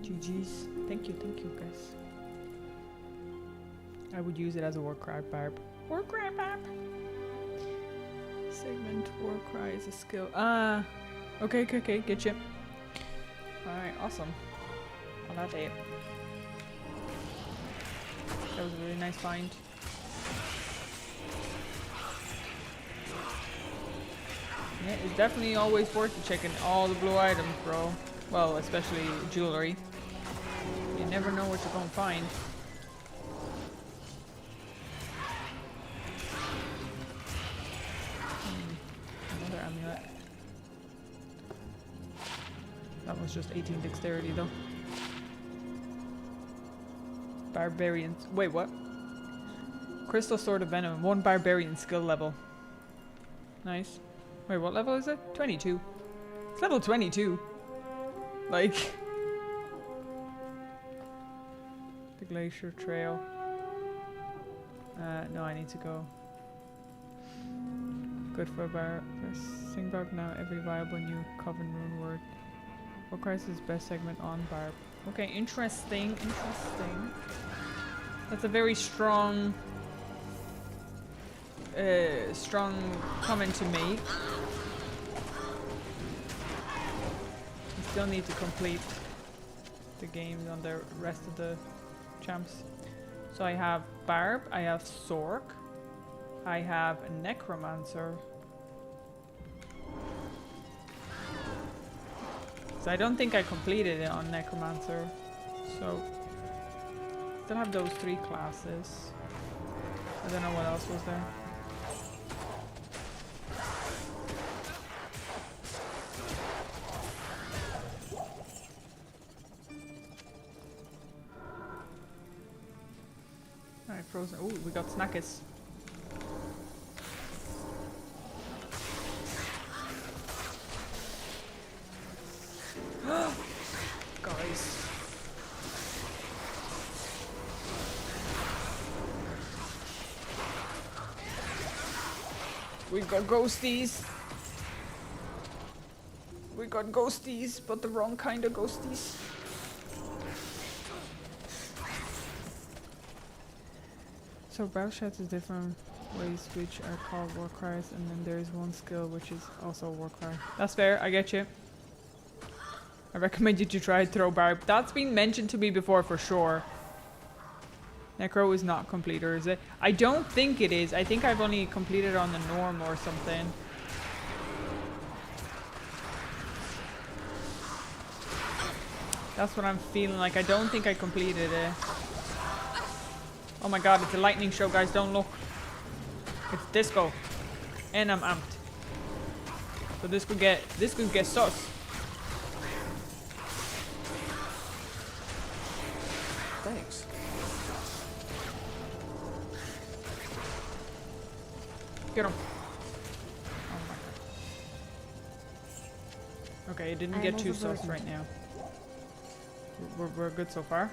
GG's. Thank you, guys. I would use it as a war cry, Barb. War cry, Barb. Segment war cry is a skill. Ah. Okay, get you. Alright, awesome. On that day. That was a really nice find. Yeah, it's definitely always worth checking all the blue items, bro. Well, especially jewelry. You never know what you're gonna find. Another amulet. That was just 18 dexterity though. Barbarians. Wait, what? Crystal Sword of Venom. 1 barbarian skill level. Nice. Wait, what level is it? 22. It's level 22. Like... the Glacier Trail. No, I need to go. Good for Sing Barb now. Every viable new Coven rune word. What Crisis best segment on Barb? Okay, interesting. That's a very strong comment to make. You still need to complete the games on the rest of the champs. So I have Barb, I have Sork, I have a Necromancer. So I don't think I completed it on Necromancer. So still have those 3 classes. I don't know what else was there. Alright, frozen. Oh, we got Snackers. Guys. We got ghosties. We got ghosties, but the wrong kind of ghosties. So battle shots is different ways which are called war cries, and then there is one skill which is also a war cry. That's fair, I get you. I recommend you to try Throw Barb. That's been mentioned to me before for sure. Necro is not completer, is it? I don't think it is. I think I've only completed on the norm or something. That's what I'm feeling like. I don't think I completed it. Oh my god, it's a lightning show, guys. Don't look. It's disco. And I'm amped. So this could get sus. Thanks. Get him. Oh my god. Okay, it didn't get too sus right now. We're good so far.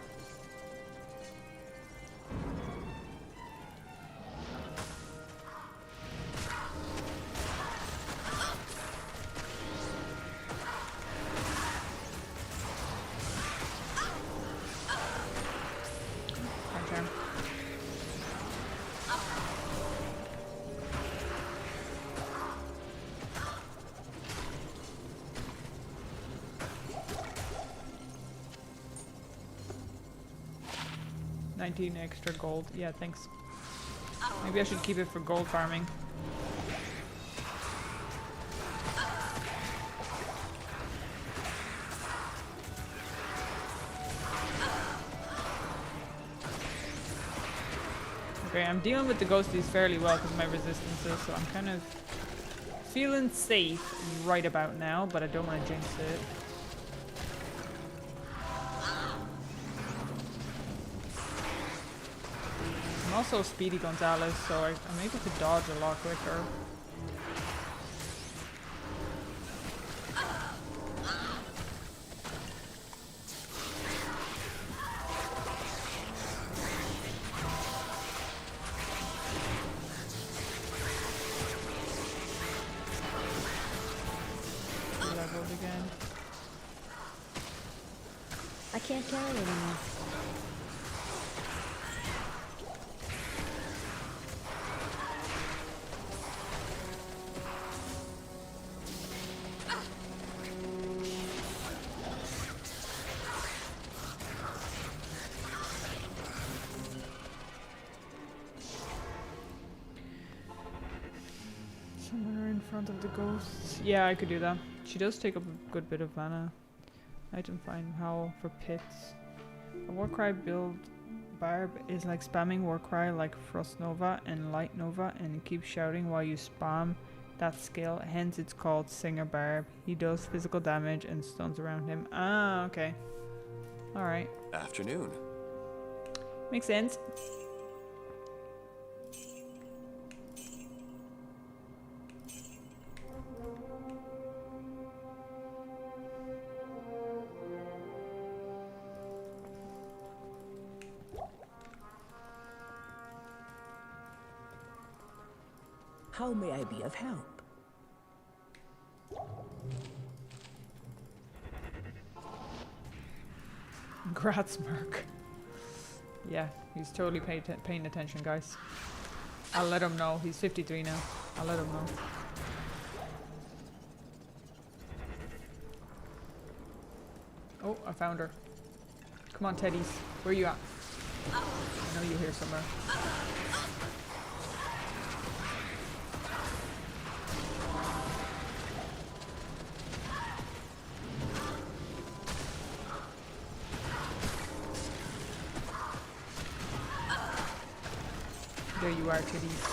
Extra gold. Yeah, thanks. Maybe I should keep it for gold farming. Okay, I'm dealing with the ghosties fairly well because of my resistances, so I'm kind of feeling safe right about now, but I don't want to jinx it. I'm also Speedy Gonzalez, so I'm able to dodge a lot quicker. again. I can't carry anymore. Summon her in front of the ghosts. Yeah, I could do that. She does take up a good bit of mana. Item find howl for pits. A Warcry build barb is like spamming Warcry like Frost Nova and Light Nova, and it keeps shouting while you spam that skill, hence it's called Singer Barb. He does physical damage and stuns around him. Ah, okay. Alright. Afternoon. Makes sense. How may I be of help? Gratzmerk. Yeah, he's totally paying attention, guys. I'll let him know. He's 53 now. I'll let him know. Oh, I found her. Come on, Teddies. Where you at? I know you're here somewhere. There you are, kitties.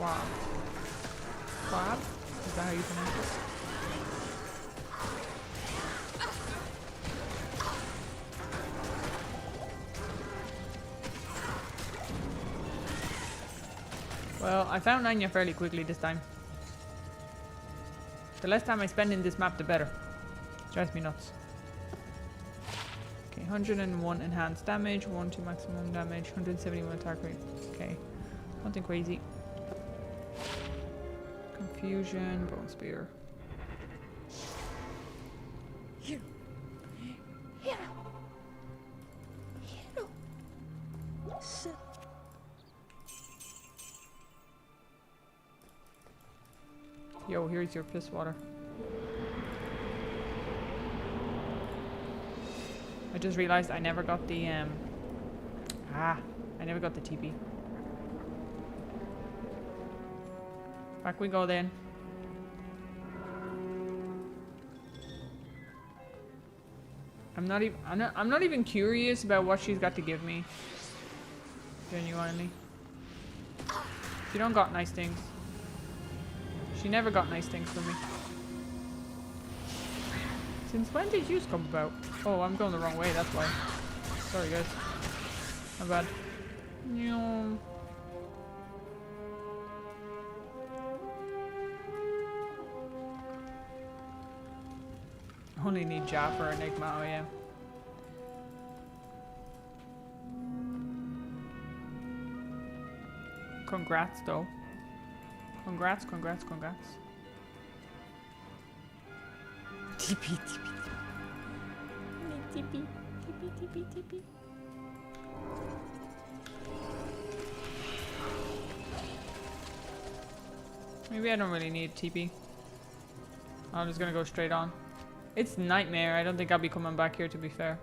Wow. Bob? Is that how you pronounce it? Well, I found Anya fairly quickly this time. The less time I spend in this map, the better. Drives me nuts. 101 enhanced damage, 1 to maximum damage, 171 attack rate. Okay, nothing crazy. Confusion, bone spear. Hero. Hero. Hero. So Yo, here's your piss water. I just realized I never got the I never got the TP. Back we go then. I'm not even curious about what she's got to give me. Genuinely. She don't got nice things. She never got nice things from me. Since when did you come about? Oh, I'm going the wrong way, that's why. Sorry, guys. My bad. No. Only need Ja for Enigma, oh yeah. Congrats, though. Congrats, congrats, congrats. TP, TP, TP, TP, TP, TP. Maybe I don't really need TP. I'm just gonna go straight on. It's Nightmare. I don't think I'll be coming back here, to be fair.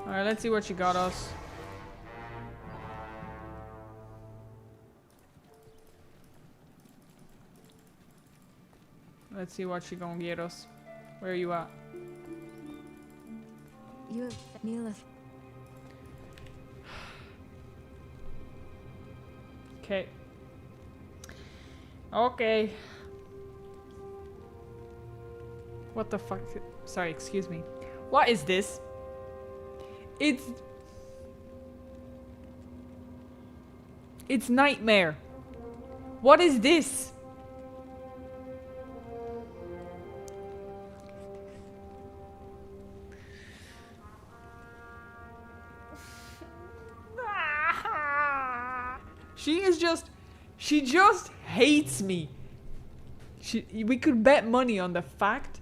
Alright, let's see what she got us. Let's see what she gonna get us. Where are you at? you have Mila. Okay. Okay. What the fuck? Sorry, excuse me. What is this? It's Nightmare. What is this? She just hates me. We could bet money on the fact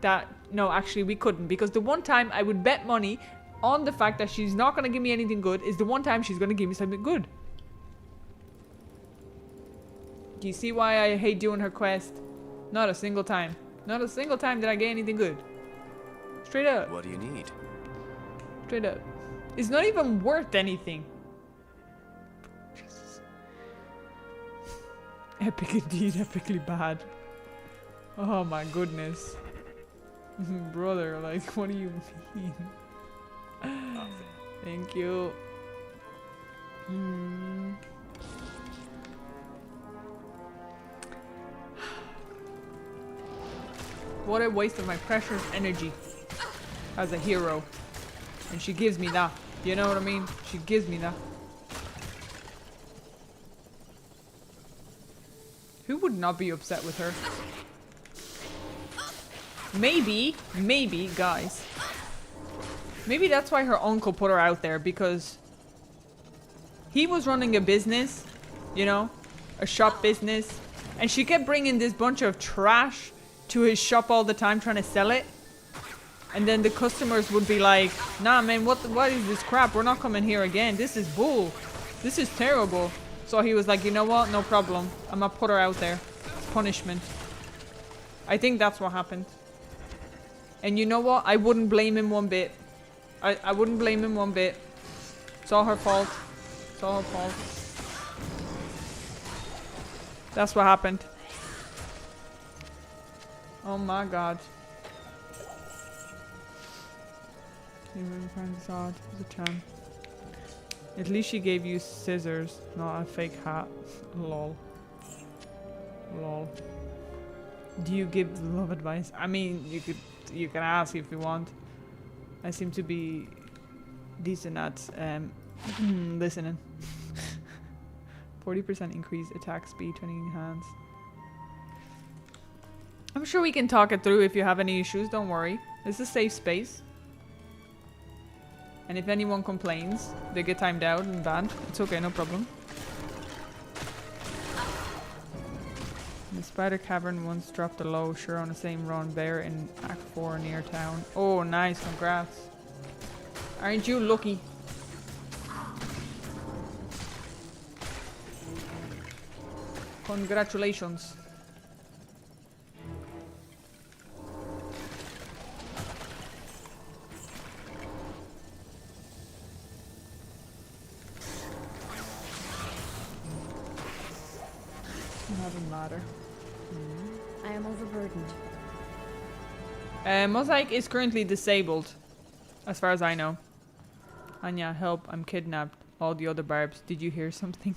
that, no, actually we couldn't, because the one time I would bet money on the fact that she's not going to give me anything good is the one time she's going to give me something good. Do you see why I hate doing her quest? Not a single time. Not a single time did I get anything good. Straight up. What do you need? Straight up. It's not even worth anything. Jesus. Epic indeed, epically bad. Oh my goodness. Brother, like, what do you mean? Thank you. What a waste of my precious energy as a hero. And she gives me that. You know what I mean? She gives me that. Who would not be upset with her? Maybe, guys. Maybe that's why her uncle put her out there, because he was running a business, you know, a shop business, and she kept bringing this bunch of trash to his shop all the time trying to sell it. And then the customers would be like, nah man, what is this crap? We're not coming here again. This is bull. This is terrible. So he was like, you know what? No problem. I'm gonna put her out there. It's punishment. I think that's what happened. And you know what? I wouldn't blame him one bit. I wouldn't blame him one bit. It's all her fault. It's all her fault. That's what happened. Oh my god. You really find this odd as a charm. At least she gave you scissors, not a fake hat. Lol. Lol. Do you give love advice? I mean, you can ask if you want. I seem to be decent at listening. 40% increase attack speed, 20 hands. I'm sure we can talk it through if you have any issues. Don't worry. This is a safe space. And if anyone complains, they get timed out and banned. It's okay, no problem. The spider cavern once dropped a low, sure on the same run. Bear in Act 4 near town. Oh, nice, congrats. Aren't you lucky? Congratulations. Doesn't matter. I am overburdened. Mosaic is currently disabled, as far as I know. Anya, help! I'm kidnapped. All the other barbs. Did you hear something?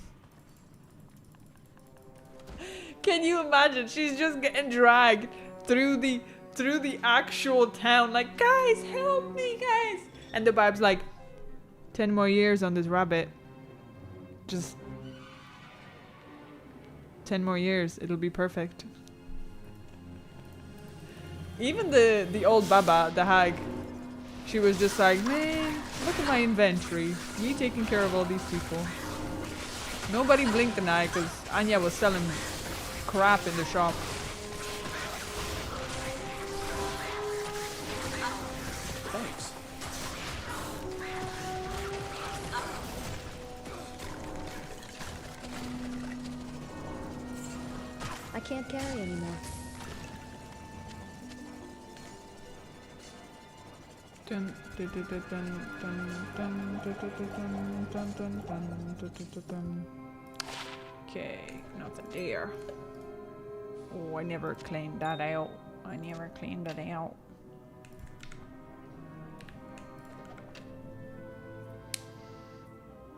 Can you imagine? She's just getting dragged through the actual town. Like, guys, help me, guys! And the barb's like, 10 more years on this rabbit. Just 10 more years, it'll be perfect. Even the old Baba, the hag, she was just like, man, look at my inventory. Me taking care of all these people. Nobody blinked an eye because Anya was selling crap in the shop. Thanks. I can't carry anymore. Dun, dun, dun, dun, dun, dun, dun, dun, dun, dun, dun, dun, dun. Okay, nothing there. Oh, I never cleaned that out. I never cleaned that out.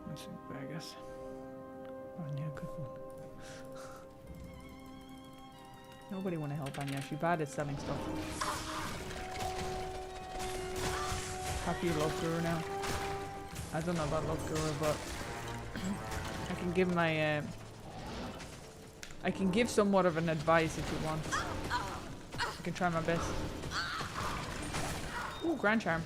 That's it, I guess. Anya, good one. Nobody want to help Anya. She's bad at selling stuff. Happy love guru now. I don't know about love guru, but I can give my I can give somewhat of an advice if you want. I can try my best. Ooh, Grand Charm.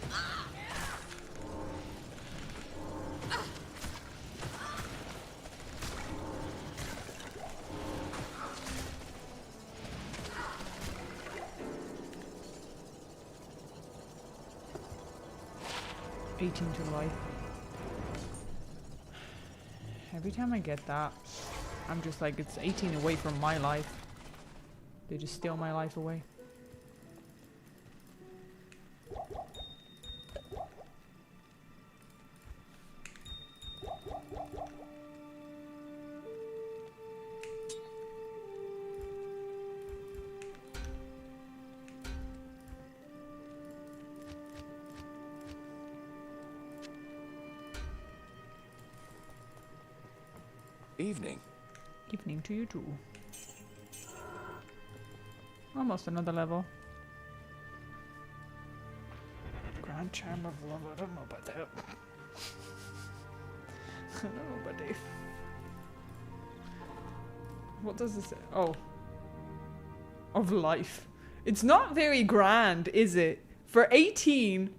18 to life. Every time I get that, I'm just like, it's 18 away from my life. They just steal my life away. Evening. Evening to you too. Almost another level. Grand Charm of Love. I don't know about that. I don't know about Dave. What does this say? Oh. Of life. It's not very grand, is it? For 18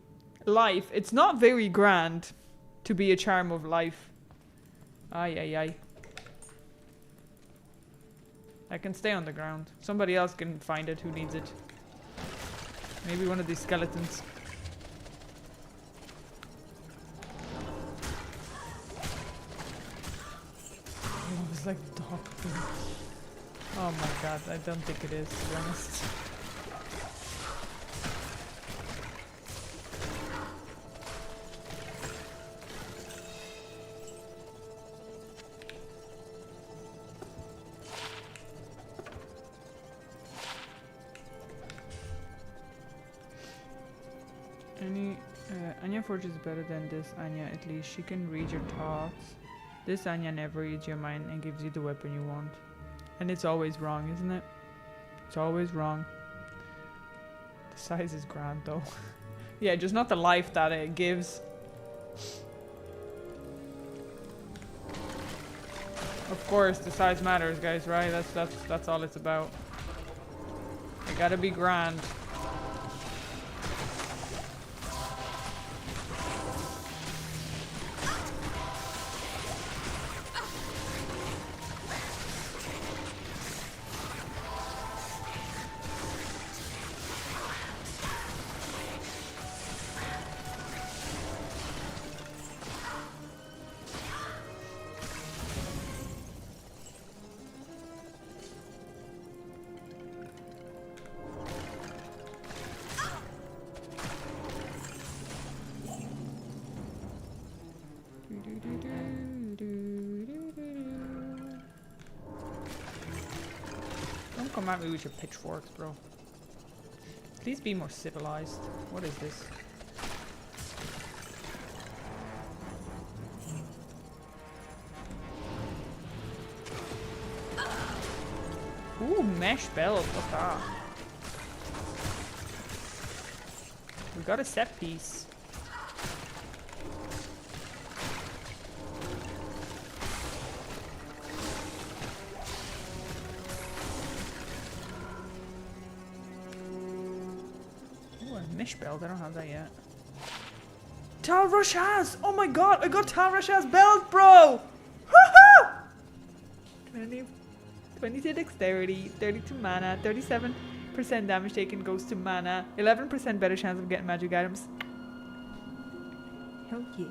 life, it's not very grand to be a charm of life. Ay, ay, ay. I can stay on the ground. Somebody else can find it who needs it. Maybe one of these skeletons. Oh, it's like dog food. Oh my god, I don't think it is, to be honest. Anya Forge is better than this Anya, at least she can read your thoughts. This Anya never reads your mind and gives you the weapon you want. And it's always wrong, isn't it? It's always wrong. The size is grand though. Yeah, just not the life that it gives. Of course, the size matters, guys, right? That's all it's about. It gotta be grand. Don't come at me with your pitchforks, bro. Please be more civilized. What is this? Ooh, mesh belt. What's that? We got a set piece. Mesh belt, I don't have that yet. Tal Rashaz! Oh my god, I got Tal Rashaz belt, bro! Woohoo! 20 to dexterity, 30 to mana, 37% damage taken goes to mana, 11% better chance of getting magic items. Hell yeah,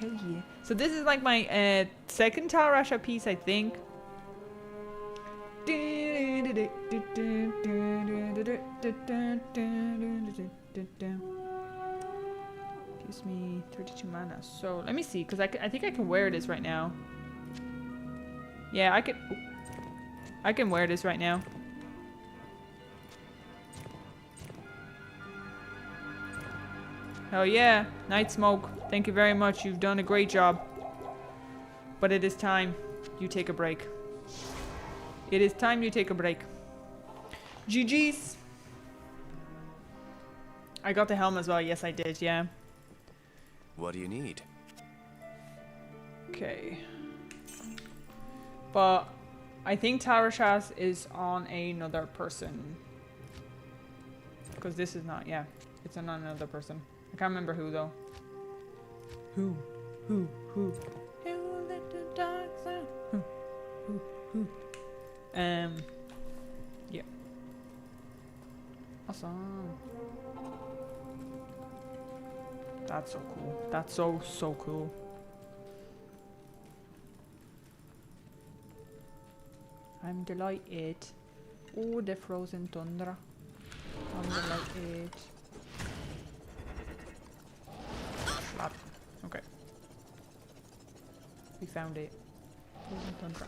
hell yeah. So this is like my second Tal Rasha piece, I think. Gives me 32 mana. So let me see, because I think I can wear this right now. Yeah, I can wear this right now. Hell yeah, Night Smoke. Thank you very much. You've done a great job. But it is time you take a break. It is time you take a break. GG's. I got the helm as well. Yes, I did. Yeah. What do you need? Okay. But I think Tarashas is on another person. Because this is not. Yeah. It's on another person. I can't remember who though. Who? Who let the dogs out? Who? Yeah. Awesome. That's so cool. That's so, so cool. I'm delighted. Oh, the frozen tundra. I'm delighted. Slap. Okay. We found it. Frozen tundra.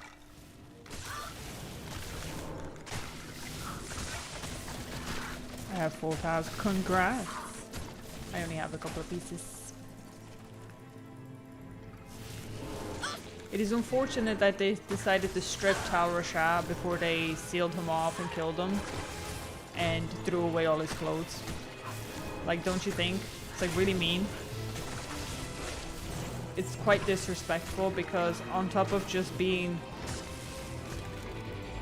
I have 4,000. Congrats! I only have a couple of pieces. It is unfortunate that they decided to strip Tal Rasha before they sealed him off and killed him. And threw away all his clothes. Like, don't you think? It's like really mean. It's quite disrespectful because on top of just being,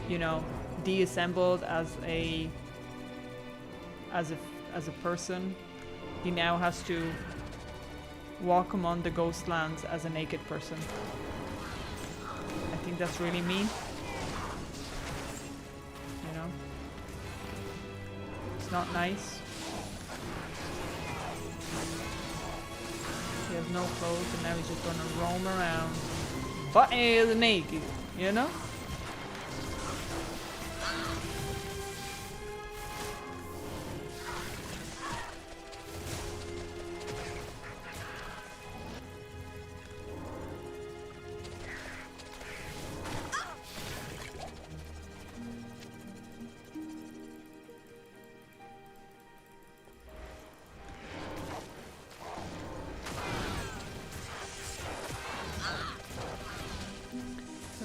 you know, deassembled as a person, he now has to walk among the Ghostlands as a naked person. I think that's really mean. You know? It's not nice. He has no clothes and now he's just gonna roam around. But he is naked, you know?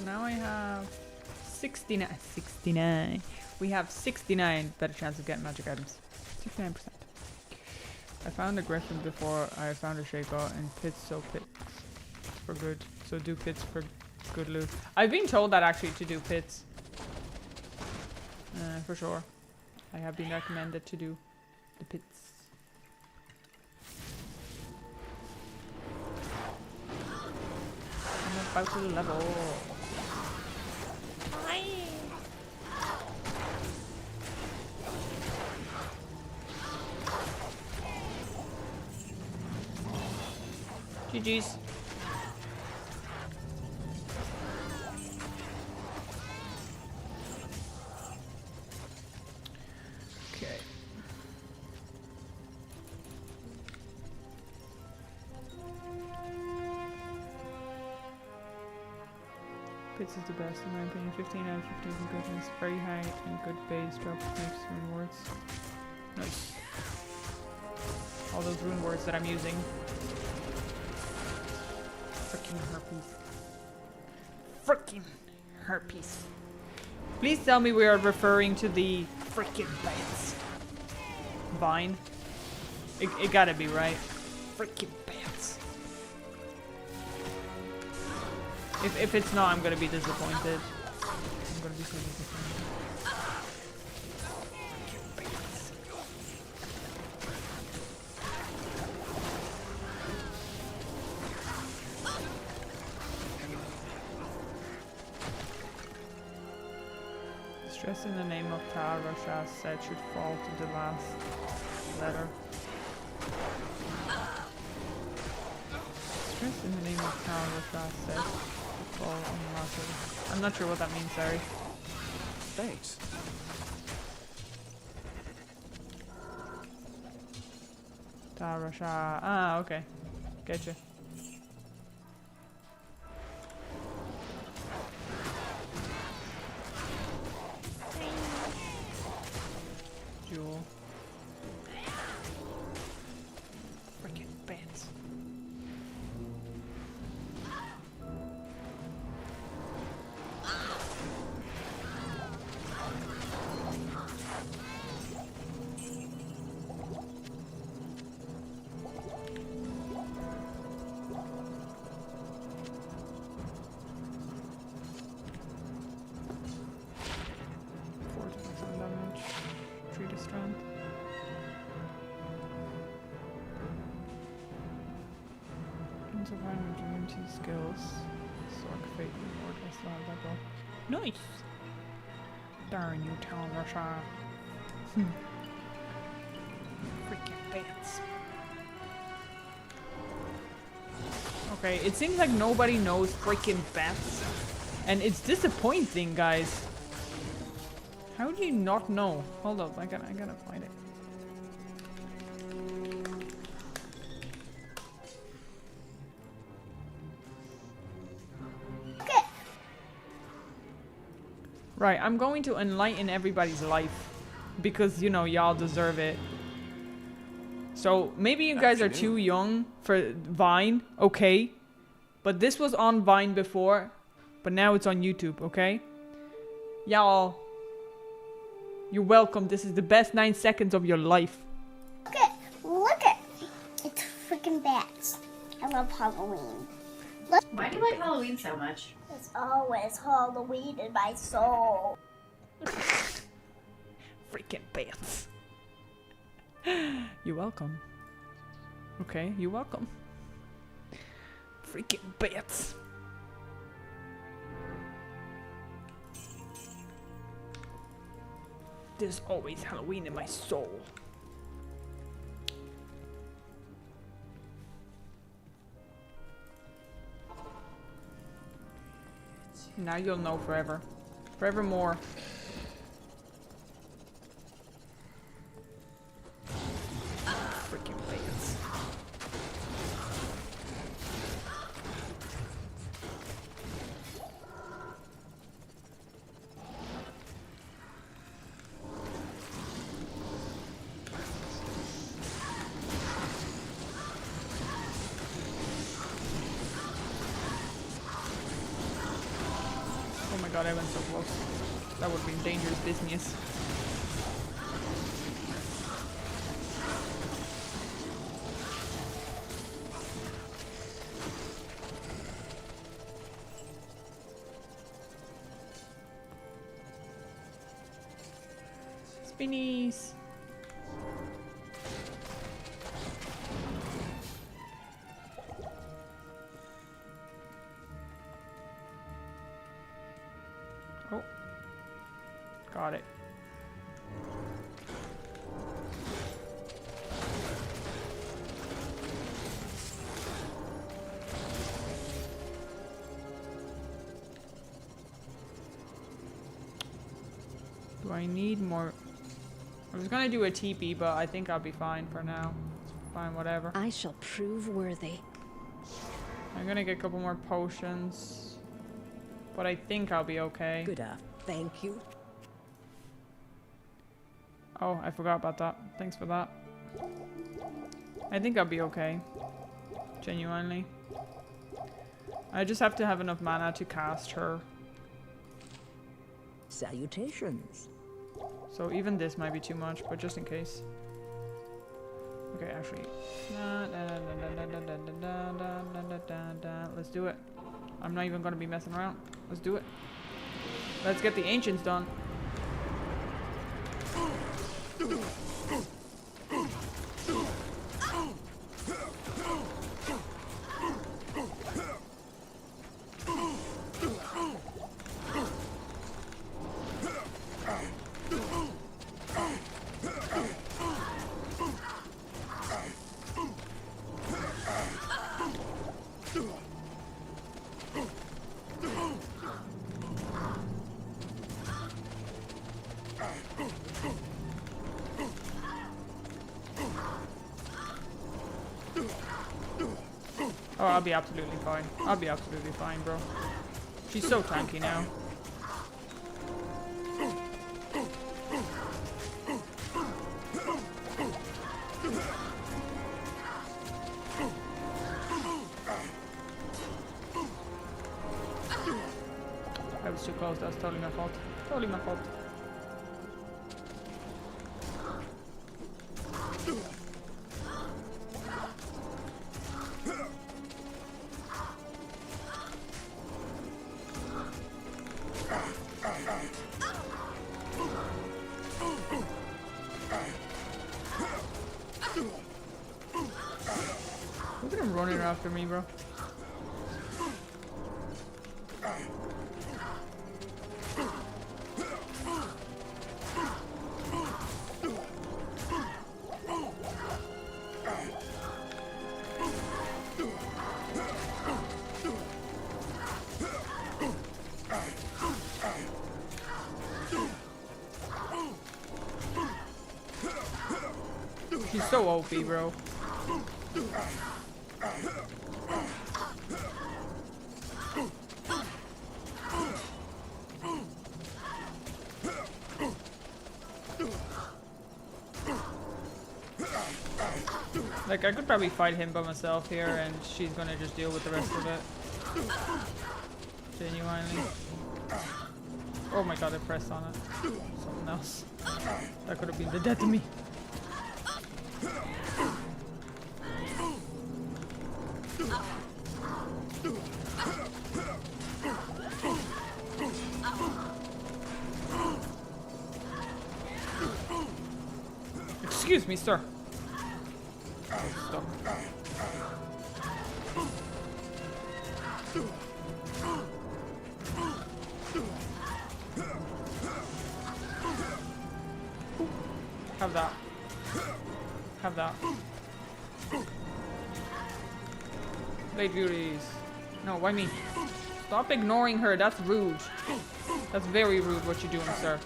Now I have 69. We have 69 better chance of getting magic items. 69%. I found a griffin before I found a Shaco and pits, so pits for good. So do pits for good loot. I've been told that actually to do pits. For sure. I have been recommended to do the pits. I'm about to level. GG's. Okay. Pits is the best in my opinion. 15 out of 15 is goodness. Very high and good base drop makes rune words. Nice. All those rune words that I'm using. Freaking herpes. Freaking herpes. Please tell me we are referring to the freaking bats. Vine. It gotta be right. Freaking bats. If it's not, I'm gonna be disappointed. I'm gonna be so disappointed. Stress in the name of Tal Rasha said should fall to the last letter. Stress in the name of Tal Rasha said should fall on the last letter. I'm not sure what that means, sorry. Thanks. Tal Rasha. Ah, okay. Getcha. Jewel. Freaking bats. Strength. And surviving immunity skills. Sork fate reward. I still have that though. Nice! Darn you, Tal Rasha. Freaking bats. Okay, it seems like nobody knows freaking bats. And it's disappointing, guys. How do you not know? Hold up, I gotta find it. Right, I'm going to enlighten everybody's life. Because, you know, y'all deserve it. So, maybe you guys are too young for Vine, okay? But this was on Vine before, but now it's on YouTube, okay? Y'all, you're welcome. This is the best 9 seconds of your life. Look at me. It's freaking bats. I love Halloween. Why do you like Halloween so much? There's always Halloween in my soul. Freaking bats. You're welcome. Okay, you're welcome. Freaking bats. There's always Halloween in my soul. Now you'll know forever. Forevermore. Freaking bats. Oh my god, I went so close. That would be dangerous business. Spinnies. Oh. Got it. Do I need more? I was gonna do a teepee, but I think I'll be fine for now. It's fine, whatever. I shall prove worthy. I'm gonna get a couple more potions. But I think I'll be okay. Good thank you. Oh, I forgot about that. Thanks for that. I think I'll be okay. Genuinely. I just have to have enough mana to cast her. Salutations. So even this might be too much, but just in case. Okay, actually. Let's do it. I'm not even gonna be messing around. Let's do it. Let's get the ancients done. Oh, I'll be absolutely fine. I'll be absolutely fine, bro. She's so tanky now. I was too close. That's totally my fault. Totally my fault. Look at him running after me, bro. She's so OP, bro. Like, I could probably fight him by myself here, and she's gonna just deal with the rest of it. Genuinely. Oh my god, I pressed on it. Something else. That could have been the death of me. Excuse me, sir. Stop. Have that. Have that. Blade Beauties. No, why me? Stop ignoring her. That's rude. That's very rude what you're doing, sir.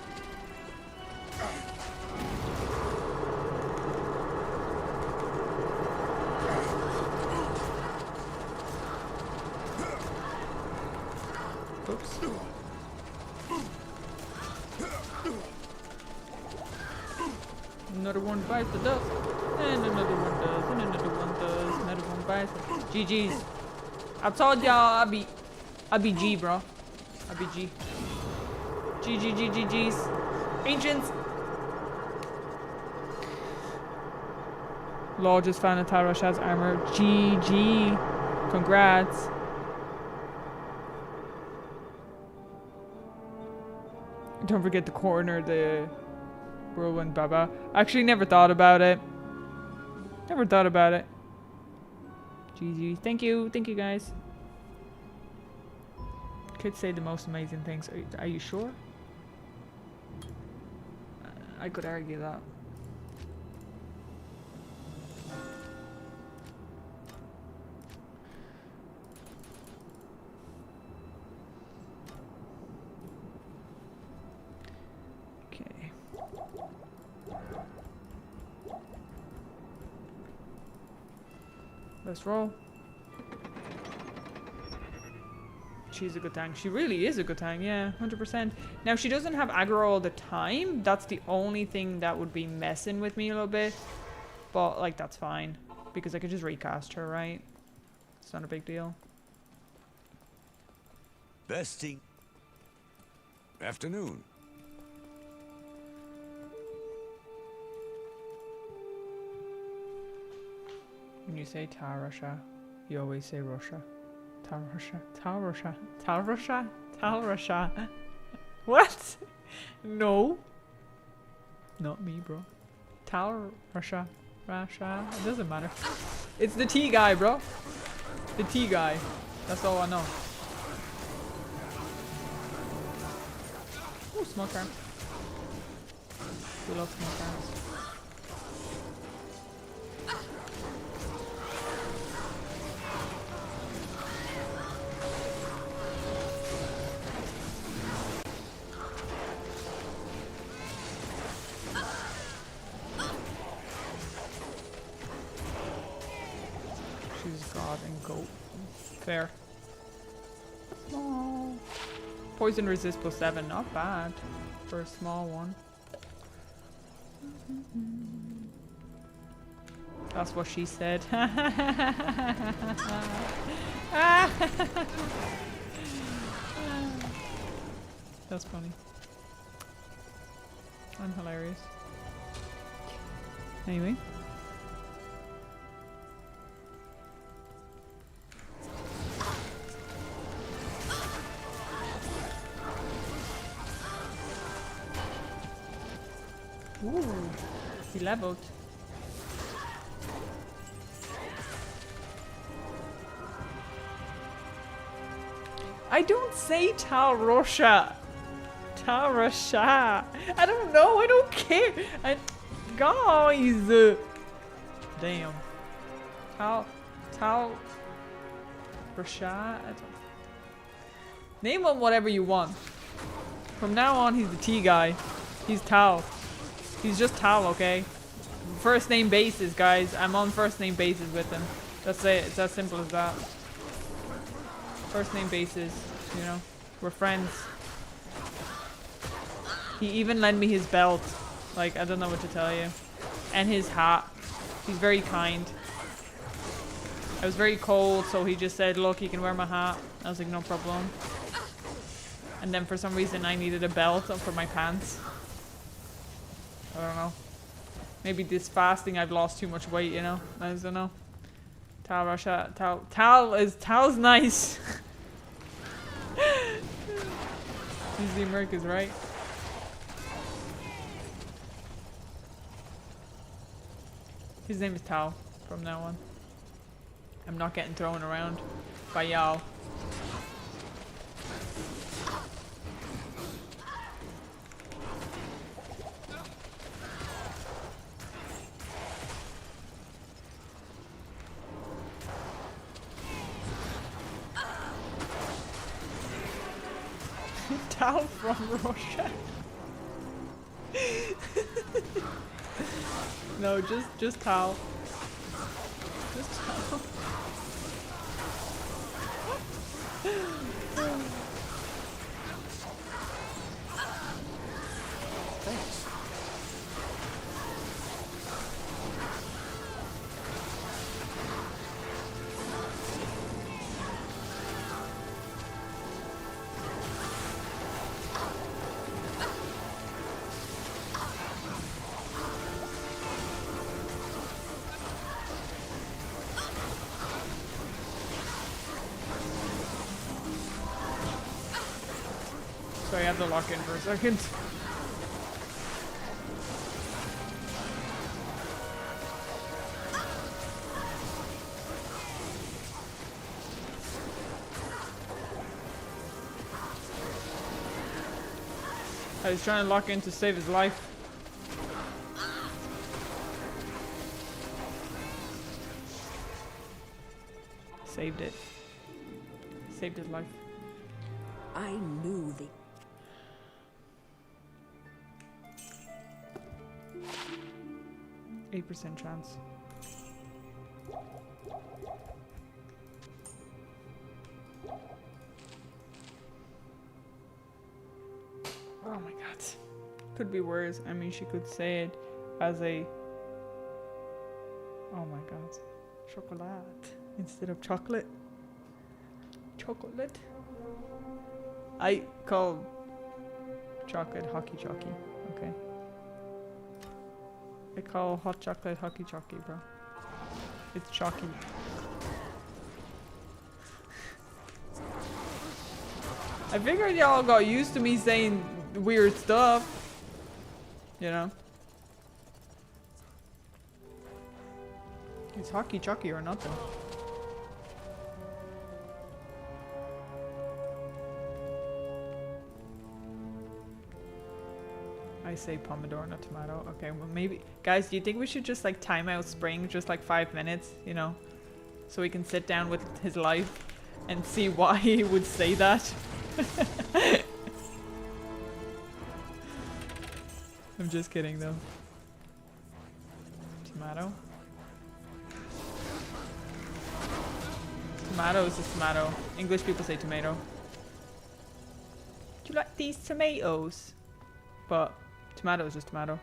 Oops. Another one bites the dust, and another one does, and another one does, another one bites it. GG's. I told y'all I be G, bro. I be G. GG's. Ancients. Largest fan of Tarashad's armor. GG. Congrats. Don't forget to corner the Whirlwind Baba. Actually, never thought about it. Never thought about it. GG. Thank you. Thank you, guys. Kids say the most amazing things. Are you sure? I could argue that. Okay. Let's roll. She's a good tank. She really is a good tank, yeah, 100%. Now, she doesn't have aggro all the time. That's the only thing that would be messing with me a little bit. But, like, that's fine. Because I could just recast her, right? It's not a big deal. Bestie. Afternoon. When you say Tarasha, you always say Russia. Tarasha. What? No. Not me, bro. Tarasha. Rasha. It doesn't matter. It's the T guy, bro. The T guy. That's all I know. Ooh, smoke arm. We love smoke arms. Fair. Small. Poison resist +7, not bad for a small one. That's what she said. That's funny. And hilarious. Anyway. Ooh, he leveled. I don't say Tarasha. Tarasha. I don't know. I don't care. Guys. Damn. Tarasha. Name him whatever you want. From now on, he's the T guy. He's Tao. He's just Tao, okay? First name basis, guys. I'm on first name basis with him. That's it. It's as simple as that. First name basis, you know. We're friends. He even lent me his belt. Like, I don't know what to tell you. And his hat. He's very kind. I was very cold, so he just said, look, you can wear my hat. I was like, no problem. And then for some reason I needed a belt for my pants. I don't know. Maybe this fasting I've lost too much weight, you know? I don't know. Tal Rasha, Tal's nice. GZ Merc is right. His name is Tal from now on. I'm not getting thrown around by y'all. Tal from Russia. No, just Tal. Just Tal. Thanks. So I had to lock in for a second. I was trying to lock in to save his life. Saved it. Saved his life. I knew the 8% chance. Oh my god. Could be worse. I mean, she could say it as a... Oh my god. Chocolate instead of chocolate. Chocolate. I call chocolate hockey chocky. Okay. I call hot chocolate hockey chocky, bro. It's chalky. I figured y'all got used to me saying weird stuff. You know? It's hockey chocky or nothing. I say pomodoro, not tomato. Okay, well maybe... Guys, do you think we should just like time out Spring just like 5 minutes, you know? So we can sit down with his life and see why he would say that? I'm just kidding though. Tomato? Tomato is a tomato. English people say tomato. Do you like these tomatoes? But tomato is just tomato.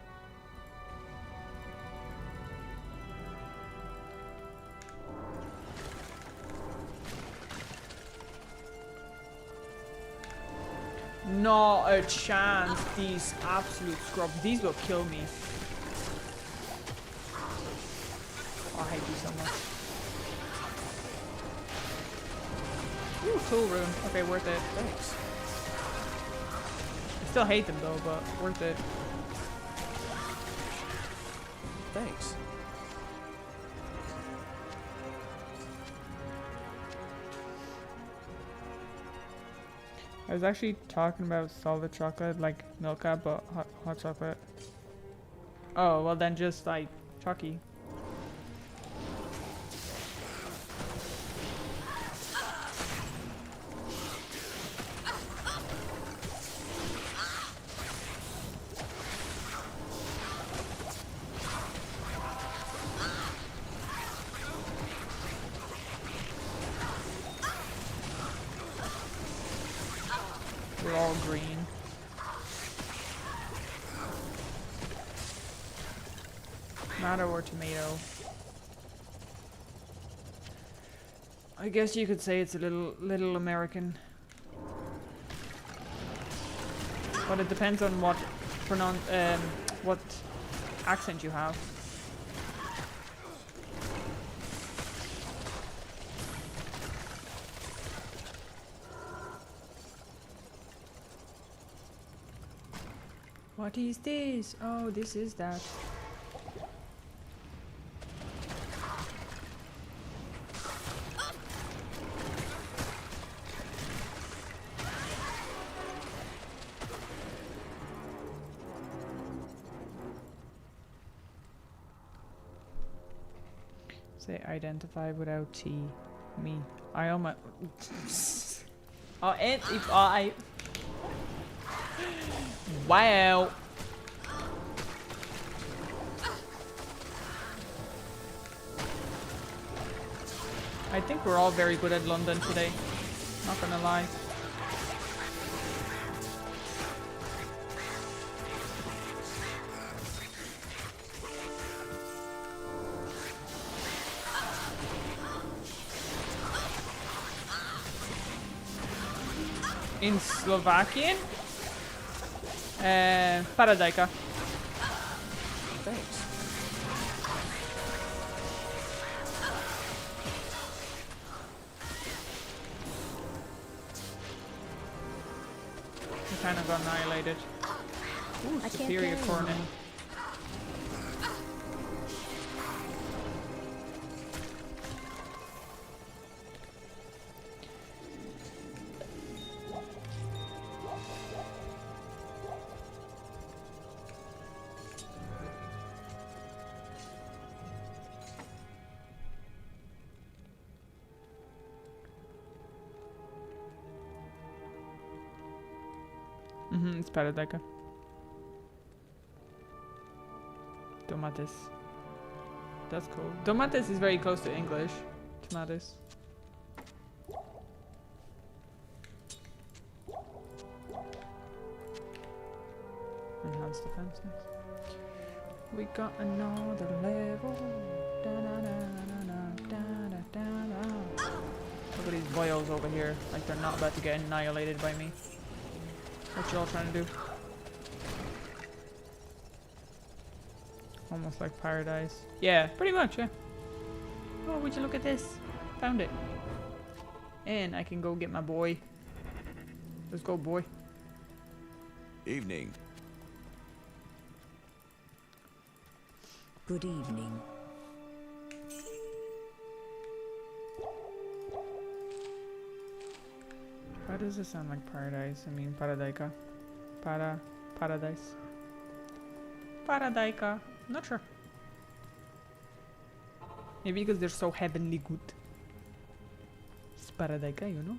Not a chance. These absolute scrubs. These will kill me. Oh, I hate you so much. Ooh, cool rune. Okay, worth it. Thanks. I still hate them though, but worth it. Thanks. I was actually talking about solid chocolate, like Milka, but hot chocolate. Oh, well then just like chalky. Tomato or tomato? I guess you could say it's a little American. But it depends on what what accent you have. What is this? Oh, this is that. Say identify without T. Me. I almost. Oh, and if I. Wow. I think we're all very good at London today. Not gonna lie. In Slovakian? Paradajka. Thanks. We kind of got annihilated. Ooh, I can't superior carry cornet. anymore. It's Paradajka. Tomates. That's cool. Tomates is very close to English. Tomates. Enhanced defenses. We got another level. Da, da, da, da, da, da, da, da. Look at these boyos over here. Like they're not about to get annihilated by me. What y'all trying to do? Almost like paradise. Yeah, pretty much, yeah. Oh, would you look at this? Found it. And I can go get my boy. Let's go, boy. Evening. Good evening. Why does it sound like paradise? I mean, paradajka. Paradise. Paradajka. Not sure. Maybe because they're so heavenly good. It's paradajka, you know?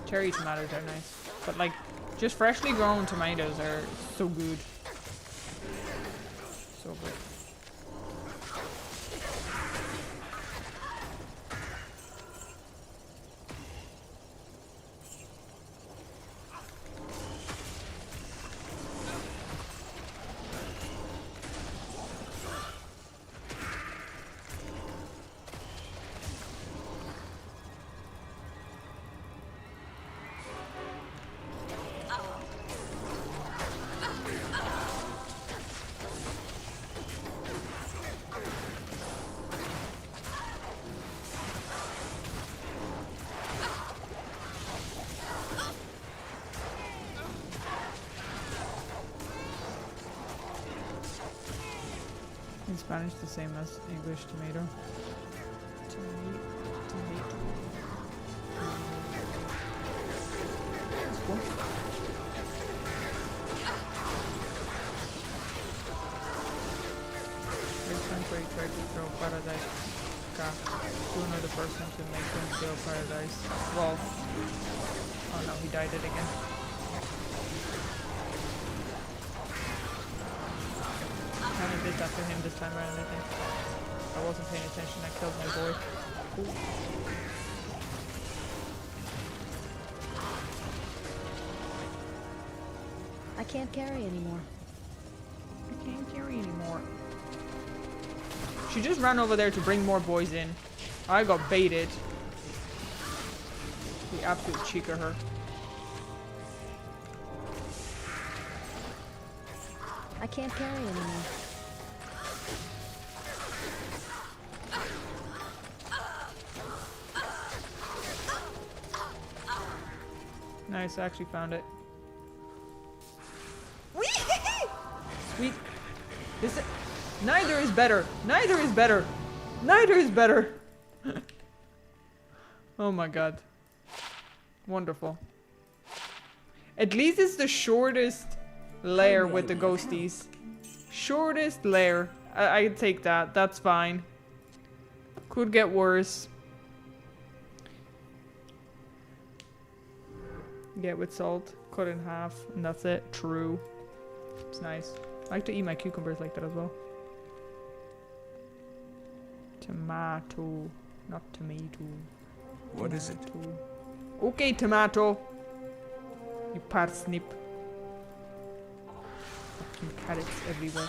Cherry tomatoes are nice. But like, just freshly grown tomatoes are so good. So good. In Spanish, the same as English tomato. Tomato. That's cool. This time where you try to throw paradise to another person to make them throw paradise. Well, oh no, he died it again. I kind of did that to him this time around, I think. I wasn't paying attention, I killed my boy. Ooh. I can't carry anymore. I can't carry anymore. She just ran over there to bring more boys in. I got baited. The absolute cheek of her. I can't carry anymore. Nice, I actually found it. Sweet. This. Neither is better. Neither is better. Neither is better. Oh my god. Wonderful. At least it's the shortest layer with the ghosties. Shortest layer. I'd take that. That's fine. Could get worse. Get with salt. Cut in half. And that's it. True. It's nice. I like to eat my cucumbers like that as well. Tomato. Not tomato. What is it? Okay, tomato. You parsnip. Fucking carrots everywhere.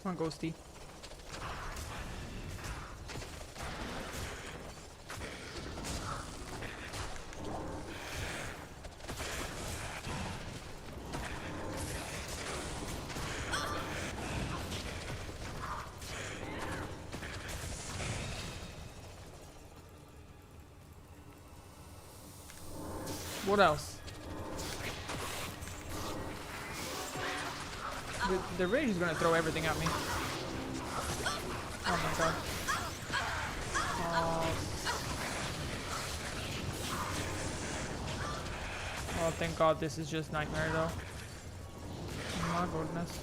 Come on, Ghosty. What else? The rage is gonna throw everything at me. Oh my god. Oh, thank god this is just nightmare though. Oh my goodness.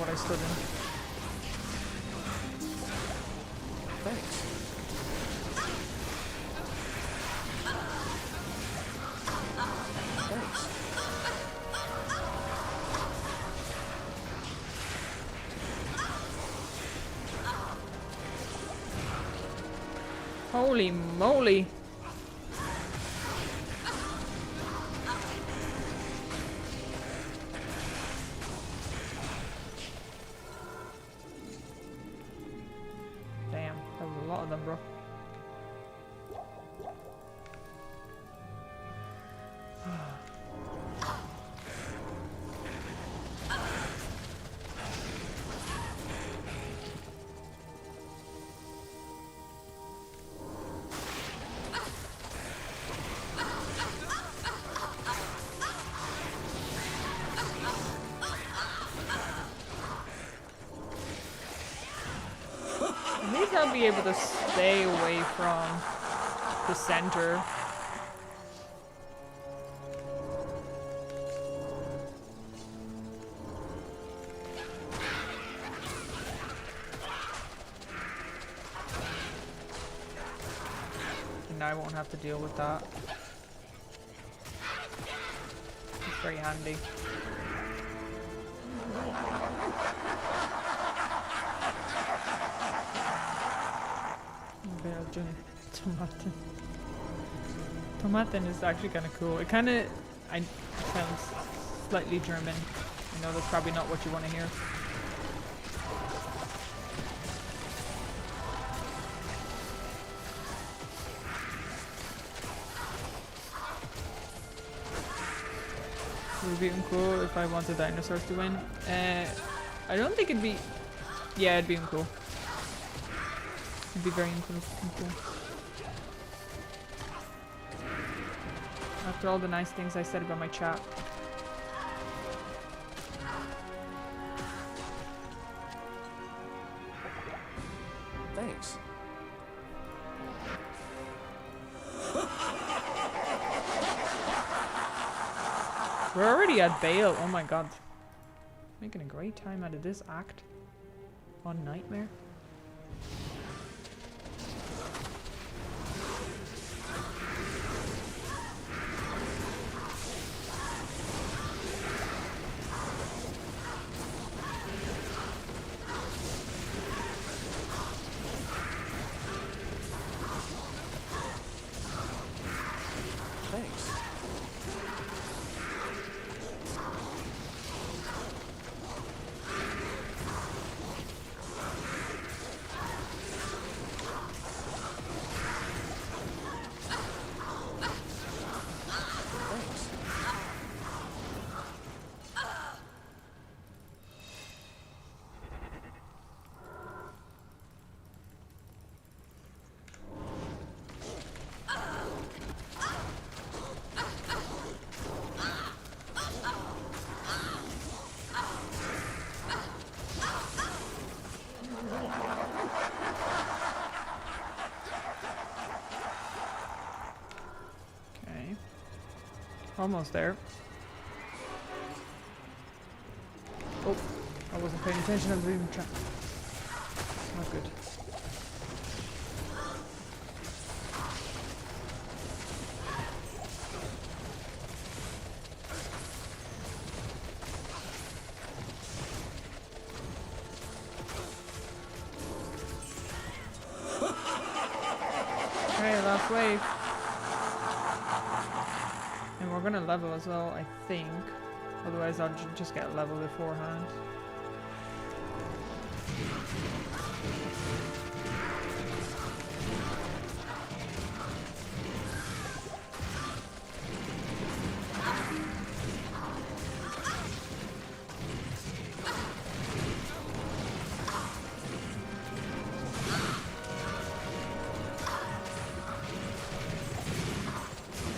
I stood in. Thanks. Thanks. Holy moly. Damn, that was a lot of them, bro. At least I'll be able to stay away from the center. And I won't have to deal with that. It's very handy. Belgian tomaten. Tomaten is actually kind of cool. It kind of sounds slightly German. I know that's probably not what you want to hear. It would be cool if I wanted dinosaurs to win. I don't think it'd be. Yeah, it'd be cool. It'd be very cool. After all the nice things I said about my chat. Thanks. We're already at Bale. Oh my god. Making a great time out of this act. On Nightmare. Thanks. Thanks. Okay. Almost there. Oh, I wasn't paying attention. I was reading the chat. Not good. Okay, last wave. And we're gonna level as well, I think. Otherwise I'll just get a level beforehand.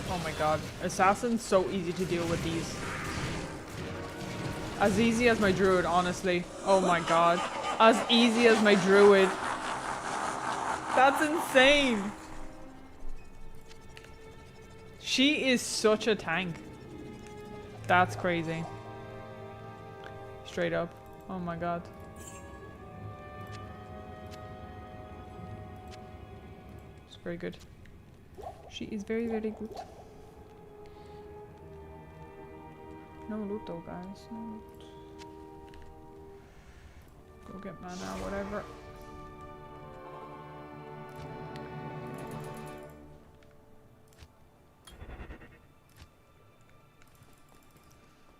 Oh my god. Assassin's so easy to deal with these. As easy as my druid, honestly. Oh my god. As easy as my druid. That's insane. She is such a tank. That's crazy. Straight up. Oh my god. It's very good. She is very, very good. No loot though, guys. No loot. Go get mana, whatever.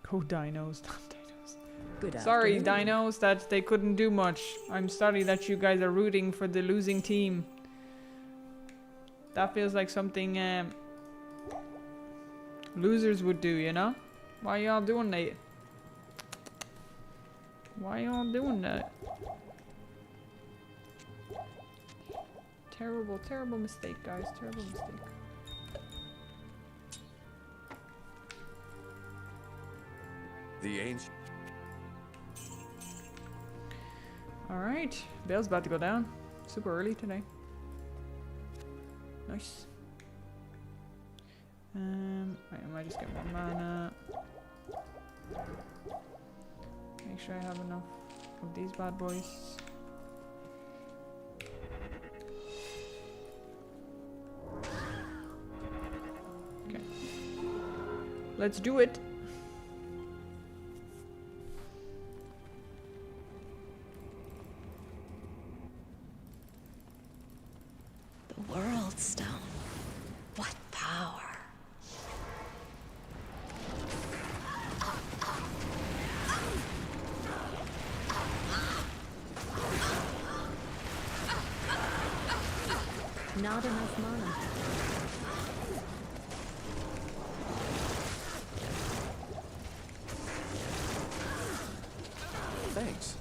Go dinos, not dinos. Good Sorry, afternoon. dinos, that they couldn't do much. I'm sorry that you guys are rooting for the losing team. That feels like something losers would do, you know? Why y'all doing that? Why y'all doing that? Terrible, terrible mistake, guys. Terrible mistake. The ancient. Alright. Bale's about to go down. Super early today. Nice. I might just get more mana. Make sure I have enough of these bad boys. Okay. Let's do it. The World Stone. What power. Not enough mana. Thanks.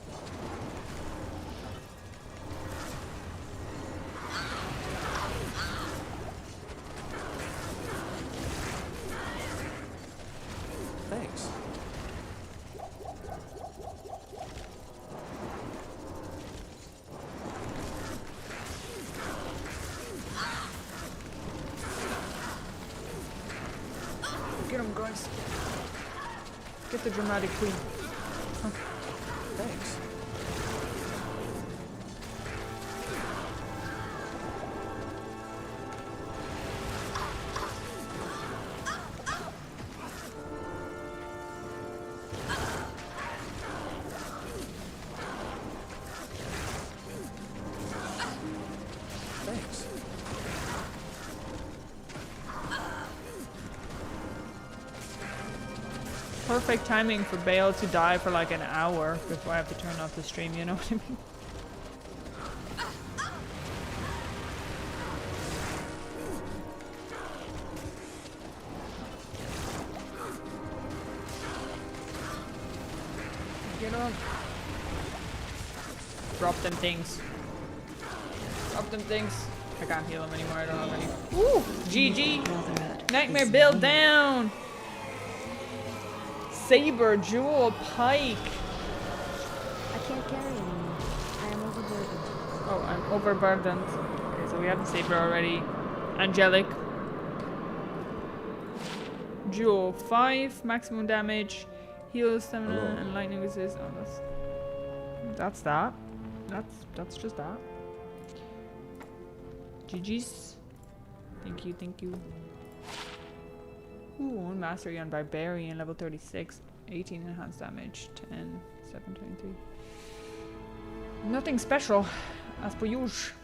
Thanks. Get him, guys. Get the dramatic queen. Thanks. Thanks. Perfect timing for Bale to die for like an hour before I have to turn off the stream, you know what I mean? Get up. Drop them things. Drop them things. I can't heal them anymore, I don't have any. Woo! GG! Brotherhood. Nightmare is build mine. down! Saber, jewel, pike. I can't carry anymore. I am overburdened. Oh, I'm overburdened. Okay, so we have the saber already. Angelic. Jewel, 5 maximum damage, heal, stamina, and lightning resist. Oh, that's that. That's just that. GG's. Thank you, thank you. Ooh, one mastery on Barbarian, level 36. 18 enhanced damage, 10, 723. Nothing special, as per usual.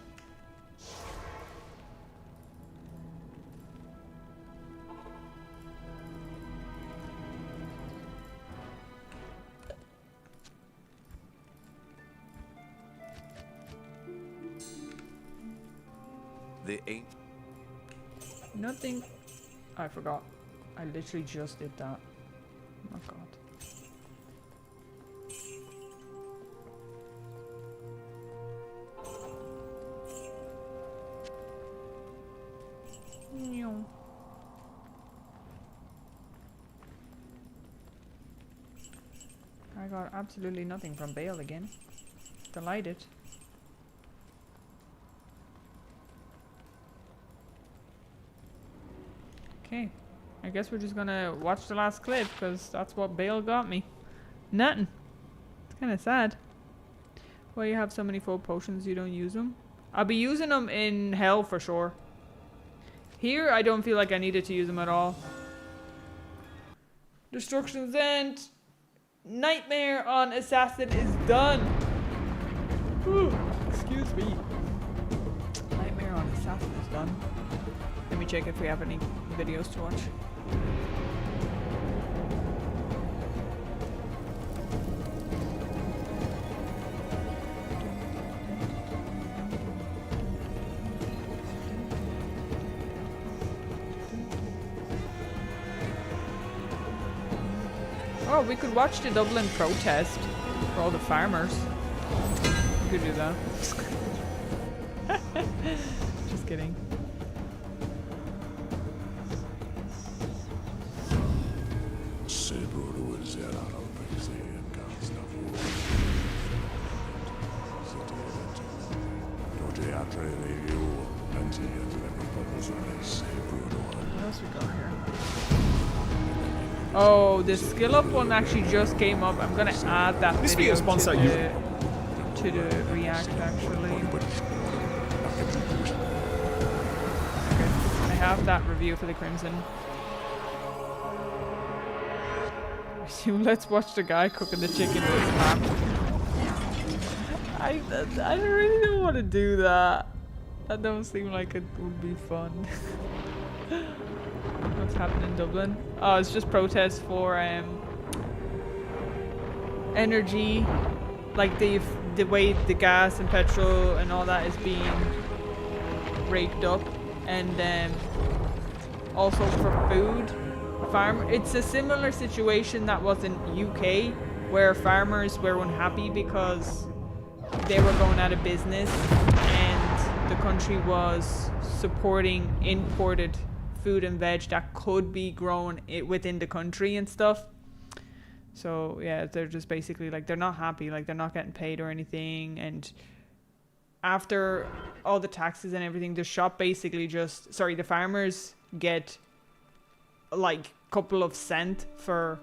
The ain't. Nothing. I forgot. I literally just did that. Oh god. Meow. I got absolutely nothing from Bale again. Delighted. Okay. I guess we're just gonna watch the last clip because that's what Bale got me. Nothing. It's kind of sad. Why you have so many full potions you don't use them? I'll be using them in hell for sure. Here I don't feel like I needed to use them at all. Destruction's End. Nightmare on Assassin is done. Whew. Excuse me. Nightmare on Assassin is done. Let me check if we have any videos to watch. Oh, we could watch the Dublin protest for all the farmers. We could do that. Just kidding. What else we got here? Oh, the skill up one actually just came up. I'm gonna add that This video video sponsor to the React actually. Okay, I have that review for the Crimson. Let's watch the guy cooking the chicken with his hand. I really don't want to do that. That don't seem like it would be fun. What's happening in Dublin? Oh, it's just protests for energy, like the way the gas and petrol and all that is being raked up, and also for food. It's a similar situation that was in UK, where farmers were unhappy because they were going out of business and the country was supporting imported food and veg that could be grown within the country and stuff. So yeah, they're just basically like, they're not happy, like they're not getting paid or anything, and after all the taxes and everything, the farmers get like a couple of cents for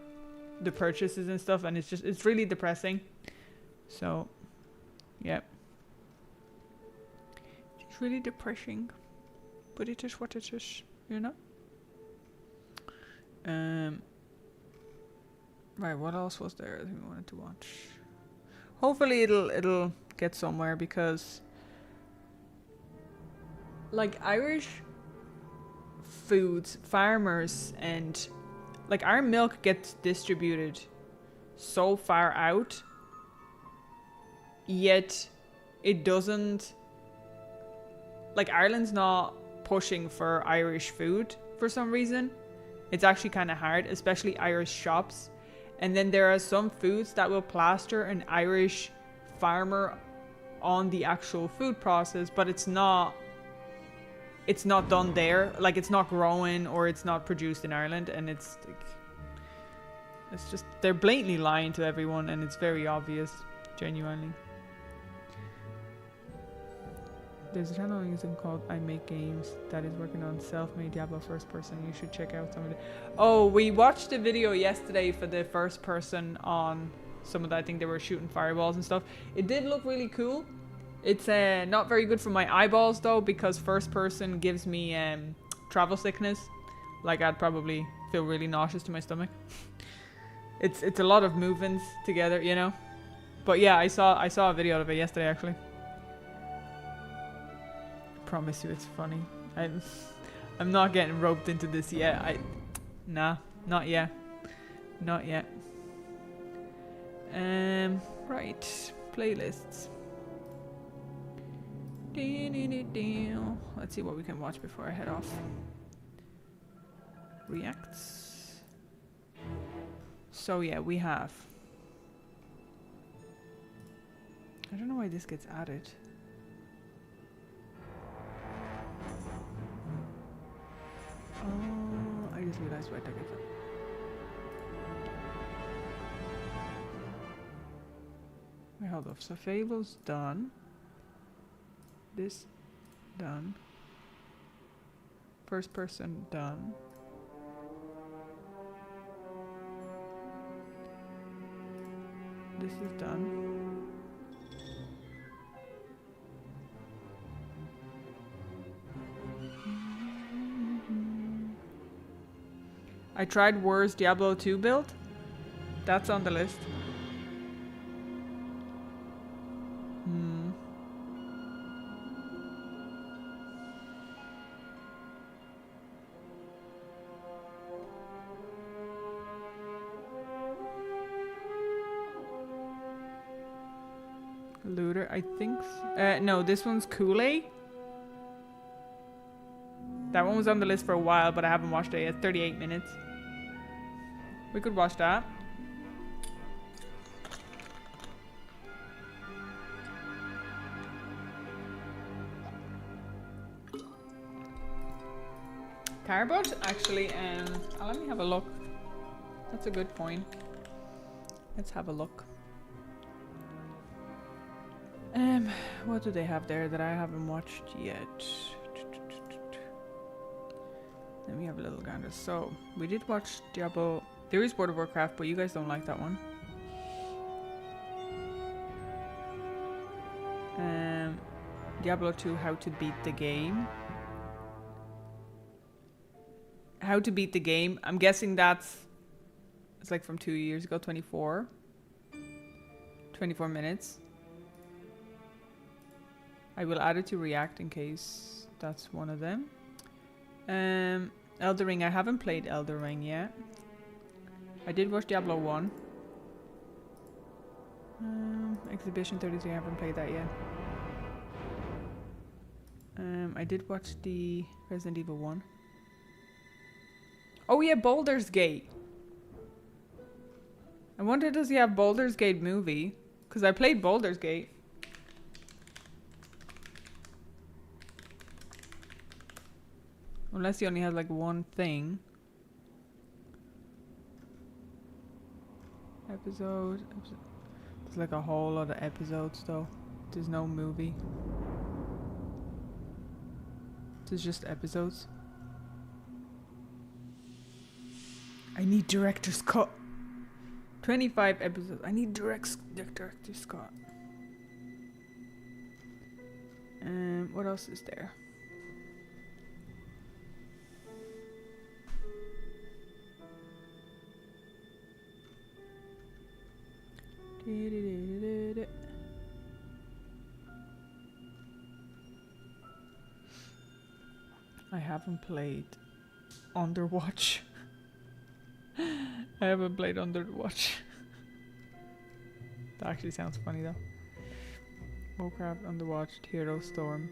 the purchases and stuff, and it's really depressing. So, yeah. It's really depressing. But it is what it is, you know? Right, what else was there that we wanted to watch? Hopefully it'll get somewhere, because like Irish foods, farmers, and like our milk gets distributed so far out, yet it doesn't, like Ireland's not pushing for Irish food for some reason. It's actually kind of hard, especially Irish shops. And then there are some foods that will plaster an Irish farmer on the actual food process, but it's not done there. Like, it's not growing or it's not produced in Ireland, and it's like, it's just, they're blatantly lying to everyone, and it's very obvious, genuinely. There's a channel on YouTube called I Make Games that is working on self-made Diablo first person. You should check out some of it. Oh, we watched a video yesterday for the first person on some of that. I think they were shooting fireballs and stuff. It did look really cool. It's not very good for my eyeballs though, because first person gives me travel sickness. Like, I'd probably feel really nauseous to my stomach. It's a lot of movements together, you know. But yeah, I saw a video of it yesterday actually. Promise you it's funny. I'm not getting roped into this yet. Nah, not yet. Not yet. Right. Playlists. Let's see what we can watch before I head off. Reacts. So yeah, we have. I don't know why this gets added. Oh, I just realized why I took it. Wait, hold up. So Fable's done. This done. First person done. This is done. I tried Wars Diablo 2 build. That's on the list. Looter, I think. No, this one's Kool-Aid. That one was on the list for a while, but I haven't watched it yet. 38 minutes. We could watch that. Carbot? Actually, let me have a look. That's a good point. Let's have a look. What do they have there that I haven't watched yet? Let me have a little gander. So, we did watch Diablo. There is World of Warcraft, but you guys don't like that one. Diablo 2, How to Beat the Game. How to Beat the Game. I'm guessing it's like from 2 years ago, 24 minutes. I will add it to React in case that's one of them. Elden Ring. I haven't played Elden Ring yet. I did watch Diablo 1. Exhibition 33. I haven't played that yet. I did watch the Resident Evil 1. Oh yeah, Baldur's Gate. I wonder, does he have Baldur's Gate movie? Because I played Baldur's Gate. Unless he only has like one thing. Episode. There's like a whole lot of episodes though. There's no movie. There's just episodes. I need director's cut. 25 episodes. I need Director Scott. What else is there? I haven't played Underwatch. I haven't played Underwatch. That actually sounds funny though. Warcraft, Underwatch, Hero Storm,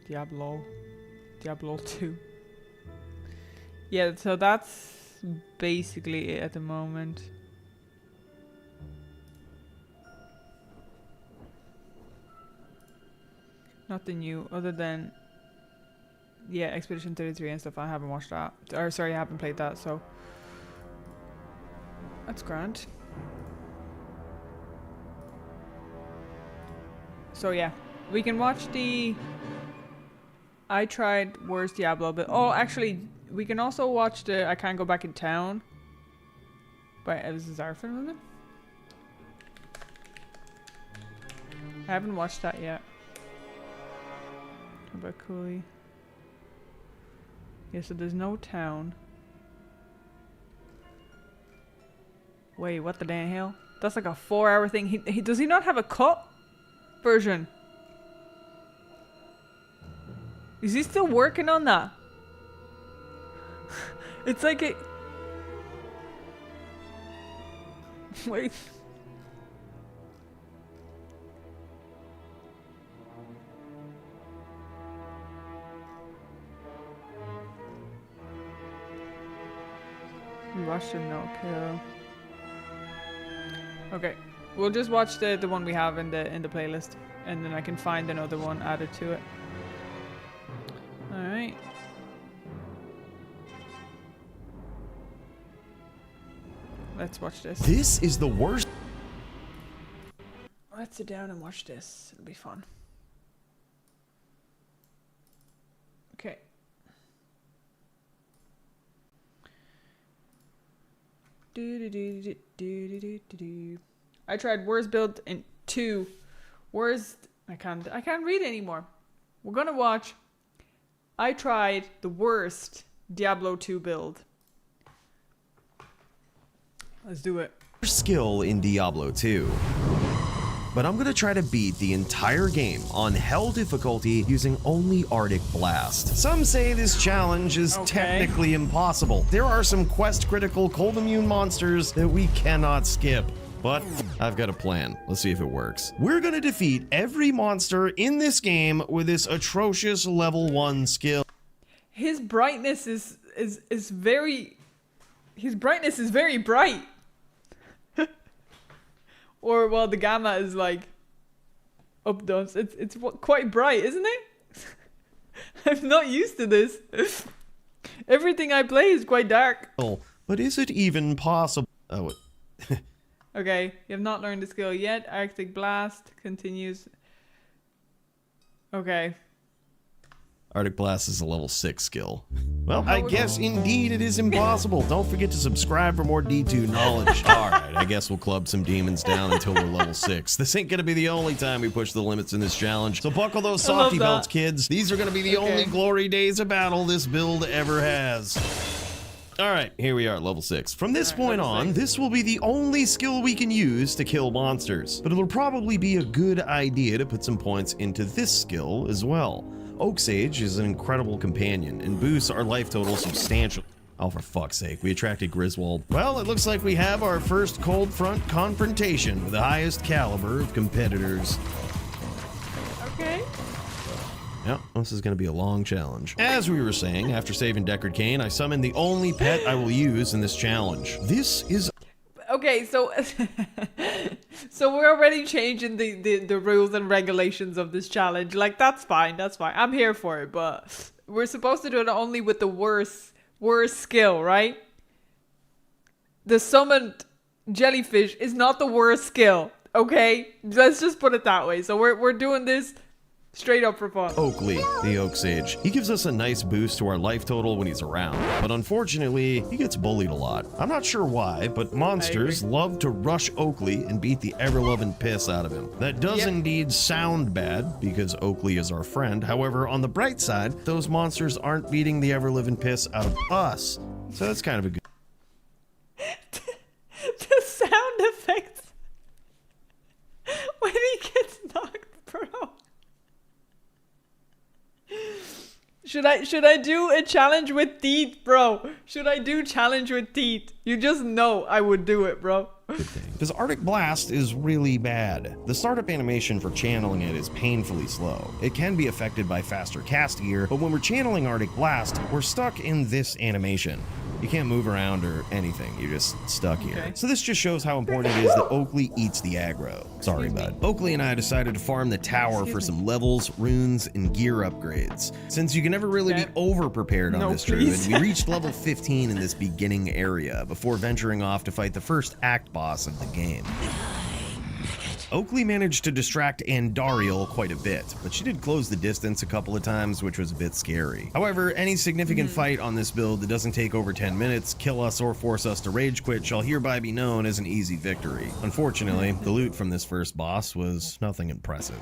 Diablo 2. Yeah, so that's basically it at the moment. Nothing new other than, yeah, Expedition 33 and stuff. I haven't watched that. Or sorry, I haven't played that, so that's grand. So yeah, we can watch the I tried Worst Diablo, but oh, actually, we can also watch the I Can't Go Back in Town by Elvis Zarfin, was it? I haven't watched that yet. How about Cooley? Yeah, so there's no town. Wait, what the damn hell? That's like a 4-hour thing. He does he not have a cut version? Is he still working on that? It's like a... Wait. We watched it, no kill. Okay, we'll just watch the one we have in the playlist, and then I can find another one added to it. All right. Let's watch this. This is the worst. Let's sit down and watch this. It'll be fun. Okay. I tried worst build in 2. Worst. I can't read anymore. We're gonna watch. I tried the worst Diablo 2 build. Let's do it. Skill in Diablo 2. But I'm gonna try to beat the entire game on Hell difficulty using only Arctic Blast. Some say this challenge is technically impossible. There are some quest critical cold immune monsters that we cannot skip. But I've got a plan. Let's see if it works. We're gonna defeat every monster in this game with this atrocious level 1 skill. His brightness is very... His brightness is very bright. Or, well, the gamma is like up down. It's quite bright, isn't it? I'm not used to this. Everything I play is quite dark. But is it even possible? Oh, okay, you have not learned the skill yet. Arctic Blast continues. Okay. Arctic Blast is a level 6 skill. Well, I guess indeed it is impossible. Don't forget to subscribe for more D2 knowledge. Alright, I guess we'll club some demons down until we're level 6. This ain't gonna be the only time we push the limits in this challenge, so buckle those softy belts, kids. These are gonna be the only glory days of battle this build ever has. Alright, here we are, level 6. From this point on, this will be the only skill we can use to kill monsters. But it'll probably be a good idea to put some points into this skill as well. Oak Sage is an incredible companion and boosts our life total substantially. Oh, for fuck's sake, we attracted Griswold. Well, it looks like we have our first cold front confrontation with the highest caliber of competitors. Okay. Yep, this is going to be a long challenge. As we were saying, after saving Deckard Cain, I summoned the only pet I will use in this challenge. This is... Okay, so so we're already changing the rules and regulations of this challenge. Like, that's fine, that's fine. I'm here for it, but we're supposed to do it only with the worst skill, right? The summoned jellyfish is not the worst skill, okay? Let's just put it that way. So we're doing this Straight up for fun. Oakley, the Oak Sage. He gives us a nice boost to our life total when he's around, but unfortunately, he gets bullied a lot. I'm not sure why, but monsters love to rush Oakley and beat the ever-loving piss out of him. That does indeed sound bad, because Oakley is our friend. However, on the bright side, those monsters aren't beating the ever-living piss out of us. So that's kind of a good... The sound effects when he gets knocked, bro. Should I do a challenge with teeth, bro? Should I do challenge with teeth? You just know I would do it, bro. Because Arctic Blast is really bad. The startup animation for channeling it is painfully slow. It can be affected by faster cast gear, but when we're channeling Arctic Blast, we're stuck in this animation. You can't move around or anything, you're just stuck here. Okay. So this just shows how important it is that Oakley eats the aggro. Sorry, bud. Oakley and I decided to farm the tower for some levels, runes, and gear upgrades. Since you can never really be over-prepared on this druid, we reached level 15 in this beginning area before venturing off to fight the first act boss of the game. Oakley managed to distract Andariel quite a bit, but she did close the distance a couple of times, which was a bit scary. However, any significant fight on this build that doesn't take over 10 minutes, kill us, or force us to rage quit shall hereby be known as an easy victory. Unfortunately, the loot from this first boss was nothing impressive.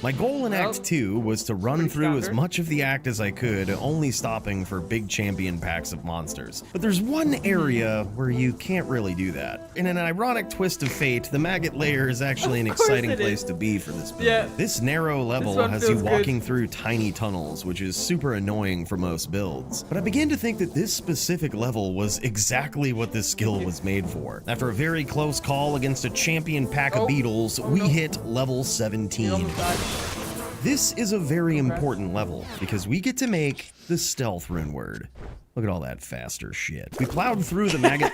My goal in Act 2 was to run through as much of the act as I could, only stopping for big champion packs of monsters. But there's one area where you can't really do that. In an ironic twist of fate, the Maggot Lair is actually an exciting place to be for this build. Yeah. This narrow level has you walking through tiny tunnels, which is super annoying for most builds. But I began to think that this specific level was exactly what this skill was made for. After a very close call against a champion pack of beetles, we hit level 17. This is a very important level because we get to make the stealth rune word. Look at all that faster shit. We plowed through the Maggot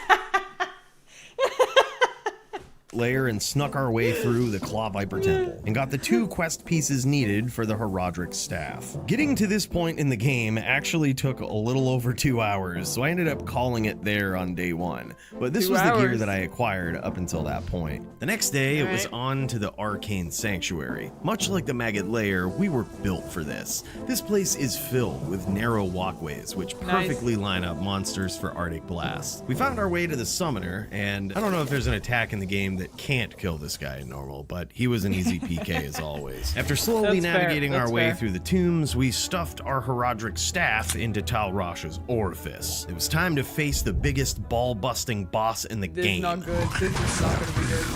Lair and snuck our way through the Claw Viper Temple and got the 2 quest pieces needed for the Herodric Staff. Getting to this point in the game actually took a little over 2 hours, so I ended up calling it there on day 1. But this was the gear that I acquired up until that point. The next day, it was on to the Arcane Sanctuary. Much like the Maggot Lair, we were built for this. This place is filled with narrow walkways, which perfectly line up monsters for Arctic Blast. We found our way to the Summoner, and I don't know if there's an attack in the game that can't kill this guy in normal, but he was an easy PK as always. After slowly navigating our way through the tombs, we stuffed our Herodric Staff into Tal Rasha's orifice. It was time to face the biggest ball-busting boss in the game. This is not good. This is not gonna be good.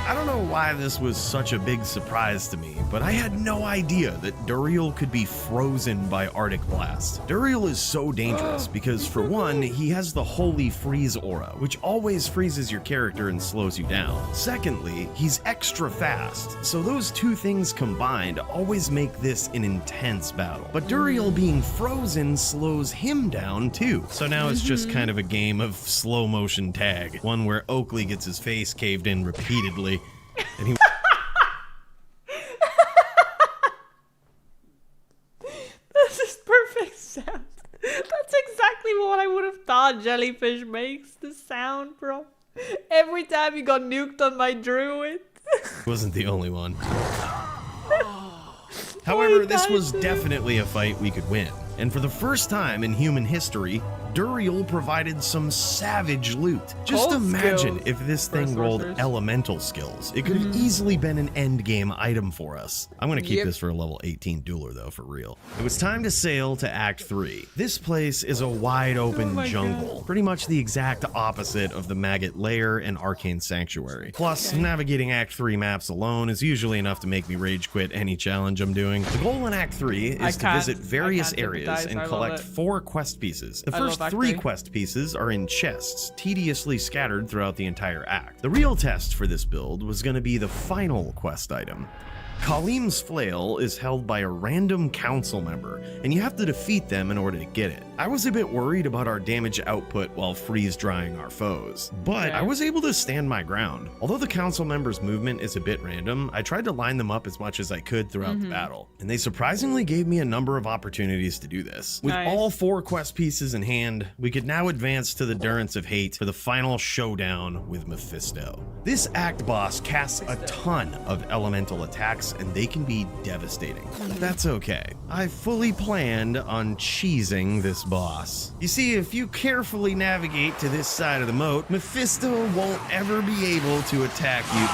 I don't know why this was such a big surprise to me, but I had no idea that Duriel could be frozen by Arctic Blast. Duriel is so dangerous because, for one, he has the Holy Freeze aura, which always freezes your character and slows you down. Secondly, he's extra fast, so those 2 things combined always make this an intense battle. But Duriel being frozen slows him down too. So now it's just kind of a game of slow motion tag, one where Oakley gets his face caved in repeatedly. And he This is perfect sound. That's exactly what I would have thought Jellyfish makes. The sound, bro. Every time he got nuked on my druid. wasn't the only one. However, this was definitely a fight we could win. And for the first time in human history, Duriel provided some savage loot. Just imagine if this thing rolled elemental skills. It could have easily been an endgame item for us. I'm going to keep this for a level 18 dueler though, for real. It was time to sail to Act 3. This place is a wide open jungle, pretty much the exact opposite of the Maggot Lair and Arcane Sanctuary. Plus, navigating Act 3 maps alone is usually enough to make me rage quit any challenge I'm doing. The goal in Act 3 is to visit various areas and collect 4 quest pieces. The first 3 quest pieces are in chests, tediously scattered throughout the entire act. The real test for this build was going to be the final quest item. Kalim's Flail is held by a random council member, and you have to defeat them in order to get it. I was a bit worried about our damage output while freeze drying our foes, but I was able to stand my ground. Although the council members' movement is a bit random, I tried to line them up as much as I could throughout the battle, and they surprisingly gave me a number of opportunities to do this. With all 4 quest pieces in hand, we could now advance to the Durance of Hate for the final showdown with Mephisto. This act boss casts a ton of elemental attacks, and they can be devastating. But that's okay. I fully planned on cheesing this boss. You see, if you carefully navigate to this side of the moat, Mephisto won't ever be able to attack you.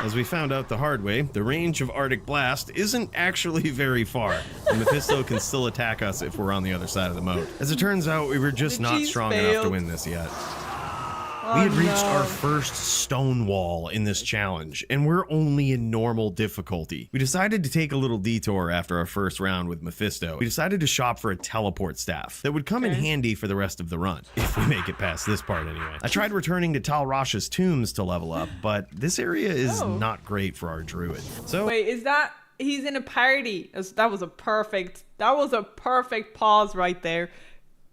As we found out the hard way, the range of Arctic Blast isn't actually very far, and Mephisto can still attack us if we're on the other side of the moat. As it turns out, we were just not strong enough to win this yet. We had reached our first stone wall in this challenge, and we're only in normal difficulty. We decided to take a little detour after our first round with Mephisto. We decided to shop for a teleport staff that would come in handy for the rest of the run, if we make it past this part anyway. I tried returning to Tal Rasha's tombs to level up, but this area is not great for our druid. So wait, is that he's in a party? That was a perfect pause right there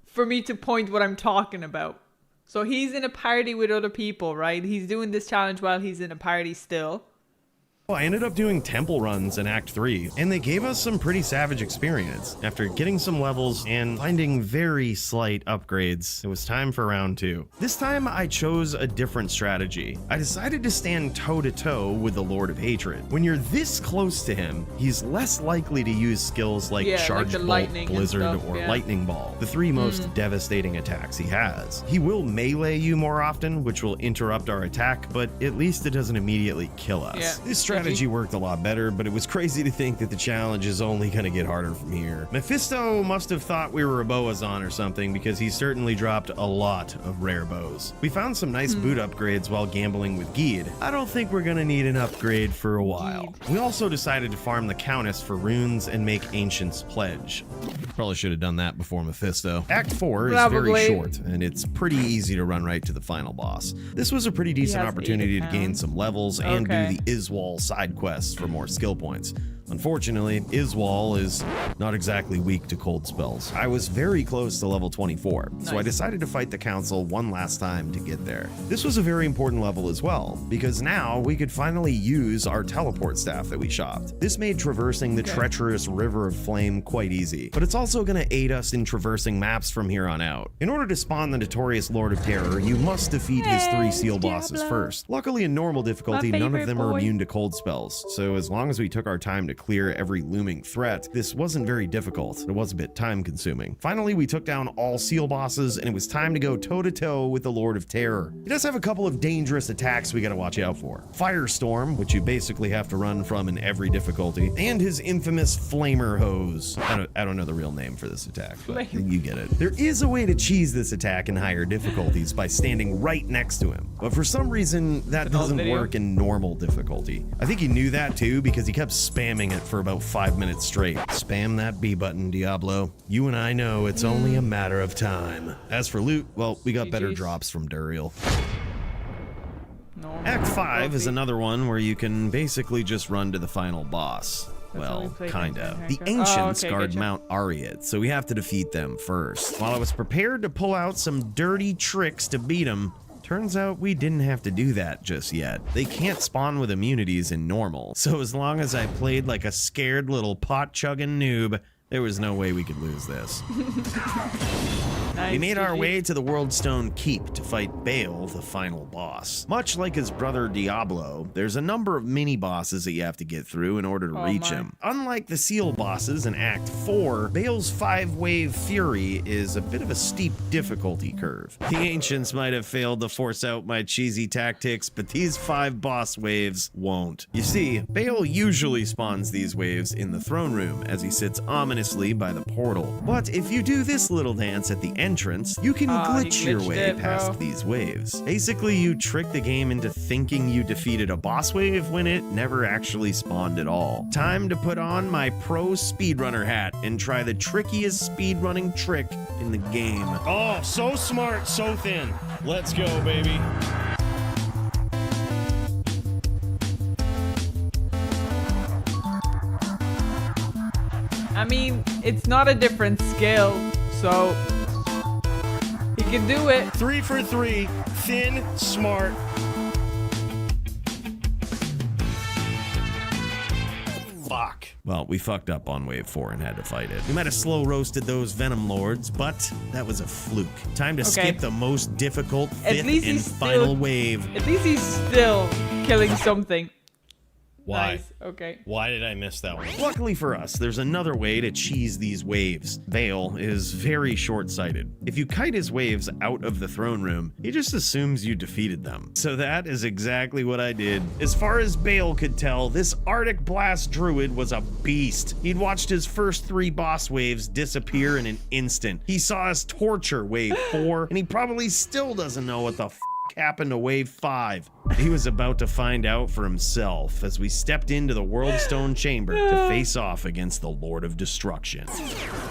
for me to point what I'm talking about. So he's in a party with other people, right? He's doing this challenge while he's in a party still. I ended up doing temple runs in Act 3, and they gave us some pretty savage experience. After getting some levels and finding very slight upgrades, it was time for round 2. This time I chose a different strategy. I decided to stand toe-to-toe with the Lord of Hatred. When you're this close to him, he's less likely to use skills like Charge Bolt, Blizzard, or Lightning Ball, the 3 most devastating attacks he has. He will melee you more often, which will interrupt our attack, but at least it doesn't immediately kill us. This strategy worked a lot better, but it was crazy to think that the challenge is only going to get harder from here. Mephisto must have thought we were a Boazon or something, because he certainly dropped a lot of rare bows. We found some nice boot upgrades while gambling with Geed. I don't think we're going to need an upgrade for a while. We also decided to farm the Countess for runes and make Ancient's Pledge. Probably should have done that before Mephisto. Act 4 is very short, and it's pretty easy to run right to the final boss. This was a pretty decent opportunity to gain some levels and do the Iswal side quests for more skill points. Unfortunately, Iswal is not exactly weak to cold spells. I was very close to level 24, so I decided to fight the council one last time to get there. This was a very important level as well, because now we could finally use our teleport staff that we shopped. This made traversing the treacherous River of Flame quite easy, but it's also going to aid us in traversing maps from here on out. In order to spawn the notorious Lord of Terror, you must defeat his 3 seal bosses first. Luckily, in normal difficulty, none of them are immune to cold spells, so as long as we took our time to clear every looming threat, this wasn't very difficult. It was a bit time consuming. Finally, we took down all seal bosses, and it was time to go toe-to-toe with the Lord of Terror. He does have a couple of dangerous attacks we gotta watch out for. Firestorm, which you basically have to run from in every difficulty, and his infamous Flamer Hose. I don't know the real name for this attack, but you get it. There is a way to cheese this attack in higher difficulties by standing right next to him, but for some reason, that doesn't work in normal difficulty. I think he knew that too, because he kept spamming it for about 5 minutes straight. Spam that B button, Diablo. You and I know it's only a matter of time. As for loot, well, we got better drops from Duriel. Act 5 is another one where you can basically just run to the final boss. Well, kinda. The Ancients guard Mount Ariat, so we have to defeat them first. While I was prepared to pull out some dirty tricks to beat them, turns out we didn't have to do that just yet. They can't spawn with immunities in normal, so as long as I played like a scared little pot-chugging noob, there was no way we could lose this. We made our way to the Worldstone Keep to fight Baal, the final boss. Much like his brother Diablo, there's a number of mini-bosses that you have to get through in order to reach him. Unlike the seal bosses in Act 4, Baal's 5-wave fury is a bit of a steep difficulty curve. The Ancients might have failed to force out my cheesy tactics, but these 5 boss waves won't. You see, Baal usually spawns these waves in the throne room as he sits ominously by the portal. But if you do this little dance at the entrance, you can glitch your way past these waves. Basically, you trick the game into thinking you defeated a boss wave when it never actually spawned at all. Time to put on my pro speedrunner hat and try the trickiest speedrunning trick in the game. Oh, so smart, so thin. Let's go, baby. I mean, it's not a different skill, so he can do it. 3 for 3. Thin, smart. Fuck. Well, we fucked up on wave 4 and had to fight it. We might have slow roasted those Venom Lords, but that was a fluke. Time to skip the most difficult fifth and final wave. At least he's still killing something. Why? Nice. Okay. Why did I miss that one? Luckily for us, there's another way to cheese these waves. Vale is very short-sighted. If you kite his waves out of the throne room, he just assumes you defeated them. So that is exactly what I did. As far as Bale could tell, this Arctic Blast Druid was a beast. He'd watched his first 3 boss waves disappear in an instant. He saw us torture wave 4, and he probably still doesn't know what the f happened to wave 5. He was about to find out for himself as we stepped into the Worldstone Chamber to face off against the Lord of Destruction.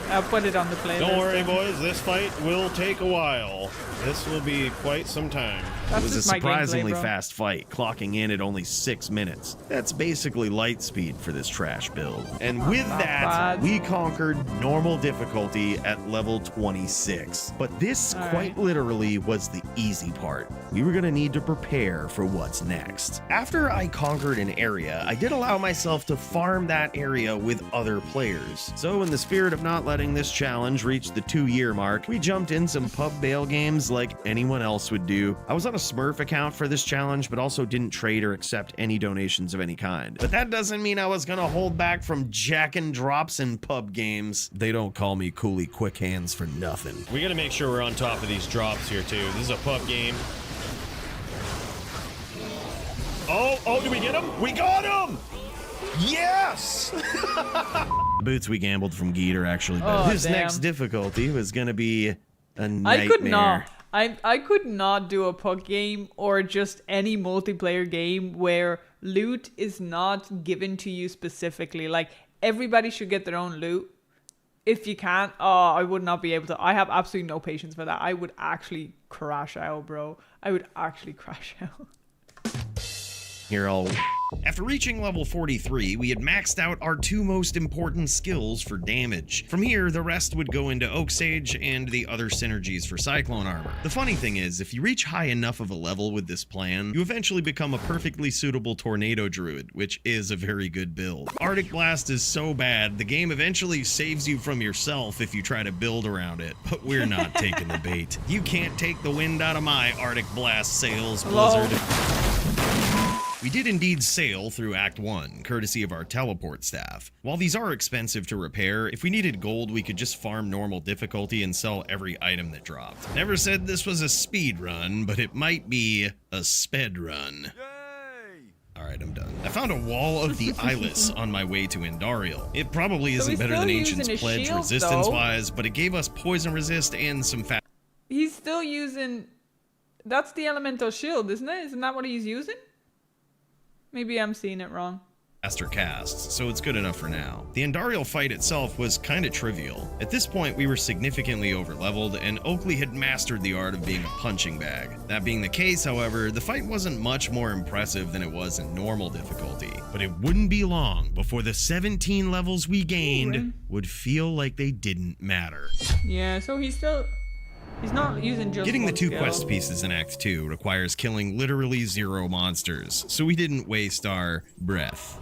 I'll put it on the playlist. Don't worry, boys. This fight will take a while. This will be quite some time. That's It was a just my surprisingly gameplay, bro. fast fight, clocking in at only 6 minutes. That's basically light speed for this trash build. And with Not that, bad. we conquered normal difficulty at level 26. But this All quite right. literally was the easy part. We were gonna need to prepare for what's next. After I conquered an area, I did allow myself to farm that area with other players. So in the spirit of not letting this challenge reach the 2-year mark, we jumped in some pub bail games like anyone else would do. I was on a Smurf account for this challenge, but also didn't trade or accept any donations of any kind. But that doesn't mean I was gonna hold back from jacking drops in pub games. They don't call me Cooley Quick Hands for nothing. We gotta make sure we're on top of these drops here, too. This is a pub game. Oh, did we get him? We got him! Yes! The boots we gambled from Geet are actually better. Oh, His damn. next difficulty was gonna be a nightmare. I could not. I could not do a puck game or just any multiplayer game where loot is not given to you specifically. Like, everybody should get their own loot. If you can't, I would not be able to. I have absolutely no patience for that. I would actually crash out, bro. I would actually crash out. Here, After reaching level 43, we had maxed out our 2 most important skills for damage. From here, the rest would go into Oak Sage and the other synergies for Cyclone Armor. The funny thing is, if you reach high enough of a level with this plan, you eventually become a perfectly suitable Tornado Druid, which is a very good build. Arctic Blast is so bad, the game eventually saves you from yourself if you try to build around it, but we're not taking the bait. You can't take the wind out of my Arctic Blast sails, Blizzard. We did indeed sail through Act 1, courtesy of our teleport staff. While these are expensive to repair, if we needed gold, we could just farm normal difficulty and sell every item that dropped. Never said this was a speed run, but it might be a sped run. Alright, I'm done. I found a wall of the Eyeless on my way to Endariel. It probably So isn't he's better still than using Ancient's his Pledge shield, resistance-wise, but it gave us poison resist and some fast. He's still using... That's the elemental shield, isn't it? Isn't that what he's using? Maybe I'm seeing it wrong. Faster casts, so it's good enough for now. The Endariel fight itself was kinda trivial. At this point, we were significantly overleveled, and Oakley had mastered the art of being a punching bag. That being the case, however, the fight wasn't much more impressive than it was in normal difficulty. But it wouldn't be long before the 17 levels we gained would feel like they didn't matter. Yeah, so he's not using just Getting the one 2 skill. quest pieces in Act 2 requires killing literally 0 monsters, so we didn't waste our breath.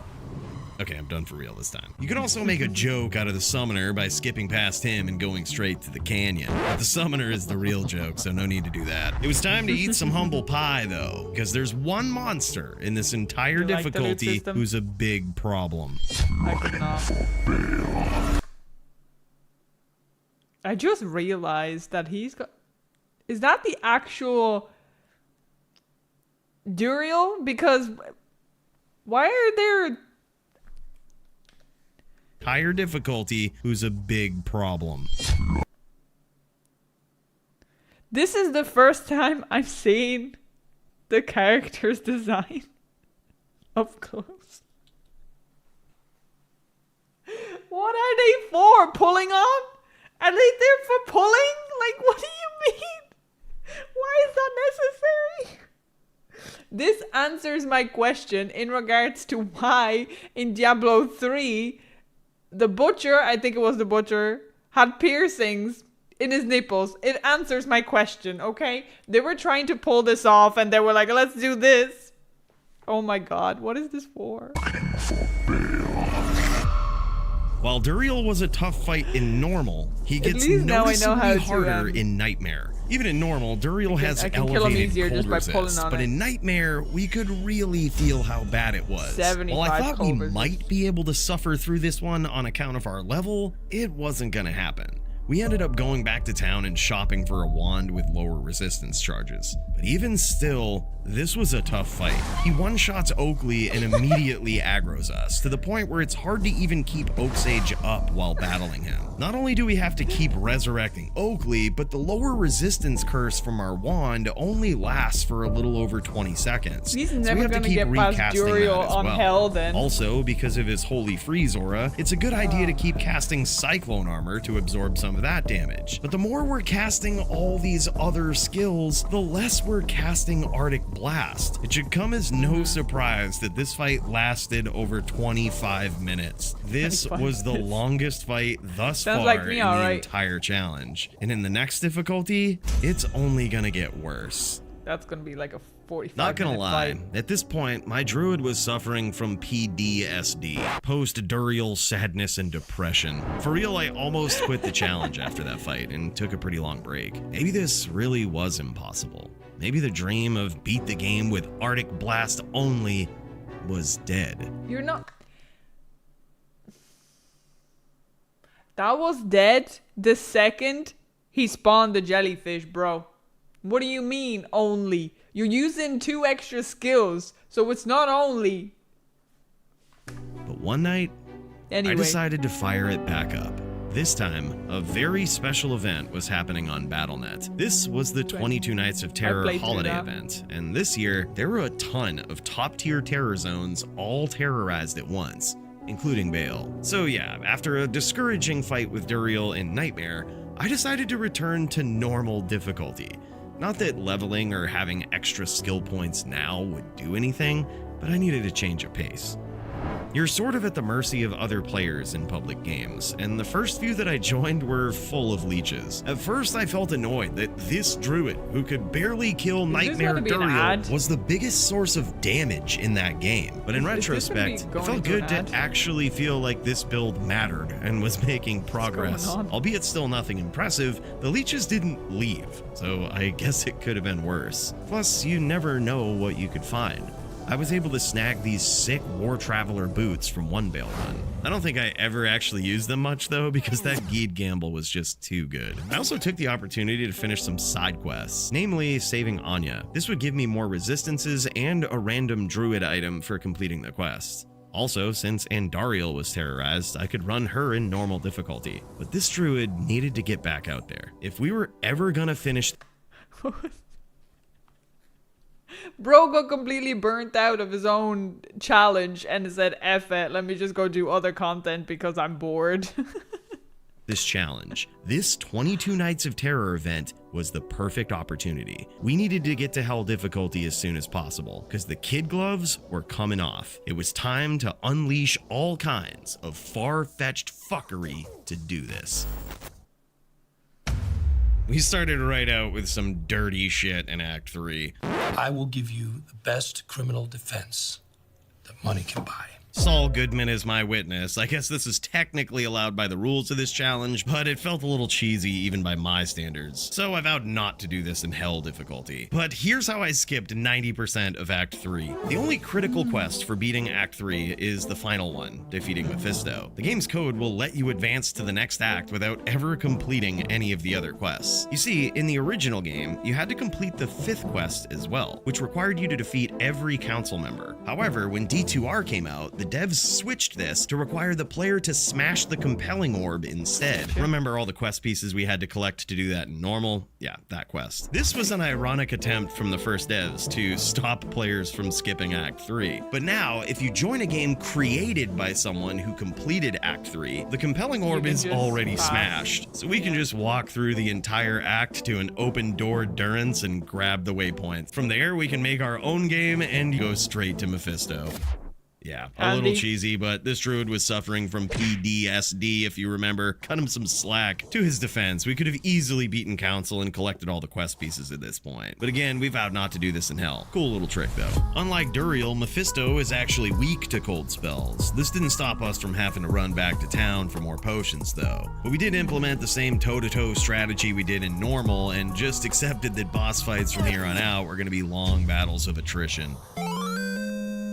Okay, I'm done for real this time. You can also make a joke out of the summoner by skipping past him and going straight to the canyon. But the summoner is the real joke, so no need to do that. It was time to eat some humble pie, though, because there's one monster in this entire You like the loot difficulty system? who's a big problem. I could not. I just realized that he's got... Is that the actual Duriel? Because why are there... Higher difficulty, who's a big problem. This is the first time I've seen the character's design up close. What are they for? Pulling on? Are they there for pulling? Like, what do you mean? Why is that necessary? This answers my question in regards to why in Diablo 3 the butcher, I think it was the butcher, had piercings in his nipples. It answers my question, okay? They were trying to pull this off and they were like, let's do this. Oh my god, what is this for? While Duriel was a tough fight in normal, he gets least now I know how noticeably to, harder in Nightmare. Even in normal, Duriel has I can kill him elevated easier cold just by pulling resist, on but it. in Nightmare, we could really feel how bad it was. 75 While I thought we cold resist. might be able to suffer through this one on account of our level, it wasn't gonna happen. We ended up going back to town and shopping for a wand with lower resistance charges. But even still, this was a tough fight. He one-shots Oakley and immediately aggroes us, to the point where it's hard to even keep Oaksage up while battling him. Not only do we have to keep resurrecting Oakley, but the lower resistance curse from our wand only lasts for a little over 20 seconds. He's So we never have to gonna keep get past recasting Duriel that as on well. hell then. Also, because of his Holy Freeze aura, it's a good idea to keep casting Cyclone Armor to absorb some of that damage. But the more we're casting all these other skills, the less we're casting Arctic Blast. It should come as no surprise that this fight lasted over 25 minutes. This 25 was the minutes. longest fight thus Sounds far like me, in the alright. entire challenge. And in the next difficulty, it's only gonna get worse. That's gonna be like a 45 Not gonna minute lie, fight. at this point, my druid was suffering from PDSD, post-Duriel sadness and depression. For real, I almost quit the challenge after that fight and took a pretty long break. Maybe this really was impossible. Maybe the dream of beat the game with Arctic Blast only was dead. You're not. That was dead the second he spawned the jellyfish, bro. What do you mean only? You're using 2 extra skills, so it's not only. But one night, Anyway, I decided to fire it back up. This time, a very special event was happening on Battle.net. This was the 22 Nights of Terror played through holiday that. event, and this year, there were a ton of top-tier terror zones all terrorized at once, including Bale. So yeah, after a discouraging fight with Duriel in Nightmare, I decided to return to normal difficulty. Not that leveling or having extra skill points now would do anything, but I needed a change of pace. You're sort of at the mercy of other players in public games, and the first few that I joined were full of leeches. At first, I felt annoyed that this druid, who could barely kill Nightmare gonna be an Duriel, ad? was the biggest source of damage in that game. But in Is this gonna be retrospect, it going felt to good an to ad? actually feel like this build mattered and was making progress. on? Albeit still nothing impressive, the leeches didn't leave, so I guess it could have been worse. Plus, you never know what you could find. I was able to snag these sick War Traveler boots from one Bale run. I don't think I ever actually used them much though, because that Geed gamble was just too good. I also took the opportunity to finish some side quests, namely saving Anya. This would give me more resistances and a random druid item for completing the quest. Also, since Andariel was terrorized, I could run her in normal difficulty. But this druid needed to get back out there. If we were ever gonna finish bro got completely burnt out of his own challenge and said, F it, let me just go do other content because I'm bored. this challenge, this 22 Nights of Terror event was the perfect opportunity. We needed to get to Hell difficulty as soon as possible, because the kid gloves were coming off. It was time to unleash all kinds of far-fetched fuckery to do this. We started right out with some dirty shit in Act 3. I will give you the best criminal defense that money can buy. Saul Goodman is my witness. I guess this is technically allowed by the rules of this challenge, but it felt a little cheesy even by my standards. So I vowed not to do this in Hell difficulty. But here's how I skipped 90% of Act 3. The only critical quest for beating Act 3 is the final one, defeating Mephisto. The game's code will let you advance to the next act without ever completing any of the other quests. You see, in the original game, you had to complete the 5th quest as well, which required you to defeat every council member. However, when D2R came out, the devs switched this to require the player to smash the compelling orb instead. Remember all the quest pieces we had to collect to do that in normal? Yeah, that quest. This was an ironic attempt from the first devs to stop players from skipping Act 3. But now, if you join a game created by someone who completed Act 3, the compelling orb is already smashed. So we can just walk through the entire act to an open door Durance and grab the waypoint. From there, we can make our own game and go straight to Mephisto. Yeah, a little cheesy, but this druid was suffering from PDSD, if you remember. Cut him some slack. To his defense, we could have easily beaten Council and collected all the quest pieces at this point. But again, we vowed not to do this in hell. Cool little trick, though. Unlike Duriel, Mephisto is actually weak to cold spells. This didn't stop us from having to run back to town for more potions, though. But we did implement the same toe-to-toe strategy we did in normal, and just accepted that boss fights from here on out were going to be long battles of attrition.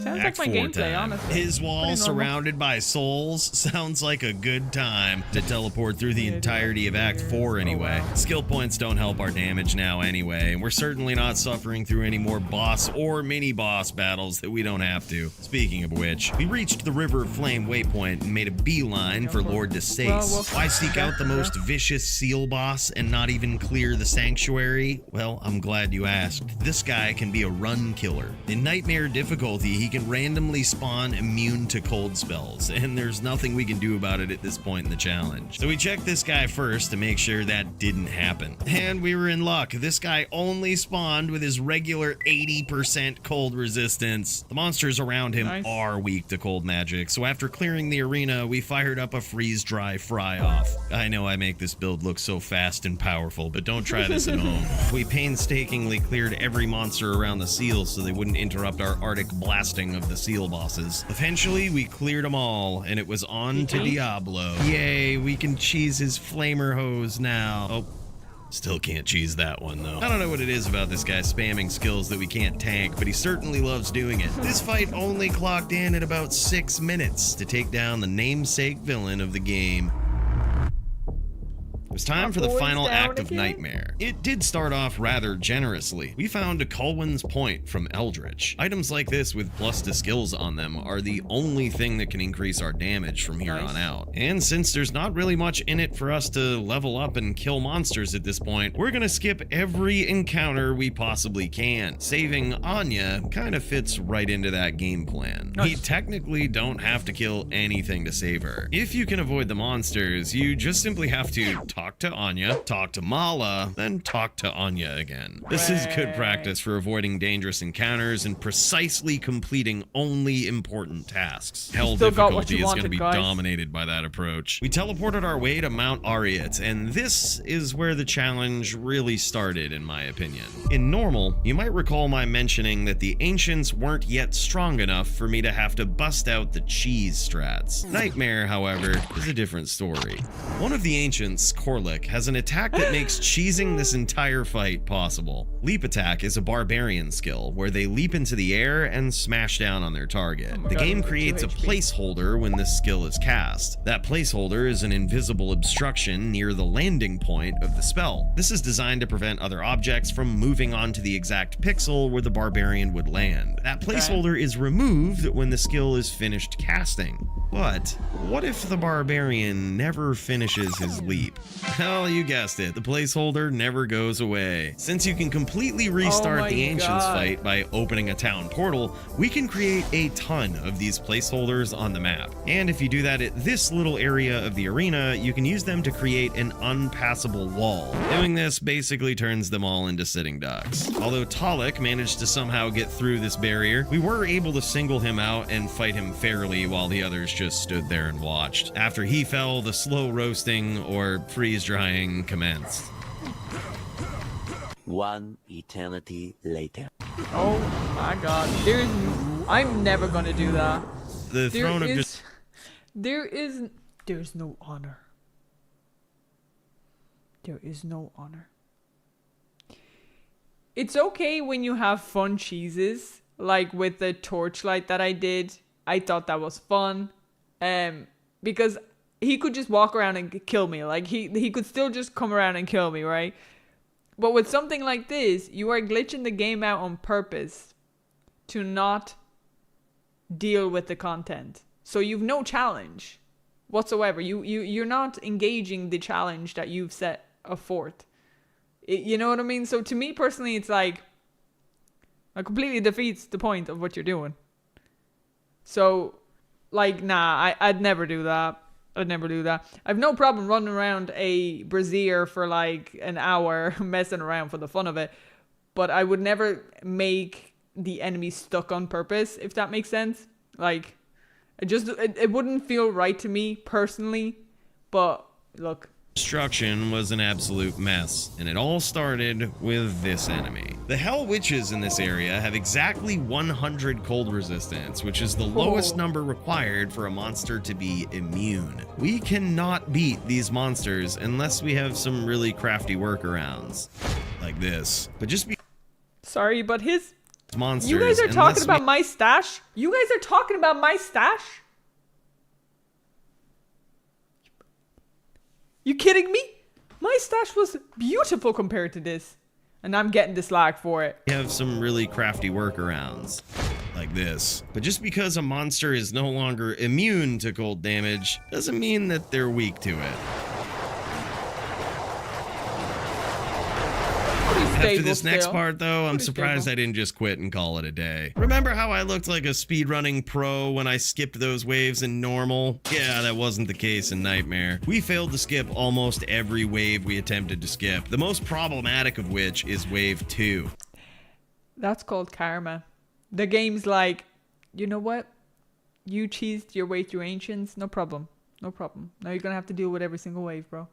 Sounds Act like my 4 gameplay, time. honestly. His wall surrounded by souls sounds like a good time to teleport through the entirety of Act 4 anyway. Skill points don't help our damage now anyway, and we're certainly not suffering through any more boss or mini-boss battles that we don't have to. Speaking of which, we reached the River of Flame waypoint and made a beeline for Lord Destace. Why seek out the most vicious seal boss and not even clear the sanctuary? Well, I'm glad you asked. This guy can be a run killer. In Nightmare difficulty, he can randomly spawn immune to cold spells, and there's nothing we can do about it at this point in the challenge. So we checked this guy first to make sure that didn't happen. And we were in luck. This guy only spawned with his regular 80% cold resistance. The monsters around him are weak to cold magic, so after clearing the arena, we fired up a freeze-dry fry-off. I know I make this build look so fast and powerful, but don't try this at home. We painstakingly cleared every monster around the seals so they wouldn't interrupt our Arctic blasting of the seal bosses. Eventually, we cleared them all, and it was on to Diablo. Yay, we can cheese his flamer hose now. Oh, still can't cheese that one, though. I don't know what it is about this guy spamming skills that we can't tank, but he certainly loves doing it. This fight only clocked in at about 6 minutes to take down the namesake villain of the game. It was time for the final act of Nightmare. It did start off rather generously. We found a Colwyn's Point from Eldritch. Items like this with plus to skills on them are the only thing that can increase our damage from here on out. And since there's not really much in it for us to level up and kill monsters at this point, we're gonna skip every encounter we possibly can. Saving Anya kind of fits right into that game plan. We technically don't have to kill anything to save her. If you can avoid the monsters, you just simply have to talk to Anya, talk to Mala, then talk to Anya again. This is good practice for avoiding dangerous encounters and precisely completing only important tasks. Hell difficulty is going to be dominated by that approach. We teleported our way to Mount Ariat, and this is where the challenge really started, in my opinion. In normal, you might recall my mentioning that the ancients weren't yet strong enough for me to have to bust out the cheese strats. Nightmare, however, is a different story. One of the ancients, Korlik, has an attack that makes cheesing this entire fight possible. Leap Attack is a barbarian skill where they leap into the air and smash down on their target. The game creates a placeholder when this skill is cast. That placeholder is an invisible obstruction near the landing point of the spell. This is designed to prevent other objects from moving onto the exact pixel where the barbarian would land. That placeholder is removed when the skill is finished casting. But what if the barbarian never finishes his leap? Well, you guessed it, the placeholder never goes away. Since you can completely restart the Ancients fight by opening a town portal, we can create a ton of these placeholders on the map. And if you do that at this little area of the arena, you can use them to create an unpassable wall. Doing this basically turns them all into sitting ducks. Although Talik managed to somehow get through this barrier, we were able to single him out and fight him fairly while the others just stood there and watched. After he fell, the slow roasting or freeze drying commenced. One eternity later. Oh my god. I'm never gonna do that. The throne of just... There's no honor. There is no honor. It's okay when you have fun cheeses, like with the torchlight that I did. I thought that was fun. Because he could just walk around and kill me. Like he could still just come around and kill me, right? But with something like this, you are glitching the game out on purpose to not deal with the content. So you've no challenge whatsoever. You're not engaging the challenge that you've set forth. You know what I mean? So to me personally, it's like it completely defeats the point of what you're doing. So like, nah, I'd never do that. I'd never do that. I have no problem running around a brazier for like an hour messing around for the fun of it. But I would never make the enemy stuck on purpose, if that makes sense. Like, It wouldn't feel right to me personally, but look. Destruction was an absolute mess, and it all started with this enemy. The Hell Witches in this area have exactly 100 cold resistance, which is the lowest number required for a monster to be immune. We cannot beat these monsters unless we have some really crafty workarounds, like this. But just be sorry, but his monsters. You guys are talking about my stash? You guys are talking about my stash? You kidding me? My stash was beautiful compared to this. And I'm getting dislike for it. We have some really crafty workarounds, like this. But just because a monster is no longer immune to cold damage, doesn't mean that they're weak to it. After this next part, though, I'm surprised I didn't just quit and call it a day. Remember how I looked like a speedrunning pro when I skipped those waves in normal? Yeah, that wasn't the case in Nightmare. We failed to skip almost every wave we attempted to skip, the most problematic of which is wave 2. That's called karma. The game's like, you know what? You cheesed your way through Ancients, no problem. No problem. Now you're gonna have to deal with every single wave, bro.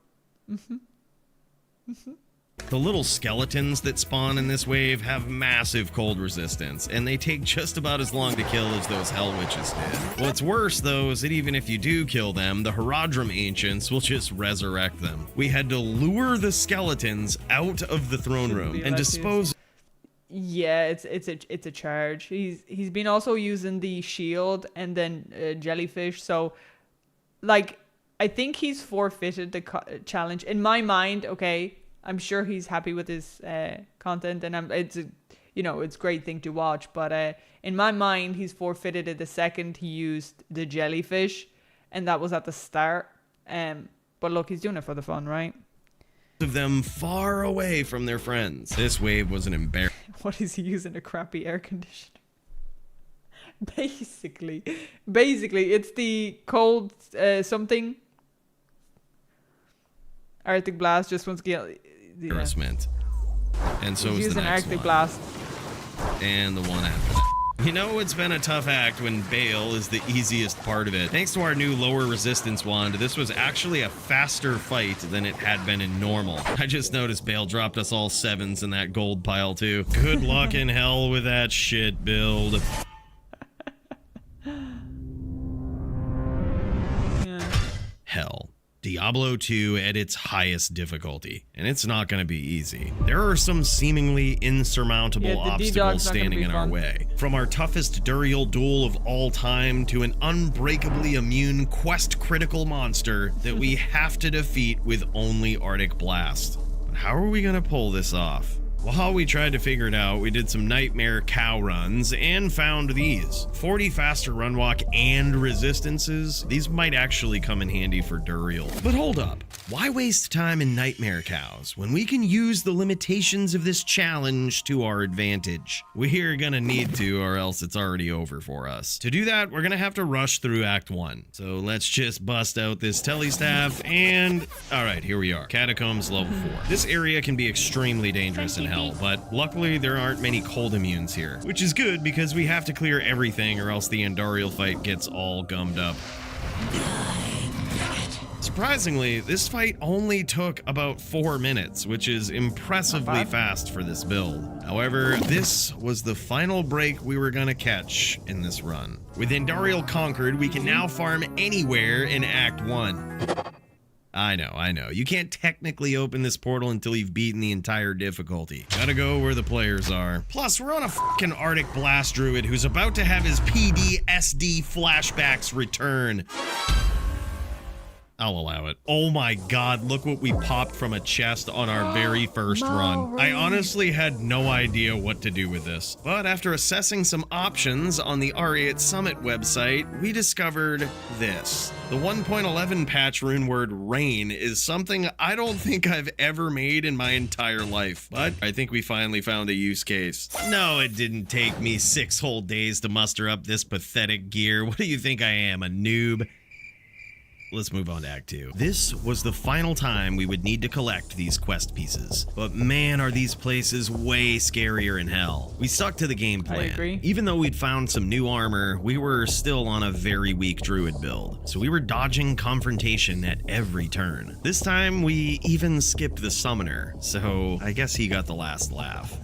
The little skeletons that spawn in this wave have massive cold resistance, and they take just about as long to kill as those Hell Witches did. What's worse, though, is that even if you do kill them, the Haradrim Ancients will just resurrect them. We had to lure the skeletons out of the throne room and dispose. Yeah, it's a charge. He's been also using the shield and then jellyfish. So, like, I think he's forfeited the challenge in my mind. Okay. I'm sure he's happy with his content, and it's a great thing to watch. But in my mind, he's forfeited it the second he used the jellyfish, and that was at the start. But look, he's doing it for the fun, right? Of them far away from their friends. This wave was an embarrassment. What is he using? A crappy air conditioner? Basically, it's the cold something. Arctic Blast just once again. Embarrassment. And so is the using next Arctic one. Blast. And the one after that. You know, it's been a tough act when Bale is the easiest part of it. Thanks to our new lower resistance wand, this was actually a faster fight than it had been in normal. I just noticed Bale dropped us all 7s in that gold pile too. Good luck in hell with that shit build. Hell. Diablo 2 at its highest difficulty, and it's not going to be easy. There are some seemingly insurmountable obstacles standing in our way. From our toughest Duriel duel of all time to an unbreakably immune quest critical monster that we have to defeat with only Arctic Blast. But how are we going to pull this off? While we tried to figure it out, we did some Nightmare cow runs and found these. 40 faster run walk and resistances. These might actually come in handy for Duriel. But hold up, why waste time in Nightmare cows when we can use the limitations of this challenge to our advantage? We're gonna need to, or else it's already over for us. To do that, we're gonna have to rush through Act 1. So let's just bust out this telestaff and... Alright, here we are. Catacombs level 4. This area can be extremely dangerous and hell, but luckily there aren't many cold immunes here, which is good because we have to clear everything or else the Andariel fight gets all gummed up. Surprisingly, this fight only took about 4 minutes, which is impressively fast for this build. However, this was the final break we were gonna catch in this run. With Andariel conquered, we can now farm anywhere in Act 1. I know. You can't technically open this portal until you've beaten the entire difficulty. Gotta go where the players are. Plus, we're on a fucking Arctic Blast Druid who's about to have his PTSD flashbacks return. I'll allow it. Oh my god, look what we popped from a chest on our very first run. I honestly had no idea what to do with this. But after assessing some options on the Ariat Summit website, we discovered this. The 1.11 patch rune word rain is something I don't think I've ever made in my entire life. But I think we finally found a use case. No, it didn't take me 6 whole days to muster up this pathetic gear. What do you think I am, a noob? let's move on to Act 2. This was the final time we would need to collect these quest pieces. But man, are these places way scarier in hell. We stuck to the game plan. I agree. Even though we'd found some new armor, we were still on a very weak druid build. So we were dodging confrontation at every turn. This time, we even skipped the summoner. So I guess he got the last laugh.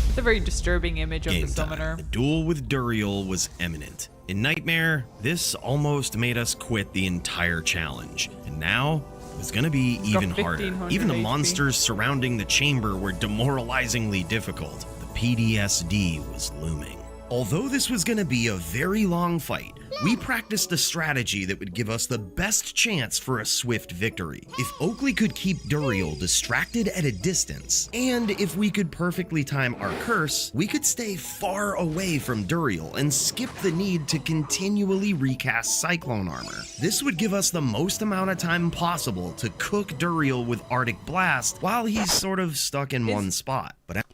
It's a very disturbing image of Game the summoner. time. The duel with Duriel was imminent. In Nightmare, this almost made us quit the entire challenge. And now, it was gonna be even harder. 1500 Even the HP. monsters surrounding the chamber were demoralizingly difficult. The PTSD was looming. Although this was gonna be a very long fight, we practiced a strategy that would give us the best chance for a swift victory. If Oakley could keep Duriel distracted at a distance, and if we could perfectly time our curse, we could stay far away from Duriel and skip the need to continually recast Cyclone armor. This would give us the most amount of time possible to cook Duriel with Arctic Blast while he's sort of stuck in one spot. But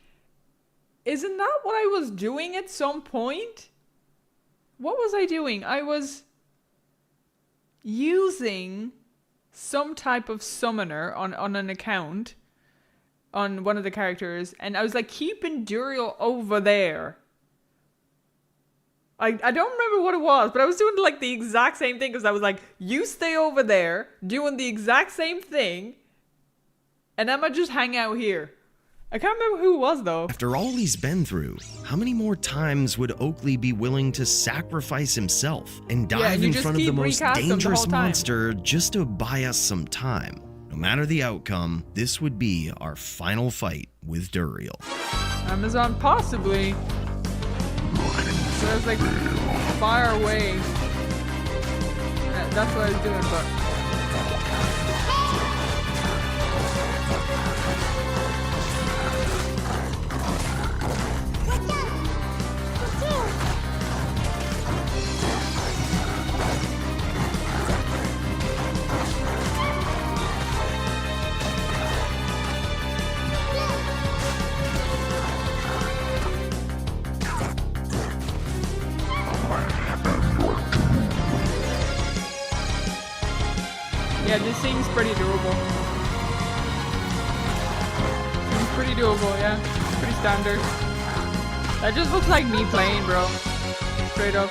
Isn't that what I was doing at some point? What was I doing? I was using some type of summoner on an account on one of the characters, and I was like keeping Duriel over there. I don't remember what it was, but I was doing like the exact same thing because I was like, you stay over there doing the exact same thing, and Emma just hang out here. I can't remember who it was though. after all he's been through, how many more times would Oakley be willing to sacrifice himself and dive you in just front of the keep most recasting the dangerous whole time. monster just to buy us some time? No matter the outcome, this would be our final fight with Duriel. Amazon possibly. So I was like far away. That's what I was doing, but yeah, this seems pretty doable. Seems pretty doable, yeah. Pretty standard. That just looks like me playing, bro. Straight up.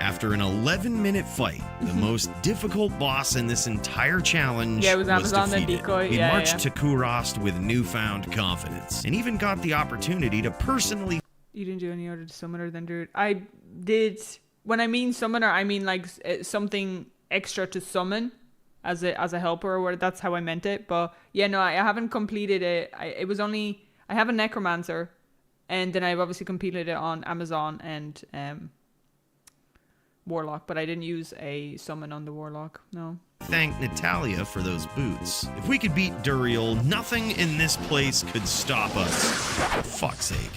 After an 11-minute fight, the most difficult boss in this entire challenge Yeah, it was Amazon, the defeated. decoy. We Yeah, marched yeah. to Kurost with newfound confidence, and even got the opportunity to personally You didn't do any other summoner than Druid. I did. When I mean summoner, I mean like something extra to summon as a helper or whatever. That's how I meant it. But yeah, no, I haven't completed it. It was only I have a Necromancer, and then I've obviously completed it on Amazon and Warlock, but I didn't use a summon on the Warlock. No. thank Natalia for those boots. If we could beat Duriel, nothing in this place could stop us. For fuck's sake.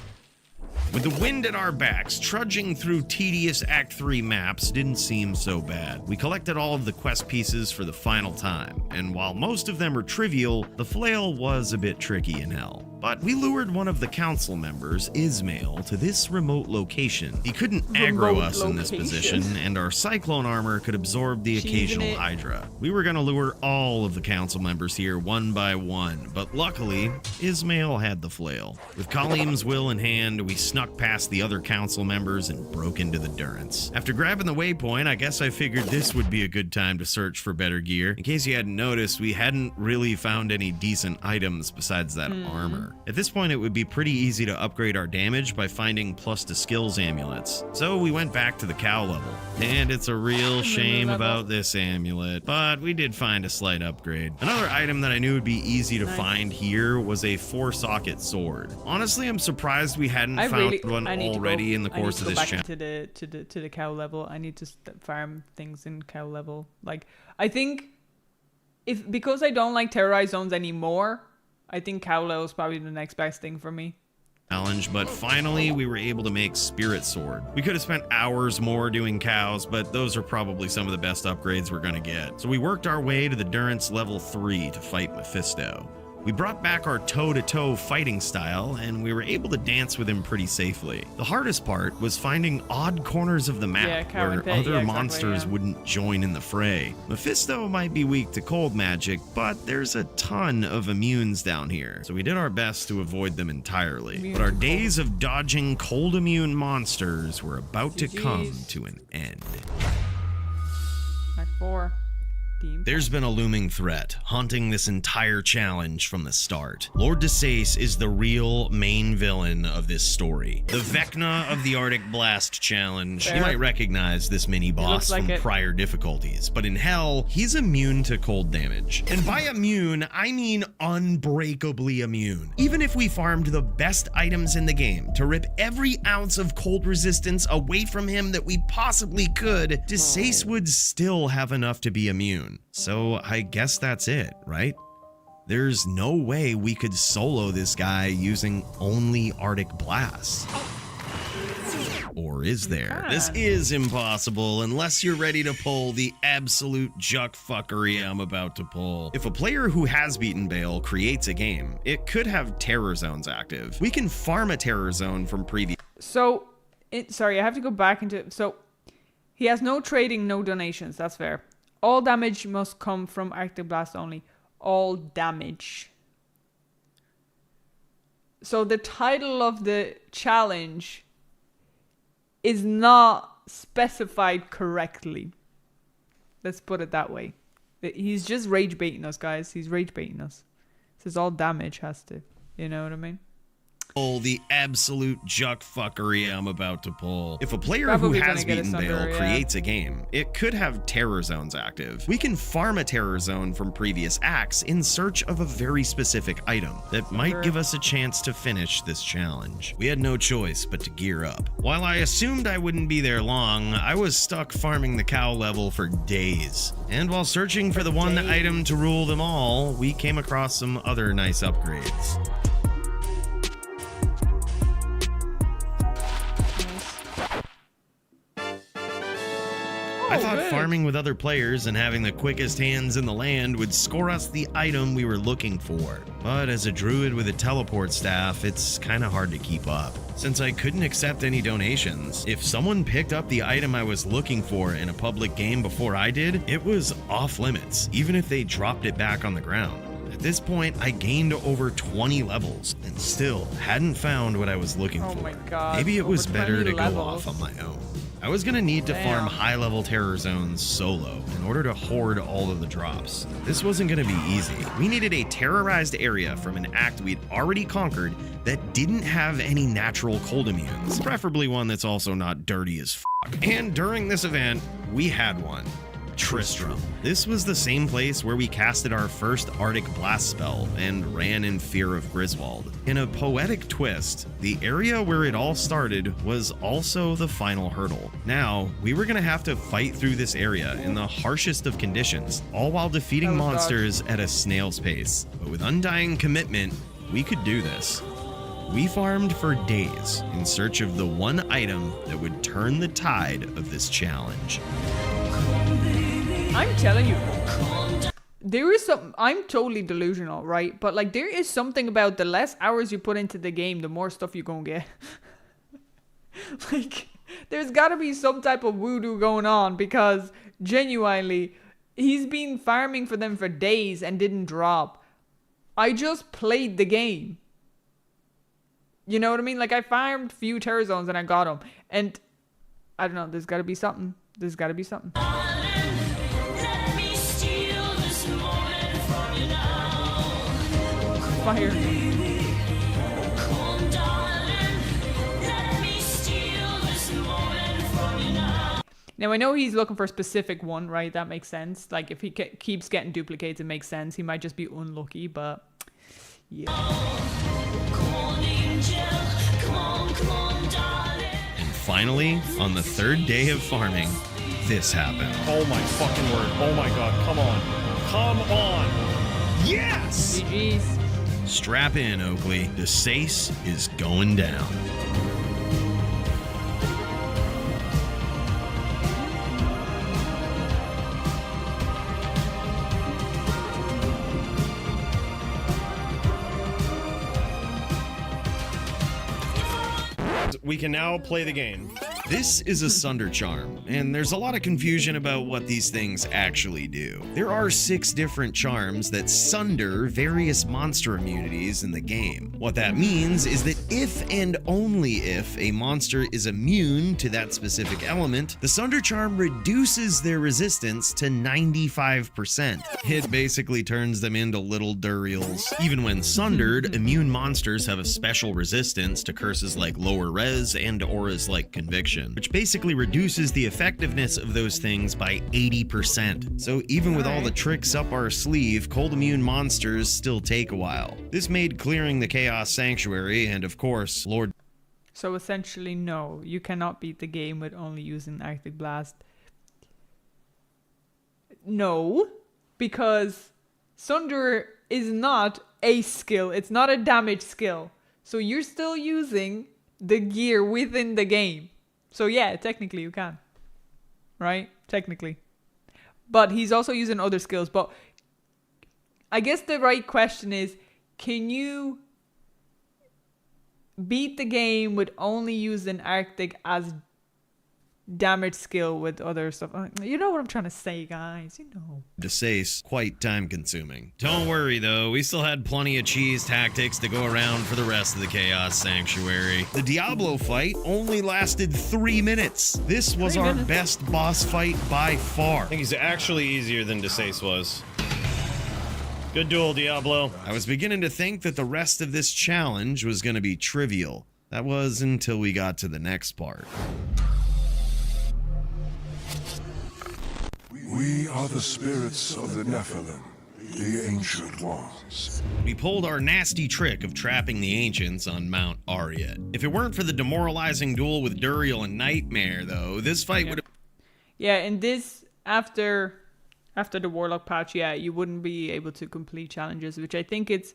With the wind at our backs, trudging through tedious Act 3 maps didn't seem so bad. We collected all of the quest pieces for the final time, and while most of them are trivial, the flail was a bit tricky in hell. But we lured one of the council members, Ismail, to this remote location. He couldn't aggro us in this position, and our cyclone armor could absorb the occasional Hydra. We were gonna lure all of the council members here one by one, but luckily, Ismail had the flail. With Khalim's will in hand, we snuck past the other council members and broke into the Durance. After grabbing the waypoint, I guess I figured this would be a good time to search for better gear. In case you hadn't noticed, we hadn't really found any decent items besides that armor. At this point, it would be pretty easy to upgrade our damage by finding plus to skills amulets. So we went back to the cow level. And it's a real shame about this amulet, but we did find a slight upgrade. Another item that I knew would be easy to find here was a 4-socket sword. Honestly, I'm surprised we hadn't found one already in the course of this challenge. To the cow level. I need to farm things in cow level. Like, I think because I don't like terrorized zones anymore, I think Kowlow is probably the next best thing for me. Challenge, but finally we were able to make Spirit Sword. We could have spent hours more doing cows, but those are probably some of the best upgrades we're gonna get. So we worked our way to the Durance level 3 to fight Mephisto. We brought back our toe-to-toe fighting style, and we were able to dance with him pretty safely. The hardest part was finding odd corners of the map where other monsters wouldn't join in the fray. Mephisto might be weak to cold magic, but there's a ton of immunes down here, so we did our best to avoid them entirely. But our days of dodging cold immune monsters were about to come to an end. Act 4. There's been a looming threat haunting this entire challenge from the start. Lord Desace is the real main villain of this story. The Vecna of the Arctic Blast challenge. You might recognize this mini-boss from prior difficulties, but in hell, he's immune to cold damage. And by immune, I mean unbreakably immune. Even if we farmed the best items in the game to rip every ounce of cold resistance away from him that we possibly could, Desace would still have enough to be immune. So I guess that's it, right? There's no way we could solo this guy using only Arctic Blast. Or is there? This is impossible unless you're ready to pull the absolute juck fuckery I'm about to pull. If a player who has beaten Bale creates a game, it could have terror zones active. We can farm a terror zone from previous... So, sorry, I have to go back into... So, he has no trading, no donations. That's fair. All damage must come from Arctic Blast only. All damage. So the title of the challenge is not specified correctly. Let's put it that way. He's just rage baiting us, guys. He's rage baiting us. It says all damage has to. You know what I mean? The absolute juck fuckery I'm about to pull. If a player who has beaten Bale creates a game, it could have terror zones active. We can farm a terror zone from previous acts in search of a very specific item that might give us a chance to finish this challenge. We had no choice but to gear up. While I assumed I wouldn't be there long, I was stuck farming the cow level for days. And while searching for the one item to rule them all, we came across some other nice upgrades. I thought farming with other players and having the quickest hands in the land would score us the item we were looking for. But as a druid with a teleport staff, it's kinda hard to keep up. Since I couldn't accept any donations, if someone picked up the item I was looking for in a public game before I did, it was off limits, even if they dropped it back on the ground. At this point, I gained over 20 levels and still hadn't found what I was looking for. My God. Maybe it was better to go off on my own. I was gonna need to farm high-level terror zones solo in order to hoard all of the drops. This wasn't gonna be easy. We needed a terrorized area from an act we'd already conquered that didn't have any natural cold immunes, preferably one that's also not dirty as fuck. And during this event, we had one. Tristram. This was the same place where we casted our first Arctic Blast spell and ran in fear of Griswold. In a poetic twist, the area where it all started was also the final hurdle. Now, we were gonna have to fight through this area in the harshest of conditions, all while defeating monsters at a snail's pace. But with undying commitment, we could do this. We farmed for days in search of the one item that would turn the tide of this challenge. I'm telling you, there is some. I'm totally delusional, right? But like, there is something about the less hours you put into the game, the more stuff you're gonna get. Like, there's gotta be some type of voodoo going on, because genuinely, he's been farming for them for days and didn't drop. I just played the game. You know what I mean? Like, I farmed few terror zones and I got them. And I don't know, there's gotta be something. There's gotta be something. Fire. Now I know he's looking for a specific one, right? That makes sense. Like, if he keeps getting duplicates, it makes sense. He might just be unlucky, but yeah. And finally, on the third day of farming, this happened. Oh my fucking word. Oh my God, come on. Come on. Yes! GG's. Strap in, Oakley. The Sace is going down. We can now play the game. This is a Sunder Charm, and there's a lot of confusion about what these things actually do. There are 6 different charms that sunder various monster immunities in the game. What that means is that if and only if a monster is immune to that specific element, the Sunder Charm reduces their resistance to 95%. It basically turns them into little Duriels. Even when sundered, immune monsters have a special resistance to curses like lower res and auras like Conviction, which basically reduces the effectiveness of those things by 80%. So even with all the tricks up our sleeve, cold immune monsters still take a while. This made clearing the Chaos Sanctuary and, of course, Lord... So essentially, no, you cannot beat the game with only using Arctic Blast. No, because Sunder is not a skill. It's not a damage skill. So you're still using the gear within the game. So yeah, technically you can. Right? Technically. But he's also using other skills. But I guess the right question is, can you beat the game with only using Arctic as damage skill with other stuff? You know what I'm trying to say, guys. You know. Desace, quite time consuming. Don't worry though, we still had plenty of cheese tactics to go around for the rest of the Chaos Sanctuary. The Diablo fight only lasted 3 minutes. This was our best boss fight by far. I think he's actually easier than Desace was. Good duel, Diablo. I was beginning to think that the rest of this challenge was going to be trivial. That was until we got to the next part. We are the spirits of the Nephilim, the Ancient Ones. We pulled our nasty trick of trapping the Ancients on Mount Ariat. If it weren't for the demoralizing duel with Duriel and Nightmare, though, this fight would have... Yeah, and this, after the Warlock patch, yeah, you wouldn't be able to complete challenges, which I think it's...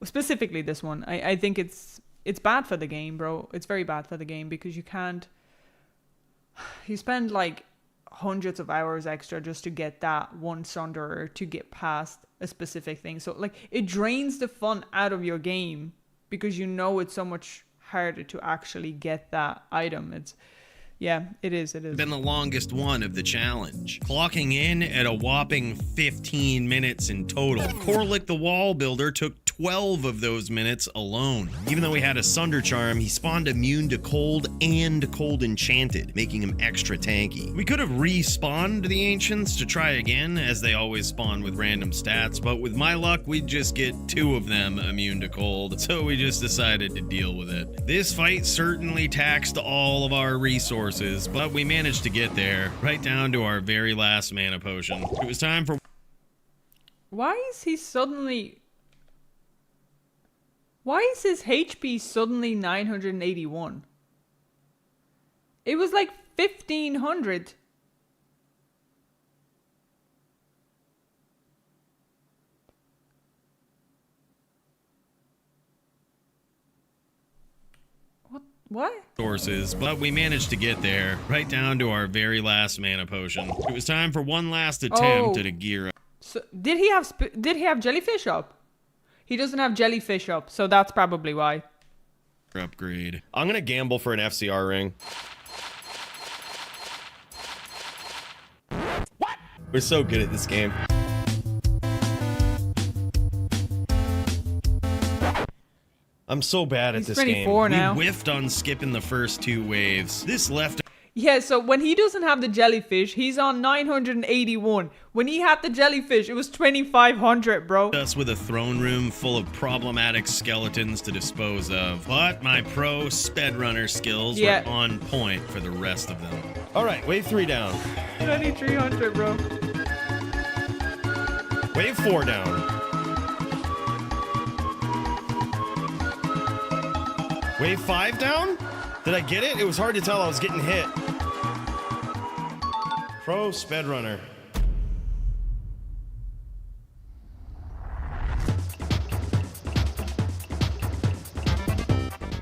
Specifically this one, I think it's bad for the game, bro. It's very bad for the game, because you can't... You spend, like, hundreds of hours extra just to get that one Sunderer to get past a specific thing. So like it drains the fun out of your game because you know it's so much harder to actually get that item. It is. Been the longest one of the challenge, clocking in at a whopping 15 minutes in total. Korlik the Wall Builder took 12 of those minutes alone. Even though he had a Sunder Charm, he spawned immune to cold and cold enchanted, making him extra tanky. We could have respawned the Ancients to try again, as they always spawn with random stats, but with my luck, we'd just get 2 of them immune to cold, so we just decided to deal with it. This fight certainly taxed all of our resources, but we managed to get there, right down to our very last mana potion. It was time for... Why is his HP suddenly 981? It was like 1500. What? Sources, but we managed to get there, right down to our very last mana potion. It was time for one last attempt at a gear up. So did he have jellyfish up? He doesn't have jellyfish up, so that's probably why. Upgrade. I'm gonna gamble for an FCR ring. What? We're so good at this game. I'm so bad at this game. 24 now. We whiffed on skipping the first 2 waves. This left... Yeah, so when he doesn't have the jellyfish, he's on 981. When he had the jellyfish, it was 2500, bro. Us with a throne room full of problematic skeletons to dispose of. But my pro speedrunner skills were on point for the rest of them. All right, wave 3 down. 2300, bro. Wave 4 down. Wave 5 down? Did I get it? It was hard to tell. I was getting hit. Pro speedrunner.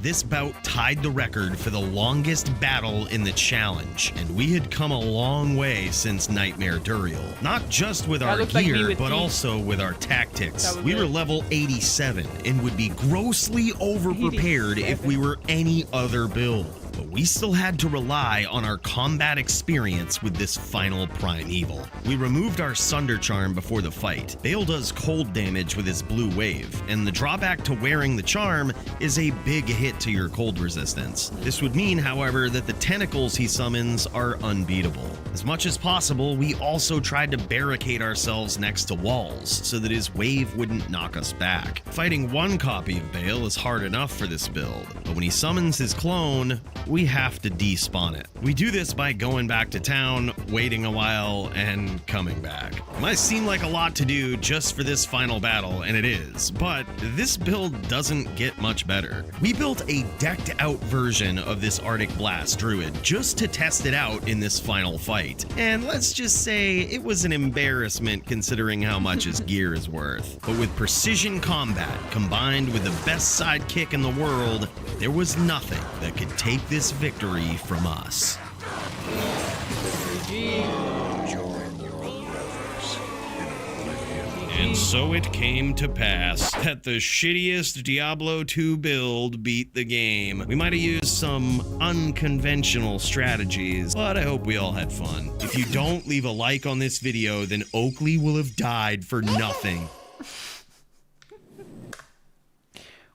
This bout tied the record for the longest battle in the challenge, and we had come a long way since Nightmare Duriel. Not just with our gear, but also with our tactics. We were level 87 and would be grossly overprepared if we were any other build. But we still had to rely on our combat experience with this final primeval. We removed our Sunder Charm before the fight. Bale does cold damage with his blue wave, and the drawback to wearing the charm is a big hit to your cold resistance. This would mean, however, that the tentacles he summons are unbeatable. As much as possible, we also tried to barricade ourselves next to walls so that his wave wouldn't knock us back. Fighting one copy of Bale is hard enough for this build, but when he summons his clone, we have to despawn it. We do this by going back to town, waiting a while, and coming back. It might seem like a lot to do just for this final battle, and it is, but this build doesn't get much better. We built a decked out version of this Arctic Blast Druid just to test it out in this final fight, and let's just say it was an embarrassment considering how much his gear is worth. But with precision combat combined with the best sidekick in the world, there was nothing that could take this victory from us. And so it came to pass that the shittiest Diablo 2 build beat the game. We might have used some unconventional strategies, but I hope we all had fun. If you don't leave a like on this video, then Oakley will have died for nothing.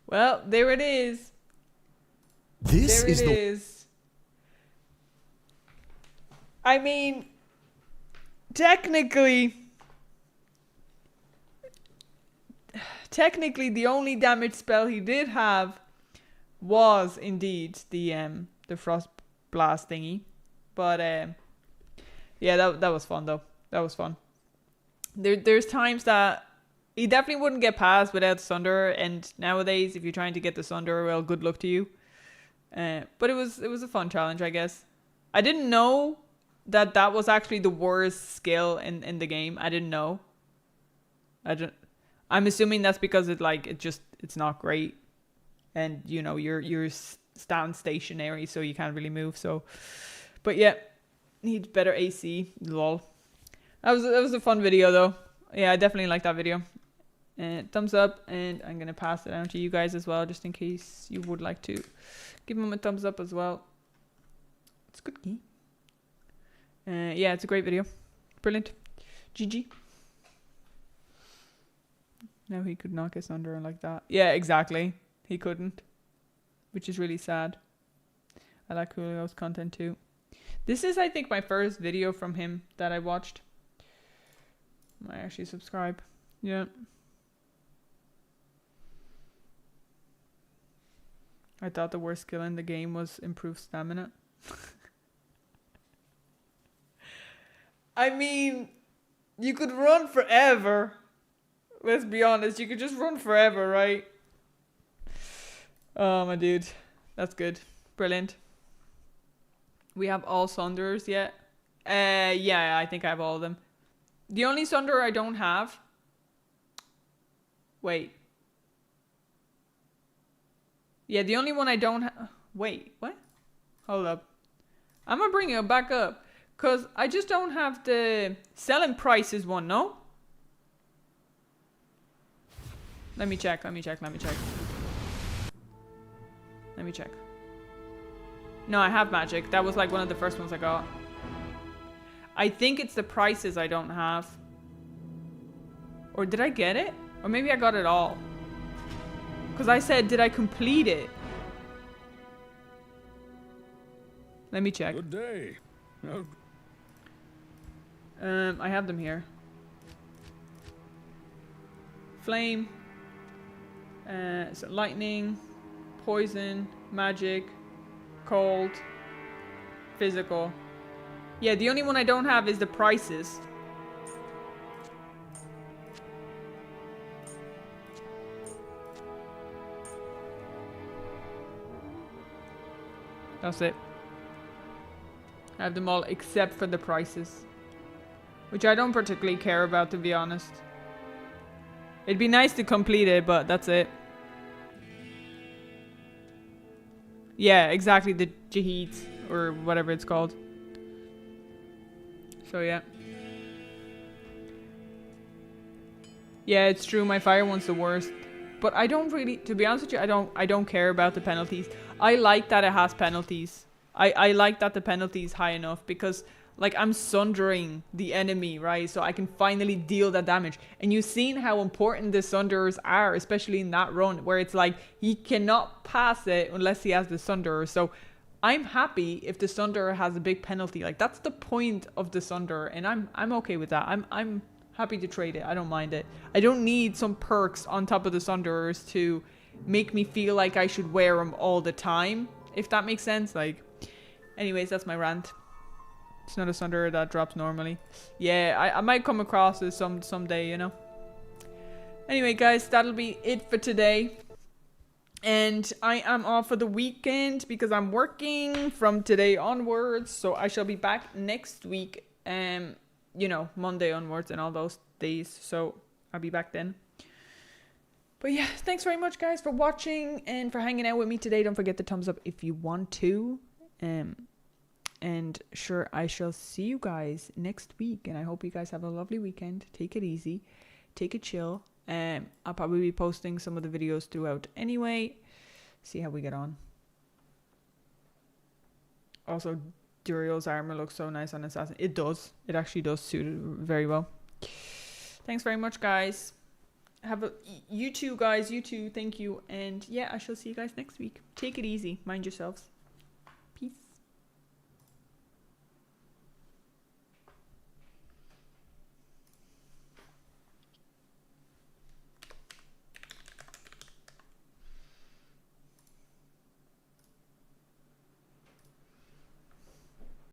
Well, there it is. This there is it the is. I mean, technically, the only damage spell he did have was indeed the frost blast thingy. But yeah, that was fun though. That was fun. There's times that he definitely wouldn't get past without Sunder, and nowadays if you're trying to get the Sunder, well, good luck to you. But it was a fun challenge, I guess. I didn't know that was actually the worst skill in the game. I didn't know. I'm assuming that's because it's not great, and you know you're stand stationary, so you can't really move. So, but yeah, needs better AC. Lol. That was a fun video though. Yeah, I definitely like that video. Thumbs up, and I'm gonna pass it on to you guys as well, just in case you would like to give him a thumbs up as well. It's a good game. Yeah, it's a great video. Brilliant. GG. Now he could knock us under like that. Yeah, exactly. He couldn't, which is really sad. I like Julio's content too. This is, I think, my first video from him that I watched. I might actually subscribe. Yeah. I thought the worst skill in the game was improved stamina. I mean, you could run forever. Let's be honest, you could just run forever, right? Oh, my dude. That's good. Brilliant. We have all Sunders yet? Yeah, I think I have all of them. The only Sunder I don't have... Wait. Yeah, the only one I don't have... Wait, what? Hold up. I'm gonna bring it back up. Because I just don't have the selling prices one, no? Let me check. No, I have magic. That was like one of the first ones I got. I think it's the prices I don't have. Or did I get it? Or maybe I got it all. Because I said, did I complete it? Let me check. Good day. I have them here. Flame. So lightning. Poison. Magic. Cold. Physical. Yeah, the only one I don't have is the prices. That's it. I have them all except for the prices. Which I don't particularly care about, to be honest. It'd be nice to complete it, but that's it. Yeah, exactly, the Jaheeds, or whatever it's called. So yeah. Yeah, it's true, my fire one's the worst. But I don't really, to be honest with you, I don't care about the penalties. I like that it has penalties. I like that the penalty is high enough because, like, I'm sundering the enemy, right? So I can finally deal that damage. And you've seen how important the sunderers are, especially in that run, where it's like, he cannot pass it unless he has the sunderer. So I'm happy if the sunderer has a big penalty. Like, that's the point of the sunderer, and I'm okay with that. I'm happy to trade it. I don't mind it. I don't need some perks on top of the sunderers to make me feel like I should wear them all the time, if that makes sense. Like, anyways, that's my rant. It's not a sunderer that drops normally. Yeah, I might come across this someday, you know. Anyway, guys, that'll be it for today. And I am off for the weekend because I'm working from today onwards. So I shall be back next week. You know, Monday onwards and all those days. So I'll be back then. But yeah, thanks very much, guys, for watching and for hanging out with me today. Don't forget the thumbs up if you want to. And sure, I shall see you guys next week. And I hope you guys have a lovely weekend. Take it easy. Take it chill. I'll probably be posting some of the videos throughout anyway. See how we get on. Also, Duriel's armor looks so nice on Assassin. It does. It actually does suit it very well. Thanks very much, guys. You too, guys. You too. Thank you. And yeah, I shall see you guys next week. Take it easy. Mind yourselves.